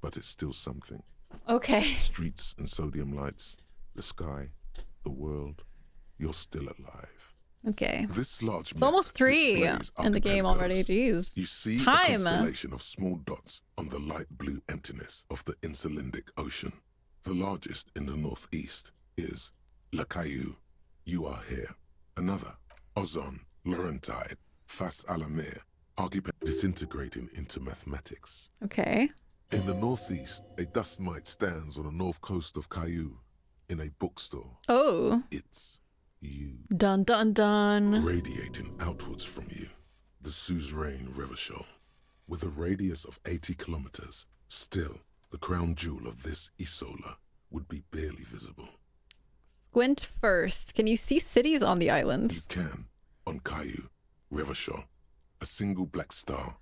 But it's still something. Okay. Streets and sodium lights. The sky. The world. You're still alive. Okay. This large it's almost 3 in the game already. Jeez. You see a constellation of small dots on the light blue emptiness of the Insulindic Ocean. The largest in the northeast is Le Caillou. You are here. Another, Ozon, Laurentide, Face à la Mer, disintegrating into mathematics. Okay. In the northeast, a dust mite stands on the north coast of Caillou in a bookstore. Oh. It's you. Dun dun dun. Radiating outwards from you, the suzerain Revachol. With a radius of 80 kilometers, still, the crown jewel of this Isola would be barely visible. Squint first. Can you see cities on the islands? You can. On Caillou, Revachol, a single black star.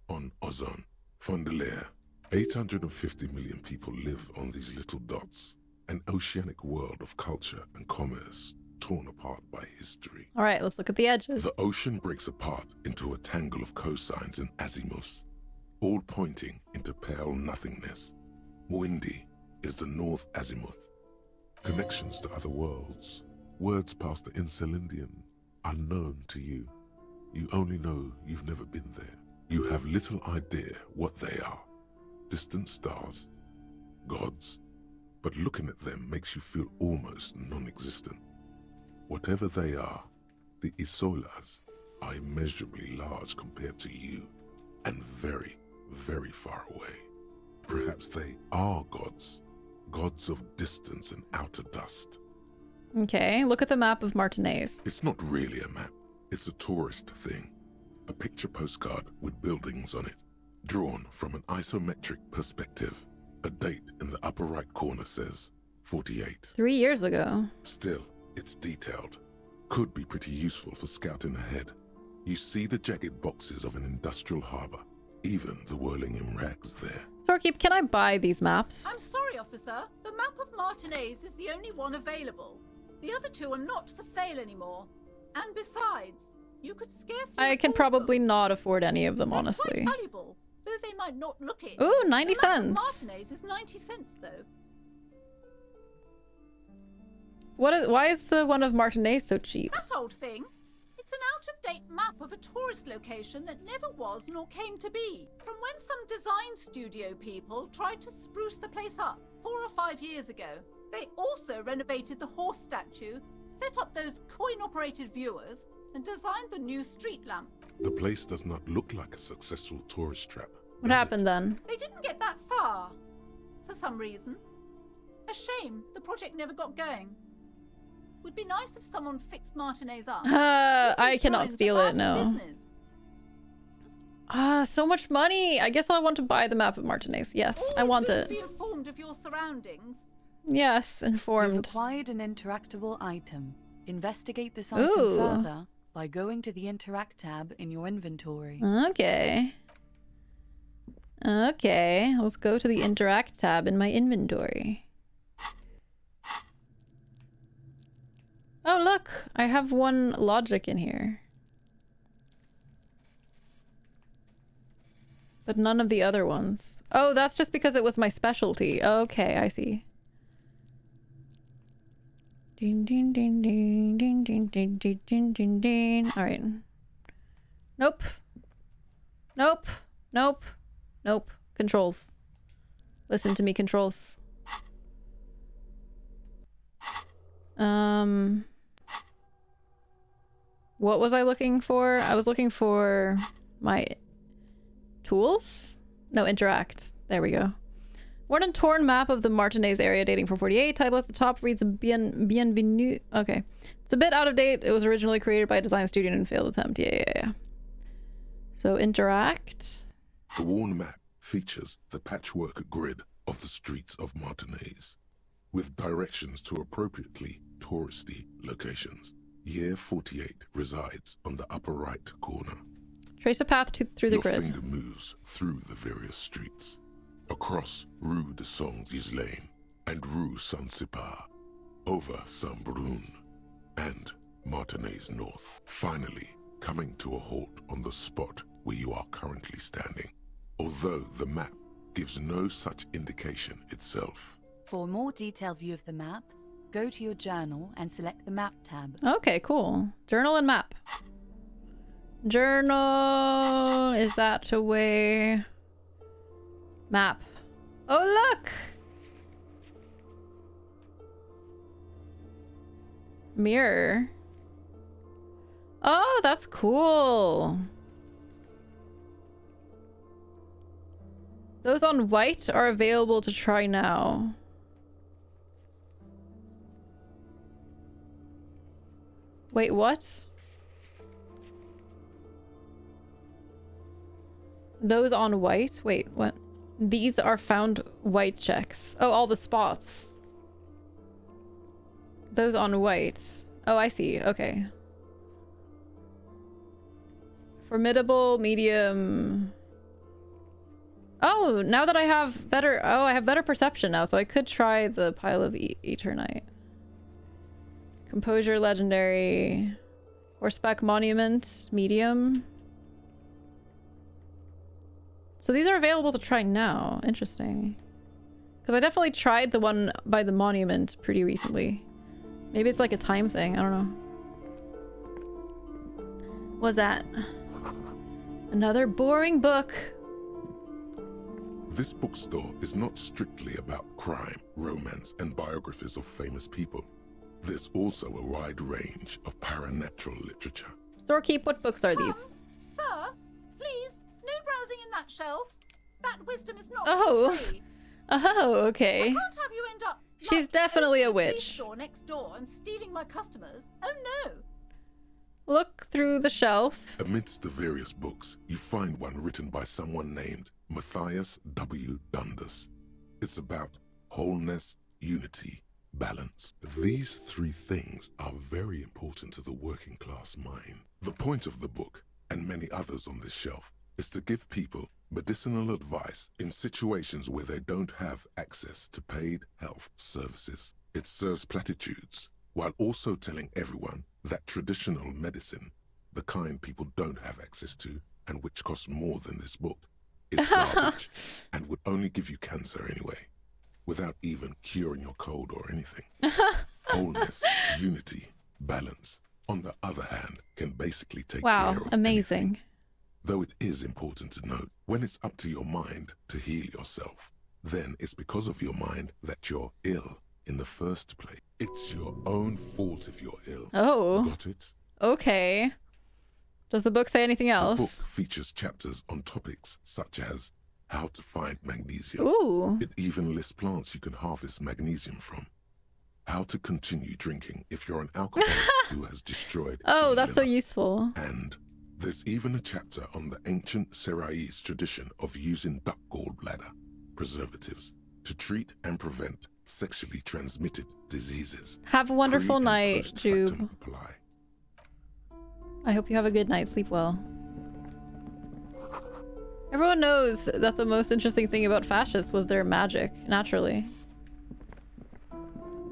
On Ozon, Fondelier. 850 million people live on these little dots. An oceanic world of culture and commerce torn apart by history. All right, let's look at the edges. The ocean breaks apart into a tangle of cosines and azimuths, all pointing into pale nothingness. Windy is the north azimuth. Connections to other worlds, words past the Insulindian, unknown to you. You only know you've never been there. You have little idea what they are. Distant stars, gods, but looking at them makes you feel almost non-existent. Whatever they are, the Isolas are immeasurably large compared to you, and very, very far away. Perhaps they are gods, gods of distance and outer dust. Okay, look at the map of Martinez. It's not really a map. It's a tourist thing. A picture postcard with buildings on it, drawn from an isometric perspective. A date in the upper right corner says 48. 3 years ago. Still, it's detailed. Could be pretty useful for scouting ahead. You see the jagged boxes of an industrial harbor, even the whirling in rags there. Storekeep, can I buy these maps? I'm sorry, officer. The map of Martinez is the only one available. The other two are not for sale anymore. And besides, you could scarcely I can probably not afford any of them, honestly. quite valuable, though they might not look it. Ooh, 90 the map of cents. Martinez is 90 cents, though. Why is the one of Martinez so cheap? That old thing. It's an out-of-date map of a tourist location that never was nor came to be. From when some design studio people tried to spruce the place up 4 or 5 years ago. They also renovated the horse statue, set up those coin-operated viewers, and designed the new street lamp. The place does not look like a successful tourist trap. What happened then? They didn't get that far, for some reason. A shame the project never got going. Would be nice if someone fixed Martinez up. I cannot steal it, no. So much money. I guess I want to buy the map of Martinez. Yes, I want it. Be informed of your surroundings. Yes, informed. You've acquired an interactable item. Investigate this item further by going to the Interact tab in your inventory. Okay. Okay, let's go to the Interact tab in my inventory. Oh, look! I have one logic in here. But none of the other ones. Oh, that's just because it was my specialty. Okay, I see. Ding ding ding ding ding ding ding ding ding ding ding. Alright. Nope. Nope. Nope. Nope. Controls. Listen to me, controls. What was I looking for? I was looking for my tools? No, interact. There we go. Worn and torn map of the Martinez area dating from 48. Title at the top reads Bienvenue. Okay. It's a bit out of date. It was originally created by a design studio and failed attempt. Yeah. So interact. The worn map features the patchwork grid of the streets of Martinez, with directions to appropriately touristy locations. Year 48 resides on the upper right corner. Trace a path through the Your grid. Your finger moves through the various streets, across Rue de Saint-Ghislain and Rue Saint-Sipar, over Saint-Brun and Martinez North, finally coming to a halt on the spot where you are currently standing, although the map gives no such indication itself. For a more detailed view of the map, go to your journal and select the map tab. Okay, cool. Journal and map. Journal, is that a way? Map. Oh, look! Mirror. Oh, that's cool. Those on white are available to try now. Wait, what? Those on white? Wait, what? These are found white checks. Oh, all the spots. Those on white. Oh, I see. Okay. Formidable, medium. Oh, now that I have better... Oh, I have better perception now, so I could try the pile of Eternite. Composure, legendary. Horseback monument, medium. So these are available to try now. Interesting. Because I definitely tried the one by the monument pretty recently. Maybe it's like a time thing. I don't know. What's that? Another boring book. This bookstore is not strictly about crime, romance, and biographies of famous people. There's also a wide range of paranatural literature. Storekeep, what books are these? Sir, please, no browsing in that shelf. That wisdom is not Oh, free. Oh, okay. I can't have you end up. She's definitely a opening the witch. store next door and stealing my customers. Oh no! Look through the shelf. Amidst the various books, you find one written by someone named Matthias W. Dundas. It's about wholeness, unity, balance. These three things are very important to the working class mind. The point of the book, and many others on this shelf, is to give people medicinal advice in situations where they don't have access to paid health services. It serves platitudes, while also telling everyone that traditional medicine, the kind people don't have access to, and which costs more than this book, is garbage, and would only give you cancer anyway, without even curing your cold or anything. Wholeness, unity, balance, on the other hand, can basically take care of amazing. anything. Though it is important to note, when it's up to your mind to heal yourself, then it's because of your mind that you're ill in the first place. It's your own fault if you're ill. Oh. Got it? Okay. Does the book say anything else? The book features chapters on topics such as how to find magnesium. Ooh. It even lists plants you can harvest magnesium from. How to continue drinking if you're an alcoholic who has destroyed Oh, his that's so liver. useful. And there's even a chapter on the ancient Seraïs tradition of using duck gallbladder preservatives to treat and prevent sexually transmitted diseases. Have a wonderful Pre- and night, post-factum Jube. apply. I hope you have a good night. Sleep well. Everyone knows that the most interesting thing about fascists was their magic, naturally.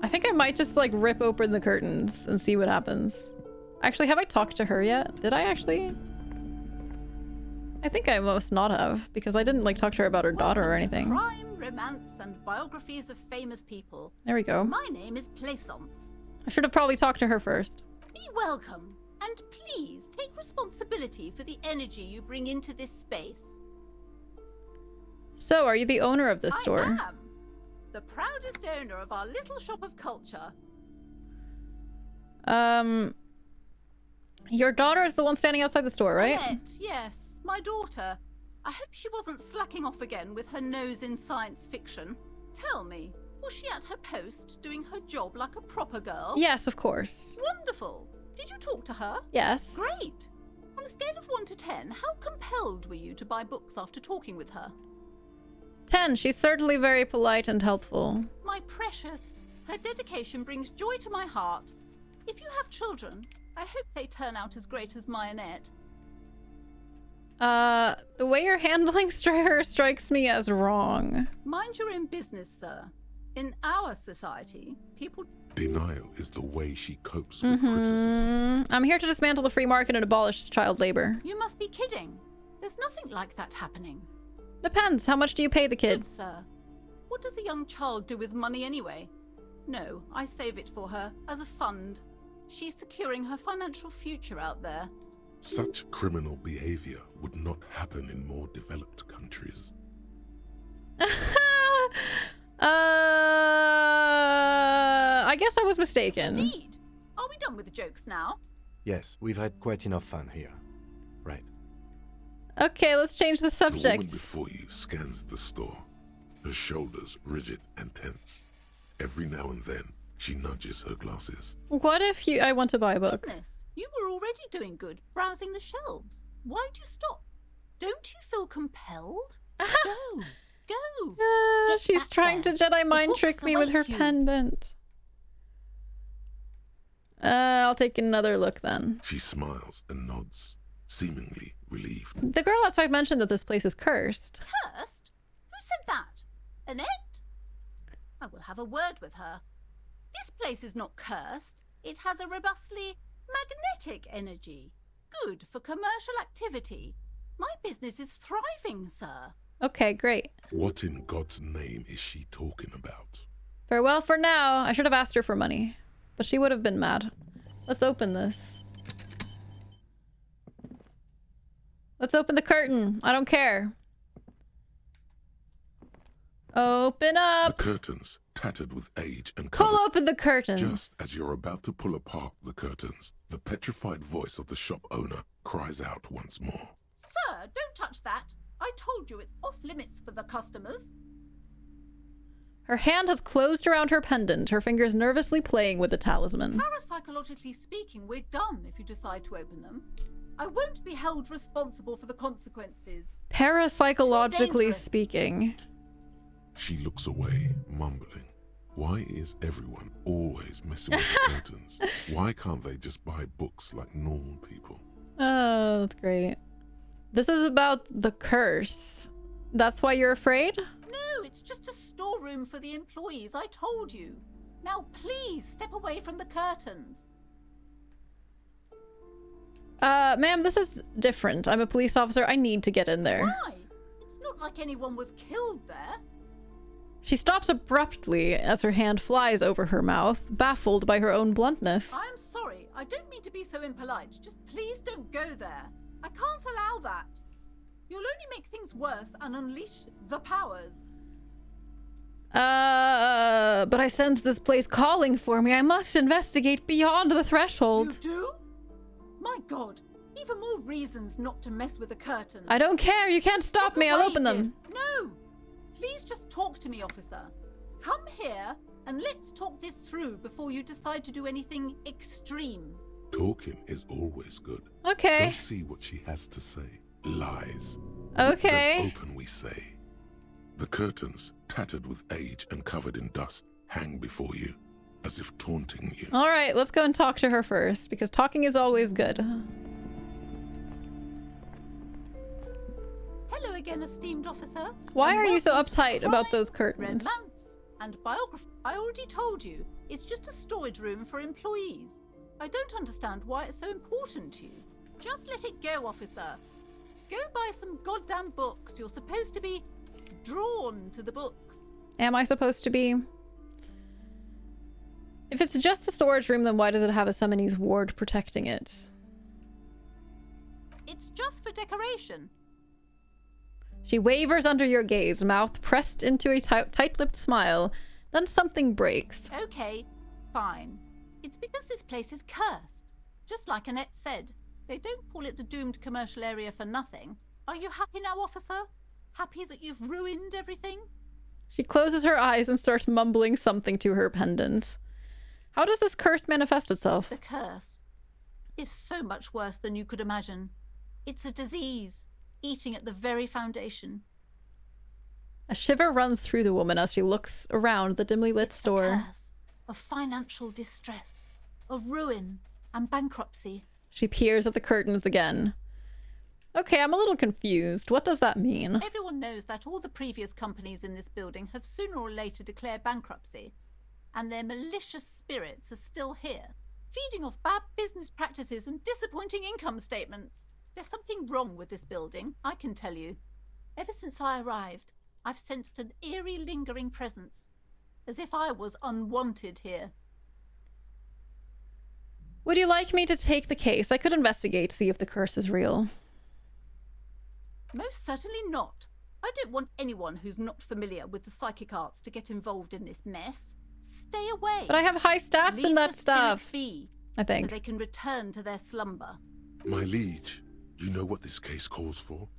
I think I might just like rip open the curtains and see what happens. Actually, have I talked to her yet? Did I actually? I think I must not have, because I didn't like talk to her about her daughter or anything. Crime, romance, and biographies of famous people. There we go. My name is Plaisance. I should have probably talked to her first. Be welcome, and please take responsibility for the energy you bring into this space. So, are you the owner of this store? I am the proudest owner of our little shop of culture. Your daughter is the one standing outside the store, right? Annette, yes, my daughter. I hope she wasn't slacking off again with her nose in science fiction. Tell me, was she at her post doing her job like a proper girl? Yes, of course. Wonderful. Did you talk to her? Yes. Great. On a scale of 1 to 10, how compelled were you to buy books after talking with her? 10. She's certainly very polite and helpful. My precious, her dedication brings joy to my heart. If you have children, I hope they turn out as great as my Annette. The way you're handling her strikes me as wrong. Mind your own business, sir. In our society, people... Denial is the way she copes with criticism. I'm here to dismantle the free market and abolish child labor. You must be kidding. There's nothing like that happening. Depends. How much do you pay the kid? Good, sir. What does a young child do with money anyway? No, I save it for her as a fund. She's securing her financial future out there. Such criminal behavior would not happen in more developed countries. I guess I was mistaken. Indeed. Are we done with the jokes now? Yes, we've had quite enough fun here. Right. Okay, let's change the The woman subject. before you scans the store, her shoulders rigid and tense. Every now and then, she nudges her glasses. What if I want to buy a book? Goodness, you were already doing good, browsing the shelves. Why'd you stop? Don't you feel compelled? Go, go. Get She's back trying there. to Jedi The mind books trick me with her await you. pendant. I'll take another look then. She smiles and nods, seemingly relieved. The girl outside mentioned that this place is cursed. Cursed? Who said that? Annette? I will have a word with her. This place is not cursed. It has a robustly magnetic energy. Good for commercial activity. My business is thriving, sir. Okay, great. What in God's name is she talking about? Farewell for now. I should have asked her for money, but she would have been mad. Let's open this. Let's open the curtain. I don't care. Open The up. curtains, tattered with age and Pull covered. open the curtains. Just as you're about to pull apart the curtains, the petrified voice of the shop owner cries out once more. Sir, don't touch that. I told you it's off limits for the customers. Her hand has closed around her pendant, her fingers nervously playing with the talisman. Parapsychologically speaking, we're done if you decide to open them. I won't be held responsible for the consequences. Parapsychologically speaking. She looks away, mumbling. Why is everyone always messing with the curtains? Why can't they just buy books like normal people? Oh, that's great. This is about the curse. That's why you're afraid? No, it's just a storeroom for the employees, I told you. Now please step away from the curtains. Ma'am, this is different. I'm a police officer. I need to get in there. Why? It's not like anyone was killed there. She stops abruptly as her hand flies over her mouth, baffled by her own bluntness. I'm sorry. I don't mean to be so impolite. Just please don't go there. I can't allow that. You'll only make things worse and unleash the powers. But I sense this place calling for me. I must investigate beyond the threshold. You do? My God. Even more reasons not to mess with the curtains. I don't care. You can't stop me. I'll open them. No. Please just talk to me, officer. Come here and let's talk this through before you decide to do anything extreme. Talking is always good. Okay. Go see what she has to say. Lies. Okay. Then open, we say. The curtains, tattered with age and covered in dust, hang before you, as if taunting you. All right, let's go and talk to her first, because talking is always good. Hello again, esteemed officer. Why And are you so welcome to uptight about crime, those curtains? Romance and biography. I already told you, it's just a storage room for employees. I don't understand why it's so important to you. Just let it go, officer. Go buy some goddamn books. You're supposed to be drawn to the books. Am I supposed to be? If it's just a storage room, then why does it have a summonese ward protecting it? It's just for decoration. She wavers under your gaze, mouth pressed into a tight-lipped smile. Then something breaks. Okay, fine. It's because this place is cursed. Just like Annette said, they don't call it the doomed commercial area for nothing. Are you happy now, officer? Happy that you've ruined everything? She closes her eyes and starts mumbling something to her pendant. How does this curse manifest itself? The curse is so much worse than you could imagine. It's a disease, eating at the very foundation. A shiver runs through the woman as she looks around the dimly lit store. A curse of financial distress, of ruin and bankruptcy. She peers at the curtains again. Okay, I'm a little confused. What does that mean? Everyone knows that all the previous companies in this building have sooner or later declared bankruptcy, and their malicious spirits are still here, feeding off bad business practices and disappointing income statements. There's something wrong with this building, I can tell you. Ever since I arrived, I've sensed an eerie, lingering presence, as if I was unwanted here. Would you like me to take the case? I could investigate, see if the curse is real. Most certainly not. I don't want anyone who's not familiar with the psychic arts to get involved in this mess. Stay away. But I have high stats in that stuff. I think. So they can return to their slumber. My liege, you know what this case calls for?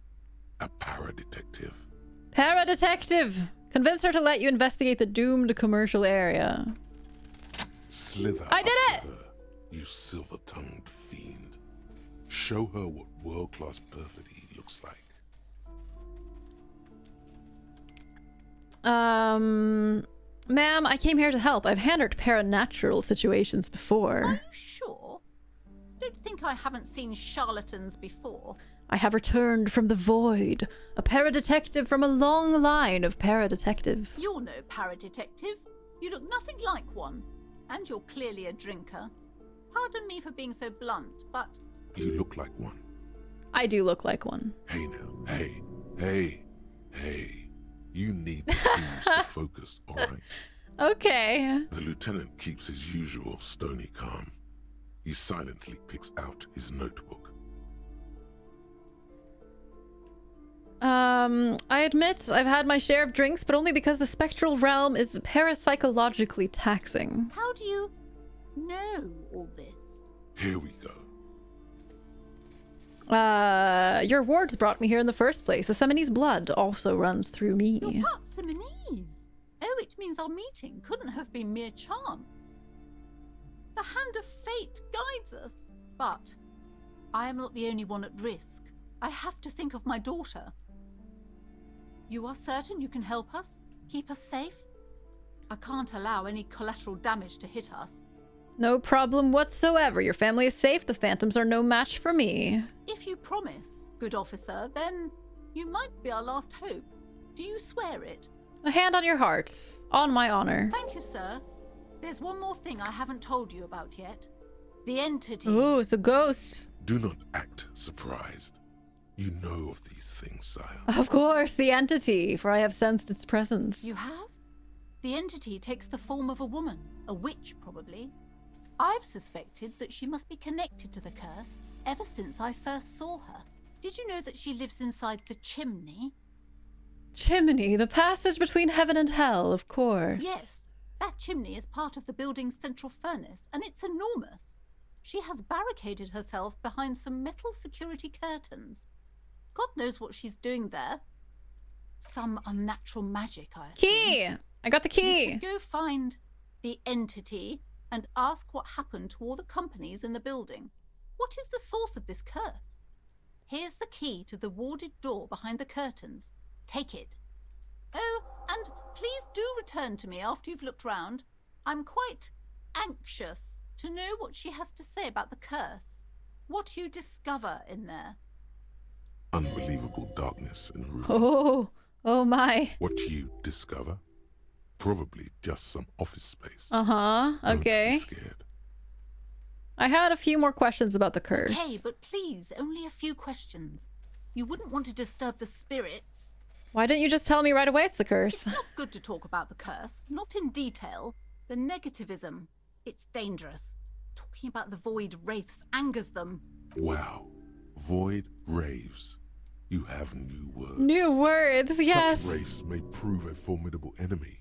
A paradetective. Paradetective! Convince her to let you investigate the doomed commercial area. Slither I did up it! to her, you silver-tongued fiend. Show her what world-class perfidy looks like. Ma'am, I came here to help. I've handled paranatural situations before. Are you sure? Don't think I haven't seen charlatans before. I have returned from the void, a paradetective from a long line of paradetectives. You're no paradetective. You look nothing like one. And you're clearly a drinker. Pardon me for being so blunt, but... You look like one. I do look like one. Hey now, hey. You need the booze to focus, alright? Okay. The lieutenant keeps his usual stony calm. He silently picks out his notebook. I admit I've had my share of drinks, but only because the spectral realm is parapsychologically taxing. How do you know all this? Here we go. Your wards brought me here in the first place. The Summonese blood also runs through me. You're part Simonese. Owe it me means our meeting couldn't have been mere chance. The hand of fate guides us. But I am not the only one at risk. I have to think of my daughter. You are certain you can help us? Keep us safe? I can't allow any collateral damage to hit us. No problem whatsoever. Your family is safe. The phantoms are no match for me. If you promise, good officer, then you might be our last hope. Do you swear it? A hand on your heart. On my honor. Thank you, sir. There's one more thing I haven't told you about yet. The entity. Ooh, it's a ghost. Do not act surprised. You know of these things, sire. Of course, the entity, for I have sensed its presence. You have? The entity takes the form of a woman, a witch probably. I've suspected that she must be connected to the curse ever since I first saw her. Did you know that she lives inside the chimney? Chimney, the passage between heaven and hell, of course. Yes, that chimney is part of the building's central furnace, and it's enormous. She has barricaded herself behind some metal security curtains. God knows what she's doing there. Some unnatural magic, I assume. Key! I got the key! You should go find the entity and ask what happened to all the companies in the building. What is the source of this curse? Here's the key to the warded door behind the curtains. Take it. Oh, and please do return to me after you've looked round. I'm quite anxious to know what she has to say about the curse. What you discover in there. Unbelievable darkness and ruin. Oh my. What you discover? Probably just some office space. Okay. Don't be scared. I had a few more questions about the curse. Okay, but please, only a few questions. You wouldn't want to disturb the spirits. Why didn't you just tell me right away it's the curse? It's not good to talk about the curse, not in detail. The negativism, it's dangerous. Talking about the void wraiths angers them. Wow. Void raves. You have new words. New words, yes. Such wraiths may prove a formidable enemy.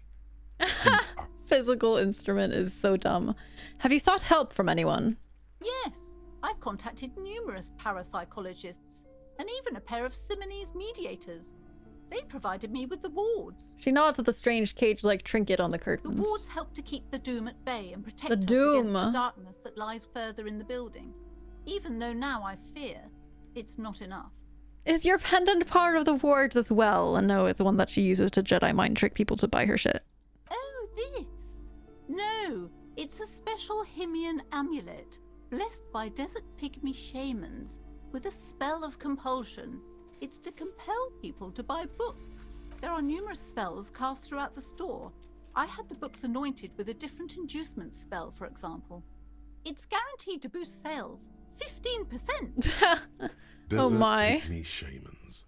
Physical instrument is so dumb. Have you sought help from anyone? Yes, I've contacted numerous parapsychologists and even a pair of Simonese mediators. They provided me with the wards. She nods at the strange cage-like trinket on the curtains. The wards help to keep the doom at bay and protect The us doom. against the darkness that lies further in the building. Even though now I fear, it's not enough. Is your pendant part of the wards as well? And no, it's the one that she uses to Jedi mind trick people to buy her shit. Oh, this? No, it's a special Himian amulet, blessed by desert pygmy shamans, with a spell of compulsion. It's to compel people to buy books. There are numerous spells cast throughout the store. I had the books anointed with a different inducement spell, for example. It's guaranteed to boost sales 15%. Oh my. Pygmy shamans.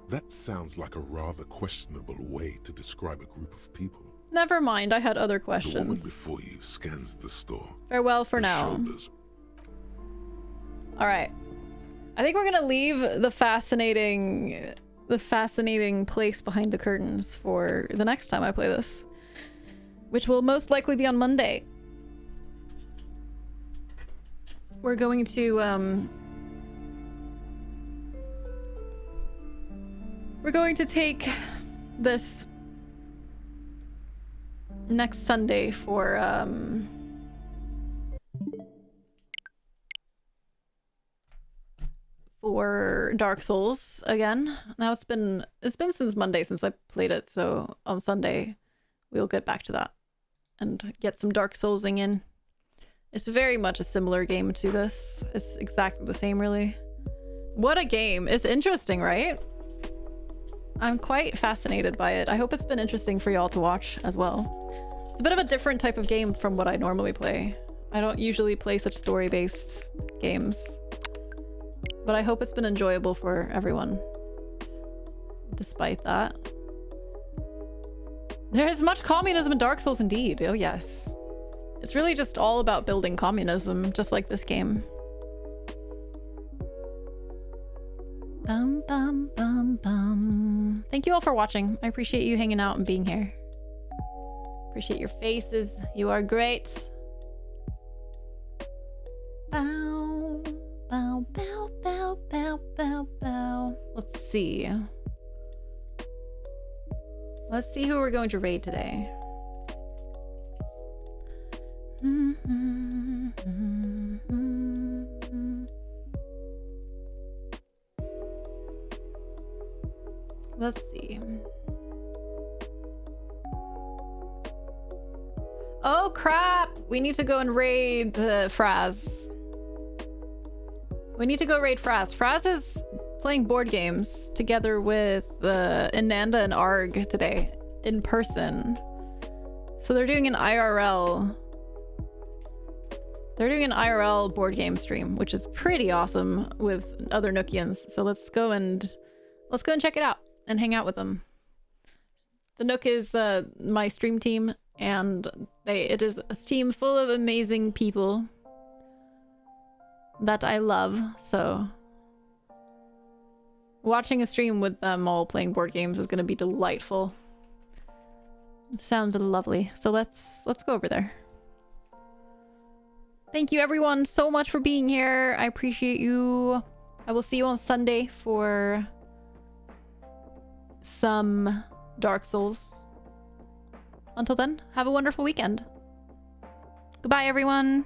That sounds like a rather questionable way to describe a group of people. Never mind, I had other The woman questions. before you scans the store. Farewell for Her now. shoulders. All right. I think we're gonna leave the fascinating place behind the curtains for the next time I play this, which will most likely be on Monday. We're going to take this next Sunday for Dark Souls again. Now it's been since Monday since I played it, so on Sunday we'll get back to that and get some Dark Soulsing in. It's very much a similar game to this. It's exactly the same, really. What a game. It's interesting, right? I'm quite fascinated by it. I hope it's been interesting for y'all to watch as well. It's a bit of a different type of game from what I normally play. I don't usually play such story-based games. But I hope it's been enjoyable for everyone. Despite that. There is much communism in Dark Souls indeed. Oh yes. It's really just all about building communism, just like this game. Bum, bum, bum, bum. Thank you all for watching. I appreciate you hanging out and being here. Appreciate your faces. You are great. Bow, bow, bow, bow, bow, bow, bow. Let's see. Let's see who we're going to raid today. Let's see. Oh crap! We need to go and raid Fraz. We need to go raid Fraz. Fraz is playing board games together with Ananda and Arg today in person. So they're doing an IRL. They're doing an IRL board game stream, which is pretty awesome with other Nookians. So let's go and check it out and hang out with them. The Nook is my stream team, and it is a team full of amazing people that I love. So watching a stream with them all playing board games is going to be delightful. It sounds lovely. So let's go over there. Thank you everyone so much for being here. I appreciate you. I will see you on Sunday for some Dark Souls. Until then, have a wonderful weekend. Goodbye everyone.